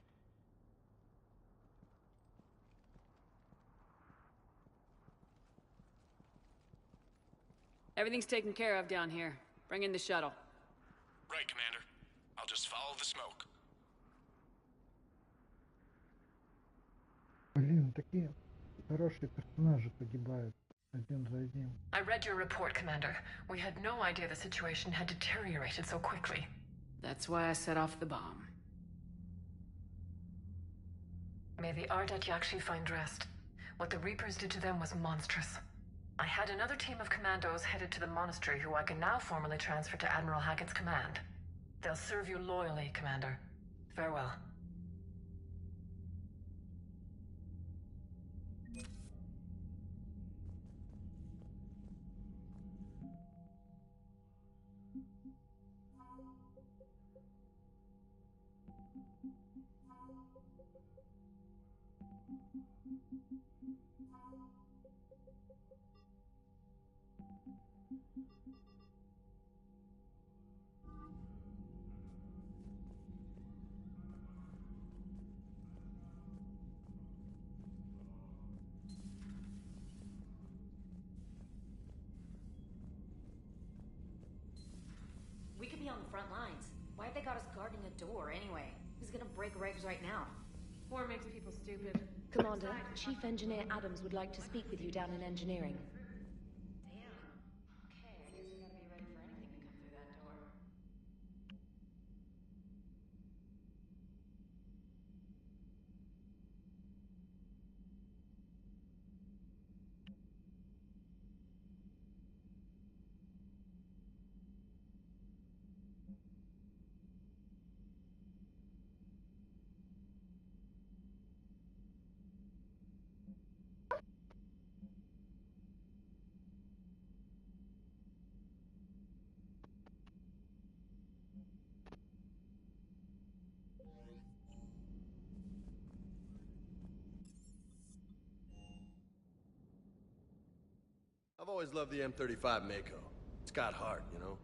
Everything's taken care of down here. Bring in the shuttle. Right, Commander. I'll just follow the smoke. Блин, такие хорошие персонажи погибают. Один за одним. I read your report, Commander. We had no idea the situation had deteriorated so quickly. That's why I set off the bomb. May the Ardat Yakshi find rest. What the Reapers did to them was monstrous. I had another team of commandos headed to the monastery who I can now formally transfer to Admiral Hackett's command. They'll serve you loyally, Commander. Farewell. We could be on the front lines. Why have they got us guarding a door anyway? Who's gonna break regs right now? War makes people stupid. Commander, Chief Engineer Adams would like to speak with you down in engineering. I've always loved the M35 Mako. It's got heart, you know?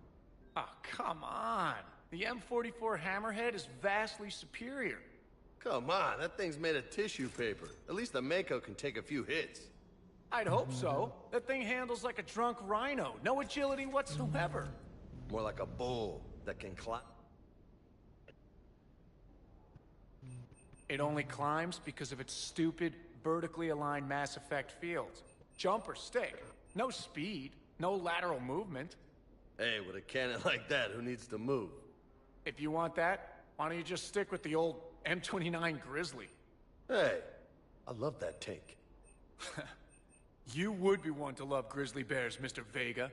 Oh, come on. The M44 Hammerhead is vastly superior. Come on, that thing's made of tissue paper. At least the Mako can take a few hits. I'd hope so. That thing handles like a drunk rhino. No agility whatsoever. More like a bull that can climb. It only climbs because of its stupid, vertically aligned Mass Effect fields. Jump or stick. No speed. No lateral movement. Hey, with a cannon like that, who needs to move? If you want that, why don't you just stick with the old M29 Grizzly? Hey, I love that tank. You would be one to love grizzly bears, Mr. Vega.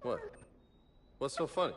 What? What's so funny?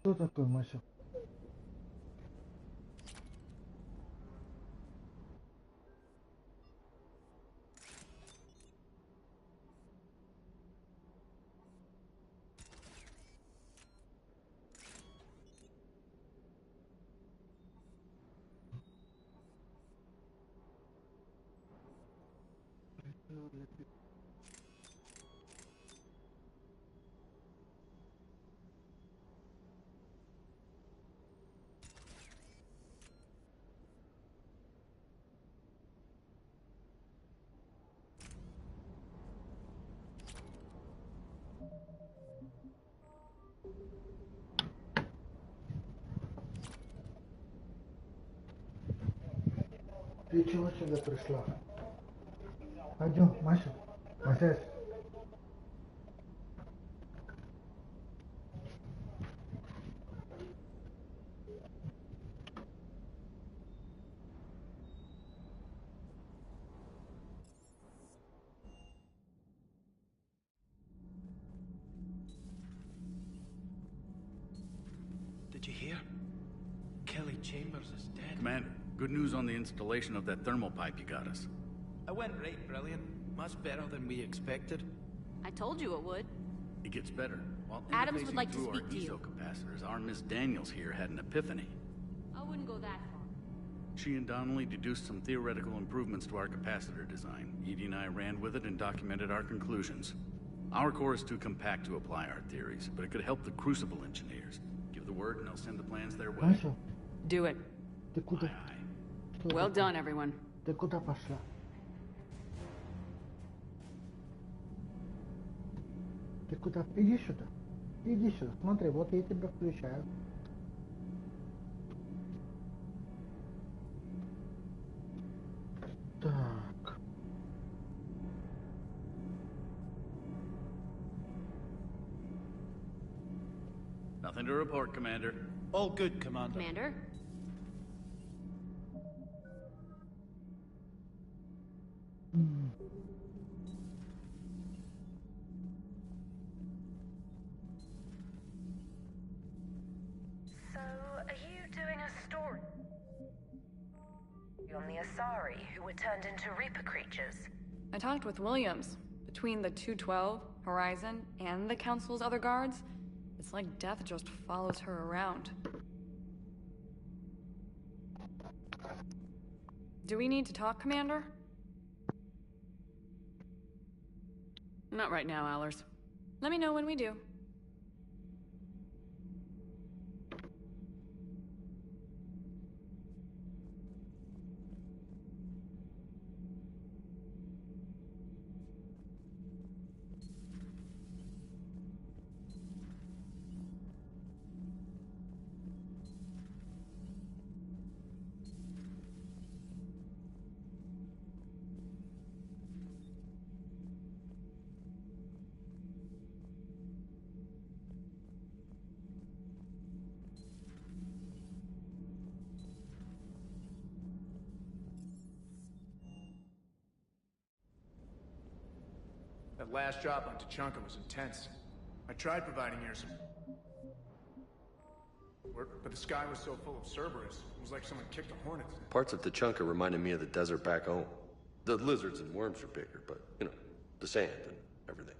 Кто такой Масю? Ты чего сюда пришла? Пойдем, Маша. Мася. Did you hear? Kelly Chambers is dead. Commander, good news on the installation of that thermal pipe you got us. It went right brilliant. Much better than we expected. I told you it would. It gets better. While Adams would interfacing like to through speak to you. our ESO capacitors, our Miss Daniels here had an epiphany. I wouldn't go that far. She and Donnelly deduced some theoretical improvements to our capacitor design. Edie and I ran with it and documented our conclusions. Our core is too compact to apply our theories, but it could help the Crucible engineers. Give the word and I'll send the plans their way. Маша, Do it. ты куда? Что Well это? done, everyone. Ты куда пошла? Ты куда? Иди сюда. Иди сюда. Смотри, вот я тебя включаю. Так. Nothing to report, Commander. All good, Commander. Commander? So, are you doing a story on the Asari who were turned into Reaper creatures? I talked with Williams. Between the 212, Horizon, and the Council's other guards, it's like death just follows her around. Do we need to talk, Commander? Not right now, Allers. Let me know when we do. That last drop on Tachanka was intense. I tried providing air support, but the sky was so full of Cerberus, it was like someone kicked a hornet's nest. Parts of Tachanka reminded me of the desert back home. The lizards and worms are bigger, but, you know, the sand and everything.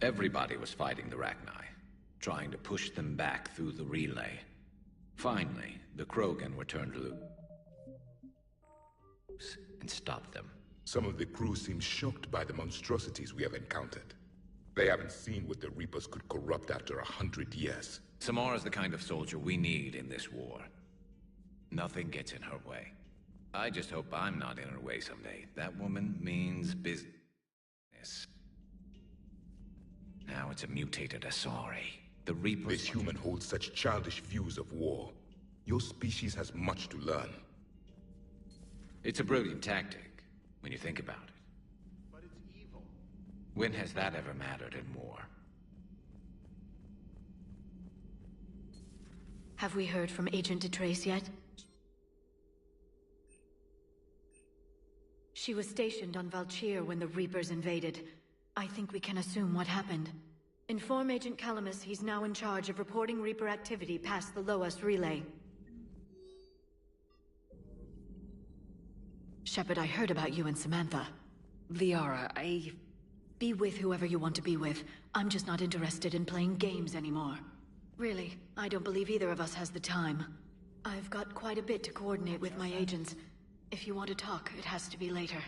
Everybody was fighting the Rachni, trying to push them back through the relay. Finally, the Krogan were turned loose and stopped them. Some of the crew seem shocked by the monstrosities we have encountered. They haven't seen what the Reapers could corrupt after 100 years. Samara's the kind of soldier we need in this war. Nothing gets in her way. I just hope I'm not in her way someday. That woman means business. Now it's a mutated Asari. The Reapers... This human holds such childish views of war. Your species has much to learn. It's a brilliant tactic, when you think about it. But it's evil. When has that ever mattered in war? Have we heard from Agent DeTrace yet? She was stationed on Valchir when the Reapers invaded. I think we can assume what happened. Inform Agent Calamus he's now in charge of reporting Reaper activity past the Loas relay. Shepard, I heard about you and Samantha. Liara, Be with whoever you want to be with. I'm just not interested in playing games anymore. Really, I don't believe either of us has the time. I've got quite a bit to coordinate with my agents. If you want to talk, it has to be later.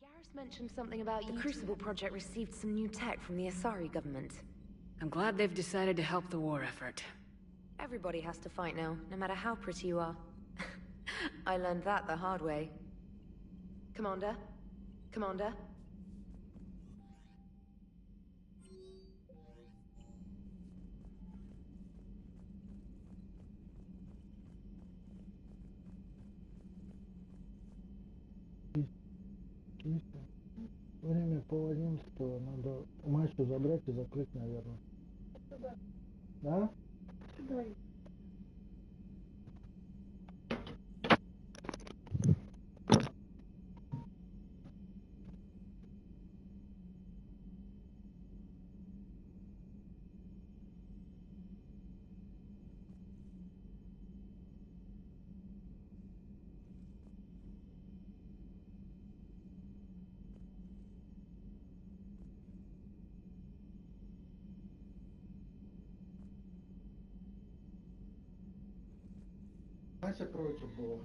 Garrus mentioned something about the Crucible project received some new tech from the Asari government. I'm glad they've decided to help the war effort. Everybody has to fight now, no matter how pretty you are. I learned that the hard way. Commander? Commander? Время 10:30, надо Масю забрать и закрыть, наверное. Да? Да. Мася против была.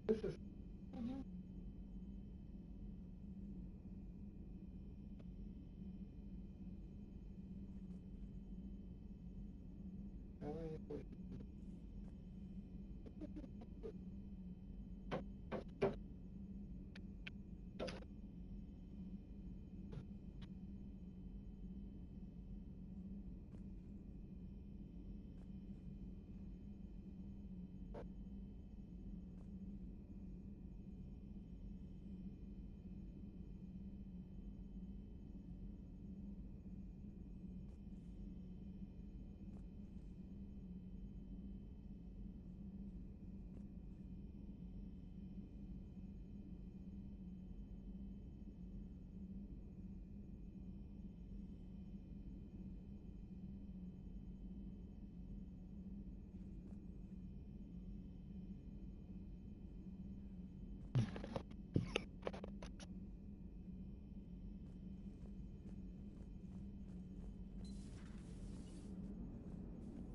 Слышишь? Она не хочет.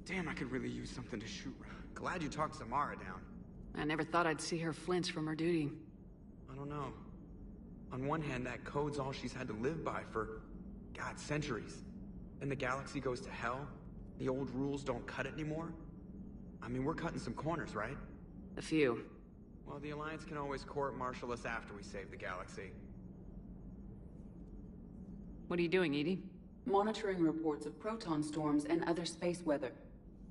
Damn, I could really use something to shoot. Glad you talked Samara down. I never thought I'd see her flinch from her duty. I don't know. On one hand, that code's all she's had to live by for, God, centuries. Then the galaxy goes to hell. The old rules don't cut it anymore. I mean, we're cutting some corners, right? A few. Well, the Alliance can always court-martial us after we save the galaxy. What are you doing, Edie? Monitoring reports of proton storms and other space weather.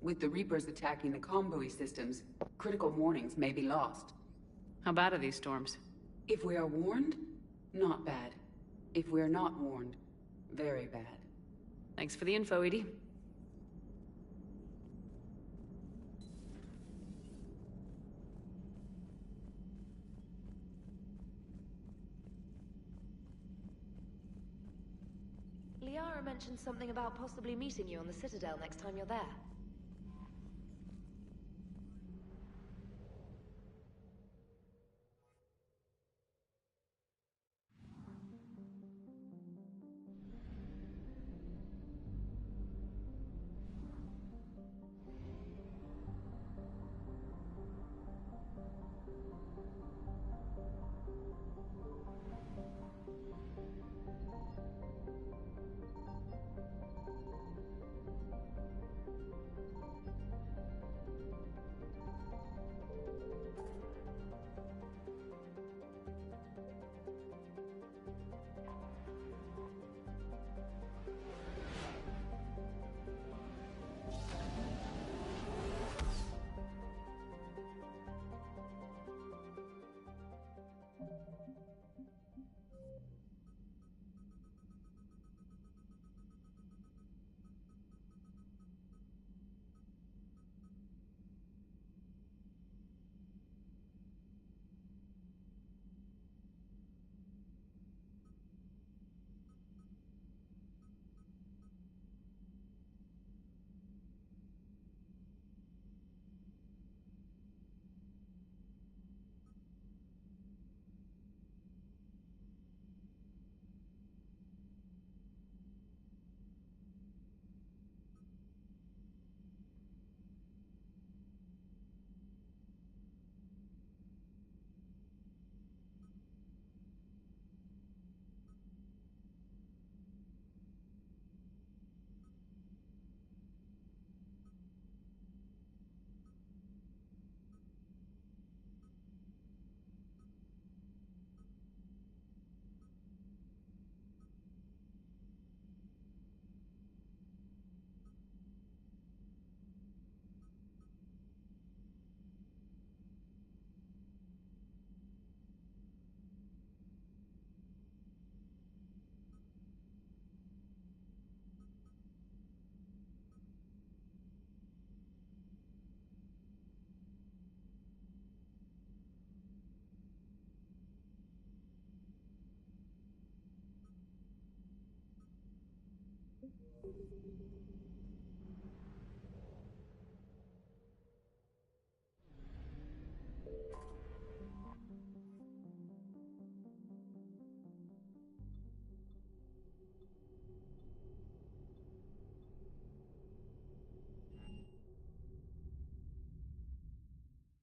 With the Reapers attacking the comm buoy systems, critical warnings may be lost. How bad are these storms? If we are warned, not bad. If we are not warned, very bad. Thanks for the info, Edie. Liara mentioned something about possibly meeting you on the Citadel next time you're there.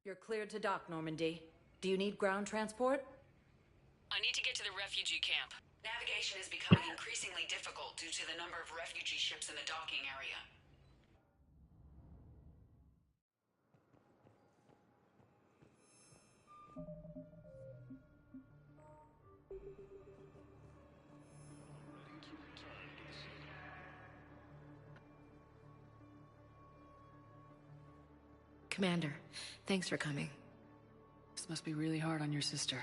You're cleared to dock, Normandy. Do you need ground transport? I need to get to the refugee camp. Navigation is becoming increasingly difficult due to the number of refugee ships in the docking area. Commander, thanks for coming. This must be really hard on your sister.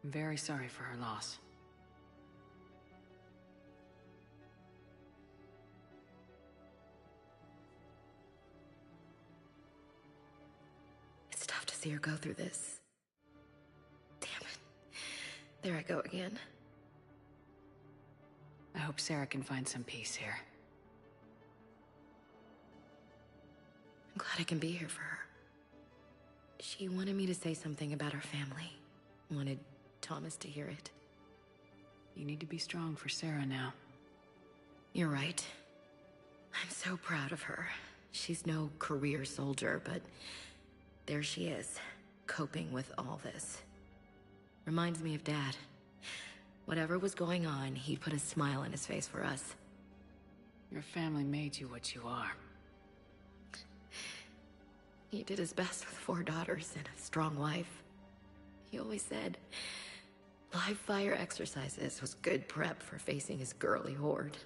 I'm very sorry for her loss. It's tough to see her go through this. Damn it. There I go again. I hope Sarah can find some peace here. I'm glad I can be here for her. She wanted me to say something about her family. Wanted Thomas to hear it. You need to be strong for Sarah now. You're right. I'm so proud of her. She's no career soldier, but there she is, coping with all this. Reminds me of Dad. Whatever was going on, he put a smile on his face for us. Your family made you what you are. He did his best with 4 daughters and a strong wife. He always said live fire exercises was good prep for facing his girly horde.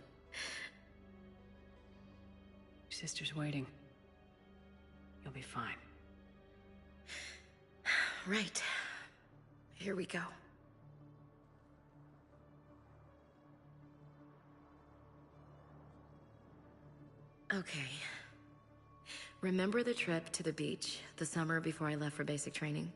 Your sister's waiting. You'll be fine. Right. Here we go. Okay. Remember the trip to the beach the summer before I left for basic training?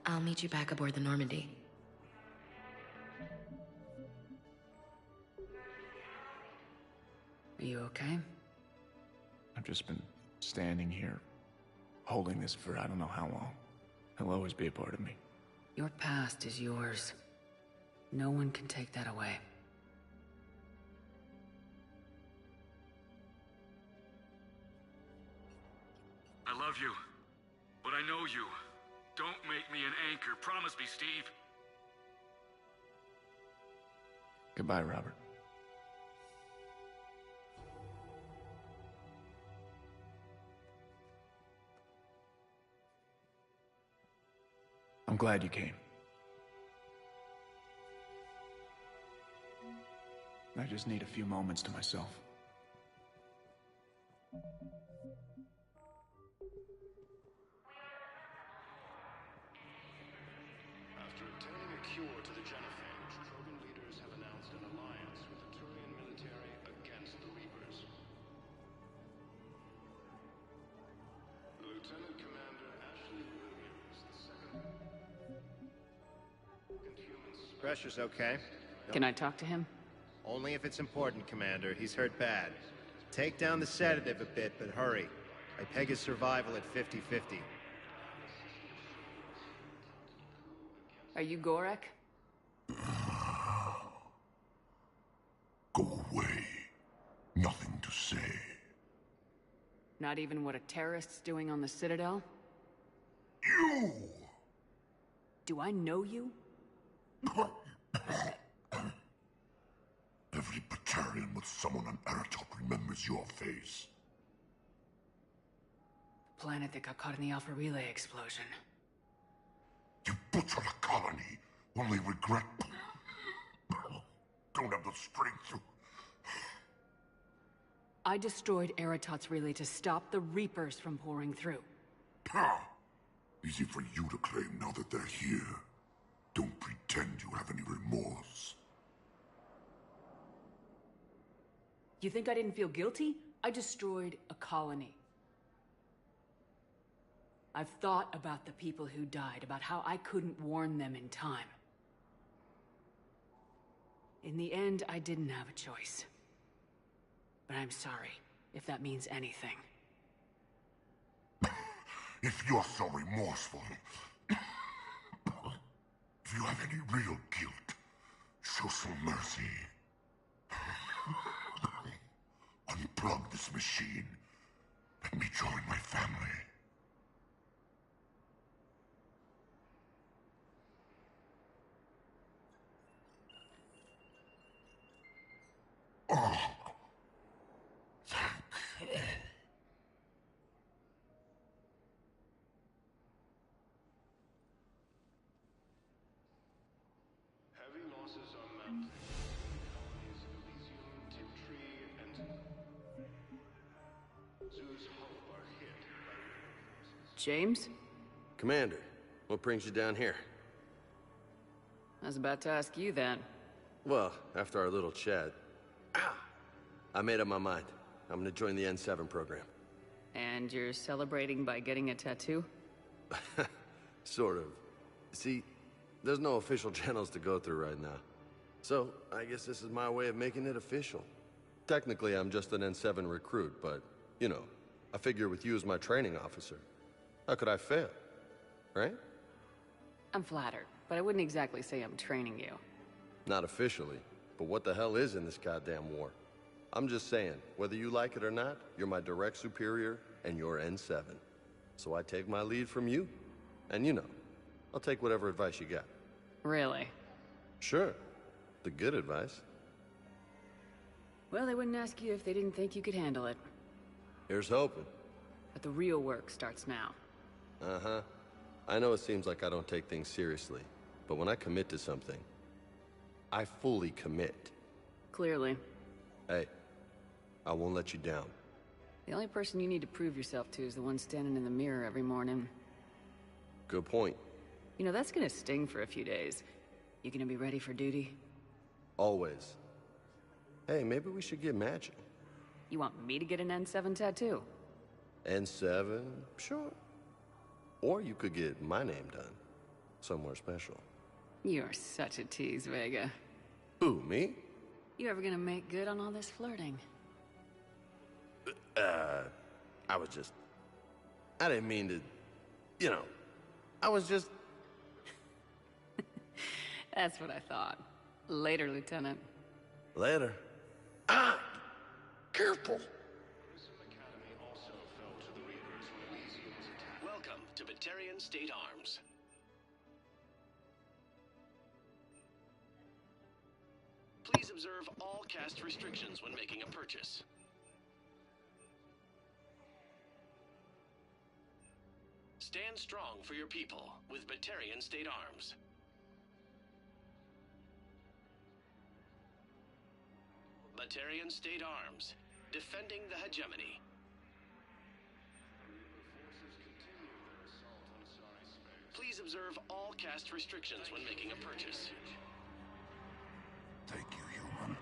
I'll meet you back aboard the Normandy. Are you okay? I've just been standing here, holding this for I don't know how long. He'll always be a part of me. Your past is yours. No one can take that away. I love you, but I know you. Don't make me an anchor. Promise me, Steve. Goodbye, Robert. I'm glad you came. I just need a few moments to myself. After obtaining a cure to the genophage, Krogan leaders have announced an alliance with the Turian military against the Reapers. Lieutenant Commander Ashley Williams, the second... Pressure's okay. Can I talk to him? Only if it's important, Commander. He's hurt bad. Take down the sedative a bit, but hurry. I peg his survival at 50-50. Are you Gorek? Go away. Nothing to say. Not even what a terrorist's doing on the Citadel? You! Do I know you? Every Batarian with someone on Aratok remembers your face. The planet that got caught in the Alpha Relay explosion. You butchered a colony, only regret... Don't have the strength to... I destroyed Eratot's relay to stop the Reapers from pouring through. Ha! Easy for you to claim now that they're here. Don't pretend you have any remorse. You think I didn't feel guilty? I destroyed a colony. I've thought about the people who died, about how I couldn't warn them in time. In the end, I didn't have a choice. But I'm sorry, if that means anything. If you're so remorseful, if you have any real guilt, show some mercy. Unplug this machine. Let me join my family. Oh. Heavy losses are mounting. Colonies Elysium, Tiptree, and Zoo's Hope are hit by James? Commander, what brings you down here? I was about to ask you then. Well, after our little chat, I made up my mind. I'm gonna join the N7 program. And you're celebrating by getting a tattoo? Sort of. See, there's no official channels to go through right now. So, I guess this is my way of making it official. Technically, I'm just an N7 recruit, but, you know, I figure with you as my training officer, how could I fail? Right? I'm flattered, but I wouldn't exactly say I'm training you. Not officially, but what the hell is in this goddamn war? I'm just saying, whether you like it or not, you're my direct superior, and you're N7. So I take my lead from you. And you know, I'll take whatever advice you got. Really? Sure. The good advice. Well, they wouldn't ask you if they didn't think you could handle it. Here's hoping. But the real work starts now. Uh-huh. I know it seems like I don't take things seriously, but when I commit to something, I fully commit. Clearly. Hey, I won't let you down. The only person you need to prove yourself to is the one standing in the mirror every morning. Good point. You know, that's gonna sting for a few days. You gonna be ready for duty? Always. Hey, maybe we should get matching. You want me to get an N7 tattoo? N7? Sure. Or you could get my name done. Somewhere special. You're such a tease, Vega. Who, me? You ever gonna make good on all this flirting? I was just... I didn't mean to... You know, I was just... That's what I thought. Later, Lieutenant. Later. Careful. Welcome to Batarian State Arms. Please observe all caste restrictions when making a purchase. Stand strong for your people with Batarian State Arms. Batarian State Arms, defending the hegemony. Please observe all caste restrictions when making a purchase. Thank you, human.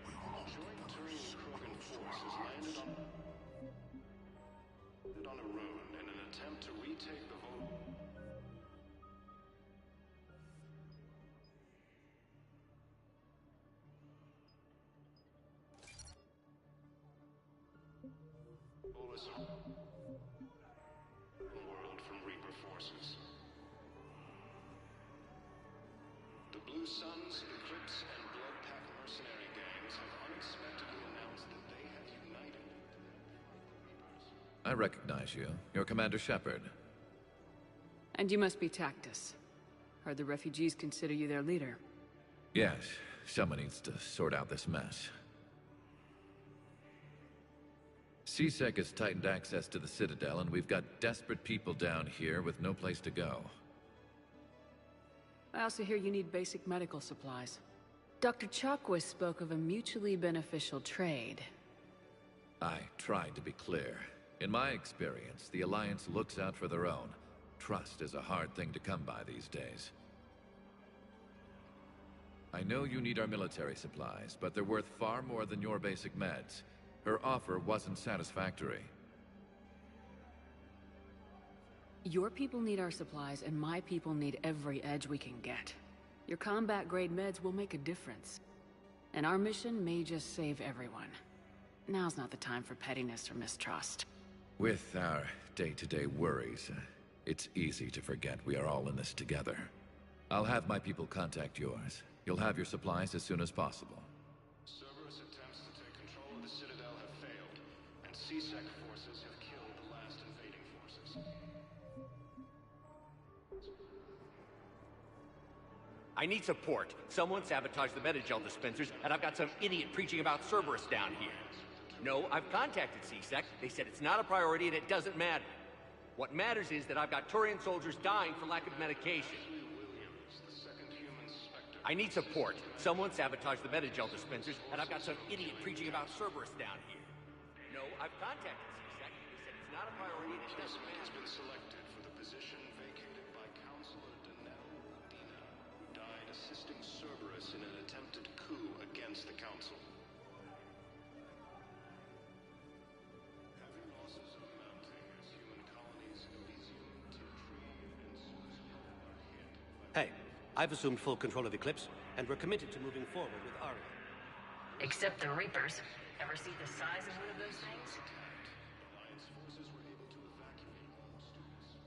We will hold Joint Turian Krogan forces landed on a ruin in an attempt to retake the world from Reaper forces. The Blue Suns, the Crips, and Blood Pack mercenary gangs have unexpectedly announced that they have united. I recognize you. You're Commander Shepard. And you must be Tactus. Heard the refugees consider you their leader. Yes, someone needs to sort out this mess. CSEC has tightened access to the Citadel, and we've got desperate people down here with no place to go. I also hear you need basic medical supplies. Dr. Chakwas spoke of a mutually beneficial trade. I tried to be clear. In my experience, the Alliance looks out for their own. Trust is a hard thing to come by these days. I know you need our military supplies, but they're worth far more than your basic meds. Her offer wasn't satisfactory. Your people need our supplies, and my people need every edge we can get. Your combat-grade meds will make a difference. And our mission may just save everyone. Now's not the time for pettiness or mistrust. With our day-to-day worries, it's easy to forget we are all in this together. I'll have my people contact yours. You'll have your supplies as soon as possible. Cerberus attempts to take control of the Citadel have failed, and C-Sec forces have killed the last invading forces. I need support. Someone sabotaged the Metagel dispensers, and I've got some idiot preaching about Cerberus down here. No, I've contacted C-Sec. They said it's not a priority and it doesn't matter. What matters is that I've got Turian soldiers dying for lack of medication. I need support. Someone sabotaged the Metagel dispensers, and I've got some idiot preaching about Cerberus down here. No, I've contacted C-Sec. They said it's not a priority and it doesn't matter. Has been selected for the position vacated by Counselor Danelle Medina, who died assisting Cerberus in an attempted coup against the Council. Heavy losses are mounting as human colonies in Elysium, Tiltree, and Susan are hit. Hey, I've assumed full control of Eclipse, and we're committed to moving forward with Aria. Except the Reapers. Ever see the size of one of those things? Alliance forces were able to evacuate most students.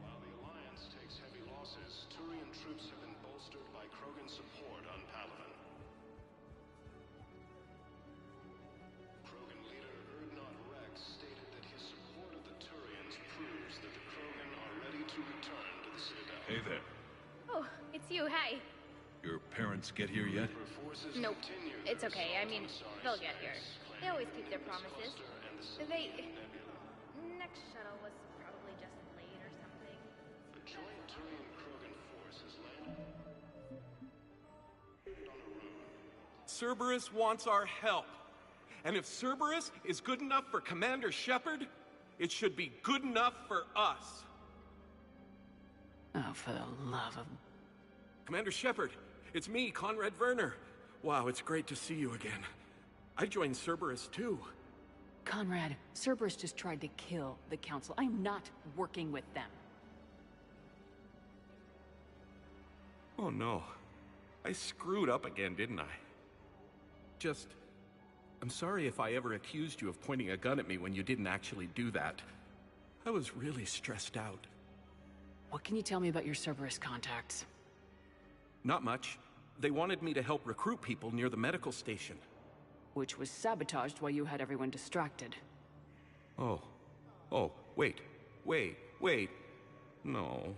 While the Alliance takes heavy losses, Turian troops have been bolstered by Krogan support on Palaven. Krogan leader Erdnot Rex stated that his support of the Turians proves that the Krogan are ready to return to the Citadel. Hey there. Oh, it's you, hi. Your parents get here yet? Nope, it's okay, I mean, they'll get here. They always keep their promises. Next shuttle was probably just late or something. A joint Turian-Krogan force has landed on a rune. Cerberus wants our help. And if Cerberus is good enough for Commander Shepard, it should be good enough for us. Oh, for the love of... Commander Shepard, it's me, Conrad Werner. Wow, it's great to see you again. I joined Cerberus too. Conrad, Cerberus just tried to kill the Council. I'm not working with them. Oh no. I screwed up again, didn't I? I'm sorry if I ever accused you of pointing a gun at me when you didn't actually do that. I was really stressed out. What can you tell me about your Cerberus contacts? Not much. They wanted me to help recruit people near the medical station. Which was sabotaged while you had everyone distracted. Oh, wait. No.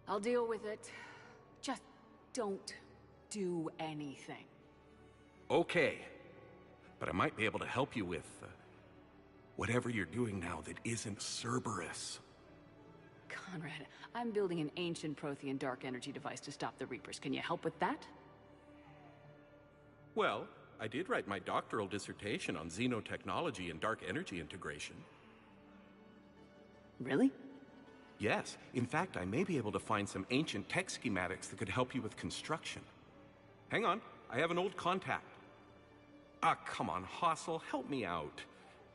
I'll deal with it. Just don't do anything. Okay. But I might be able to help you with whatever you're doing now that isn't Cerberus. Conrad, I'm building an ancient Prothean dark energy device to stop the Reapers. Can you help with that? Well, I did write my doctoral dissertation on xenotechnology and dark energy integration. Really? Yes. In fact, I may be able to find some ancient tech schematics that could help you with construction. Hang on, I have an old contact. Ah, come on, Hossel, help me out.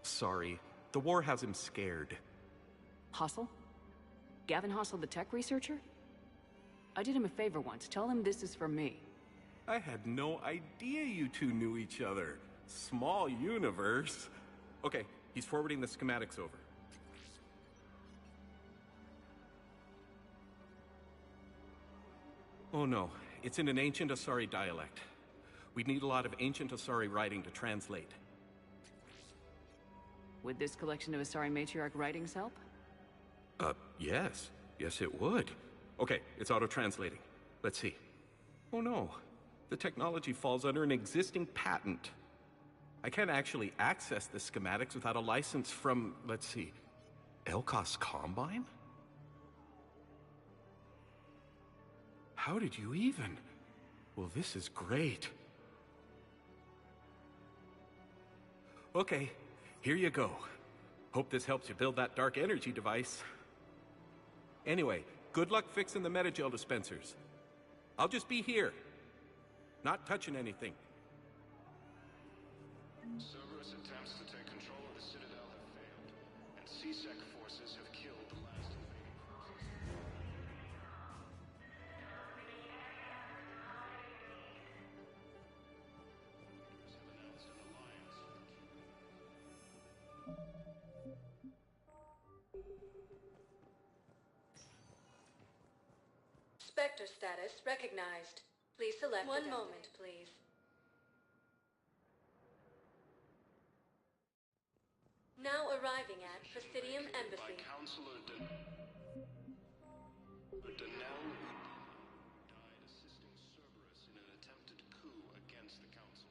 Sorry, the war has him scared. Hossel? Gavin Hossel, the tech researcher? I did him a favor once. Tell him this is for me. I had no idea you two knew each other. Small universe. Okay, he's forwarding the schematics over. Oh no, it's in an ancient Asari dialect. We'd need a lot of ancient Asari writing to translate. Would this collection of Asari matriarch writings help? Yes. Yes, it would. Okay, it's auto-translating. Let's see. Oh no, the technology falls under an existing patent. I can't actually access the schematics without a license from, let's see, Elkos Combine? How did you even? Well, this is great. Okay, here you go. Hope this helps you build that dark energy device. Anyway, good luck fixing the metagel dispensers. I'll just be here, not touching anything. Cerberus attempts to take control of the Citadel have failed, and C-Sec forces have killed the last invading forces. Have announced an alliance. Spectre status recognized. Please select one moment, please. Now arriving at Presidium Embassy. By Counselor Danell died assisting Cerberus in an attempted coup against the Council.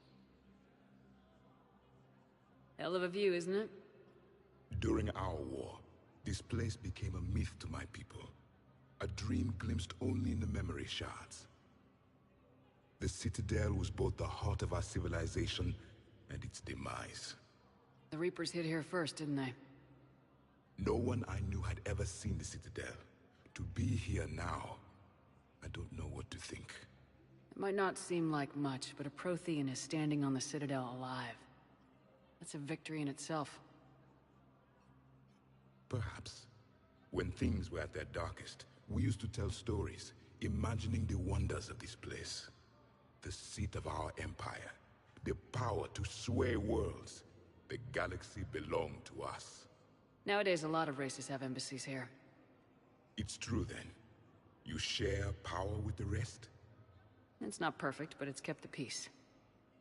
Hell of a view, isn't it? During our war, this place became a myth to my people. A dream glimpsed only in the memory shards. The Citadel was both the heart of our civilization and its demise. The Reapers hit here first, didn't they? No one I knew had ever seen the Citadel. To be here now, I don't know what to think. It might not seem like much, but a Prothean is standing on the Citadel alive. That's a victory in itself. Perhaps. When things were at their darkest, we used to tell stories, imagining the wonders of this place. The seat of our empire, the power to sway worlds. The galaxy belonged to us. Nowadays, a lot of races have embassies here. It's true then. You share power with the rest? It's not perfect, but it's kept the peace.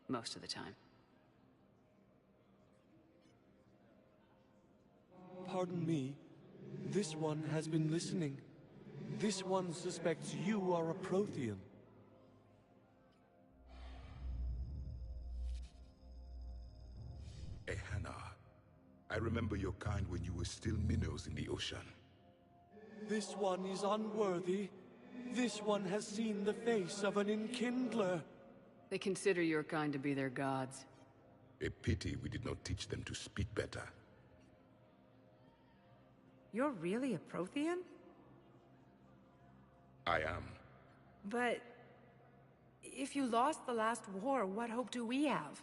Most of the time. Pardon me. This one has been listening. This one suspects you are a Prothean. Ehana, I remember your kind when you were still minnows in the ocean. This one is unworthy. This one has seen the face of an enkindler. They consider your kind to be their gods. A pity we did not teach them to speak better. You're really a Prothean? I am. But if you lost the last war, what hope do we have?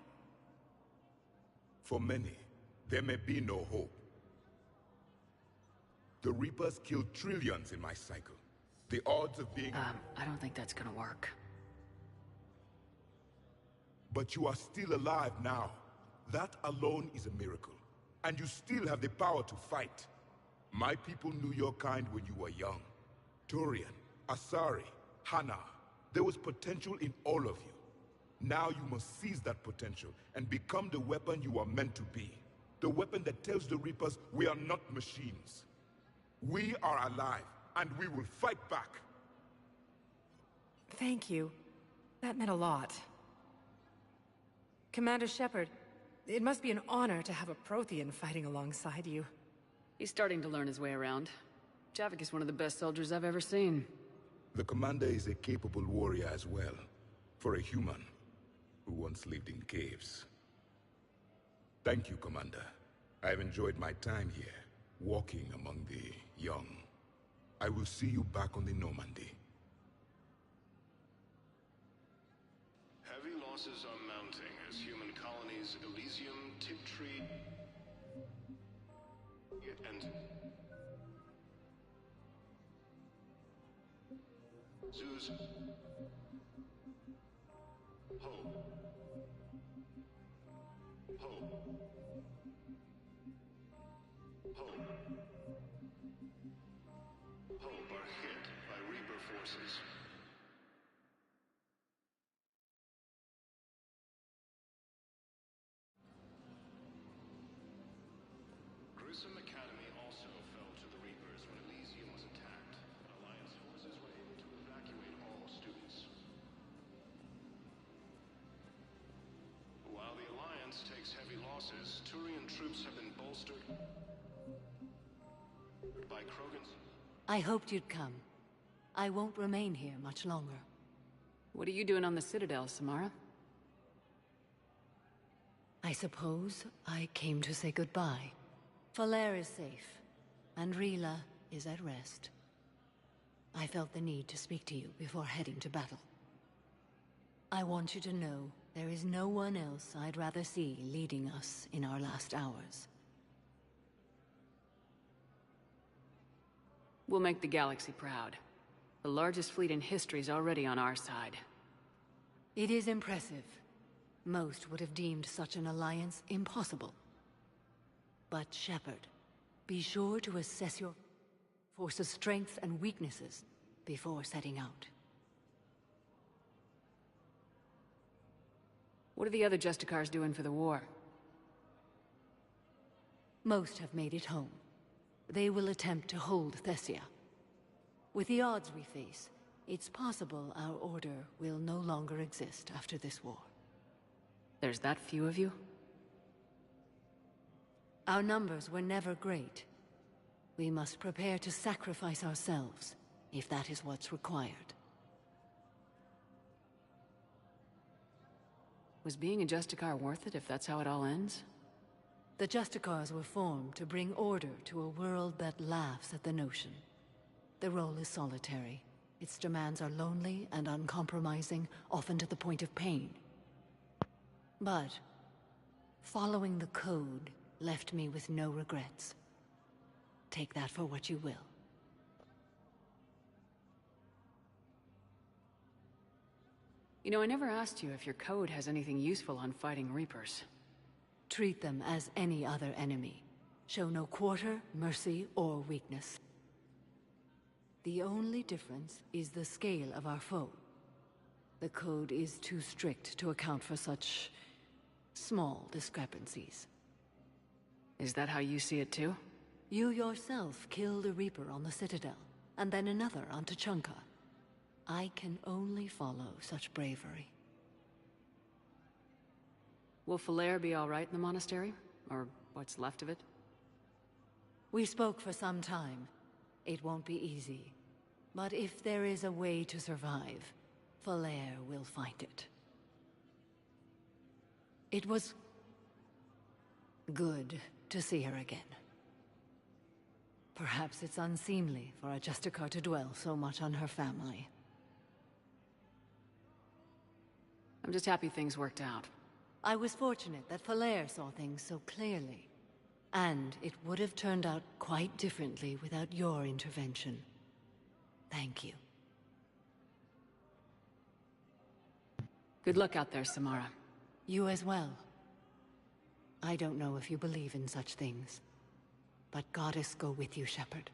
For many, there may be no hope. The Reapers killed trillions in my cycle. The odds of being... I don't think that's gonna work. But you are still alive now. That alone is a miracle. And you still have the power to fight. My people knew your kind when you were young. Turian, Asari, Hana. There was potential in all of you. Now you must seize that potential and become the weapon you are meant to be. The weapon that tells the Reapers we are not machines. We are alive, and we will fight back. Thank you. That meant a lot. Commander Shepard, it must be an honor to have a Prothean fighting alongside you. He's starting to learn his way around. Javik is one of the best soldiers I've ever seen. The commander is a capable warrior as well. For a human who once lived in caves. Thank you, Commander. I've enjoyed my time here, walking among the young. I will see you back on the Normandy. Heavy losses are mounting as human colonies Elysium, Tiptree, and Zeus. Hope. Hope are hit by Reaper forces. Grissom Academy also fell to the Reapers when Elysium was attacked. Alliance forces were able to evacuate all students. While the Alliance takes heavy losses, Turian troops have been bolstered by Krogan's... I hoped you'd come. I won't remain here much longer. What are you doing on the Citadel, Samara? I suppose I came to say goodbye. Falair is safe, and Rila is at rest. I felt the need to speak to you before heading to battle. I want you to know there is no one else I'd rather see leading us in our last hours. We'll make the galaxy proud. The largest fleet in history is already on our side. It is impressive. Most would have deemed such an alliance impossible. But Shepard, be sure to assess your force's strengths and weaknesses before setting out. What are the other Justicars doing for the war? Most have made it home. They will attempt to hold Thessia. With the odds we face, it's possible our order will no longer exist after this war. There's that few of you? Our numbers were never great. We must prepare to sacrifice ourselves, if that is what's required. Was being a Justicar worth it if that's how it all ends? The Justicars were formed to bring order to a world that laughs at the notion. The role is solitary. Its demands are lonely and uncompromising, often to the point of pain. But following the code left me with no regrets. Take that for what you will. You know, I never asked you if your code has anything useful on fighting Reapers. Treat them as any other enemy. Show no quarter, mercy, or weakness. The only difference is the scale of our foe. The code is too strict to account for such small discrepancies. Is that how you see it too? You yourself killed a Reaper on the Citadel, and then another on Tuchanka. I can only follow such bravery. Will Falere be all right in the monastery? Or what's left of it? We spoke for some time. It won't be easy. But if there is a way to survive, Falere will find it. It was good to see her again. Perhaps it's unseemly for a Justicar to dwell so much on her family. I'm just happy things worked out. I was fortunate that Falere saw things so clearly. And it would have turned out quite differently without your intervention. Thank you. Good luck out there, Samara. You as well. I don't know if you believe in such things, but Goddess go with you, Shepard.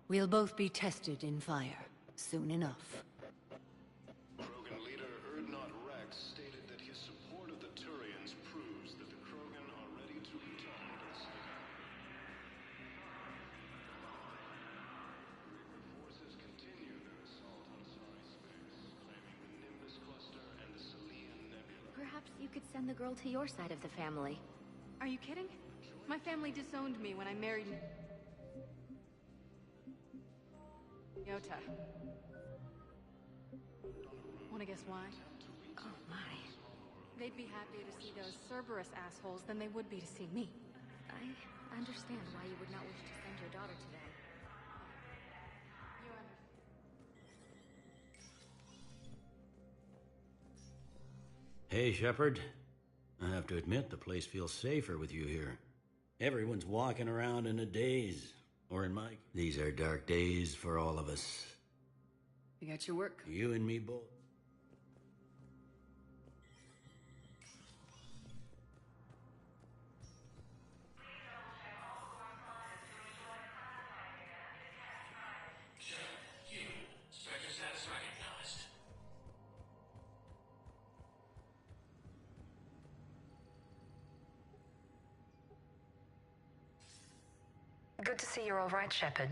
We'll both be tested in fire, soon enough. Krogan leader Urdnot Rex stated that his support of the Turians proves that the Krogan are ready to return to the Citadel. Reaper forces continue their assault on Sari space, claiming the Nimbus cluster and the Selian Nebula. Perhaps you could send the girl to your side of the family. Are you kidding? My family disowned me when I married Yota. Wanna guess why? Oh my. They'd be happier to see those Cerberus assholes than they would be to see me. I understand why you would not wish to send your daughter to them. Hey, Shepard. I have to admit, the place feels safer with you here. Everyone's walking around in a daze. Or in my... These are dark days for all of us. You got your work? You and me both. Good to see you're all right, Shepard.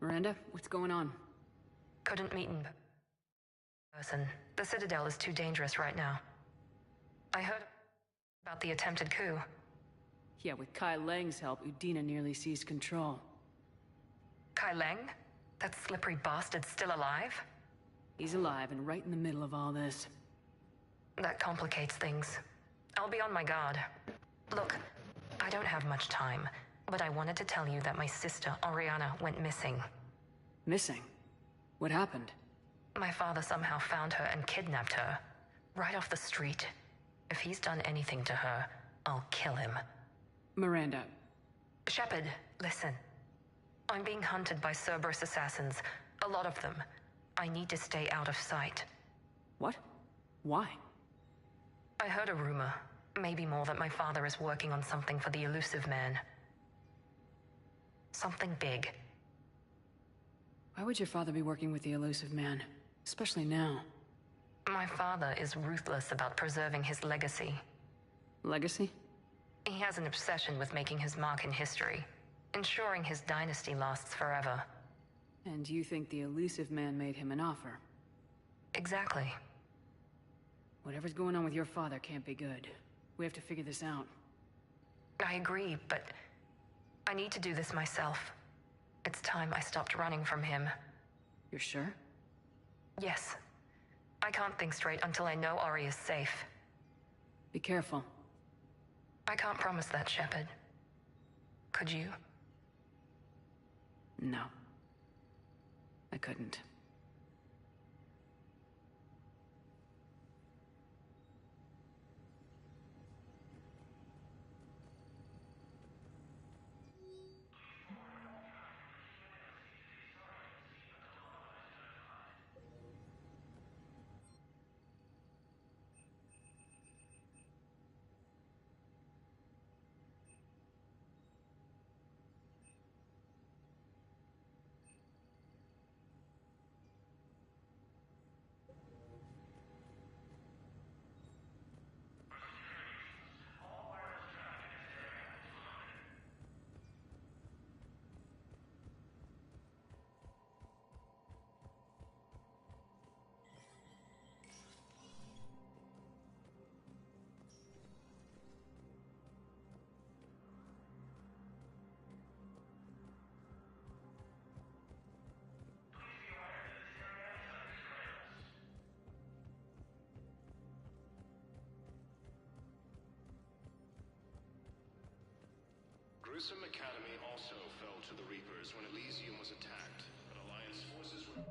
Miranda, what's going on? Couldn't meet in person. The Citadel is too dangerous right now. I heard about the attempted coup. Yeah, with Kai Lang's help, Udina nearly seized control. Kai Lang? That slippery bastard's still alive? He's alive and right in the middle of all this. That complicates things. I'll be on my guard. Look, I don't have much time, but I wanted to tell you that my sister, Oriana, went missing. Missing? What happened? My father somehow found her and kidnapped her. Right off the street. If he's done anything to her, I'll kill him. Miranda. Shepard, listen. I'm being hunted by Cerberus assassins. A lot of them. I need to stay out of sight. What? Why? I heard a rumor. Maybe more, that my father is working on something for the elusive man. Something big. Why would your father be working with the elusive man? Especially now. My father is ruthless about preserving his legacy. Legacy? He has an obsession with making his mark in history, ensuring his dynasty lasts forever. And you think the elusive man made him an offer? Exactly. Whatever's going on with your father can't be good. We have to figure this out. I agree, but I need to do this myself. It's time I stopped running from him. You're sure? Yes. I can't think straight until I know Ori is safe. Be careful. I can't promise that, Shepard. Could you? No. I couldn't. Grissom Academy also fell to the Reapers when Elysium was attacked, but Alliance forces were...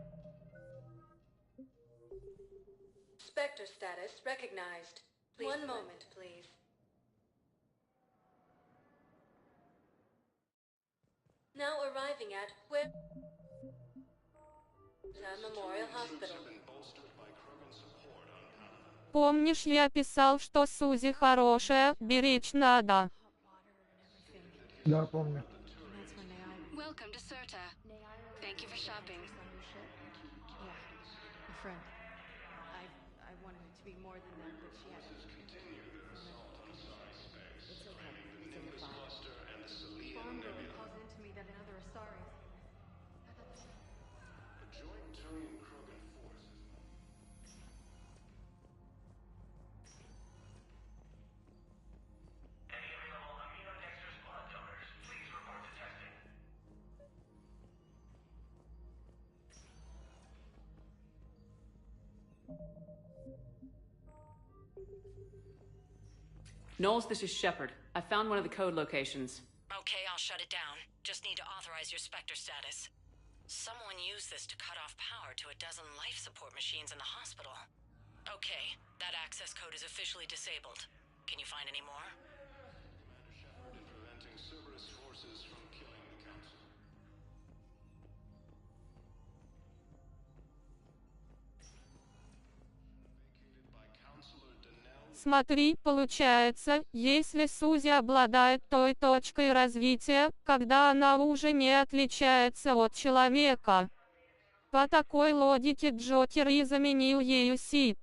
Spectre status recognized. One moment, please. Now arriving at where... Memorial Hospital. Помнишь, я писал, что Сузи хорошая, беречь надо. Да, помню. Welcome to Serta. Thank you for shopping. Yeah, a friend. I wanted it to be more than that, but she had to continue the assault on cyberspace, claiming the Nimbus cluster and the Selenium nebula. Calls into me that another Asari. A joint Turian-Krogan force is... Knowles, this is Shepard. I found one of the code locations. Okay, I'll shut it down. Just need to authorize your Spectre status. Someone used this to cut off power to a dozen life support machines in the hospital. Okay, that access code is officially disabled. Can you find any more? Commander Shepard in preventing Cerberus forces from killing the Council. Vacated by Counselor Donnell. Смотри, получается, если Сузи обладает той точкой развития, когда она уже не отличается от человека. По такой логике Джокер и заменил ею Сид.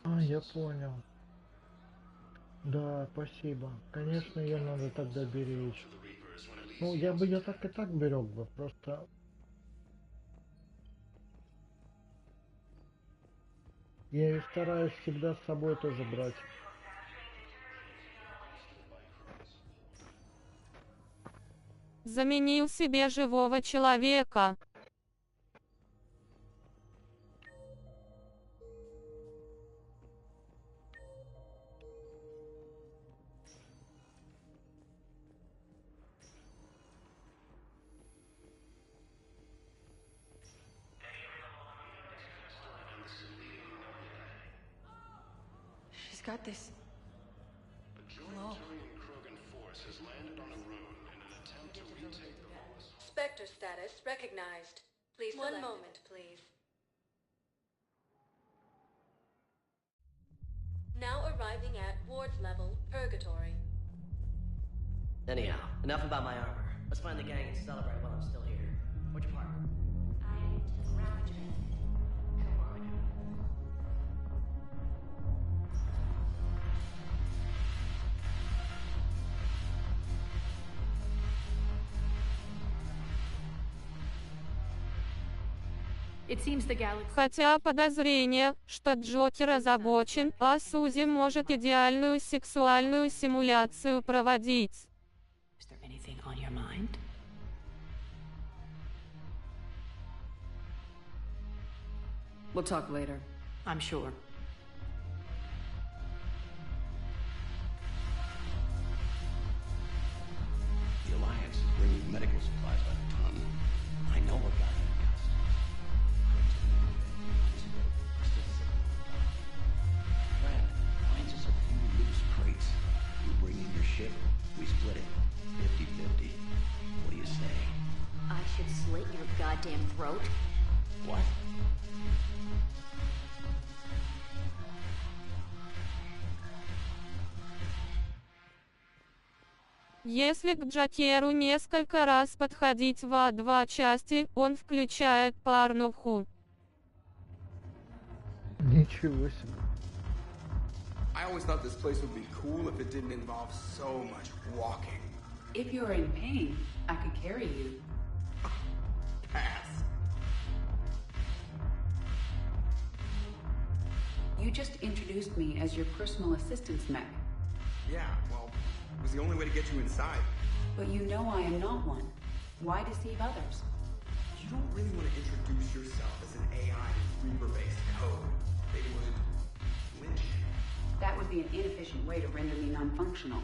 А, я понял. Да, спасибо. Конечно, ее надо тогда беречь. Ну, я бы ее так и так берег бы, просто... Я и стараюсь всегда с собой тоже брать. Заменил себе живого человека. got this. A joint Turian Krogan force has landed on a rune in an attempt to retake the Volus. Spectre status recognized. Please one moment, please. Now arriving at ward level purgatory. Anyhow, enough about my armor. Let's find the gang and celebrate while I'm still here. Where'd you park? I'm the garage basement. Come on. It seems the galaxy... Хотя подозрение, что Джокер озабочен, а Сузи может идеальную сексуальную симуляцию проводить. Is there anything on your mind? We'll talk later, I'm sure. The Alliance is bringing medical supplies by the ton. I know a guy in Brad finds us a few loose crates. You bring in your ship, we split it. 50-50. What do you say? I should slit your goddamn throat. What? Если к Джокеру несколько раз подходить в А2 части, он включает порнуху. Ничего себе. I always thought this place would be cool if it didn't involve so much walking. If you're in pain, I could carry you. Pass. You just introduced me as your personal assistance mech. Yeah, well, it was the only way to get you inside. But you know I am not one. Why deceive others? You don't really want to introduce yourself as an AI with Reaper-based code. They would lynch you. That would be an inefficient way to render me non-functional.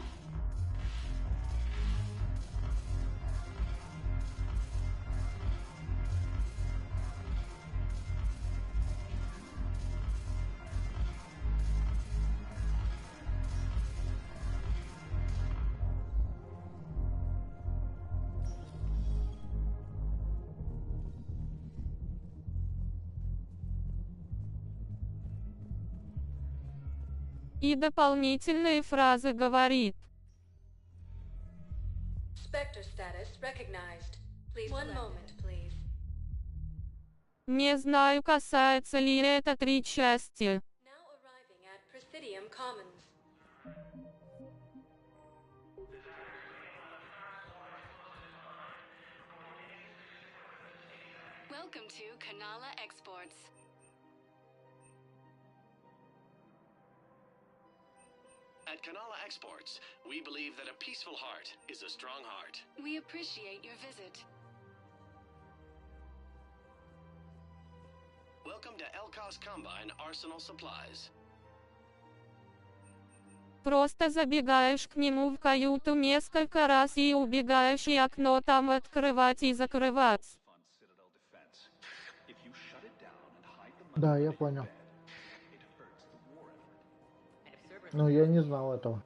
И дополнительные фразы говорит. Spectre status recognized. Please one moment, please. Не знаю, касается ли это 3 части. Now arriving at Presidium Commons. Welcome to Kanala Exports. At Kanala Exports, we believe that a peaceful heart is a strong heart. We appreciate your visit. Welcome to Elkos Combine Arsenal Supplies. Просто забегаешь к нему в каюту несколько раз и убегаешь, и окно там открывать и закрывать. Да, я понял. Но я не знал этого.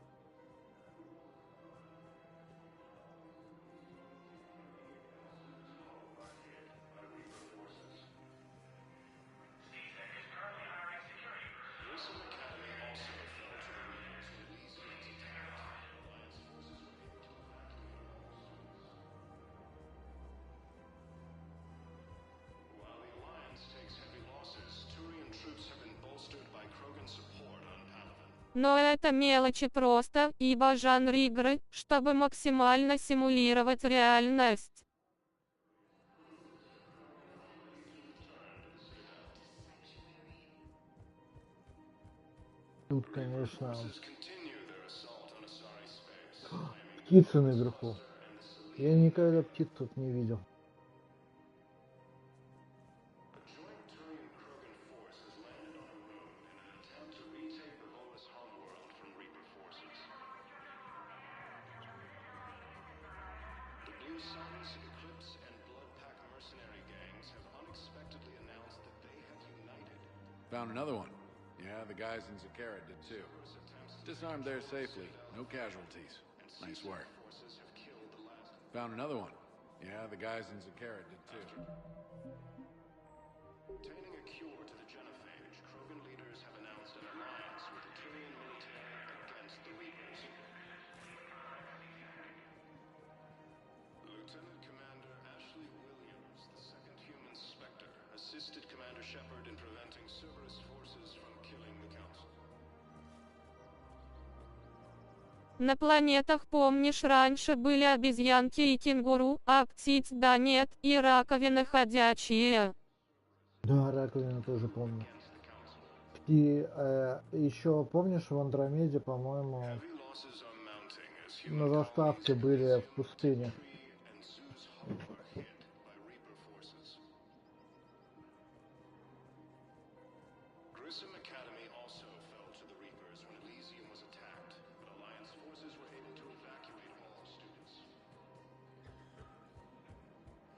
While the Alliance takes heavy losses, Turian troops have been bolstered by Krogan support on Palaven. Но это мелочи просто, ибо жанр игры, чтобы максимально симулировать реальность. Тут, конечно, птицы наверху. Я никогда птиц тут не видел. Found another one. Yeah, the guys in Zakara did too. Disarmed there safely. No casualties. Nice work. Found another one. Yeah, the guys in Zakara did too. Obtaining a cure to the genophage, Krogan leaders have announced an alliance with the Turian military against the Reapers. Lieutenant Commander Ashley Williams, the second human Spectre, assisted Commander Shepard in preventing Cerberus forces from killing the Council. На планетах, помнишь, раньше были обезьянки и кенгуру, а птиц да нет, и раковины ходячие. Да, раковину тоже помню. И еще помнишь, в Андромеде, по-моему, на заставке были в пустыне.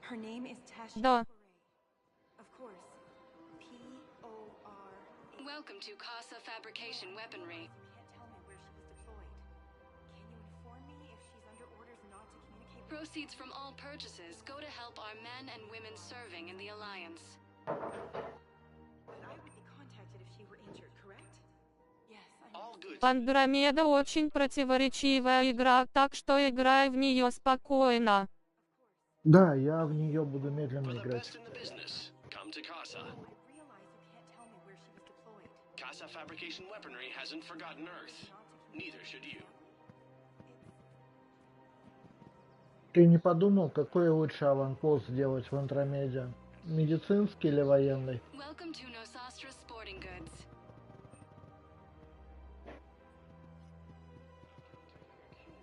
Her name is Tash. Да. Of course. P-O-R. Welcome to Casa Fabrication Weaponry. Can't tell me where she was deployed. Can you inform me if she's under orders not to communicate? Proceeds from all purchases go to help our men and women serving in the Alliance. But I would be contacted if she were injured, correct? Yes, All good. Андромеда очень противоречивая игра, так что играй в нее спокойно. Да, я в нее буду медленно играть. Come to Casa. Casa Fabrication Weaponry hasn't forgotten Earth. Neither should you. Ты не подумал, какой лучше аванпост сделать в Андромеде? Медицинский или военный? Welcome to Nosastra Sporting Goods.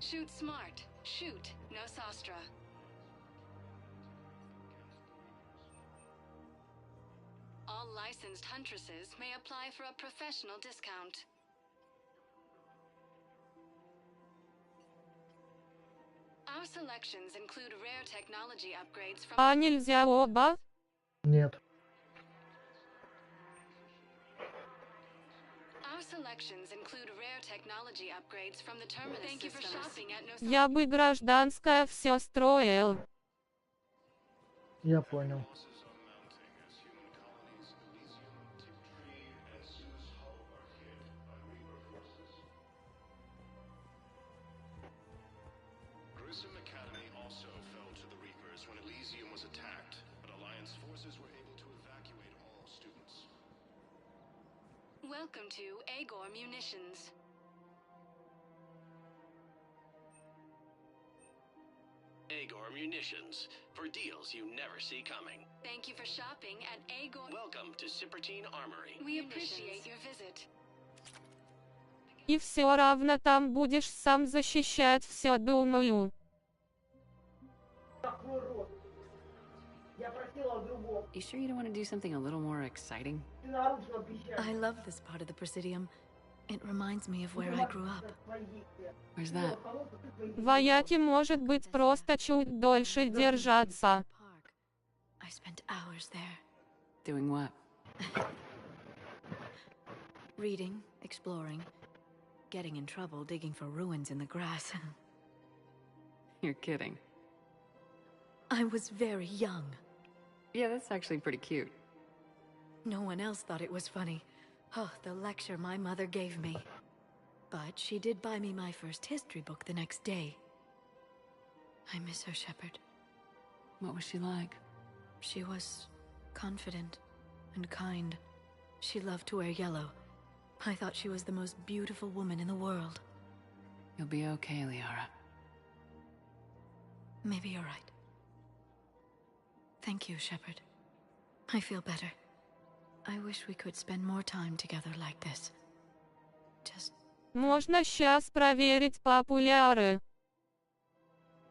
Shoot smart. Shoot Nosastra. All licensed huntresses may apply for a professional discount. Our selections include rare technology upgrades from... А нельзя оба? Нет. Our selections include rare technology upgrades from the terminus. Thank you for shopping at Nosastra. Я бы гражданское все строил. Я понял. Welcome to Agor Munitions. Agor Munitions. For deals you never see coming. Thank you for shopping at Agor. Welcome to Cipertine Armory. We appreciate your visit. И все равно там будешь сам защищать все, думаю. You sure you don't want to do something a little more exciting? I love this part of the Presidium. It reminds me of where I grew up. Where's that? Вояки может быть просто чуть дольше держаться. I spent hours there. Doing what? Reading, exploring, getting in trouble digging for ruins in the grass. You're kidding. I was very young. Yeah, that's actually pretty cute. No one else thought it was funny. Oh, the lecture my mother gave me. But she did buy me my first history book the next day. I miss her, Shepard. What was she like? She was confident and kind. She loved to wear yellow. I thought she was the most beautiful woman in the world. You'll be okay, Liara. Maybe you're right. Thank you, Shepard. I feel better. I wish we could spend more time together like this. Just... Можно сейчас проверить популяры.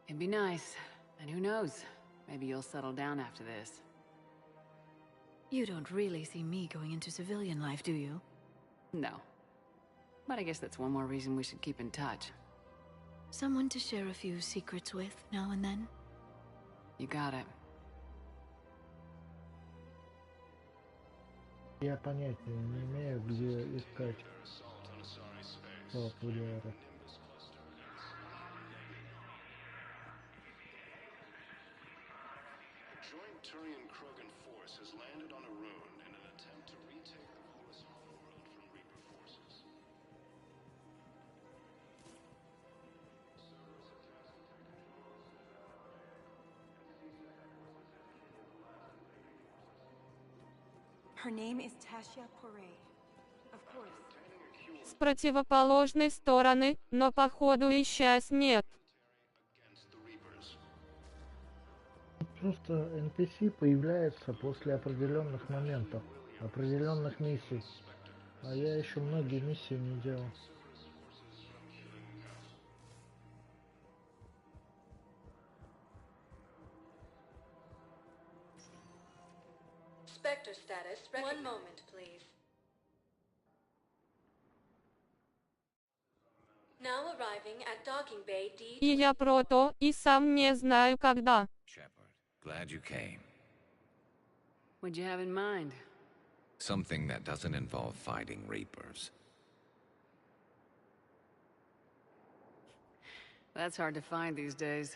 It'd be nice. And who knows? Maybe you'll settle down after this. You don't really see me going into civilian life, do you? No. But I guess that's one more reason we should keep in touch. Someone to share a few secrets with now and then? You got it. Я понятия не имею, где искать. что определяет. Joint Turian-Krogan force has landed on Arun in an attempt to retake the Volusar world from Reaper forces. Her name is Tasha Poré. Of course. С противоположной стороны, но походу и сейчас нет. Просто NPC появляется после определенных моментов, определенных миссий. А я еще многие миссии не делал. Spectre status. One moment, please. Now arriving at docking bay D. И я прото, и сам не знаю когда. Glad you came. What'd you have in mind? Something that doesn't involve fighting Reapers. That's hard to find these days.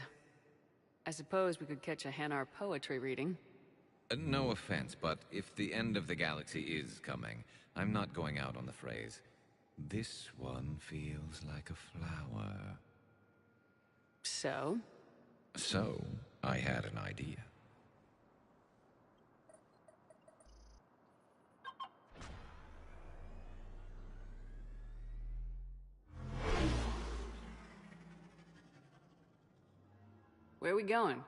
I suppose we could catch a Hanar poetry reading. No offense, but if the end of the galaxy is coming, I'm not going out on the phrase, "This one feels like a flower." So? So, I had an idea. Where are we going?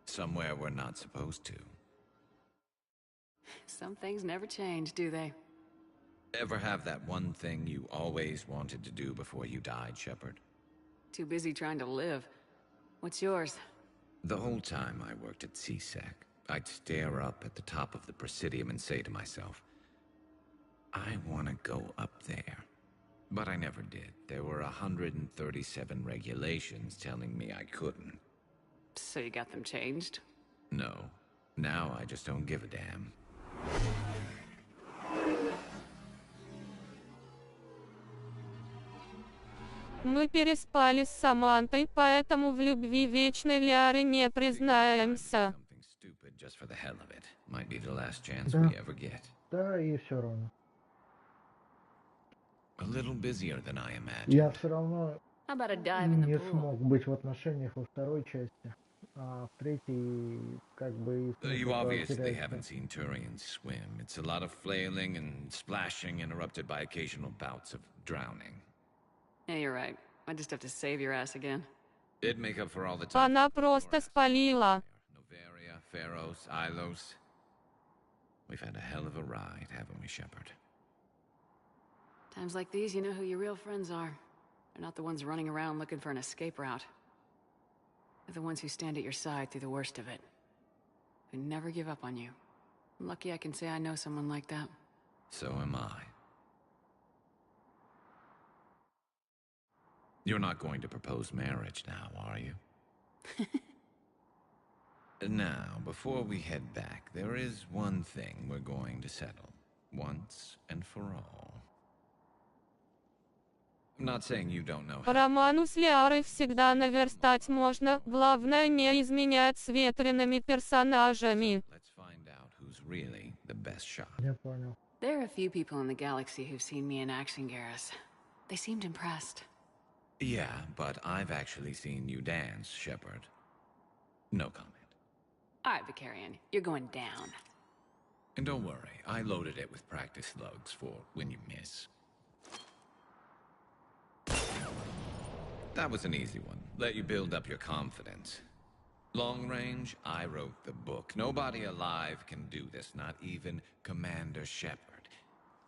Somewhere we're not supposed to. Some things never change, do they? Ever have that one thing you always wanted to do before you died, Shepard? Too busy trying to live. What's yours? The whole time I worked at CSEC, I'd stare up at the top of the Presidium and say to myself, I want to go up there. But I never did. There were 137 regulations telling me I couldn't. So you got them changed? No. Now I just don't give a damn. Мы переспали с Самантой, поэтому в любви вечной Ляры не признаемся. Just for the hell of it. Might be the last chance we ever get. Да, и все равно. A little busier than I imagined. Я все равно How about a dive in the не pool? смог быть в отношениях во второй части, а в третьей как бы... You obviously haven't seen Turians swim. It's a lot of flailing and splashing interrupted by occasional bouts of drowning. Yeah, you're right. I just have to save your ass again. It'd make up for all the time. Она просто спалила. Noveria, Pharos, Ilos. We've had a hell of a ride, haven't we, Shepard? Times like these, you know who your real friends are. They're not the ones running around looking for an escape route. They're the ones who stand at your side through the worst of it. Who never give up on you. I'm lucky I can say I know someone like that. So am I. You're not going to propose marriage now, are you? Now, before we head back, there is one thing we're going to settle. Once and for all. I'm not saying you don't know how. Роману с Лярой всегда наверстать можно, главное не изменять с ветреными персонажами. Let's find out who's really the best shot. Я понял. There are a few people in the galaxy who've seen me in action, Garrus. They seemed impressed. Yeah, but I've actually seen you dance, Shepard. No comment. All right, Vicarian, you're going down. And don't worry, I loaded it with practice slugs for when you miss. That was an easy one. Let you build up your confidence. Long range, I wrote the book. Nobody alive can do this, not even Commander Shepard.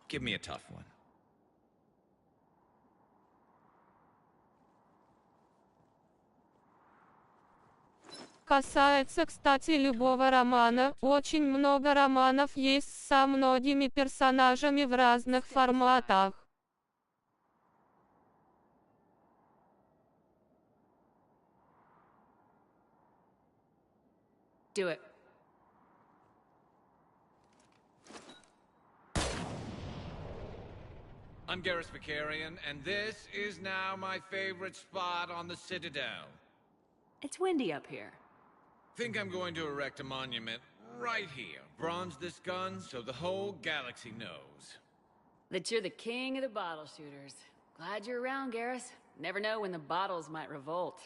Give me a tough one. Касается, кстати, любого романа, очень много романов есть со многими персонажами в разных форматах. Do it. I'm Garrus Vicarian, and this is now my favorite spot on the Citadel. It's windy up here. Think I'm going to erect a monument right here. Bronze this gun so the whole galaxy knows. That you're the king of the bottle shooters. Glad you're around, Garrus. Never know when the bottles might revolt.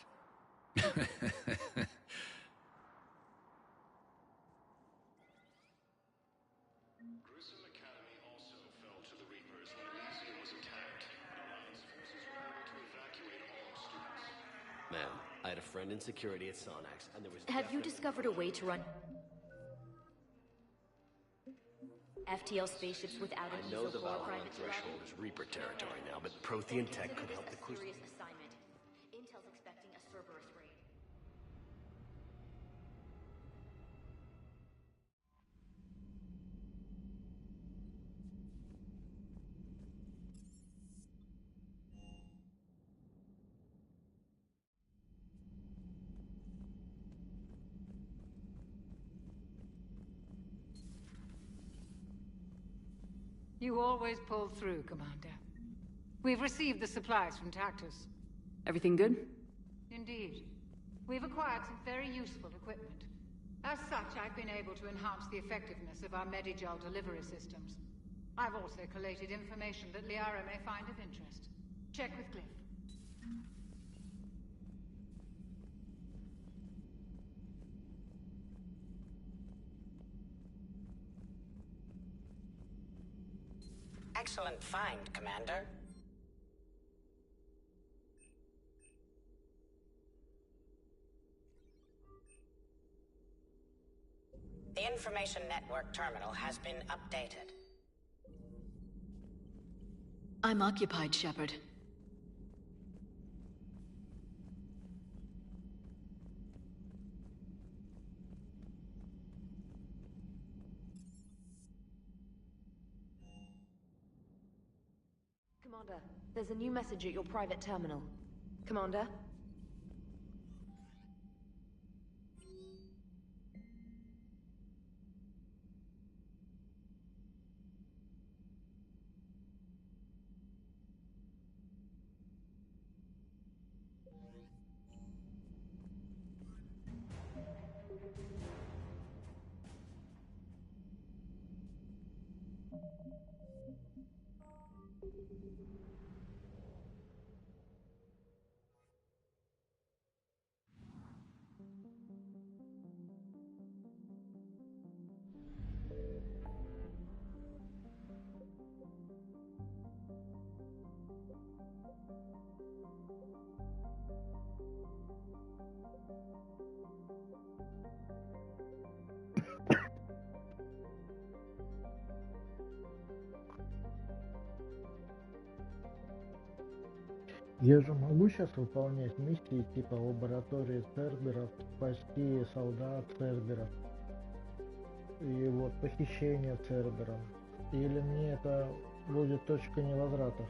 Ma'am, I had a friend in security at Sonax, and there was... Have you discovered a way to run FTL spaceships without I an know the ESO or Valhalla private threshold is Reaper territory now, but Prothean tech could help the crew. serious assignment. Intel's expecting a Cerberus raid. You always pull through, Commander. We've received the supplies from Tactus. Everything good? Indeed. We've acquired some very useful equipment. As such, I've been able to enhance the effectiveness of our Medigel delivery systems. I've also collated information that Liara may find of interest. Check with Glyph. Excellent find, Commander. The information network terminal has been updated. I'm occupied, Shepard. Commander, there's a new message at your private terminal. Commander? Я же могу сейчас выполнять миссии типа лаборатории Церберов, спасти солдат Церберов и вот похищение Цербером? Или мне это будет точка невозврата?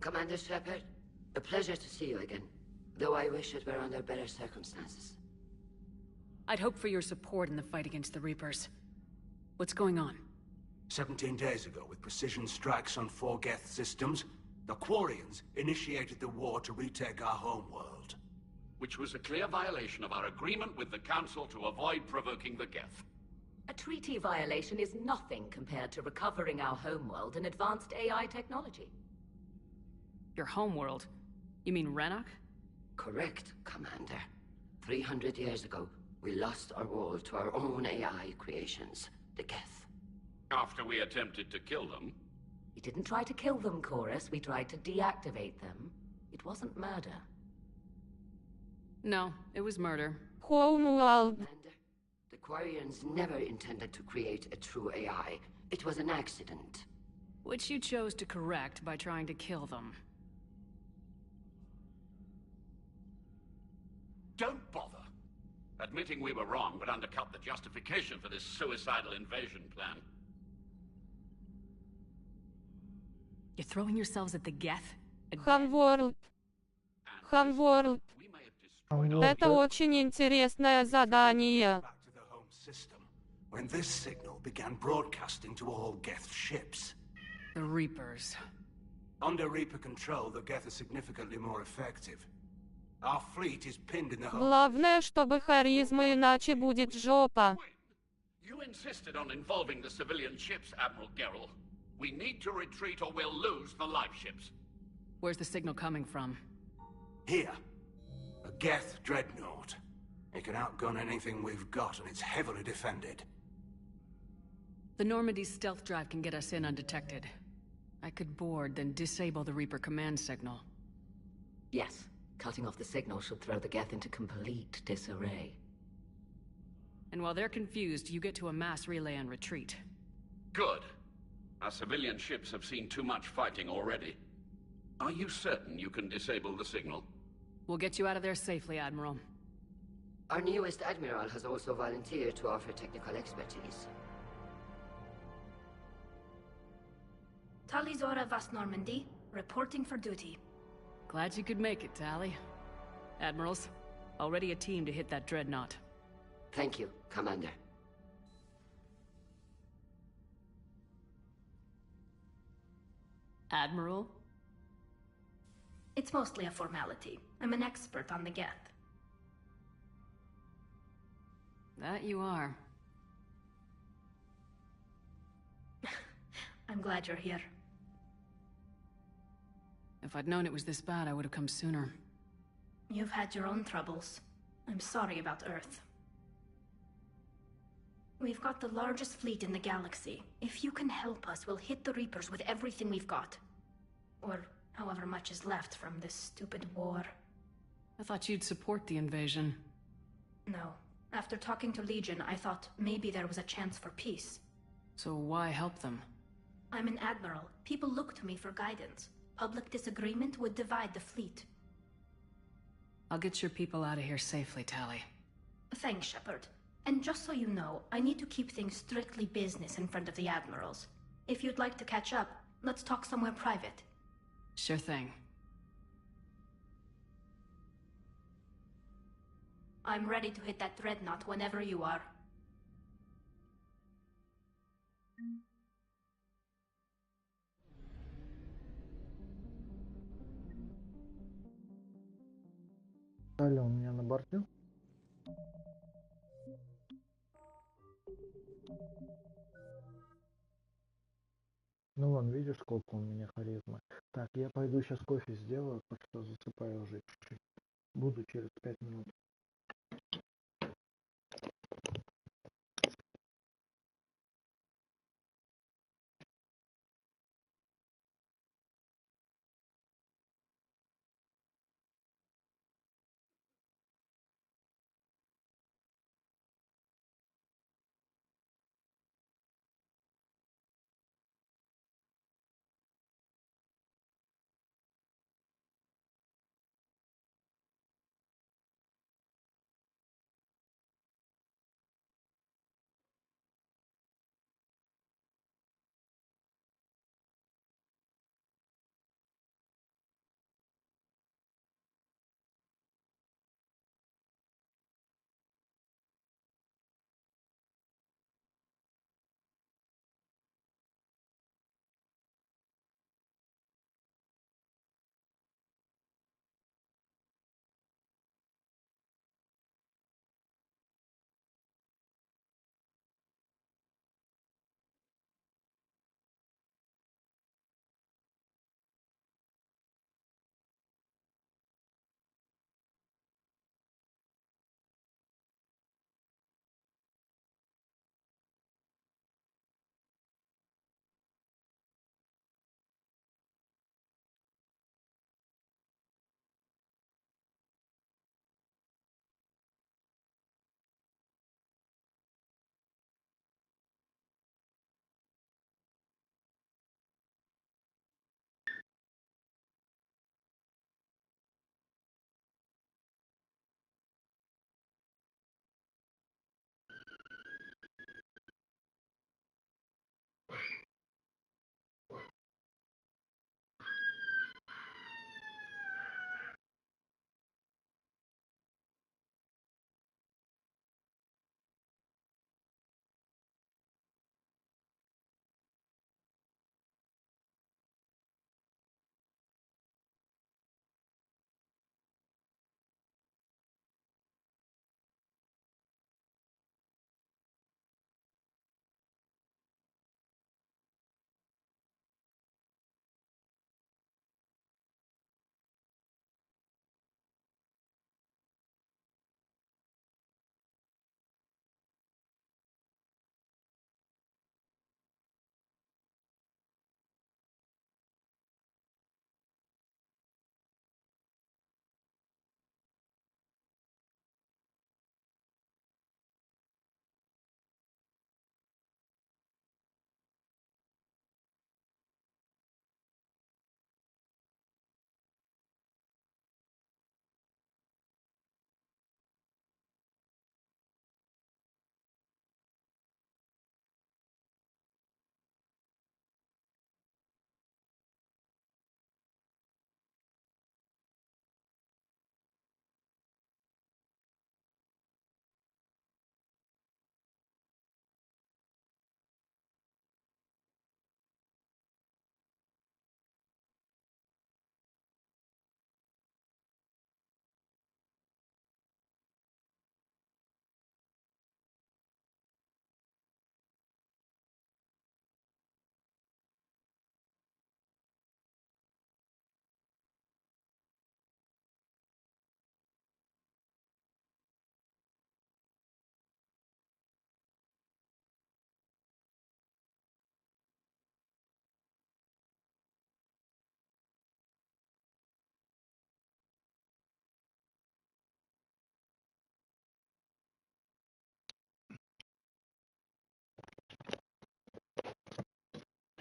Commander Shepard, a pleasure to see you again, though I wish it were under better circumstances. I'd hoped for your support in the fight against the Reapers. What's going on? 17 days ago, with precision strikes on 4 Geth systems, the Quarians initiated the war to retake our homeworld. Which was a clear violation of our agreement with the Council to avoid provoking the Geth. A treaty violation is nothing compared to recovering our homeworld and advanced AI technology. Your homeworld? You mean Renok? Correct, Commander. 300 years ago, we lost our world to our own AI creations, the Geth. After we attempted to kill them? We didn't try to kill them, Chorus. We tried to deactivate them. It wasn't murder. No, it was murder. Homeworld. The Quarians never intended to create a true AI. It was an accident. Which you chose to correct by trying to kill them. Don't bother. Admitting we were wrong would undercut the justification for this suicidal invasion plan. You're throwing yourselves at the Geth? Homeworld. Homeworld. Это очень интересное задание. When this signal began broadcasting to all Geth ships. The Reapers. Under Reaper control, the Geth are significantly more effective. Our fleet is pinned in the home. Главное, чтобы харизма, иначе будет жопа. You insisted on involving the civilian ships, Admiral Gerrel. We need to retreat or we'll lose the live ships. Where's the signal coming from? Here. A Geth dreadnought. It can outgun anything we've got, and it's heavily defended. The Normandy's stealth drive can get us in undetected. I could board, then disable the Reaper command signal. Yes. Cutting off the signal should throw the Geth into complete disarray. And while they're confused, you get to a mass relay and retreat. Good. Our civilian ships have seen too much fighting already. Are you certain you can disable the signal? We'll get you out of there safely, Admiral. Our newest Admiral has also volunteered to offer technical expertise. Talizora Vas Normandy, reporting for duty. Glad you could make it, Tally. Admirals, already a team to hit that dreadnought. Thank you, Commander. Admiral? It's mostly a formality. I'm an expert on the Geth. That you are. I'm glad you're here. If I'd known it was this bad, I would have come sooner. You've had your own troubles. I'm sorry about Earth. We've got the largest fleet in the galaxy. If you can help us, we'll hit the Reapers with everything we've got. Or however much is left from this stupid war. I thought you'd support the invasion. No. After talking to Legion, I thought maybe there was a chance for peace. So why help them? I'm an admiral. People look to me for guidance. Public disagreement would divide the fleet. I'll get your people out of here safely, Tally. Thanks, Shepard. And just so you know, I need to keep things strictly business in front of the admirals. If you'd like to catch up, let's talk somewhere private. Sure thing. I'm ready to hit that dreadnought whenever you are. Алло, у меня на борту? Ну вон, видишь, сколько у меня харизмы. Так, я пойду сейчас кофе сделаю, так что засыпаю уже чуть-чуть. Буду через 5 минут.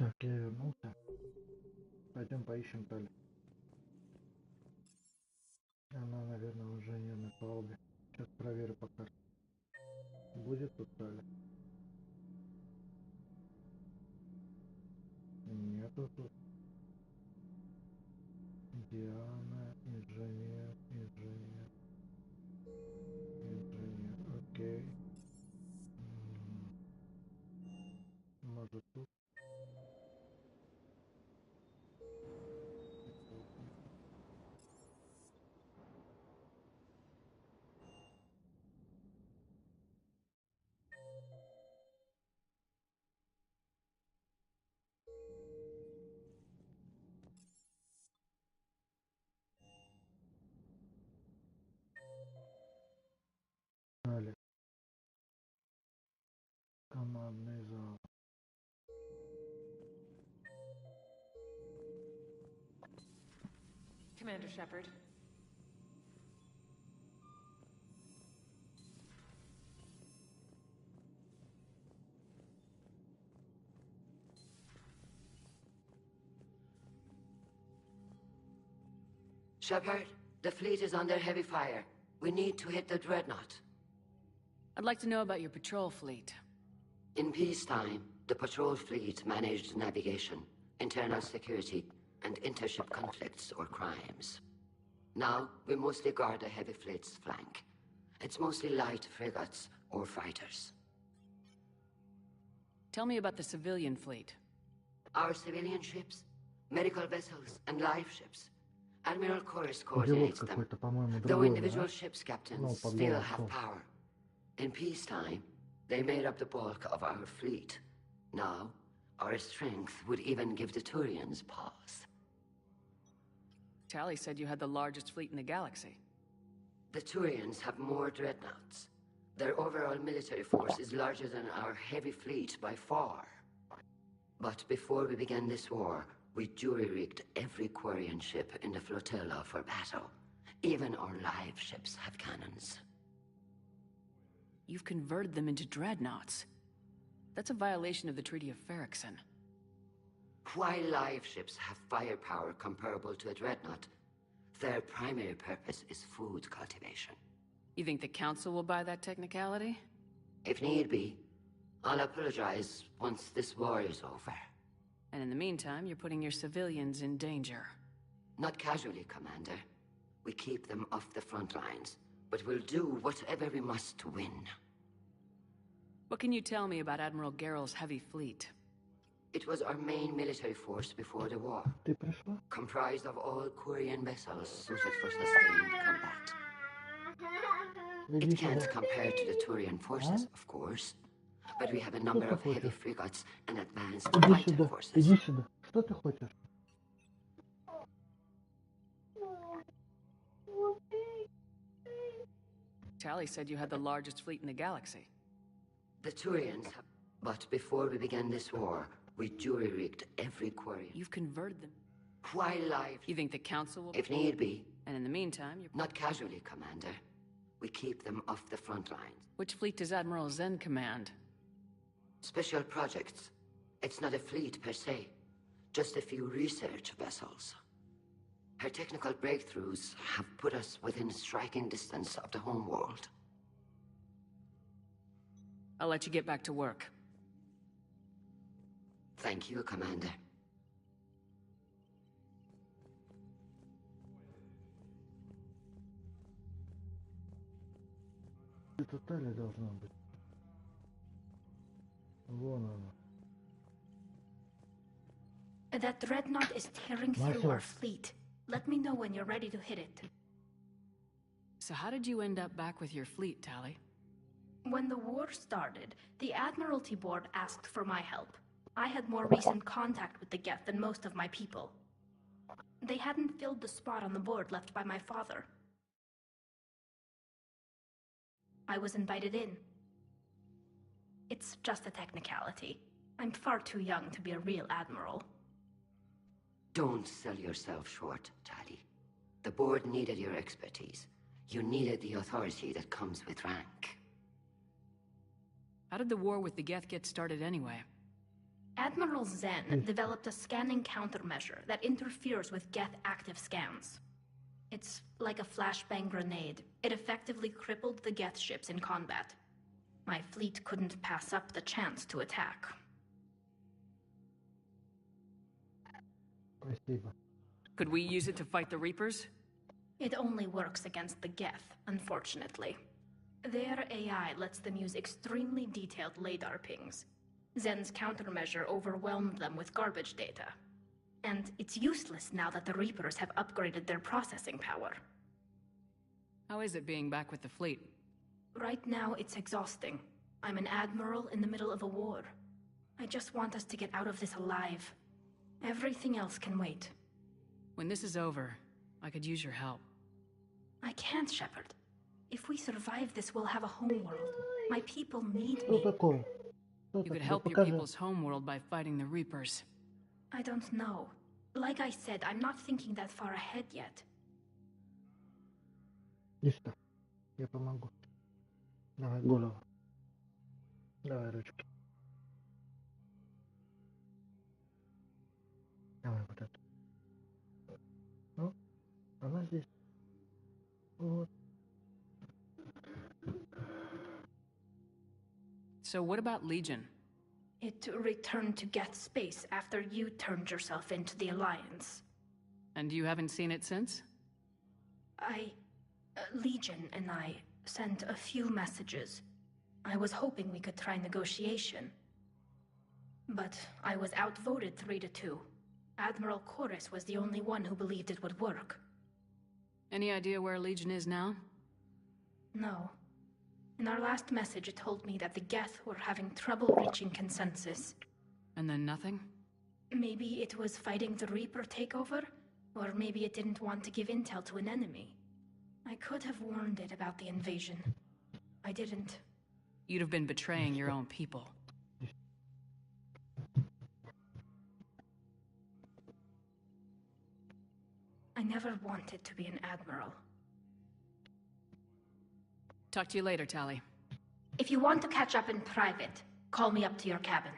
Так, я вернулся. Пойдем поищем Тали. Она, наверное, уже не на палубе. Сейчас проверю по карте. Будет тут Тали? Нету тут. Диана, инженер, инженер, инженер. Окей. Может тут? Тали. Командный зал. Commander Shepard. Shepard, the fleet is under heavy fire. We need to hit the dreadnought. I'd like to know about your patrol fleet. In peacetime, the patrol fleet managed navigation, internal security, and intership conflicts or crimes. Now, we mostly guard the heavy fleet's flank. It's mostly light frigates or fighters. Tell me about the civilian fleet. Our civilian ships, medical vessels, and life ships. Admiral Corus coordinates them, though individual ships' captains still have power. In peacetime, they made up the bulk of our fleet. Now, our strength would even give the Turians pause. Tali said you had the largest fleet in the galaxy. The Turians have more dreadnoughts. Their overall military force is larger than our heavy fleet by far. But before we began this war, we jury-rigged every Quarian ship in the flotilla for battle. Even our live ships have cannons. You've converted them into dreadnoughts. That's a violation of the Treaty of Ferrixon. While live ships have firepower comparable to a dreadnought, their primary purpose is food cultivation. You think the Council will buy that technicality? If need be, I'll apologize once this war is over. And in the meantime, you're putting your civilians in danger. Not casually, Commander. We keep them off the front lines, but we'll do whatever we must to win. What can you tell me about Admiral Geral's heavy fleet? It was our main military force before the war, comprised of all Quarian vessels suited for sustained combat. It can't compare to the Turian forces, of course, but we have a number of heavy frigates and advanced fighter forces. Иди сюда. Что ты хочешь? Tali said you had the largest fleet in the galaxy. The Turians have... But before we began this war, we jury-rigged every Quarian. You've converted them. While live... You think the Council will... If need be. And in the meantime, you're... Not casually, Commander. We keep them off the front lines. Which fleet does Admiral Zen command? Special projects. It's not a fleet per se. Just a few research vessels. Her technical breakthroughs have put us within striking distance of the homeworld. I'll let you get back to work. Thank you, Commander. Это Тали должна быть. Вон она. That dreadnought is tearing through our fleet. Let me know when you're ready to hit it. So how did you end up back with your fleet, Tali? When the war started, the Admiralty Board asked for my help. I had more recent contact with the Geth than most of my people. They hadn't filled the spot on the board left by my father. I was invited in. It's just a technicality. I'm far too young to be a real admiral. Don't sell yourself short, Tali. The board needed your expertise. You needed the authority that comes with rank. How did the war with the Geth get started anyway? Admiral Zen developed a scanning countermeasure that interferes with Geth active scans. It's like a flashbang grenade. It effectively crippled the Geth ships in combat. My fleet couldn't pass up the chance to attack. Could we use it to fight the Reapers? It only works against the Geth, unfortunately. Their AI lets them use extremely detailed LADAR pings. Zen's countermeasure overwhelmed them with garbage data. And it's useless now that the Reapers have upgraded their processing power. How is it being back with the fleet? Right now, it's exhausting. I'm an admiral in the middle of a war. I just want us to get out of this alive. Everything else can wait. When this is over, I could use your help. I can't, Shepard. If we survive this, we'll have a homeworld. My people need me. You could help your people's homeworld by fighting the Reapers. I don't know. Like I said, I'm not thinking that far ahead yet. Listo. Я помогу. Давай голову. Давай ручки. Давай вот это. Ну, она здесь. Вот. So what about Legion? It returned to Geth space after you turned yourself into the Alliance. And you haven't seen it since? Legion and I sent a few messages. I was hoping we could try negotiation. But I was outvoted 3-2. Admiral Chorus was the only one who believed it would work. Any idea where Legion is now? No. In our last message, it told me that the Geth were having trouble reaching consensus. And then nothing? Maybe it was fighting the Reaper takeover, or maybe it didn't want to give intel to an enemy. I could have warned it about the invasion. I didn't. You'd have been betraying your own people. I never wanted to be an admiral. Talk to you later, Tali. If you want to catch up in private, call me up to your cabin.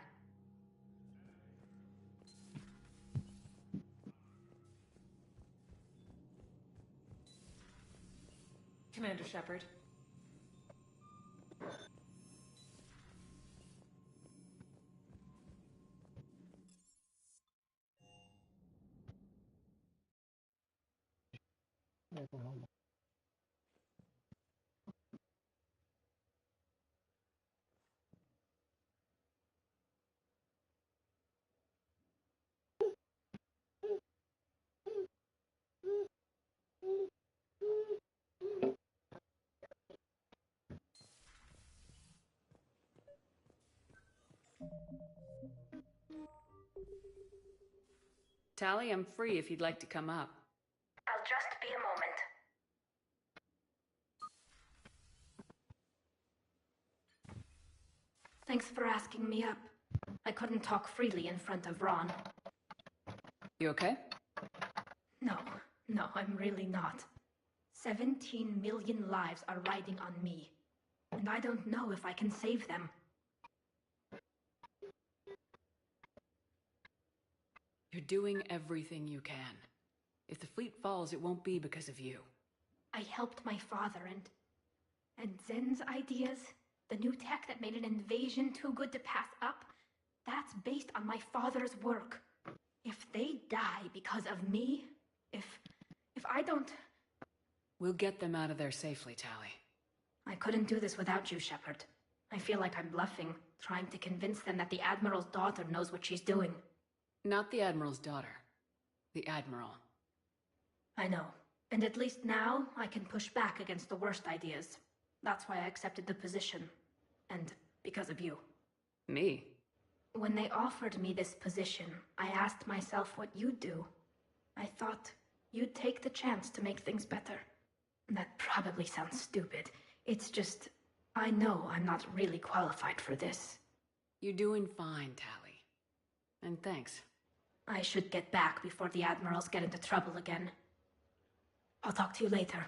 Commander Shepard. Я помогу. Tali, I'm free if you'd like to come up. I'll just be a moment. Thanks for asking me up. I couldn't talk freely in front of Ron. You okay? No, I'm really not. 17 million lives are riding on me. And I don't know if I can save them. You're doing everything you can. If the fleet falls, it won't be because of you. I helped my father and Zen's ideas, the new tech that made an invasion too good to pass up, that's based on my father's work. If they die because of me, if I don't... We'll get them out of there safely, Tali. I couldn't do this without you, Shepard. I feel like I'm bluffing, trying to convince them that the Admiral's daughter knows what she's doing. Not the Admiral's daughter. The Admiral. I know. And at least now, I can push back against the worst ideas. That's why I accepted the position. And because of you. Me? When they offered me this position, I asked myself what you'd do. I thought you'd take the chance to make things better. That probably sounds stupid. It's just, I know I'm not really qualified for this. You're doing fine, Tali. And thanks. I should get back before the Admirals get into trouble again. I'll talk to you later.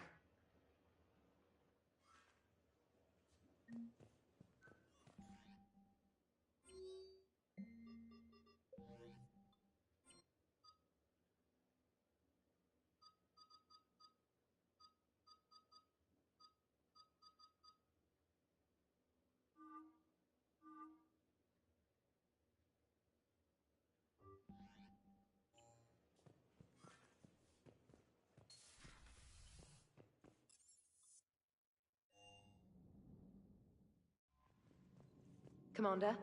Commander?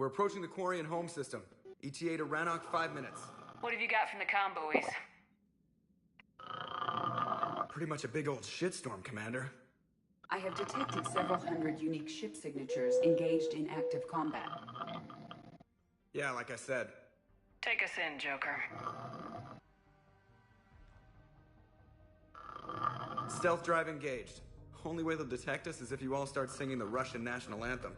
We're approaching the Quarian home system. ETA to Rannoch, 5 minutes. What have you got from the comm buoys? Pretty much a big old shitstorm, Commander. I have detected several hundred unique ship signatures engaged in active combat. Yeah, like I said. Take us in, Joker. Stealth drive engaged. Only way they'll detect us is if you all start singing the Russian national anthem.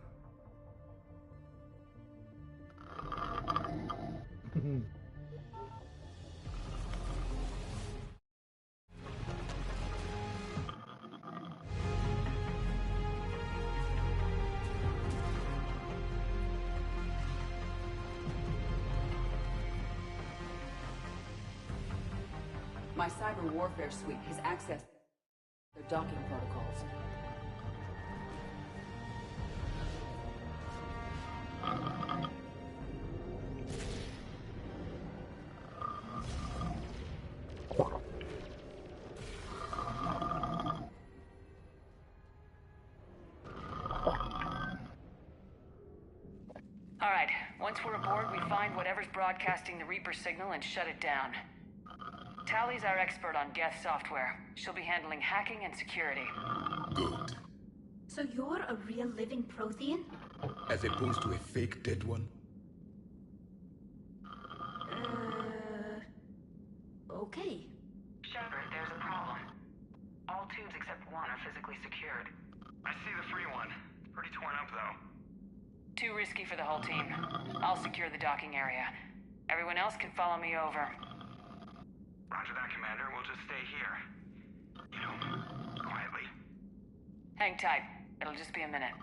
My cyber warfare suite has access to their docking protocols. All right, once we're aboard, we find whatever's broadcasting the Reaper signal and shut it down. Tally's our expert on Geth software. She'll be handling hacking and security. Good. So you're a real living Prothean? As opposed to a fake dead one? Okay. Shepard, there's a problem. All tubes except one are physically secured. I see the free one. It's pretty torn up, though. Too risky for the whole team. I'll secure the docking area. Everyone else can follow me over. Roger that, Commander. We'll just stay here. You know, quietly. Hang tight. It'll just be a minute.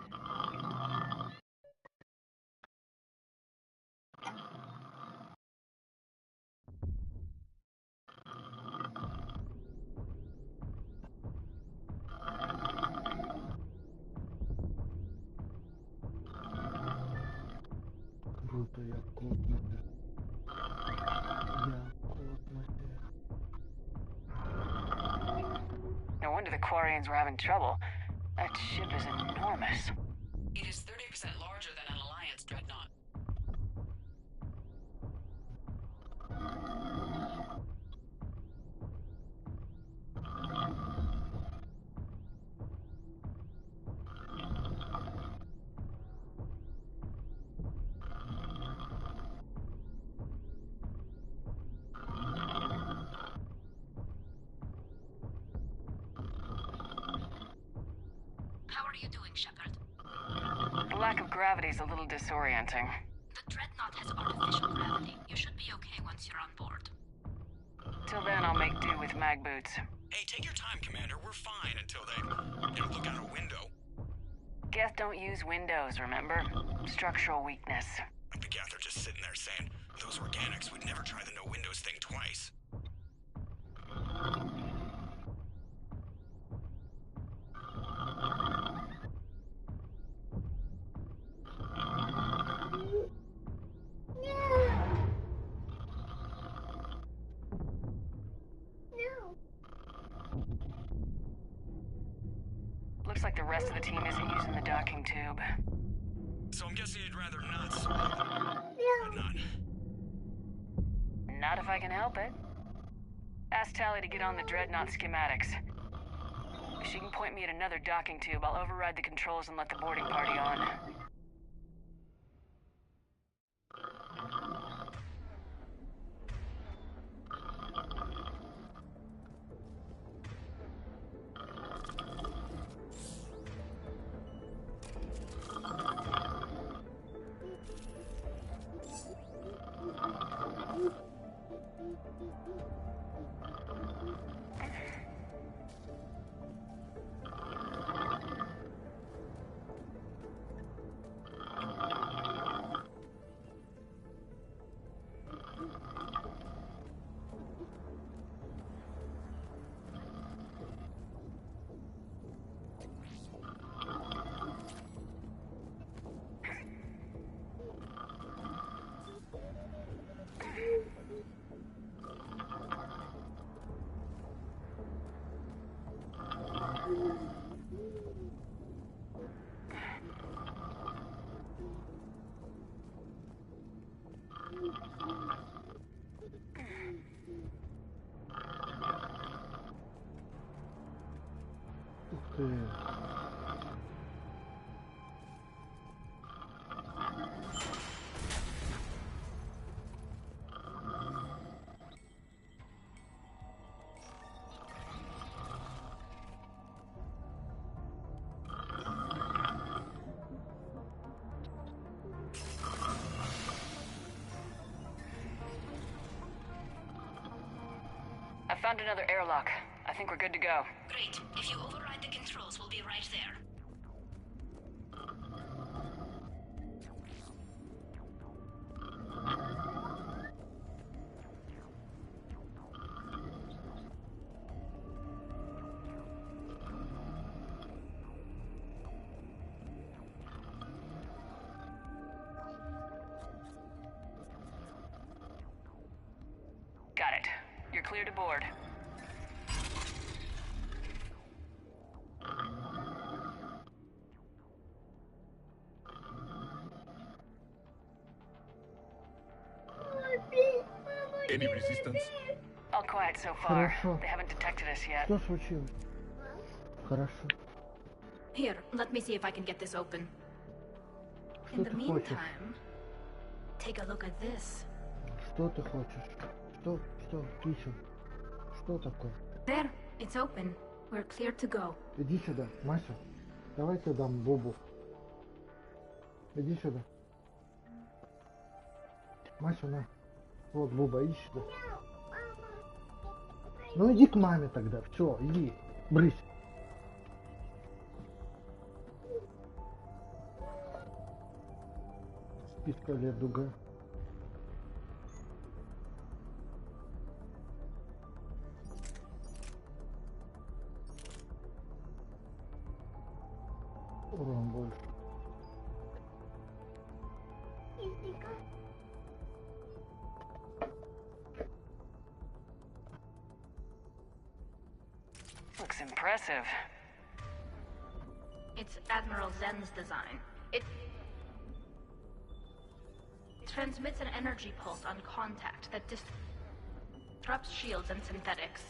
Круто, я в космосе. Я в космосе. No wonder the Quarians were having trouble. That ship is enormous. It is 30% larger than an Alliance dreadnought. How are you doing, Shepard? The lack of gravity is a little disorienting. The Dreadnought has artificial gravity. You should be okay once you're on board. Till then, I'll make do with mag boots. Hey, take your time, Commander. We're fine until they, look out a window. Geth don't use windows, remember? Structural weakness. Like the Geth are just sitting there saying, those organics would never try the no windows thing twice. Looks like the rest of the team isn't using the docking tube. So I'm guessing you'd rather not but not. Not if I can help it. Ask Tally to get on the Dreadnought schematics. If she can point me at another docking tube, I'll override the controls and let the boarding party on. ты. I found another airlock. I think we're good to go. Great. If you override the controls, we'll be right there. Got it. You're clear to board. Any resistance? All quiet so far. Хорошо. They haven't detected us yet. Что случилось? Хорошо. Here, let me see if I can get this open. Что In the ты хочешь? meantime, take a look at this. Что ты хочешь? Что, Кичу? Что такое? There, it's open. We're clear to go. Иди сюда, Мася. Давайте дам Бобу. Иди сюда. Мася, на. Вот, Буба, иди сюда. Ну иди к маме тогда. Все, иди. Брысь. Пистолет дуга. Урон больше. Looks impressive. It's Admiral Zen's design. It transmits an energy pulse on contact that disrupts shields and synthetics.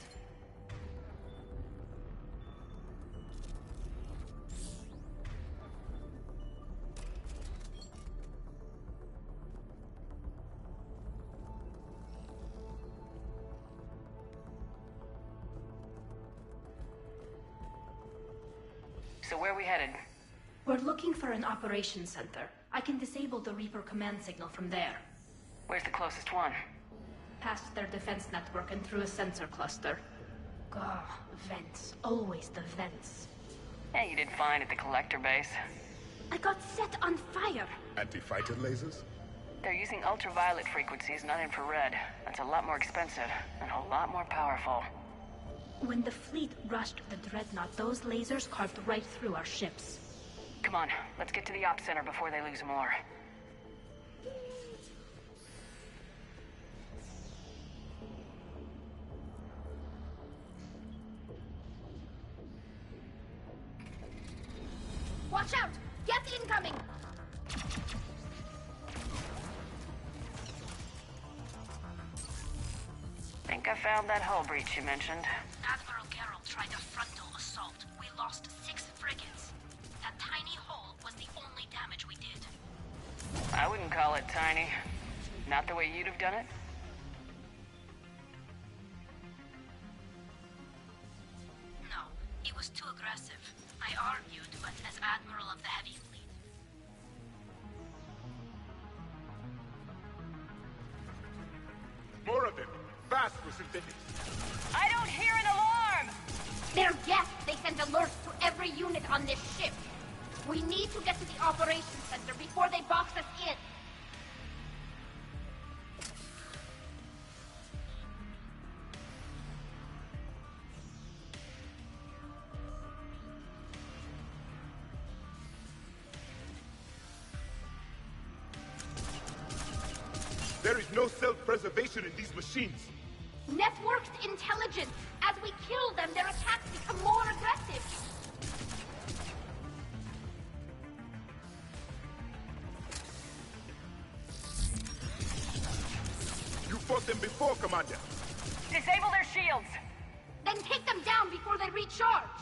So where are we headed? We're looking for an operations center. I can disable the Reaper command signal from there. Where's the closest one? Past their defense network and through a sensor cluster. Gah, vents. Always the vents. Yeah, you did fine at the collector base. I got set on fire! Anti-fighter lasers? They're using ultraviolet frequencies, not infrared. That's a lot more expensive, and a lot more powerful. When the fleet rushed the Dreadnought, those lasers carved right through our ships. Come on, let's get to the ops center before they lose more. Watch out! Get incoming! Think I found that hull breach you mentioned. Admiral Geralt tried a frontal assault. We lost 6 frigates. That tiny hole was the only damage we did. I wouldn't call it tiny. Not the way you'd have done it. No, it was too aggressive. I argued, but as Admiral of the Heavy Fleet. More of them! Fast for synthetics! I don't hear an alarm! They're guests! They sent alerts to every unit on this ship! We need to get to the operations center before they box us in! There is no self-preservation in these machines! Networked intelligence! As we kill them, their attacks become more aggressive! You fought them before, Commander! Disable their shields! Then take them down before they recharge!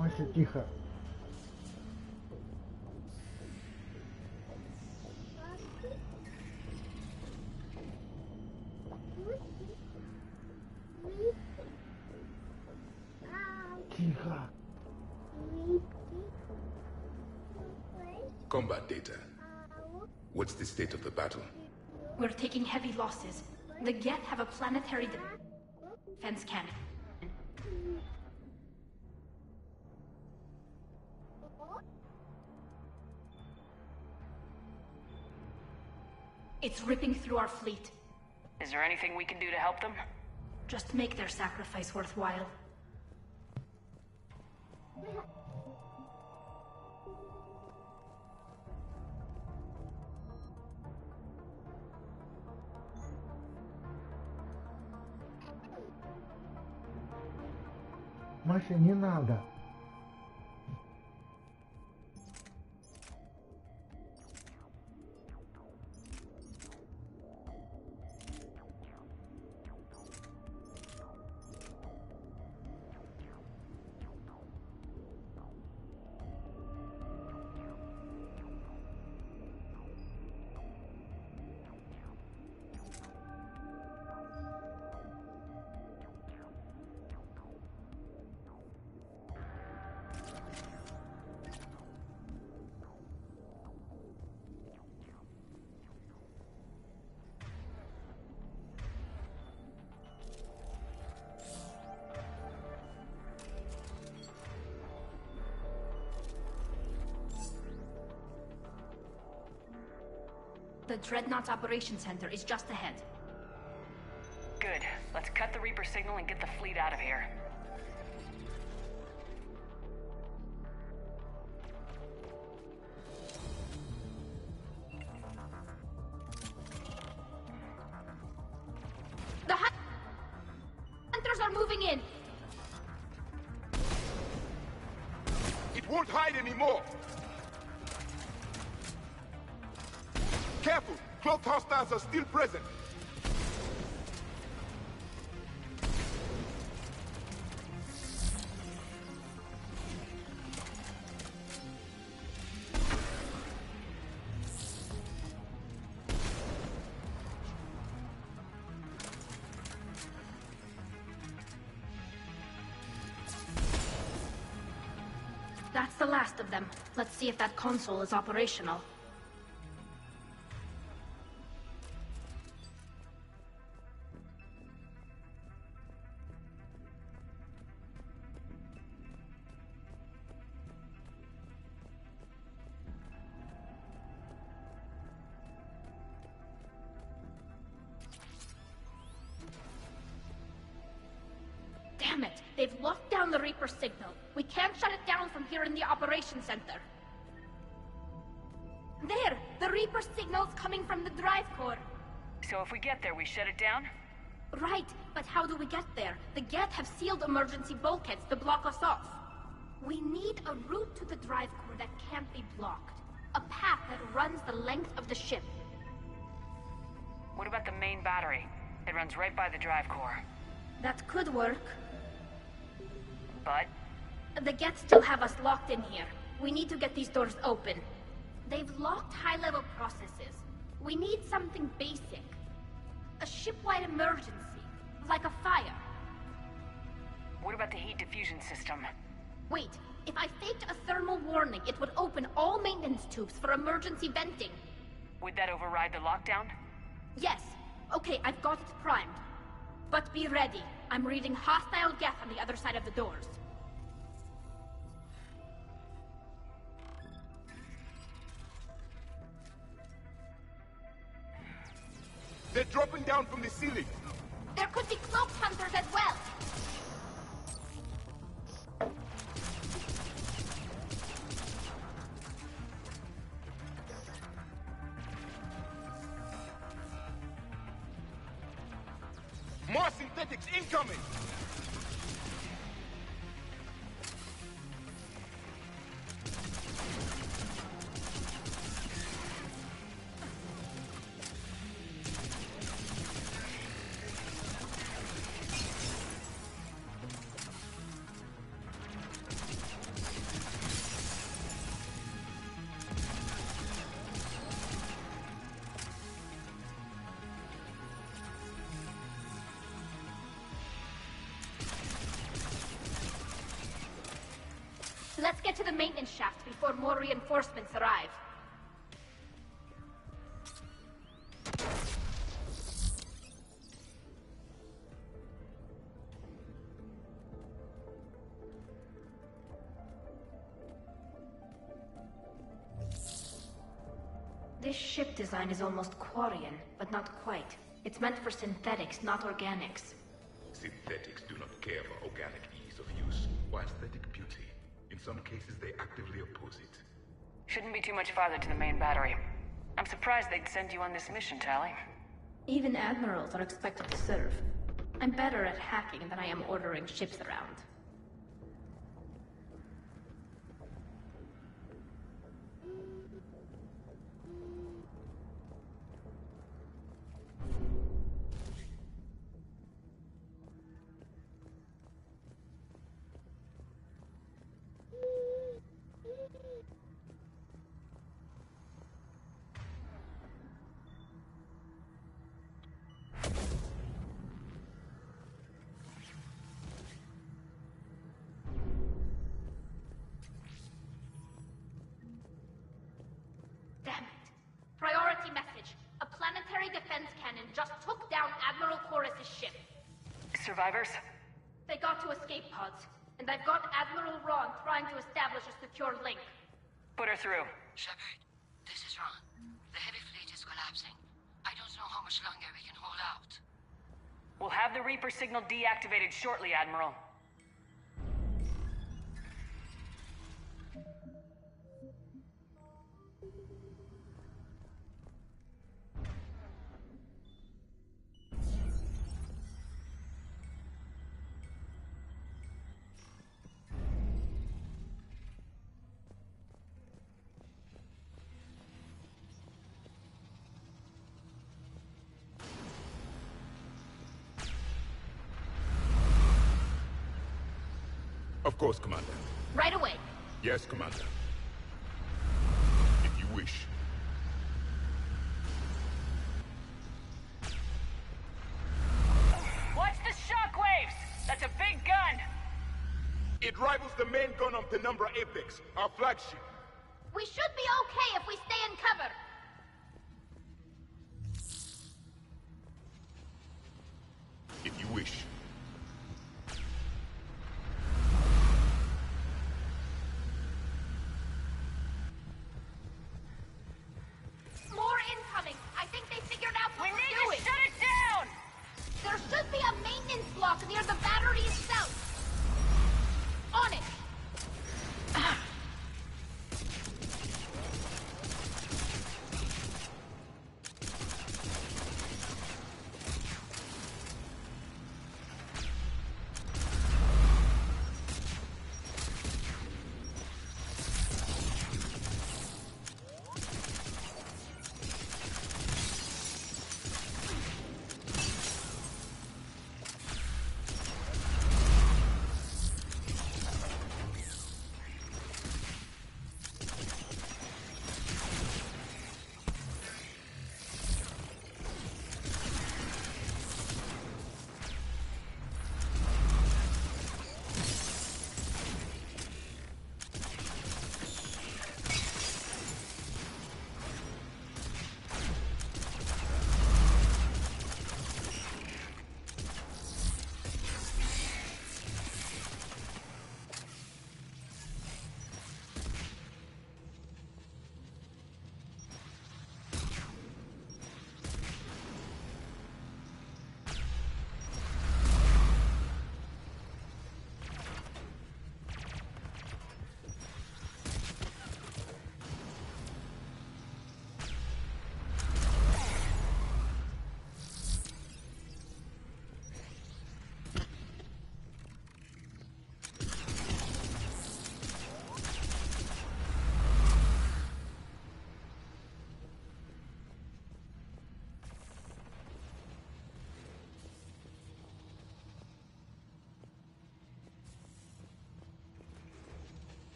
Мася, тихо. Тихо. Combat data. What's the state of the battle? We're taking heavy losses. The Geth have a planetary defense cannon. It's ripping through our fleet. Is there anything we can do to help them? Just make their sacrifice worthwhile. Мася, не надо. The Dreadnought's Operations Center is just ahead. Good. Let's cut the Reaper signal and get the fleet out of here. The hunters are moving in! It won't hide anymore! Careful! Cloaked hostiles are still present! That's the last of them. Let's see if that console is operational. Damn it! They've locked down the Reaper signal. We can't shut it down from here in the Operations Center. There! The Reaper signal's coming from the drive core. So if we get there, we shut it down? Right, but how do we get there? The Geth have sealed emergency bulkheads to block us off. We need a route to the drive core that can't be blocked. A path that runs the length of the ship. What about the main battery? It runs right by the drive core. That could work. But? The Geth still have us locked in here. We need to get these doors open. They've locked high-level processes. We need something basic. A ship-wide emergency, like a fire. What about the heat diffusion system? Wait, if I faked a thermal warning, it would open all maintenance tubes for emergency venting. Would that override the lockdown? Yes. Okay, I've got it primed. But be ready. I'm reading hostile Geth on the other side of the doors. They're dropping down from the ceiling! There could be cloaked hunters as well! More synthetics incoming! Let's get to the maintenance shaft before more reinforcements arrive. This ship design is almost Quarian, but not quite. It's meant for synthetics, not organics. Synthetics do not care for organic ease of use or aesthetic beauty. In some cases, they actively oppose it. Shouldn't be too much farther to the main battery. I'm surprised they'd send you on this mission, Tally. Even admirals are expected to serve. I'm better at hacking than I am ordering ships around. Survivors? They got to escape pods, and I've got Admiral Ron trying to establish a secure link. Put her through. Shepard, this is Ron. The heavy fleet is collapsing. I don't know how much longer we can hold out. We'll have the Reaper signal deactivated shortly, Admiral. Of course, Commander. Right away. Yes, Commander. If you wish. Watch the shockwaves! That's a big gun! It rivals the main gun of Penumbra Apex, our flagship. We should be okay if we stay in cover. If you wish. Near the battery itself. On it.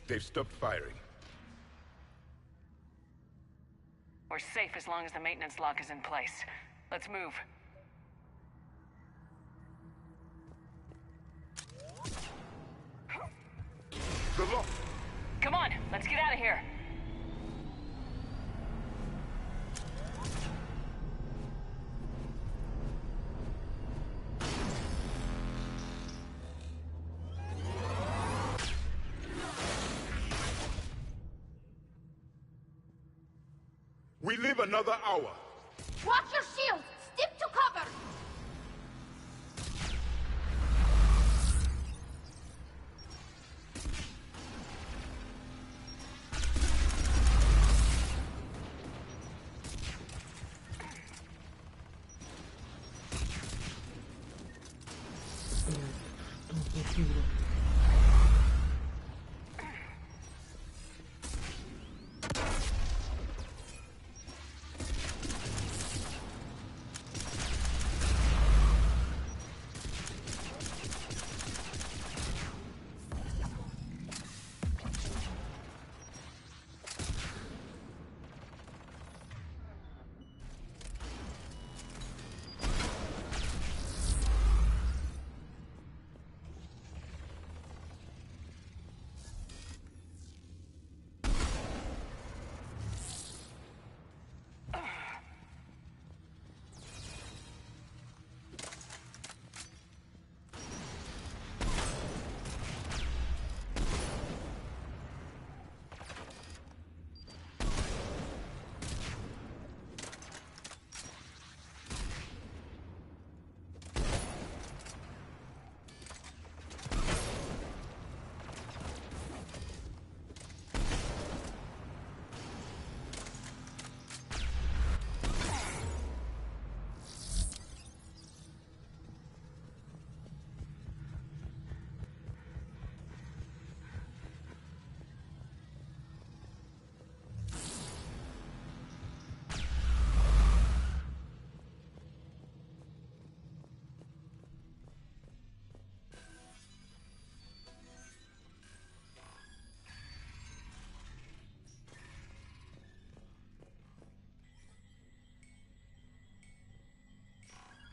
They've stopped firing. We're safe as long as the maintenance lock is in place. Let's move. The lock! Come on, let's get out of here. We live another hour. Watch your shields! Stick to cover!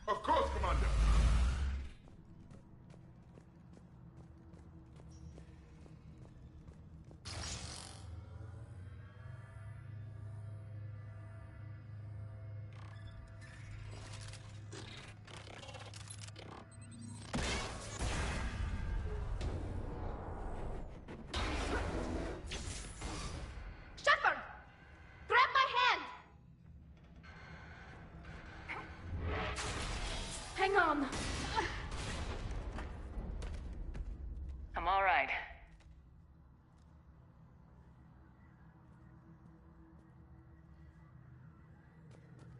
Of course, Commander. Shepard! Grab my hand! Hang on. I'm all right.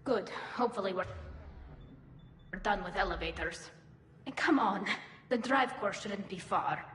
Good. Hopefully we're done with elevators. And come on. The drive course shouldn't be far.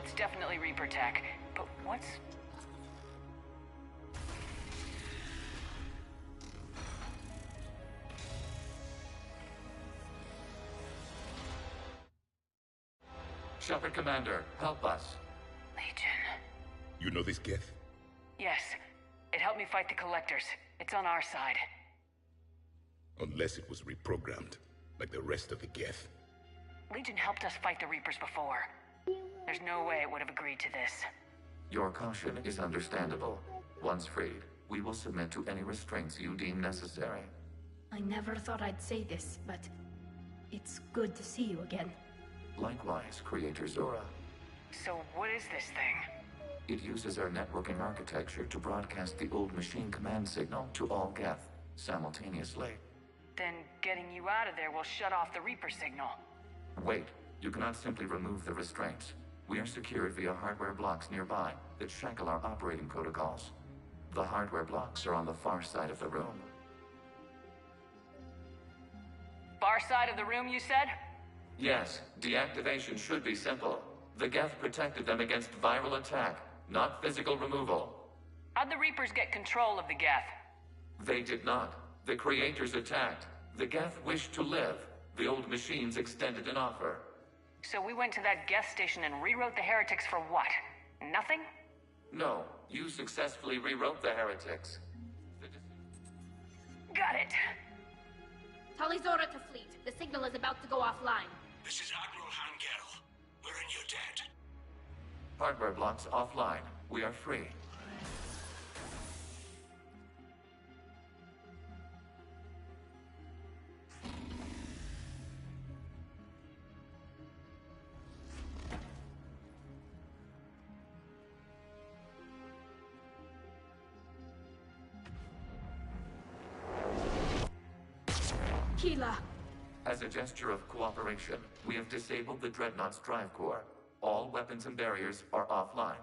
It's definitely Reaper tech, but what's... Shepard Commander, help us. Legion. You know this Geth? Yes. It helped me fight the Collectors. It's on our side. Unless it was reprogrammed, like the rest of the Geth. Legion helped us fight the Reapers before. There's no way it would have agreed to this. Your caution is understandable. Once freed, we will submit to any restraints you deem necessary. I never thought I'd say this, but it's good to see you again. Likewise, Creator Zora. So what is this thing? It uses our networking architecture to broadcast the old machine command signal to all Geth simultaneously. Then getting you out of there will shut off the Reaper signal. Wait, you cannot simply remove the restraints. We are secured via hardware blocks nearby that shackle our operating protocols. The hardware blocks are on the far side of the room. Far side of the room, you said? Yes, deactivation should be simple. The Geth protected them against viral attack, not physical removal. How'd the Reapers get control of the Geth? They did not. The creators attacked. The Geth wished to live. The old machines extended an offer. So we went to that Geth station and rewrote the heretics for what? Nothing? No, you successfully rewrote the heretics. Got it. Talizora to fleet. The signal is about to go offline. This is Admiral Hangel. We're in your debt. Hardware blocks offline. We are free. Keela. As a gesture of cooperation, we have disabled the Dreadnought's drive core. All weapons and barriers are offline.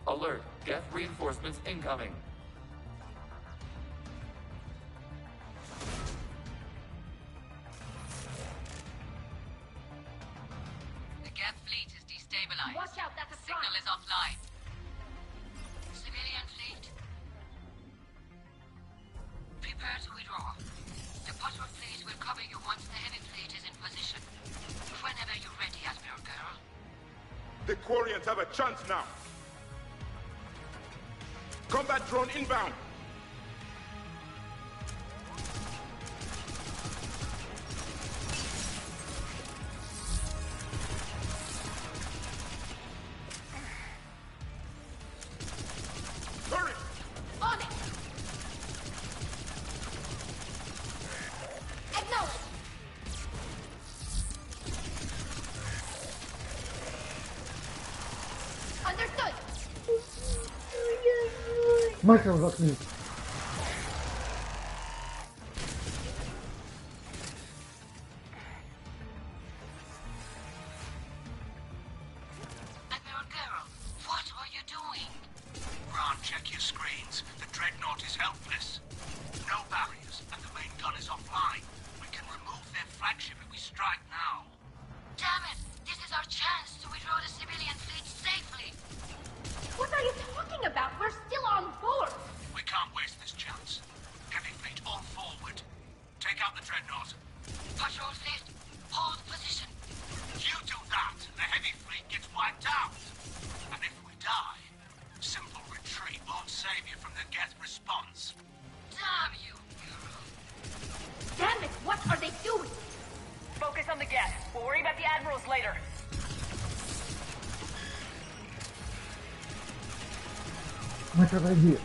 Alert! Geth reinforcements incoming! The Geth fleet is destabilized. Watch out, that's a The signal is offline. Civilian fleet. Prepare to withdraw. The patrol fleet will cover you once the heavy fleet is in position. Whenever you're ready, Admiral Girl. The Quarians have a chance now. Combat drone inbound. Hurry! On it! Acknowledge! Understood! Нахер заткнись. Admiral Girl, what are you doing? Ron, check your screens. The Dreadnought is helpless. No barriers, and the main gun is offline. We can remove their flagship if we strike now. Damn it! This is our chance to withdraw the civilian fleet safely. What are you talking about? We're still on board! We can't waste this chance. Heavy fleet all forward. Take out the Dreadnought. Patrol fleet, hold position. You do that, the heavy fleet gets wiped out. And if we die, simple retreat won't save you from the Geth response. Damn you! Damn it, what are they doing? Focus on the Geth. We'll worry about the admirals later. Нахер иди.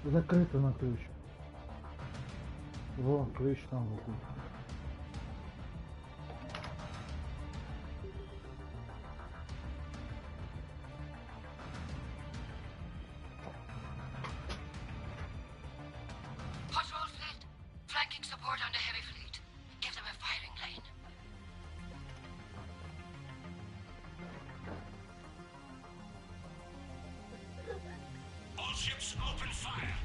Закрыто на ключ. Вон, ключ там вот. Patrol fleet, flanking support on the heavy fleet. Give them a firing lane. All ships open fire.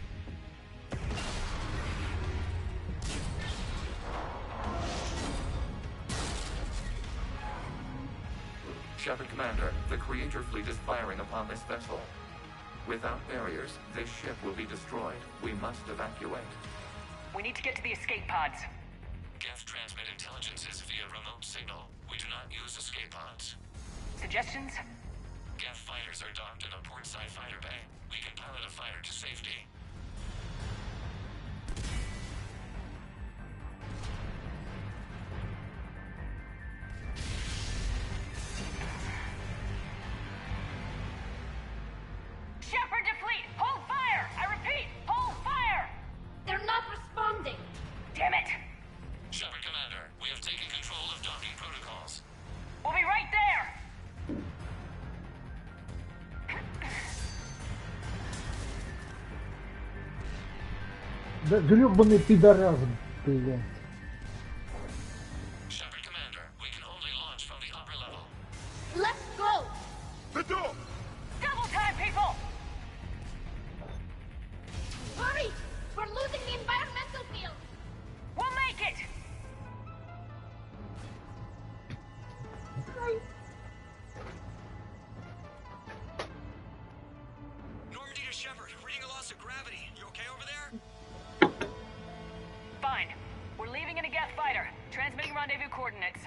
Shepard Commander, the Creator fleet is firing upon this vessel. Without barriers, this ship will be destroyed. We must evacuate. We need to get to the escape pods. Geth transmit intelligences via remote signal. We do not use escape pods. Suggestions? Geth fighters are docked in a portside fighter bay. We can pilot a fighter to safety. Shepard to fleet! Hold fire! I repeat, hold fire! They're not responding! Damn it! Shepard Commander, we have taken control of docking protocols. We'll be right there! Да грёбаный пидорас, блядь. Shepard Commander, we can only launch from the upper level. Let's go! The door! Double time, people! Hurry! We're losing the environmental field! We'll make it! Normandy to Shepard, reading a loss of gravity. You okay over there? Fine. We're leaving in a Geth fighter. Transmitting rendezvous coordinates.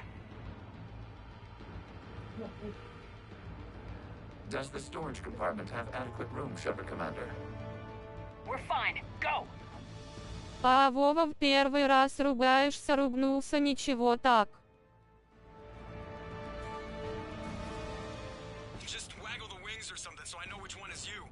Does the storage compartment have adequate room, Shepard Commander? We're fine. Go! А Вова в первый раз ругаешься, ругнулся, ничего так. Just waggle the wings or something so I know which one is you.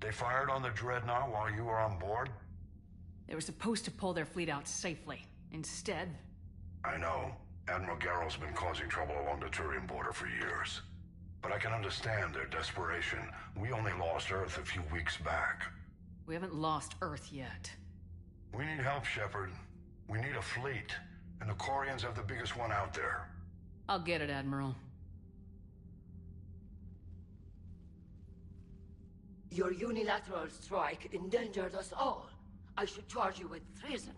They fired on the Dreadnought while you were on board? They were supposed to pull their fleet out safely. Instead... I know. Admiral Garrow's been causing trouble along the Turian border for years. But I can understand their desperation. We only lost Earth a few weeks back. We haven't lost Earth yet. We need help, Shepard. We need a fleet. And the Corians have the biggest one out there. I'll get it, Admiral. Your unilateral strike endangered us all. I should charge you with treason.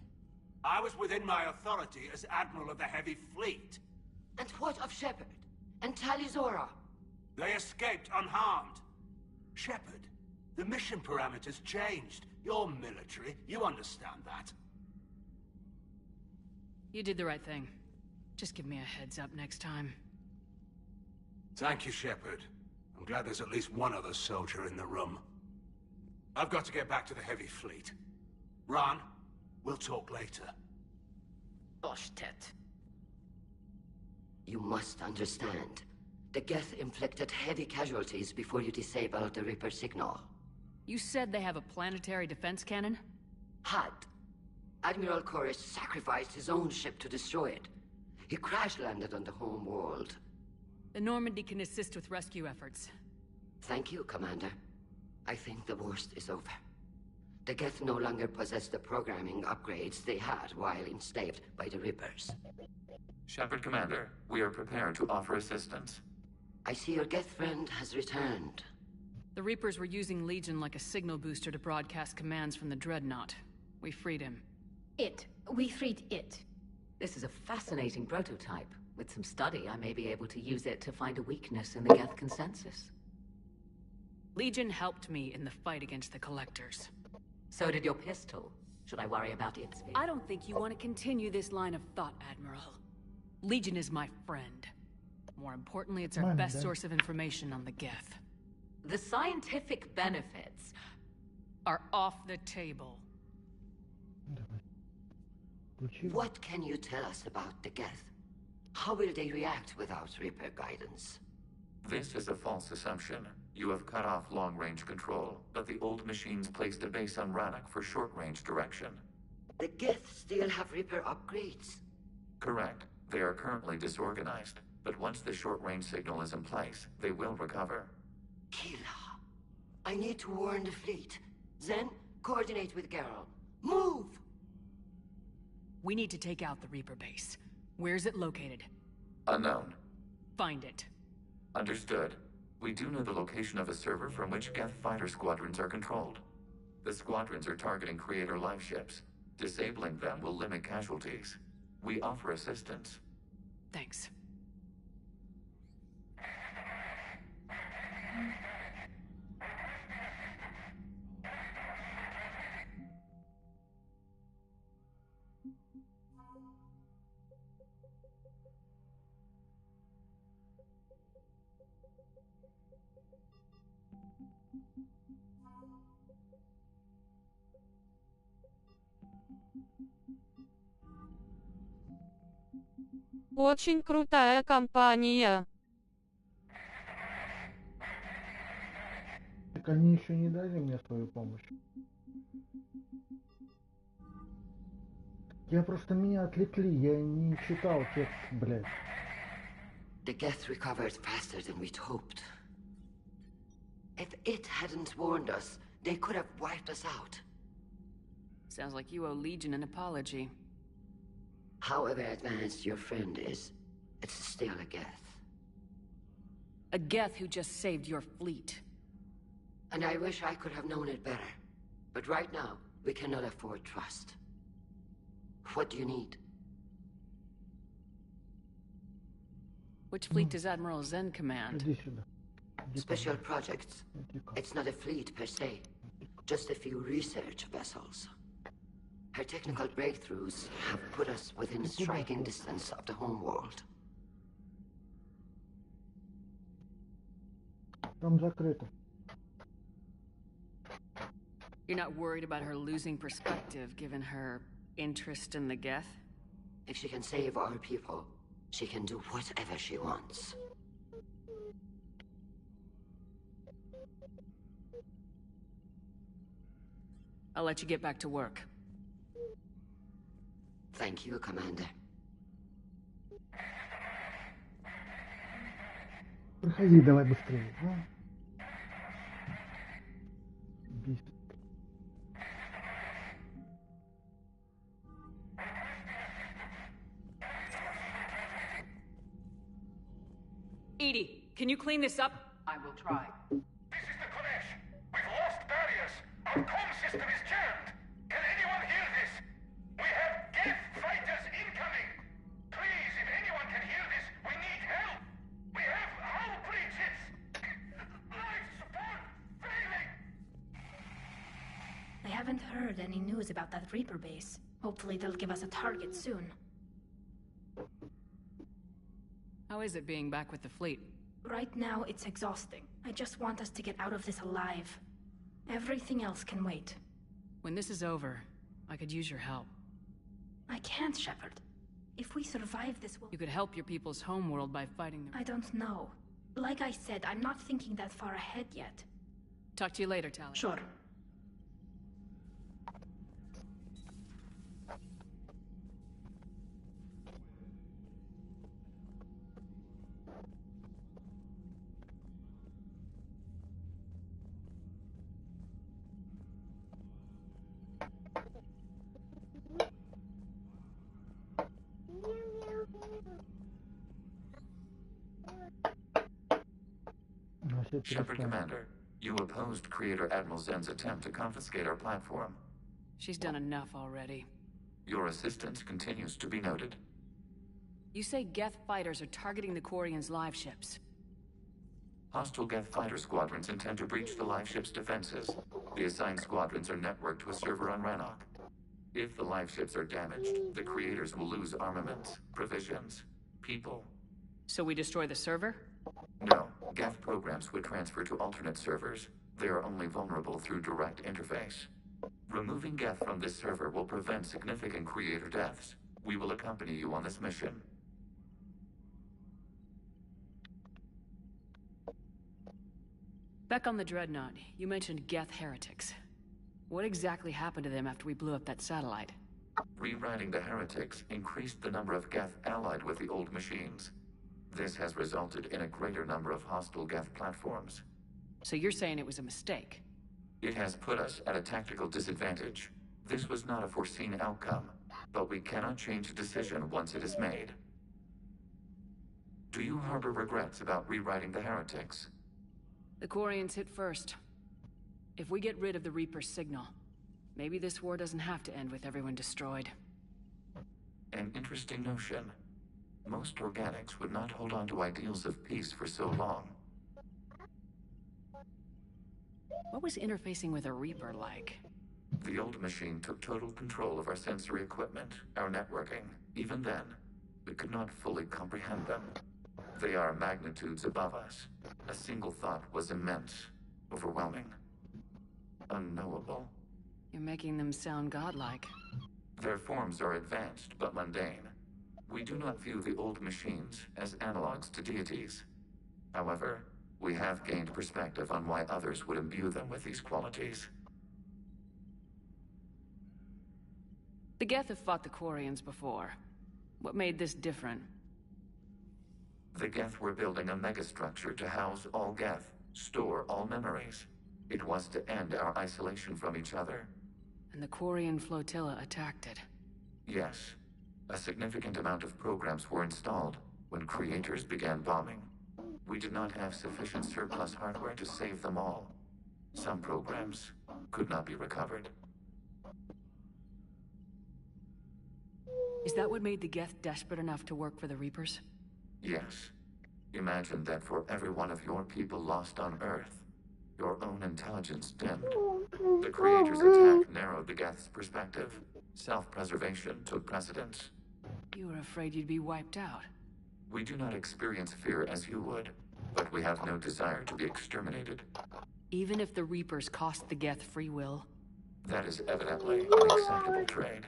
I was within my authority as Admiral of the Heavy Fleet. And what of Shepard? And Talizora? They escaped unharmed. Shepard, the mission parameters changed. You're military, you understand that. You did the right thing. Just give me a heads up next time. Thank you, Shepard. I'm glad there's at least one other soldier in the room. I've got to get back to the Heavy Fleet. Ron, we'll talk later. Oshtet. You must understand. The Geth inflicted heavy casualties before you disabled the Reaper signal. You said they have a planetary defense cannon? Had. Admiral Koris sacrificed his own ship to destroy it. He crash-landed on the home world. The Normandy can assist with rescue efforts. Thank you, Commander. I think the worst is over. The Geth no longer possess the programming upgrades they had while enslaved by the Reapers. Shepard Commander, we are prepared to offer assistance. I see your Geth friend has returned. The Reapers were using Legion like a signal booster to broadcast commands from the Dreadnought. We freed him. We freed it. This is a fascinating prototype. With some study, I may be able to use it to find a weakness in the Geth consensus. Legion helped me in the fight against the Collectors. So did your pistol. Should I worry about its speed? I don't think you want to continue this line of thought, Admiral. Legion is my friend. More importantly, it's our best source of information on the Geth. The scientific benefits are off the table. What can you tell us about the Geth? How will they react without Reaper guidance? This is a false assumption. You have cut off long-range control, but the old machines placed a base on Rannoch for short-range direction. The Geth still have Reaper upgrades? Correct. They are currently disorganized, but once the short-range signal is in place, they will recover. Kila, I need to warn the fleet. Then, coordinate with Geralt. Move! We need to take out the Reaper base. Where's it located? Unknown. Find it. Understood. We do know the location of a server from which Geth fighter squadrons are controlled. The squadrons are targeting Creator live ships. Disabling them will limit casualties. We offer assistance. Thanks. Очень крутая компания. Так они еще не дали мне свою помощь. Меня отвлекли, я не читал текст, блядь. The Geth recovered faster than we'd hoped. If it hadn't warned us, they could have wiped us out. Sounds like you owe Legion an apology. However advanced your friend is, it's still a Geth. A Geth who just saved your fleet. And I wish I could have known it better. But right now, we cannot afford trust. What do you need? Which fleet does Admiral Zen command? Special projects. It's not a fleet per se, just a few research vessels. Her technical breakthroughs have put us within striking distance of the homeworld. Там закрыто. You're not worried about her losing perspective, given her interest in the Geth? If she can save our people, she can do whatever she wants. I'll let you get back to work. Thank you, Commander. Проходи давай быстрее, а? Бесит. Edie, can you clean this up? I will try. This is the Kodesh. We've lost barriers. Our comm system is jammed. Can anyone hear this? We have Geth fighters incoming. Please, if anyone can hear this, we need help. We have hull breaches. Life support failing. I haven't heard any news about that Reaper base. Hopefully they'll give us a target soon. How is it being back with the fleet? Right now, it's exhausting. I just want us to get out of this alive. Everything else can wait. When this is over, I could use your help. I can't, Shepard. If we survive this, You could help your people's homeworld by fighting them. I don't know. Like I said, I'm not thinking that far ahead yet. Talk to you later, Tali. Sure. Shepard Commander, you opposed Creator Admiral Zen's attempt to confiscate our platform. She's done enough already. Your assistance continues to be noted. You say Geth fighters are targeting the Quarians' live ships. Hostile Geth fighter squadrons intend to breach the live ship's defenses. The assigned squadrons are networked to a server on Rannoch. If the live ships are damaged, the Creators will lose armaments, provisions, people. So we destroy the server? No, Geth programs would transfer to alternate servers. They are only vulnerable through direct interface. Removing Geth from this server will prevent significant Creator deaths. We will accompany you on this mission. Back on the Dreadnought, you mentioned Geth heretics. What exactly happened to them after we blew up that satellite? Rewriting the heretics increased the number of Geth allied with the old machines. This has resulted in a greater number of hostile Geth platforms. So you're saying it was a mistake? It has put us at a tactical disadvantage. This was not a foreseen outcome, but we cannot change a decision once it is made. Do you harbor regrets about rewriting the heretics? The Quarians hit first. If we get rid of the Reaper's signal, maybe this war doesn't have to end with everyone destroyed. An interesting notion. Most organics would not hold on to ideals of peace for so long. What was interfacing with a Reaper like? The old machine took total control of our sensory equipment, our networking. Even then, we could not fully comprehend them. They are magnitudes above us. A single thought was immense, overwhelming, unknowable. You're making them sound godlike. Their forms are advanced but mundane. We do not view the old machines as analogs to deities. However, we have gained perspective on why others would imbue them with these qualities. The Geth have fought the Quarians before. What made this different? The Geth were building a megastructure to house all Geth, store all memories. It was to end our isolation from each other. And the Quarian flotilla attacked it. Yes. A significant amount of programs were installed when creators began bombing. We did not have sufficient surplus hardware to save them all. Some programs could not be recovered. Is that what made the Geth desperate enough to work for the Reapers? Yes. Imagine that for every one of your people lost on Earth, your own intelligence dimmed. The Creator's attack narrowed the Geth's perspective. Self-preservation took precedence. You were afraid you'd be wiped out. We do not experience fear as you would, but we have no desire to be exterminated. Even if the Reapers cost the Geth free will? That is evidently an acceptable trade.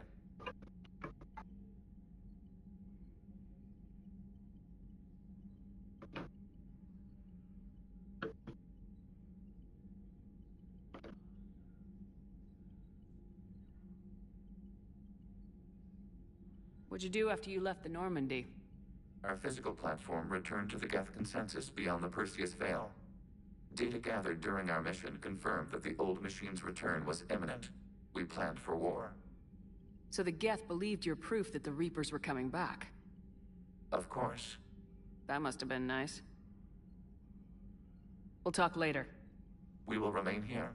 What'd you do after you left the Normandy? Our physical platform returned to the Geth consensus beyond the Perseus Veil. Data gathered during our mission confirmed that the old machine's return was imminent. We planned for war. So the Geth believed your proof that the Reapers were coming back? Of course. That must have been nice. We'll talk later. We will remain here.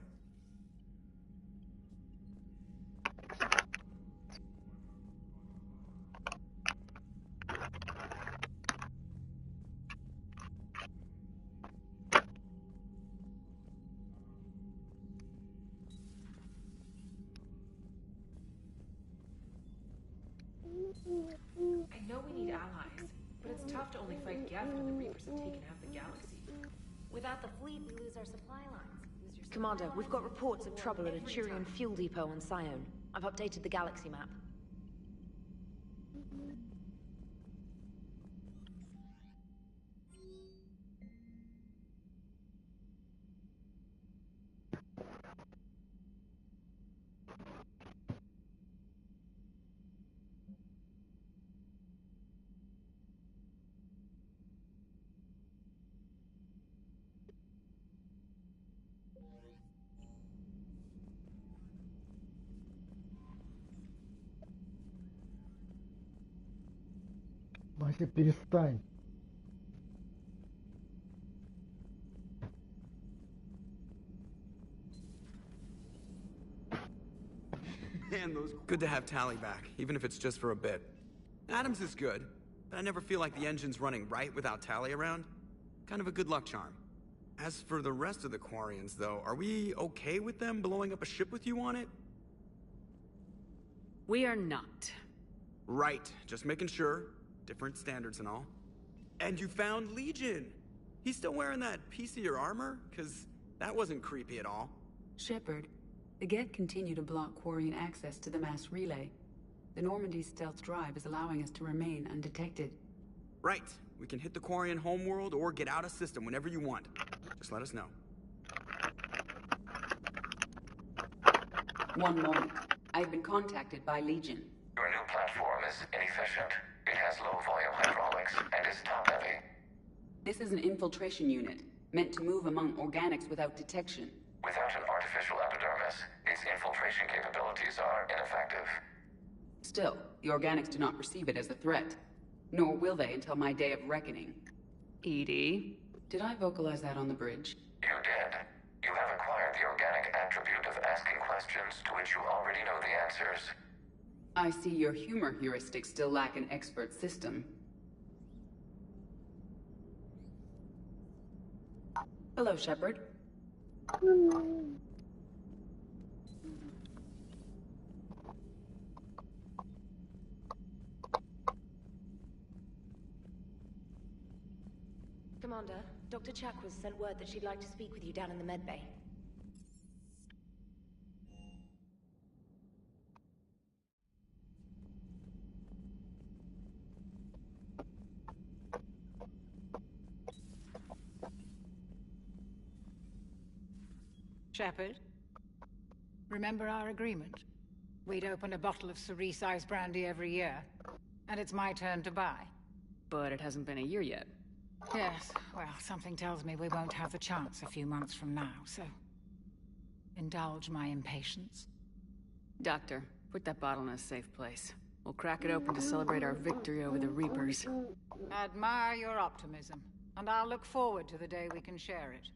I know we need allies, but it's tough to only fight Geth when the Reapers have taken out the galaxy. Without the fleet, we lose our supply lines. Commander, we've got reports of trouble at a Turian fuel depot on Sion. I've updated the galaxy map. Вася, перестань. Man, those... Good to have Tally back, even if it's just for a bit. Adams is good, but I never feel like the engine's running right without Tally around. Kind of a good luck charm. As for the rest of the Quarians, though, are we okay with them blowing up a ship with you on it? We are not. Right, just making sure. Different standards and all. And you found Legion! He's still wearing that piece of your armor? Cause that wasn't creepy at all. Shepard, the Geth continue to block Quarian access to the mass relay. The Normandy's stealth drive is allowing us to remain undetected. Right. We can hit the Quarian homeworld or get out of system whenever you want. Just let us know. One moment. I've been contacted by Legion. is inefficient. It has low-volume hydraulics and is top-heavy. This is an infiltration unit, meant to move among organics without detection. Without an artificial epidermis, its infiltration capabilities are ineffective. Still, the organics do not perceive it as a threat. Nor will they until my day of reckoning. Edie? Did I vocalize that on the bridge? You did. You have acquired the organic attribute of asking questions to which you already know the answers. I see your humor heuristics still lack an expert system. Hello, Shepard. Commander, Dr. Chakwas sent word that she'd like to speak with you down in the medbay. Shepard, remember our agreement? We'd open a bottle of cerise ice brandy every year, and it's my turn to buy. But it hasn't been a year yet. Yes, well, something tells me we won't have the chance a few months from now, so... indulge my impatience. Doctor, put that bottle in a safe place. We'll crack it open to celebrate our victory over the Reapers. Admire your optimism, and I'll look forward to the day we can share it.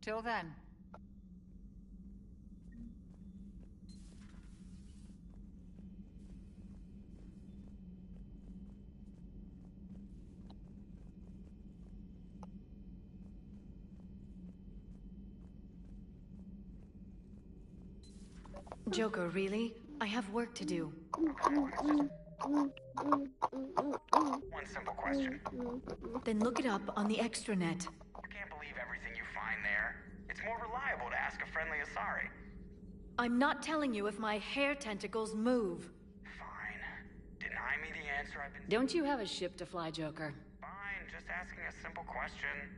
Till then... Joker, really? I have work to do. One simple question. Then look it up on the extranet. You can't believe everything you find there. It's more reliable to ask a friendly Asari. I'm not telling you if my hair tentacles move. Fine. Deny me the answer I've been... Don't you have a ship to fly, Joker? Fine, just asking a simple question.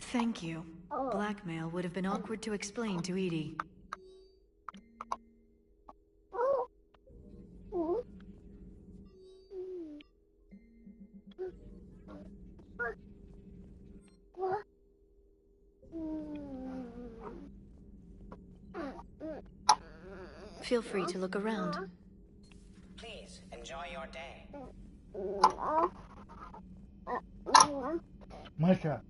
Thank you. Blackmail would have been awkward to explain to Edie. Feel free to look around. Please, enjoy your day. Masha.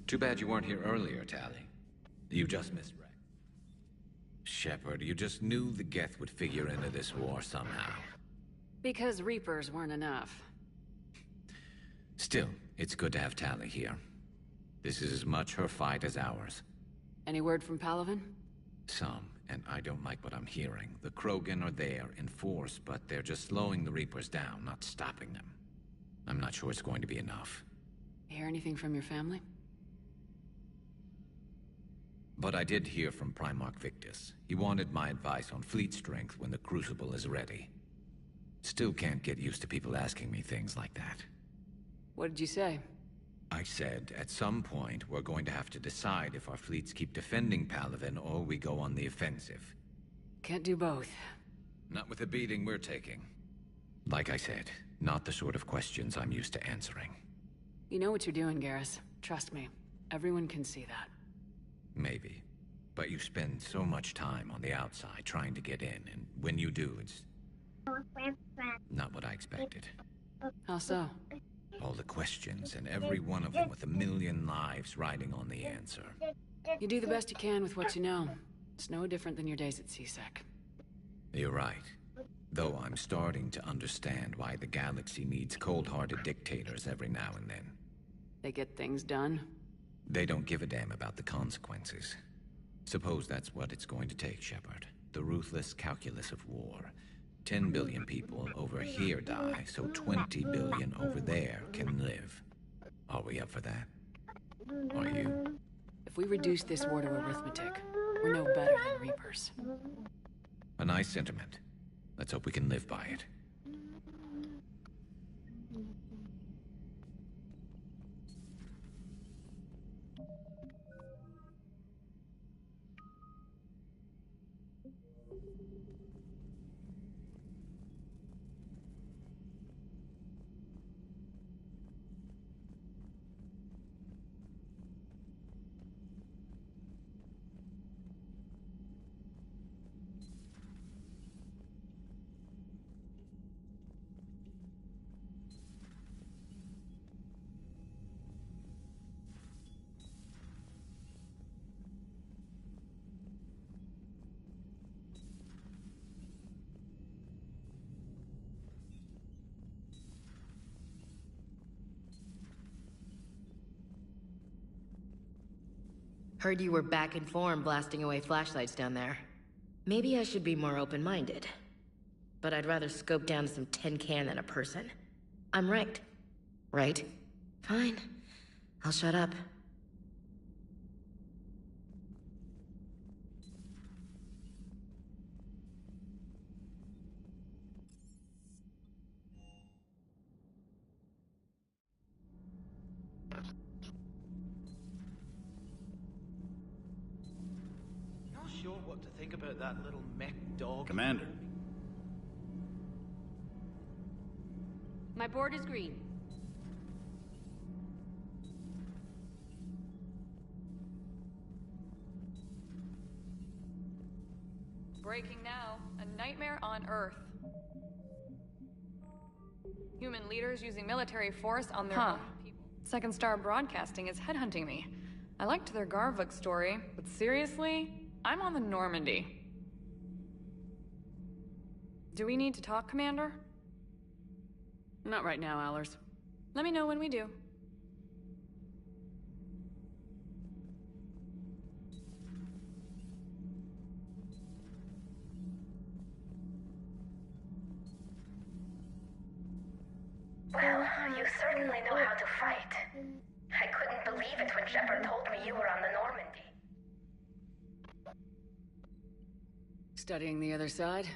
Too bad you weren't here earlier, Tally. You just missed Rex. Shepard, you just knew the Geth would figure into this war somehow. Because Reapers weren't enough. Still, it's good to have Tally here. This is as much her fight as ours. Any word from Palaven? Some, and I don't like what I'm hearing. The Krogan are there in force, but they're just slowing the Reapers down, not stopping them. I'm not sure it's going to be enough. Hear anything from your family? But I did hear from Primarch Victus. He wanted my advice on fleet strength when the Crucible is ready. Still can't get used to people asking me things like that. What did you say? I said, at some point, we're going to have to decide if our fleets keep defending Palaven or we go on the offensive. Can't do both. Not with the beating we're taking. Like I said, not the sort of questions I'm used to answering. You know what you're doing, Garrus. Trust me. Everyone can see that. Maybe. But you spend so much time on the outside trying to get in, and when you do, it's... not what I expected. How so? All the questions, and every one of them with a million lives riding on the answer. You do the best you can with what you know. It's no different than your days at CSEC. You're right. Though I'm starting to understand why the galaxy needs cold-hearted dictators every now and then. They get things done? They don't give a damn about the consequences. Suppose that's what it's going to take, Shepard. The ruthless calculus of war. 10 billion people over here die, so 20 billion over there can live. Are we up for that? Are you? If we reduce this war to arithmetic, we're no better than Reapers. A nice sentiment. Let's hope we can live by it. Heard you were back in form blasting away flashlights down there. Maybe I should be more open-minded. But I'd rather scope down some tin can than a person. I'm right. Right? Fine. I'll shut up. Not sure what to think about that little mech dog. Commander. My board is green. Breaking now. A nightmare on Earth. Human leaders using military force on their own people. Second Star Broadcasting is headhunting me. I liked their Garvuk story, but seriously, I'm on the Normandy. Do we need to talk, Commander? Not right now, Allers. Let me know when we do. Well, you certainly know how to fight. I couldn't believe it when Shepard told me you were on the Normandy. Studying the other side?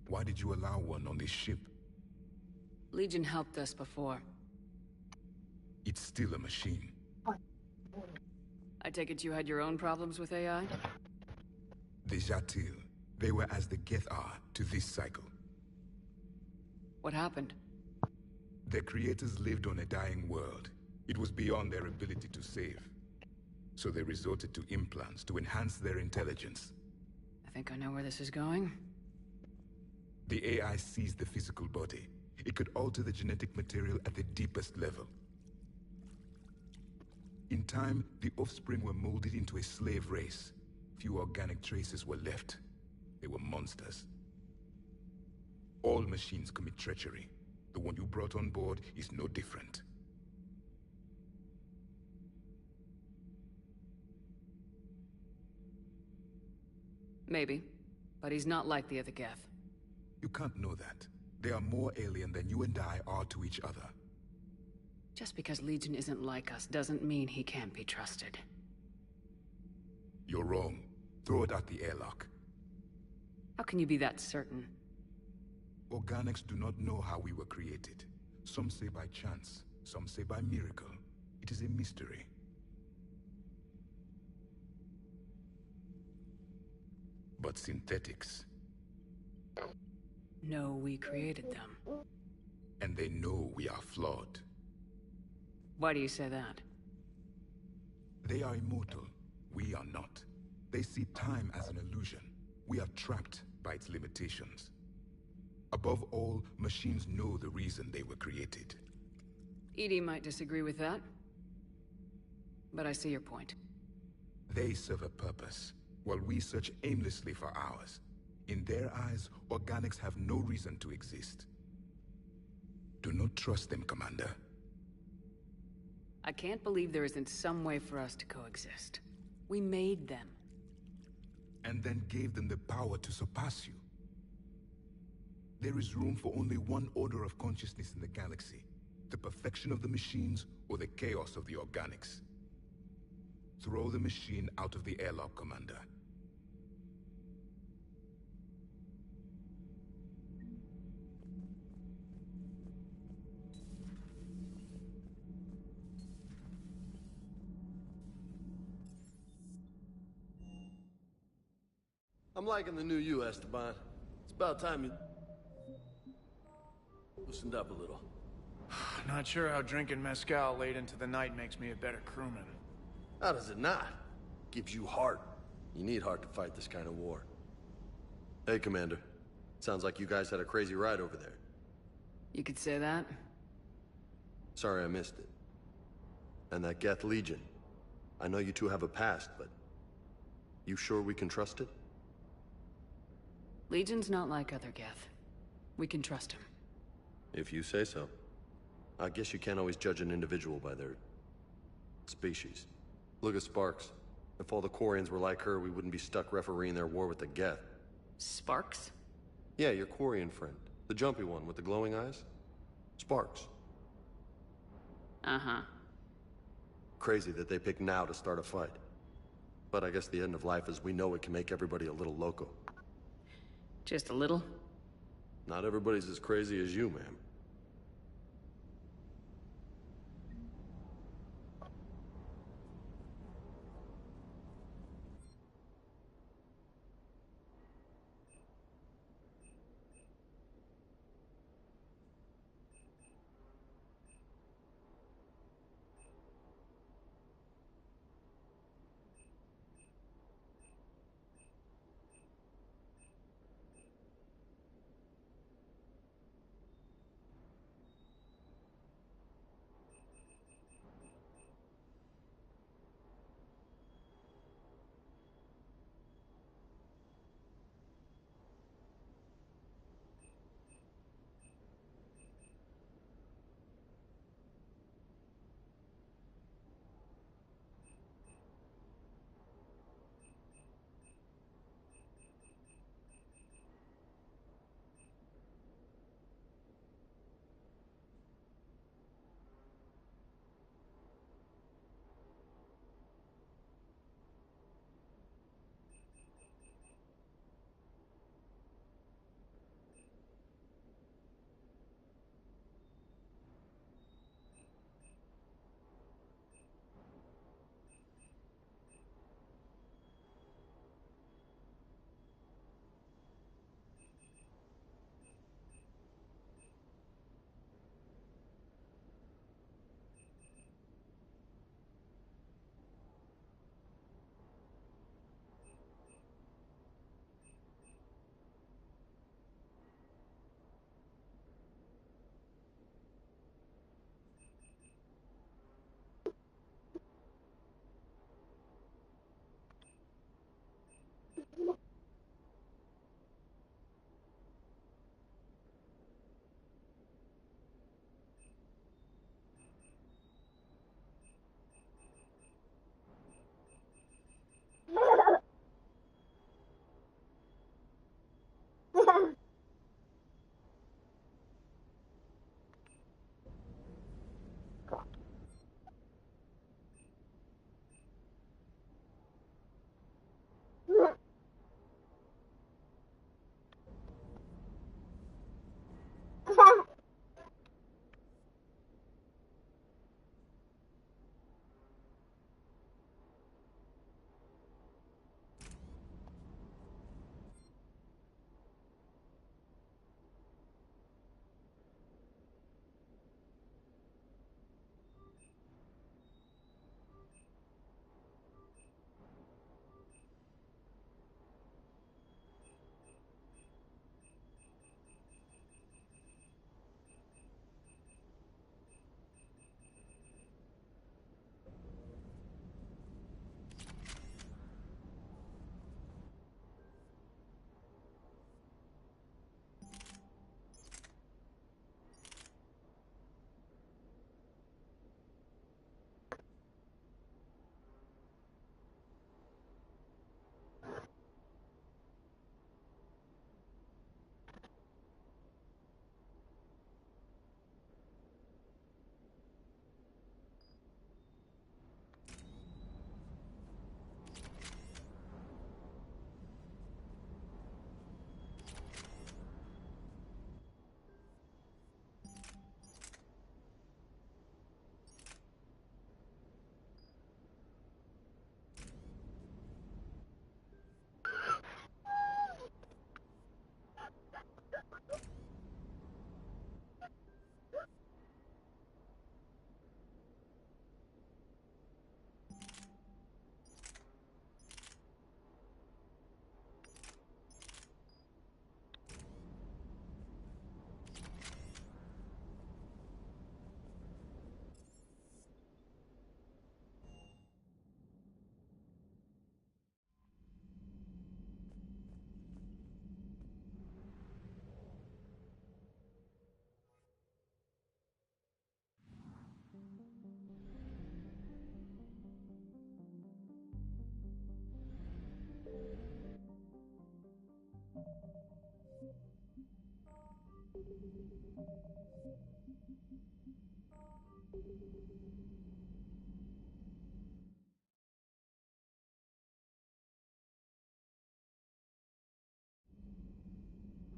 Why did you allow one on this ship? Legion helped us before. It's still a machine. I take it you had your own problems with AI? The Jatil, they were as the Geth are to this cycle. What happened? Their creators lived on a dying world. It was beyond their ability to save. So they resorted to implants to enhance their intelligence. I think I know where this is going. The AI seized the physical body. It could alter the genetic material at the deepest level. In time, the offspring were molded into a slave race. Few organic traces were left. They were monsters. All machines commit treachery. The one you brought on board is no different. Maybe. But he's not like the other Geth. You can't know that. They are more alien than you and I are to each other. Just because Legion isn't like us doesn't mean he can't be trusted. You're wrong. Throw it out the airlock. How can you be that certain? Organics do not know how we were created. Some say by chance, some say by miracle. It is a mystery. But synthetics... No, we created them. And they know we are flawed. Why do you say that? They are immortal. We are not. They see time as an illusion. We are trapped by its limitations. Above all, machines know the reason they were created. EDI might disagree with that. But I see your point. They serve a purpose, while we search aimlessly for ours. In their eyes, organics have no reason to exist. Do not trust them, Commander. I can't believe there isn't some way for us to coexist. We made them. And then gave them the power to surpass you. There is room for only one order of consciousness in the galaxy. The perfection of the machines or the chaos of the organics. Throw the machine out of the airlock, Commander. I'm liking the new you, Esteban. It's about time you loosened up a little. Not sure how drinking mezcal late into the night makes me a better crewman. How does it not? Gives you heart. You need heart to fight this kind of war. Hey, Commander. Sounds like you guys had a crazy ride over there. You could say that. Sorry I missed it. And that Geth Legion. I know you two have a past, but... You sure we can trust it? Legion's not like other Geth. We can trust him. If you say so. I guess you can't always judge an individual by their... species. Look at Sparks. If all the Quarians were like her, we wouldn't be stuck refereeing their war with the Geth. Sparks? Yeah, your Quarian friend. The jumpy one with the glowing eyes. Sparks. Uh-huh. Crazy that they pick now to start a fight. But I guess the end of life as we know it can make everybody a little loco. Just a little? Not everybody's as crazy as you, ma'am.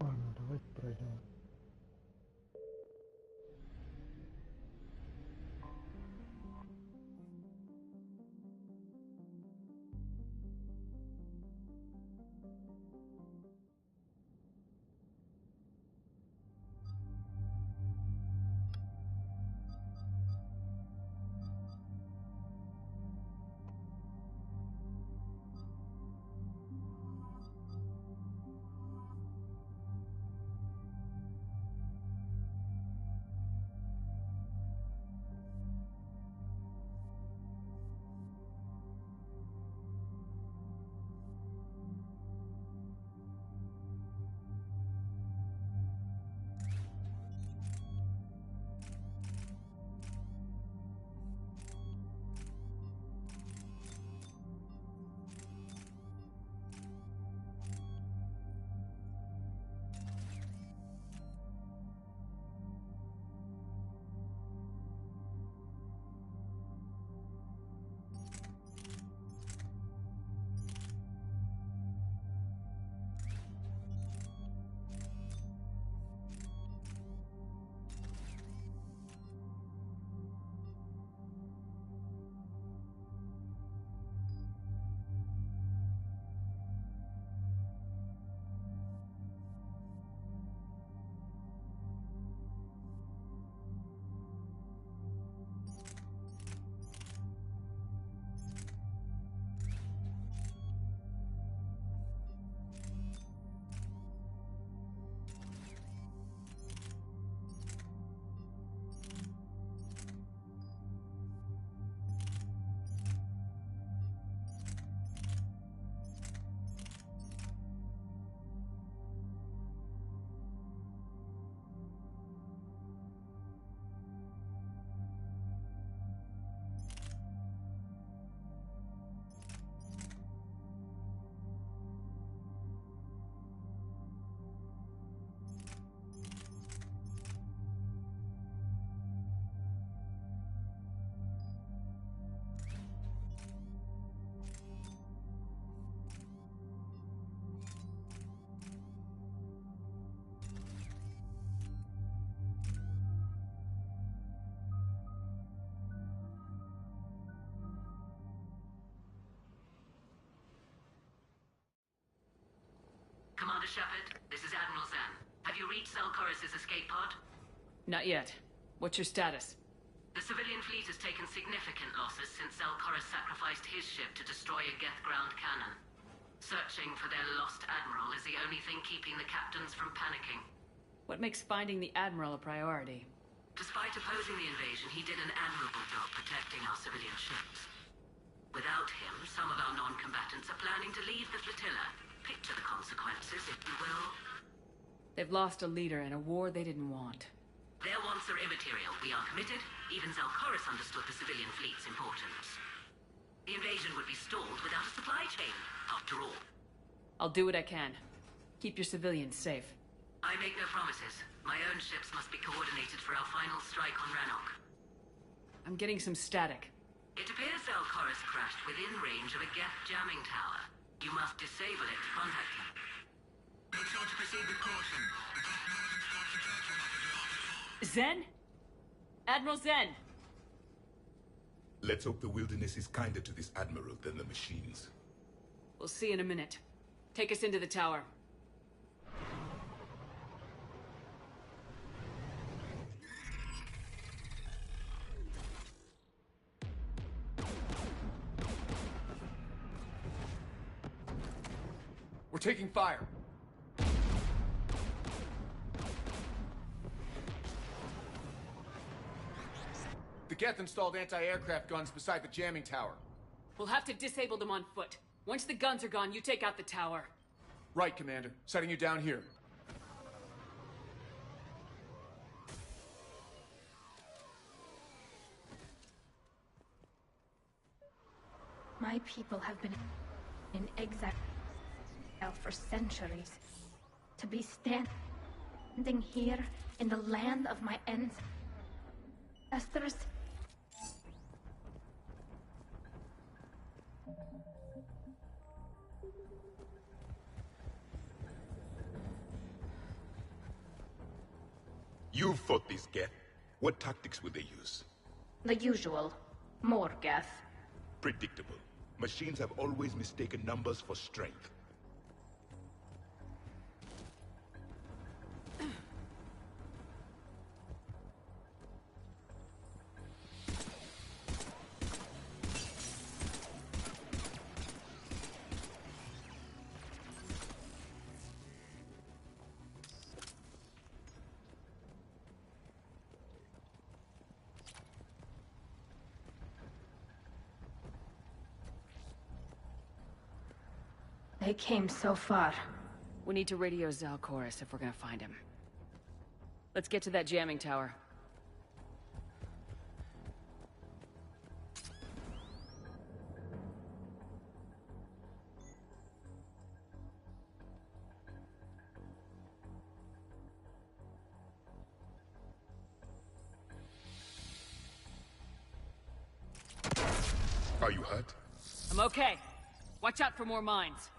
Ладно, давайте пройдем. Commander Shepard, this is Admiral Zen. Have you reached Zelkorus' escape pod? Not yet. What's your status? The civilian fleet has taken significant losses since Zelkorus sacrificed his ship to destroy a Geth ground cannon. Searching for their lost admiral is the only thing keeping the captains from panicking. What makes finding the Admiral a priority? Despite opposing the invasion, he did an admirable job protecting our civilian ships. Without him, some of our non-combatants are planning to leave the flotilla. Picture the consequences, if you will. They've lost a leader in a war they didn't want. Their wants are immaterial. We are committed. Even Zelkorus understood the civilian fleet's importance. The invasion would be stalled without a supply chain, after all. I'll do what I can. Keep your civilians safe. I make no promises. My own ships must be coordinated for our final strike on Rannoch. I'm getting some static. It appears Zelkorus crashed within range of a Geth jamming tower. You must disable it to contact him. Make sure to proceed with caution. Zen? Admiral Zen! Let's hope the wilderness is kinder to this admiral than the machines. We'll see in a minute. Take us into the tower. We're taking fire. The Geth installed anti-aircraft guns beside the jamming tower. We'll have to disable them on foot. Once the guns are gone, you take out the tower. Right, Commander. Setting you down here. My people have been in exile for centuries. To be Standing here in the land of my ancestors. You fought this Geth. What tactics would they use? The usual. More Geth. Predictable. Machines have always mistaken numbers for strength. They came so far. We need to radio Zalcoris if we're gonna find him. Let's get to that jamming tower. Are you hurt? I'm okay. Watch out for more mines.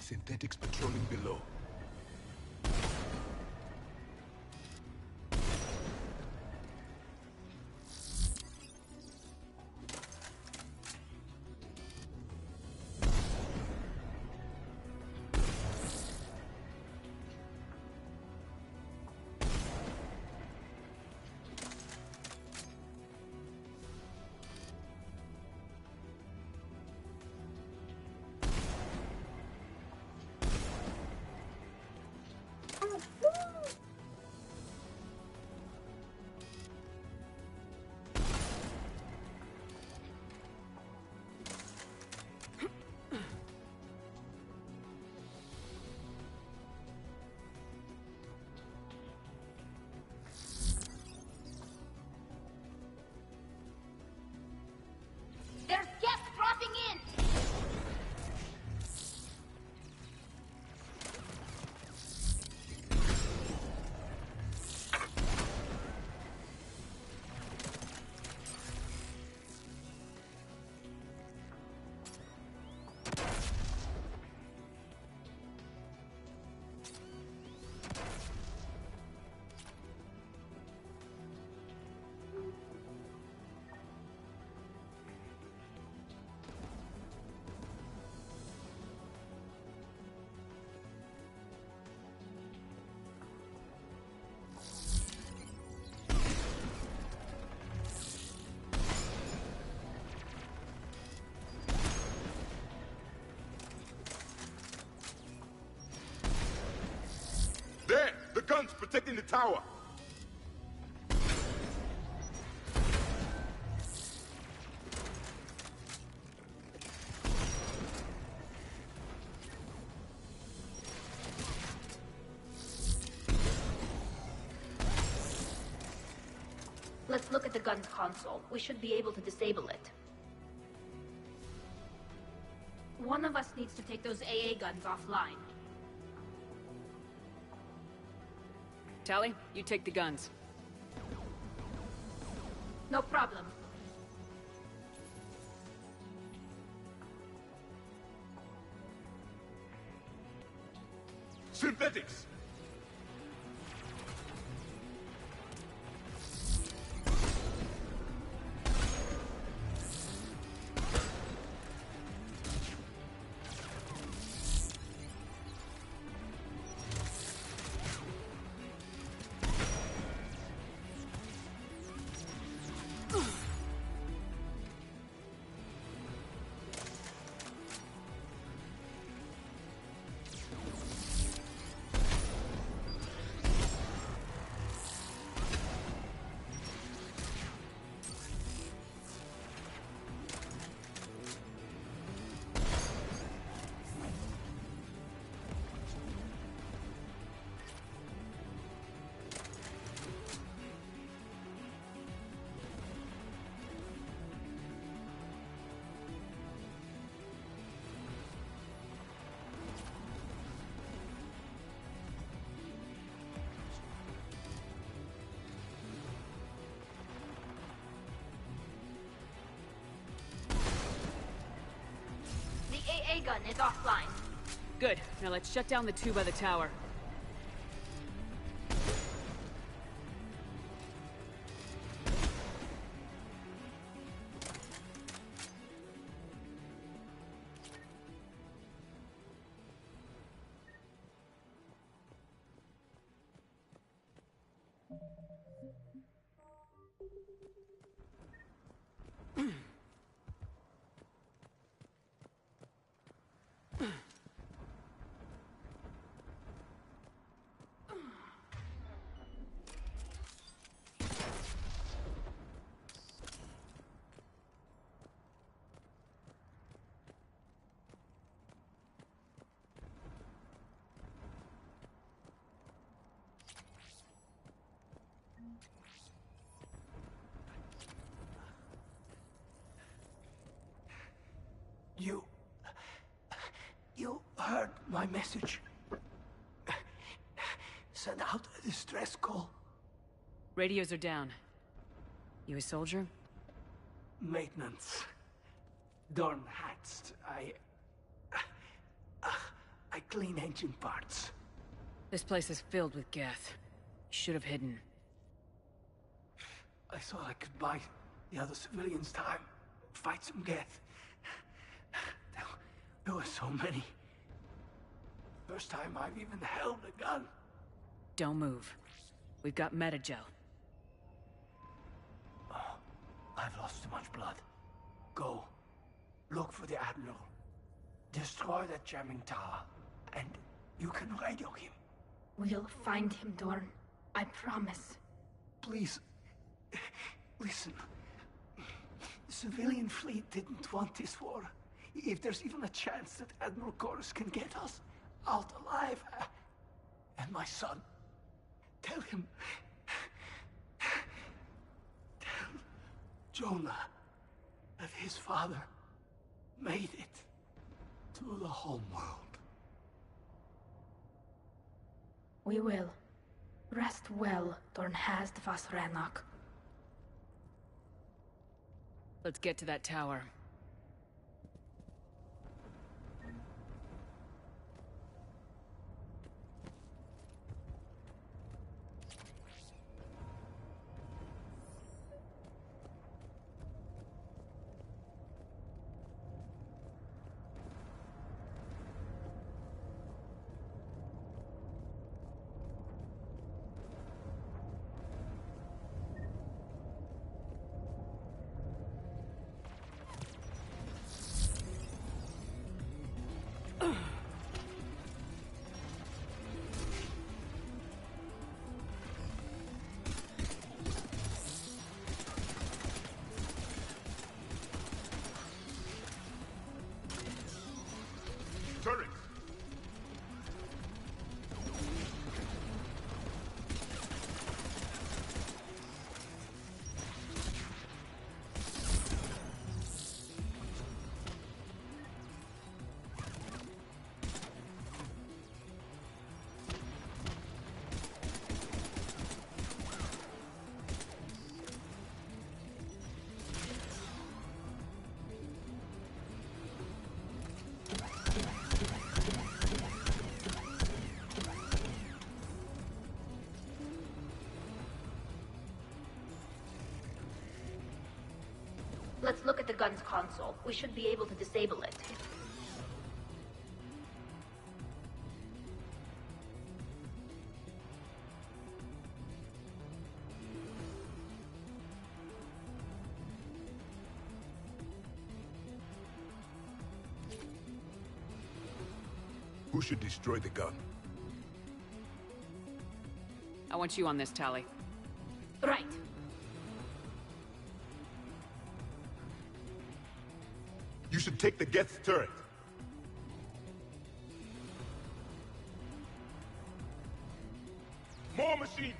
Synthetics patrolling below. There's guests dropping in! There! The guns protecting the tower! Let's look at the gun's console. We should be able to disable it. One of us needs to take those AA guns offline. Tally, you take the guns. No problem. Synthetics! gun is offline. Good. Now let's shut down the two by the tower. You heard my message. Send out a distress call. Radios are down. You a soldier? Maintenance. Dorn hats. I clean engine parts. This place is filled with Geth. You should have hidden. I thought I could buy the other civilians time. Fight some Geth. There were so many. First time I've even held a gun. Don't move. We've got Metagel. Oh, I've lost too much blood. Go. Look for the Admiral. Destroy that jamming tower. And you can radio him. We'll find him, Dorn. I promise. Please. Listen. The civilian fleet didn't want this war. If there's even a chance that Admiral Chorus can get us out alive, and my son, tell him, tell Jonah that his father made it to the homeworld. We will. Rest well, Dorn has the Vasranok. Let's get to that tower. Turret! Let's look at the gun's console. We should be able to disable it. Who should destroy the gun? I want you on this, Tally. Right. You should take the Geth's turret. More machines!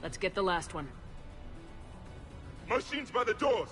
Let's get the last one. Machines by the doors!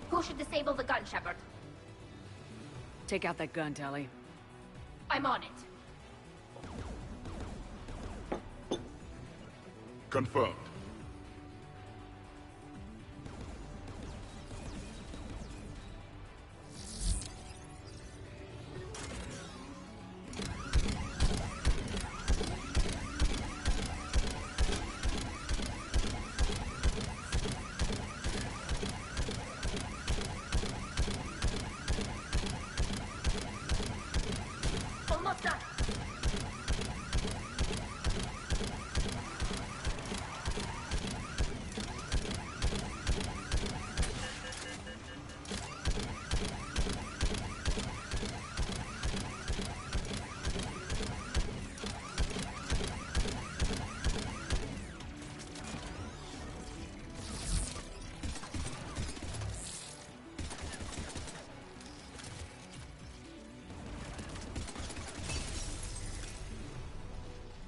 Who should disable the gun, Shepard? Take out that gun, Tali. I'm on it. Confirmed. Almost done.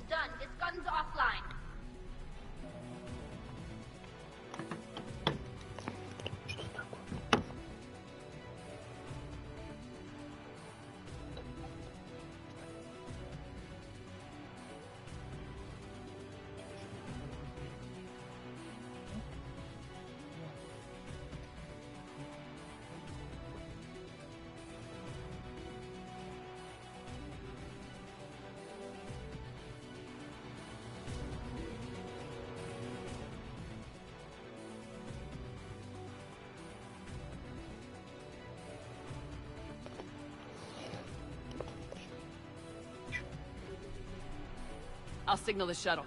Done. This gun's offline. I'll signal the shuttle.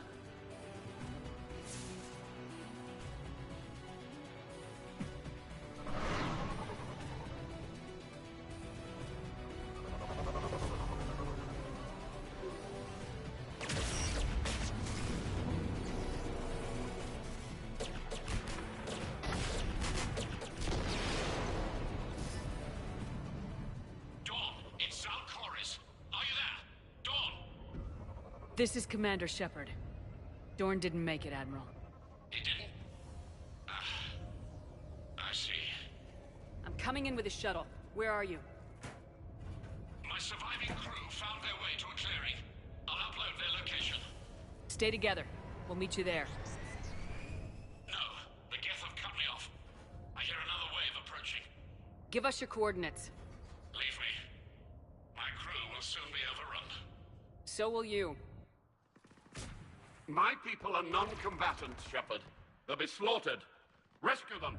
This is Commander Shepard. Dorn didn't make it, Admiral. He didn't? I see. I'm coming in with a shuttle. Where are you? My surviving crew found their way to a clearing. I'll upload their location. Stay together. We'll meet you there. No, the Geth have cut me off. I hear another wave approaching. Give us your coordinates. Leave me. My crew will soon be overrun. So will you. My people are non-combatants, Shepard. They'll be slaughtered. Rescue them!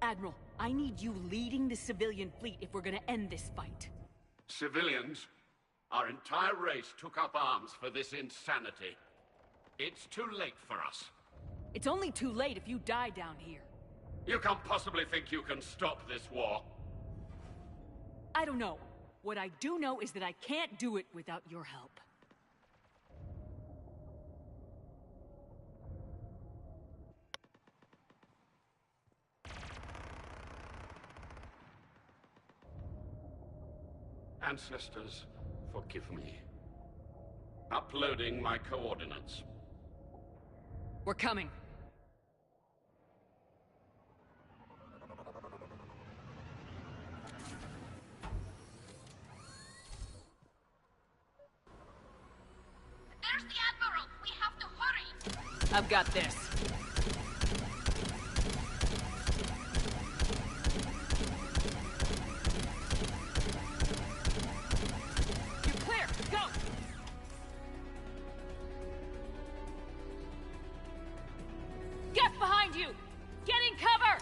Admiral, I need you leading the civilian fleet if we're gonna end this fight. Civilians, our entire race took up arms for this insanity. It's too late for us. It's only too late if you die down here. You can't possibly think you can stop this war. I don't know. What I do know is that I can't do it without your help. Ancestors, forgive me. Uploading my coordinates. We're coming. Where's the Admiral? We have to hurry! I've got this. You're clear! Go! Get behind you! Get in cover!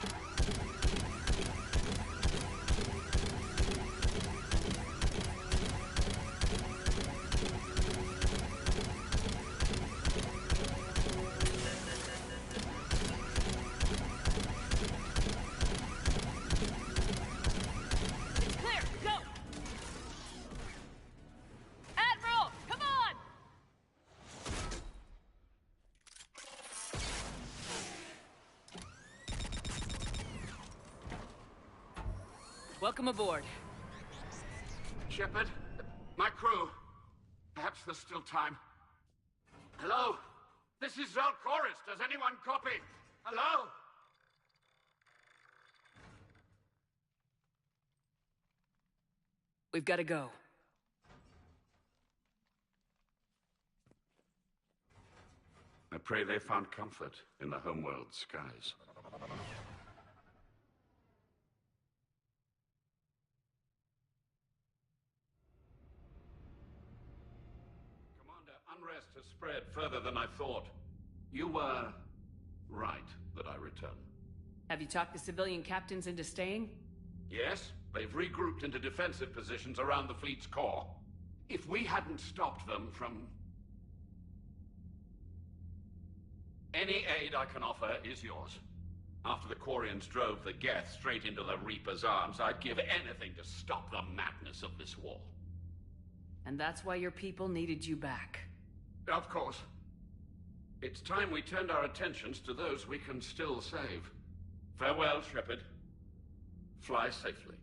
It's clear! Go! Admiral! Come on! Welcome aboard. Shepard, my crew. Perhaps there's still time. Hello? This is Zalcoris. Does anyone copy? Hello? We've got to go. I pray they found comfort in the homeworld skies. Commander, unrest has spread further than I thought. You were right that I return. Have you talked the civilian captains into staying? Yes, they've regrouped into defensive positions around the fleet's core. If we hadn't stopped them from... Any aid I can offer is yours. After the Quarians drove the Geth straight into the Reaper's arms, I'd give anything to stop the madness of this war. And that's why your people needed you back. Of course. It's time we turned our attentions to those we can still save. Farewell, Shepard. Fly safely.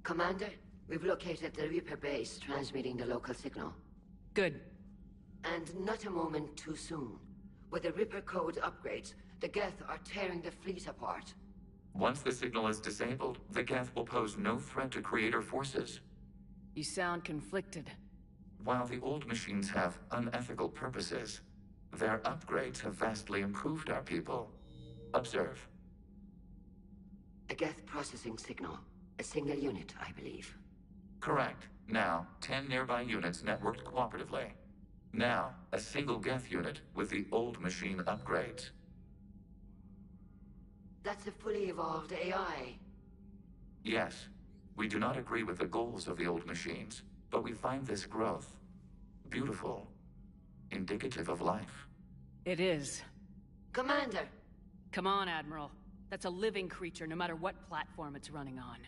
Commander, we've located the Reaper base transmitting the local signal. Good. And not a moment too soon. With the Reaper code upgrades, the Geth are tearing the fleet apart. Once the signal is disabled, the Geth will pose no threat to Creator forces. You sound conflicted. While the old machines have unethical purposes, their upgrades have vastly improved our people. Observe. A Geth processing signal. A single unit, I believe. Correct. Now, 10 nearby units networked cooperatively. Now, a single Geth unit with the old machine upgrades. That's a fully evolved AI. Yes. We do not agree with the goals of the old machines, but we find this growth beautiful, indicative of life. It is. Commander! Come on, Admiral. That's a living creature, no matter what platform it's running on.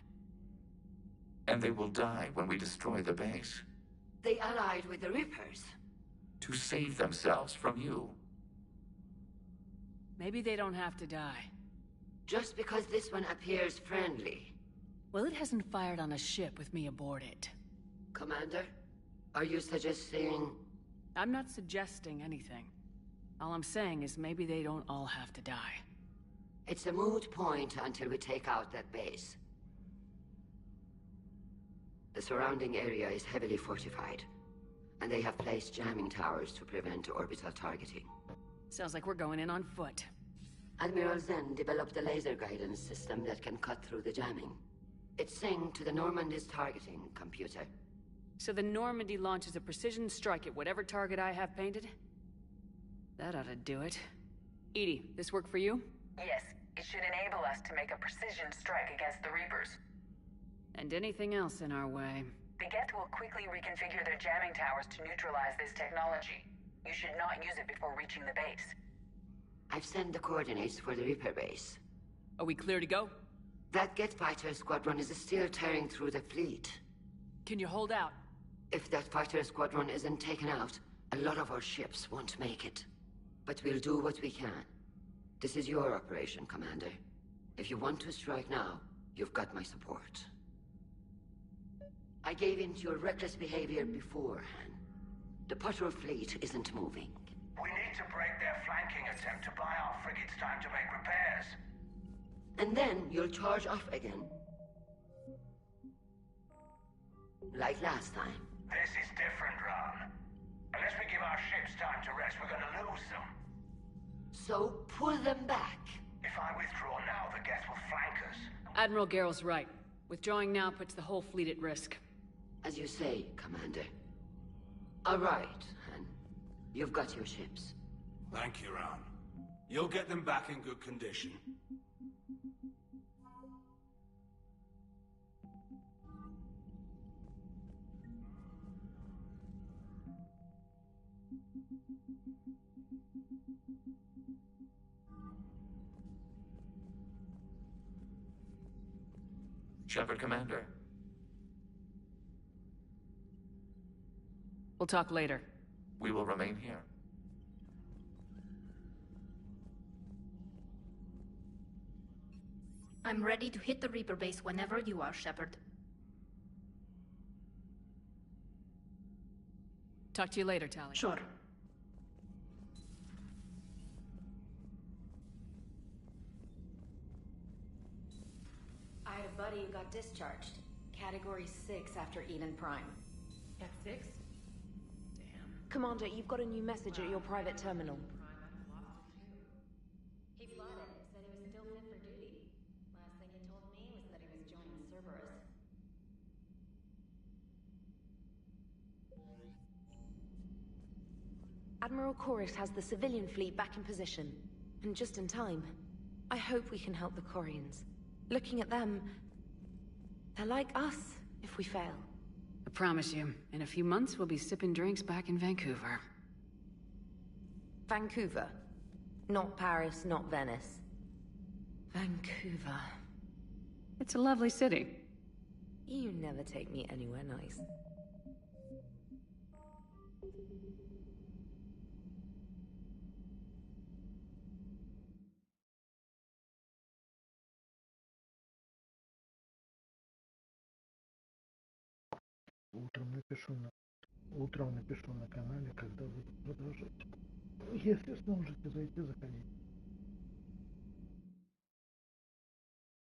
And they will die when we destroy the base. They allied with the Reapers. To save themselves from you. Maybe they don't have to die. Just because this one appears friendly. Well, it hasn't fired on a ship with me aboard it. Commander, are you suggesting... I'm not suggesting anything. All I'm saying is maybe they don't all have to die. It's a moot point until we take out that base. The surrounding area is heavily fortified, and they have placed jamming towers to prevent orbital targeting. Sounds like we're going in on foot. Admiral Zen developed a laser guidance system that can cut through the jamming. It's synced to the Normandy's targeting computer. So the Normandy launches a precision strike at whatever target I have painted? That ought to do it. Edie, this work for you? Yes, it should enable us to make a precision strike against the Reapers. And anything else in our way. The Geth will quickly reconfigure their jamming towers to neutralize this technology. You should not use it before reaching the base. I've sent the coordinates for the Reaper base. Are we clear to go? That Geth fighter squadron is still tearing through the fleet. Can you hold out? If that fighter squadron isn't taken out, a lot of our ships won't make it. But we'll do what we can. This is your operation, Commander. If you want to strike now, you've got my support. I gave in to your reckless behavior beforehand. The patrol fleet isn't moving. We need to break their flanking attempt to buy our frigates time to make repairs. And then you'll charge off again. Like last time. This is different, Ron. Unless we give our ships time to rest, we're gonna lose them. So pull them back. If I withdraw now, the Geth will flank us. Admiral Garrel's right. Withdrawing now puts the whole fleet at risk. As you say, Commander. All right, Han. You've got your ships. Thank you, Ron. You'll get them back in good condition. Shepard, Commander. We'll talk later. We will remain here. I'm ready to hit the Reaper base whenever you are, Shepard. Talk to you later, Tali. Sure. I had a buddy who got discharged. Category 6 after Eden Prime. At 6? Commander, you've got a new message at your private terminal. He plotted, said he was still fit for duty. Last thing he told me was that he was joining Cerberus. Admiral Chorus has the civilian fleet back in position. And just in time. I hope we can help the Corians. Looking at them, they're like us if we fail. I promise you, in a few months we'll be sipping drinks back in Vancouver. Vancouver. Not Paris, not Venice. Vancouver. It's a lovely city. You never take me anywhere nice. Утром напишу на канале, когда будет продолжать. Если сможете зайти, заходите.